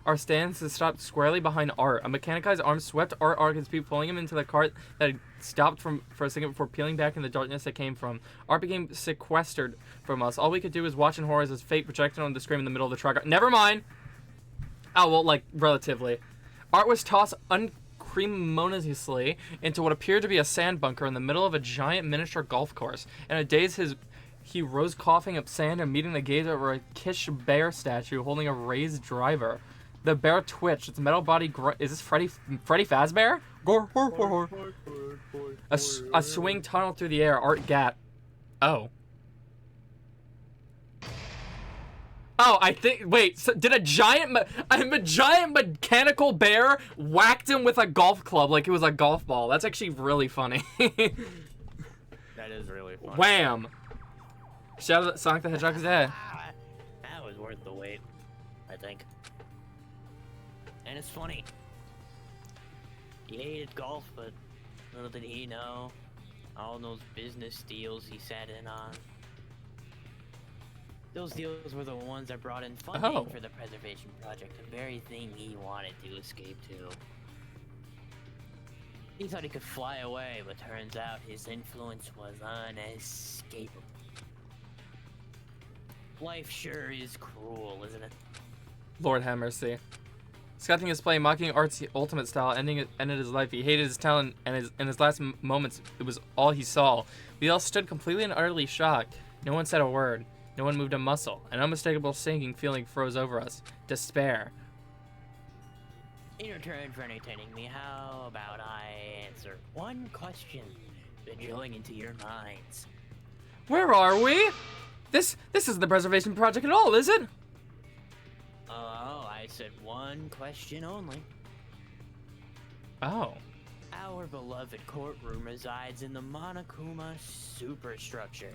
our stands to stop squarely behind Art. A mechanized arm swept Art Arkin's feet, pulling him into the cart that had stopped for a second before peeling back in the darkness it came from. Art became sequestered from us. All we could do was watch in horror as his fate projected on the screen in the middle of the truck. Never mind. Oh, well, like, relatively. Art was tossed unceremoniously into what appeared to be a sand bunker in the middle of a giant miniature golf course. In a daze, he rose coughing up sand and meeting the gaze over a Kish bear statue holding a raised driver. The bear twitched. Its metal body is this Freddy Fazbear? A swing tunneled through the air. Art gat. Oh. Oh, I think. Wait. So did a giant mechanical bear whacked him with a golf club like it was a golf ball? That's actually really funny. That is really fun. Wham! Shout out Sonic the Hedgehog is dead. That was worth the wait, I think. And it's funny. He hated golf, but little did he know all those business deals he sat in on. Those deals were the ones that brought in funding for the Preservation Project, the very thing he wanted to escape to. He thought he could fly away, but turns out his influence was unescapable. Life sure is cruel, isn't it? Lord have mercy. Scoffing his play, mocking Art's ultimate style, ended his life. He hated his talent, and in his last moments, it was all he saw. We all stood completely and utterly shocked. No one said a word. No one moved a muscle. An unmistakable sinking feeling froze over us. Despair. In return for entertaining me, how about I answer one question been drilling into your minds? Where are we? This isn't the Preservation Project at all, is it? Oh, I said one question only. Oh. Our beloved courtroom resides in the Monokuma superstructure.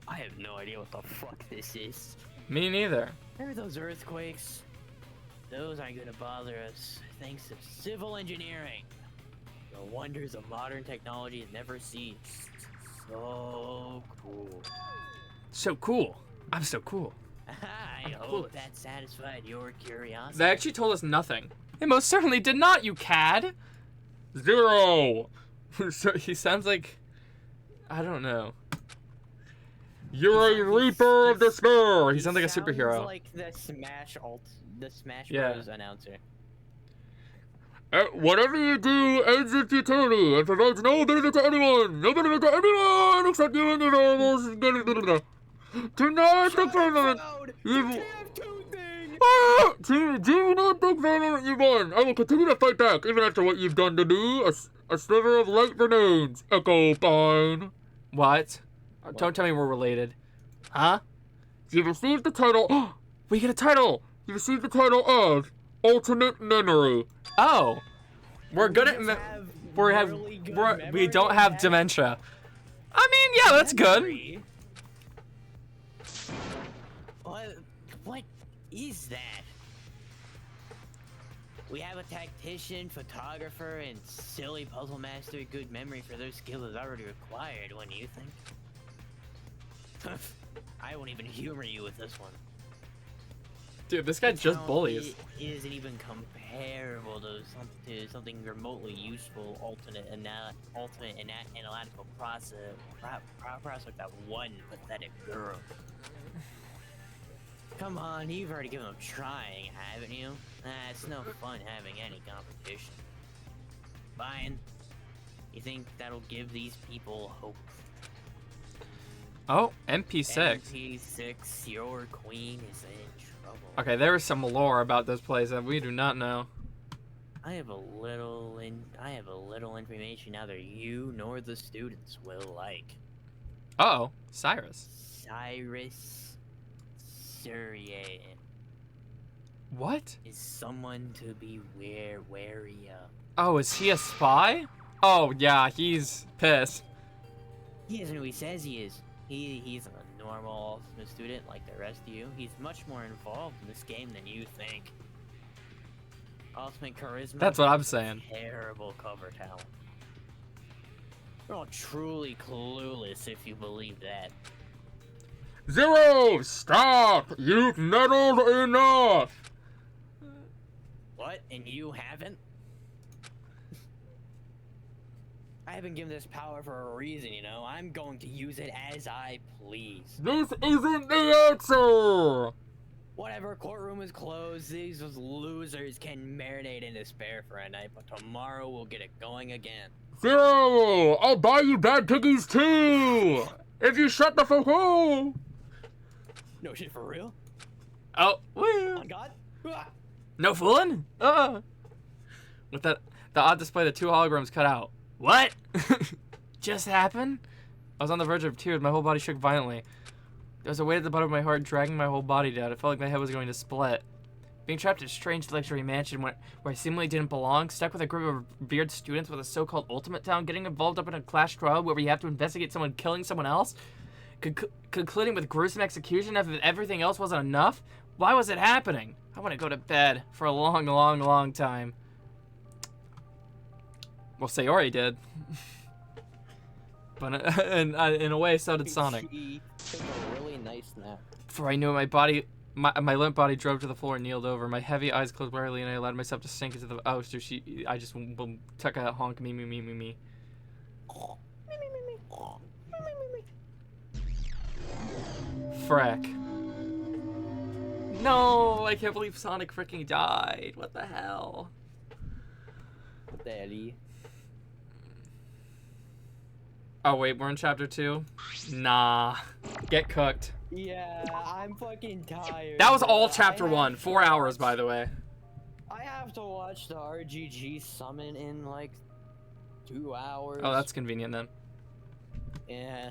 I have no idea what the fuck this is. Me neither. Remember those earthquakes? those aren't gonna bother us thanks to civil engineering. The wonders of modern technology never cease. So cool. So cool. I'm so cool. I I'm hope coolest. that satisfied your curiosity. They actually told us nothing. It most certainly did not, you cad. 0. So he sounds like, I don't know. You're a reaper of despair. He sounds like a superhero. Sounds like the Smash Yeah. Bros. Announcer. Whatever you do ends in futility and provides no benefit to anyone. No benefit to anyone except you and your animals. Do not think for a moment. You can't have two things! Do not think for a moment you won. I will continue to fight back even after what you've done to me. A sliver of light remains. Echo fine. What? Don't tell me we're related. Huh? You received the title. We get a title. You received the title of Ultimate Memory. Oh. We're good at we don't have dementia. I mean, yeah, that's good. What is that? We have a tactician, photographer, and silly puzzle master. Good memory for those skills is already required, wouldn't you think? I won't even humor you with this one. Dude, this guy just bullies. It isn't even comparable to something remotely useful, ultimate analytical process like that one pathetic girl. Come on, you've already given up trying, haven't you? It's no fun having any competition. Fine. You think that'll give these people hope? Oh, MP6. MP6, your queen is in trouble. Okay, there is some lore about this place that we do not know. I have a little information neither you nor the students will like. Uh-oh, Cyrus. Cyrus Surya What? is someone to be wary of. Oh, is he a spy? Oh, yeah, he's pissed. He isn't who he says he is. He's a normal ultimate student like the rest of you. He's much more involved in this game than you think. Ultimate charisma. That's what I'm saying. Terrible cover talent. You're all truly clueless if you believe that. 0! Stop! You've meddled enough! What? And you haven't? I haven't given this power for a reason, you know? I'm going to use it as I please. This isn't the answer! Whatever, courtroom is closed. These losers can marinate in despair for a night, but tomorrow we'll get it going again. 0! I'll buy you bad piggies too! If you shut the fuck up! No shit, for real? Oh, woo. On God? Ah! No fooling? With the odd display, the 2 holograms cut out. What? Just happened? I was on the verge of tears. My whole body shook violently. There was a weight at the bottom of my heart dragging my whole body down. It felt like my head was going to split. Being trapped in a strange luxury mansion where I seemingly didn't belong, stuck with a group of revered students with a so-called ultimate town, getting involved up in a clash trial where we have to investigate someone killing someone else, concluding with gruesome execution after everything else wasn't enough? Why was it happening? I want to go to bed for a long, long, long time. Well, Sayori did. But in a way, so did Sonic. She took a really nice nap. Before I knew it, my limp body drove to the floor and kneeled over. My heavy eyes closed wearily, and I allowed myself to sink into the. Oh, so I just took a honk. Me. Frack. No, I can't believe Sonic freaking died. What the hell? Daddy. Oh wait, we're in chapter 2? Nah. Get cooked. Yeah, I'm fucking tired. That was all but chapter I have 1. to 4 hours, watch- by the way. I have to watch the RGG summon in like 2 hours. Oh, that's convenient then. Yeah.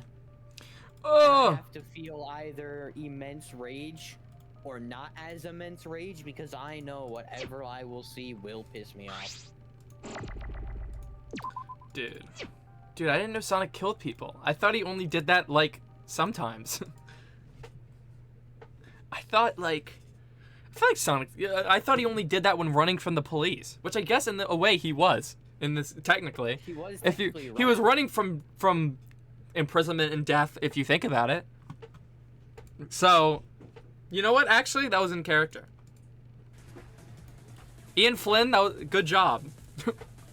I Oh! have to feel either immense rage or not as immense rage because I know whatever I will see will piss me off. Dude. Dude, I didn't know Sonic killed people. I thought he only did that, like, sometimes. I thought I feel like Sonic. I thought he only did that when running from the police, which I guess in a way he was in this technically. He was If technically he was running from imprisonment and death, if you think about it. So, you know what? Actually, that was in character. Ian Flynn, that was good job.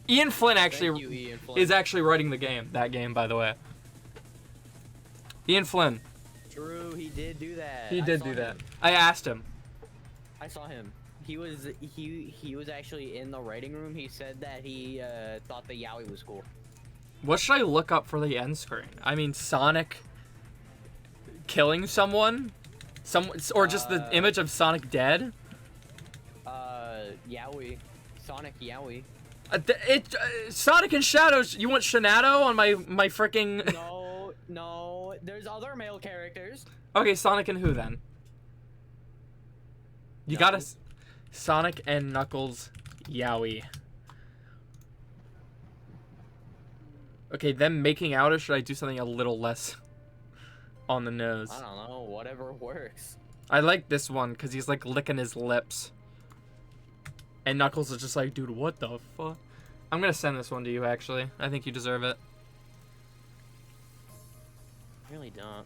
Ian Flynn actually Thank you, Ian Flynn. is actually writing the game. That game, by the way. Ian Flynn. True, he did do that. He I did saw do that. him. I asked him. I saw him. He was actually in the writing room. He said that he thought the Yowie was cool. What should I look up for the end screen? I mean, Sonic killing someone, or just the image of Sonic dead. Yowie, Sonic Yowie. Sonic and Shadows. You want Shanado on my freaking? No. There's other male characters. Okay, Sonic and who then? You gotta Knuckles. Sonic and Knuckles, Yowie. Okay, them making out, or should I do something a little less on the nose? I don't know. Whatever works. I like this one because he's like licking his lips. And Knuckles is just like, dude, what the fuck? I'm gonna send this one to you, actually. I think you deserve it. I really don't.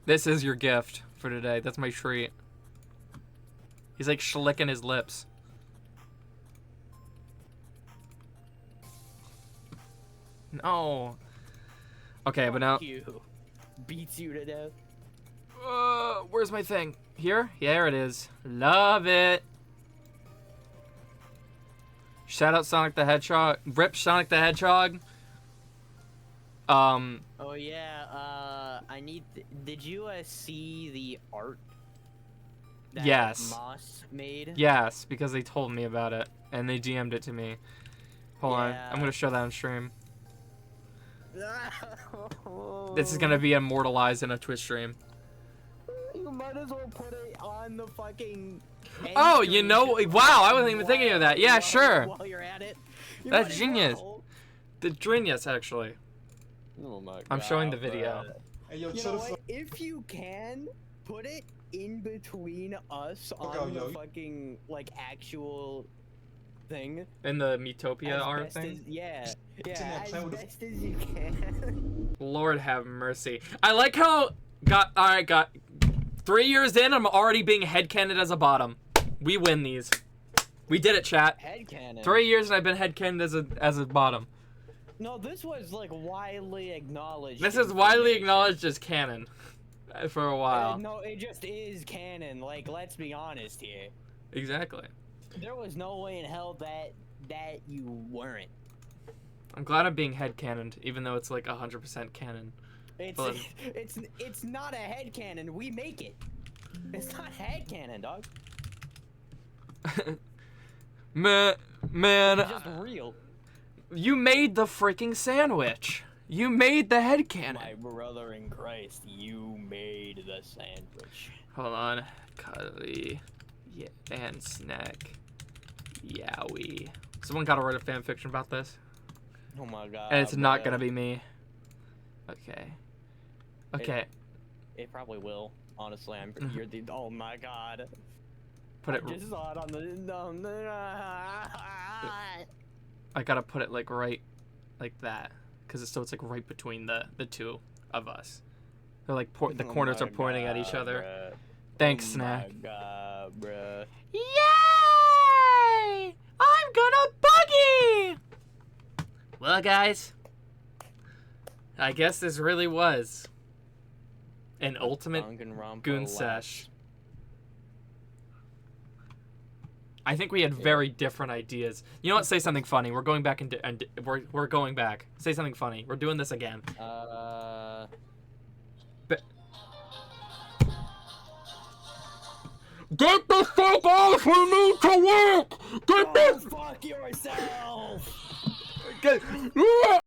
This is your gift for today. That's my treat. He's like schlicking his lips. No. Okay, but now... You beats you to death. Where's my thing? Here? Yeah, there it is. Love it. Shout out Sonic the Hedgehog. Rip Sonic the Hedgehog. Oh yeah. I need. Did you see the art that Yes. Moss made? Yes, because they told me about it and they DM'd it to me. Hold on, Yeah. I'm gonna show that on stream. This is gonna be immortalized in a Twitch stream. You might as well put it on the fucking. Oh, you know, wow, I wasn't even thinking of that. Yeah, While- sure. While you're at it. You That's might as genius. well. The genius, actually. Oh my god. I'm showing the video. Hey, yo, You chill know the what? fuck. If you can, put it in between us Okay, on yo. the fucking like actual thing. In the Metopia as art best thing. as- yeah, in that as plan with the- best as you can. Lord have mercy. I like how got 3 years in, I'm already being headcanoned as a bottom. We win these. We did it, chat. Headcanon. 3 years and I've been headcanoned as a bottom. No, this was like widely acknowledged. This is widely acknowledged as canon for a while. No, it just is canon. Like, let's be honest here. Exactly. There was no way in hell that you weren't. I'm glad I'm being headcanoned, even though it's like 100% canon. It's But- it's not a headcanon. We make it. It's not headcanon, dog. Man, It's just real. you made the freaking sandwich. You made the headcanon. My brother in Christ, you made the sandwich. Hold on. Cuddly. Yeah, and snack. Yowie. Someone gotta write a fan fiction about this. Oh my god. And it's not bruh. gonna be me. Okay. Okay. It probably will. Honestly, you're the. Oh my god. Put it. I just saw it on the. I gotta put it like right, like that, cause it's like right between the two of us. They're like the Oh corners my are pointing at each God, other. bruh. Thanks, Oh Snack. my god, bruh. Yay! I'm gonna buggy! Well, guys, I guess this really was an ultimate Danganropa goon Lapse. sesh. I think we had very different ideas. You know what? Say something funny. We're going back and we're going back. Say something funny. We're doing this again. Get the fuck off! We need to work! Get Oh, fuck yourself! the...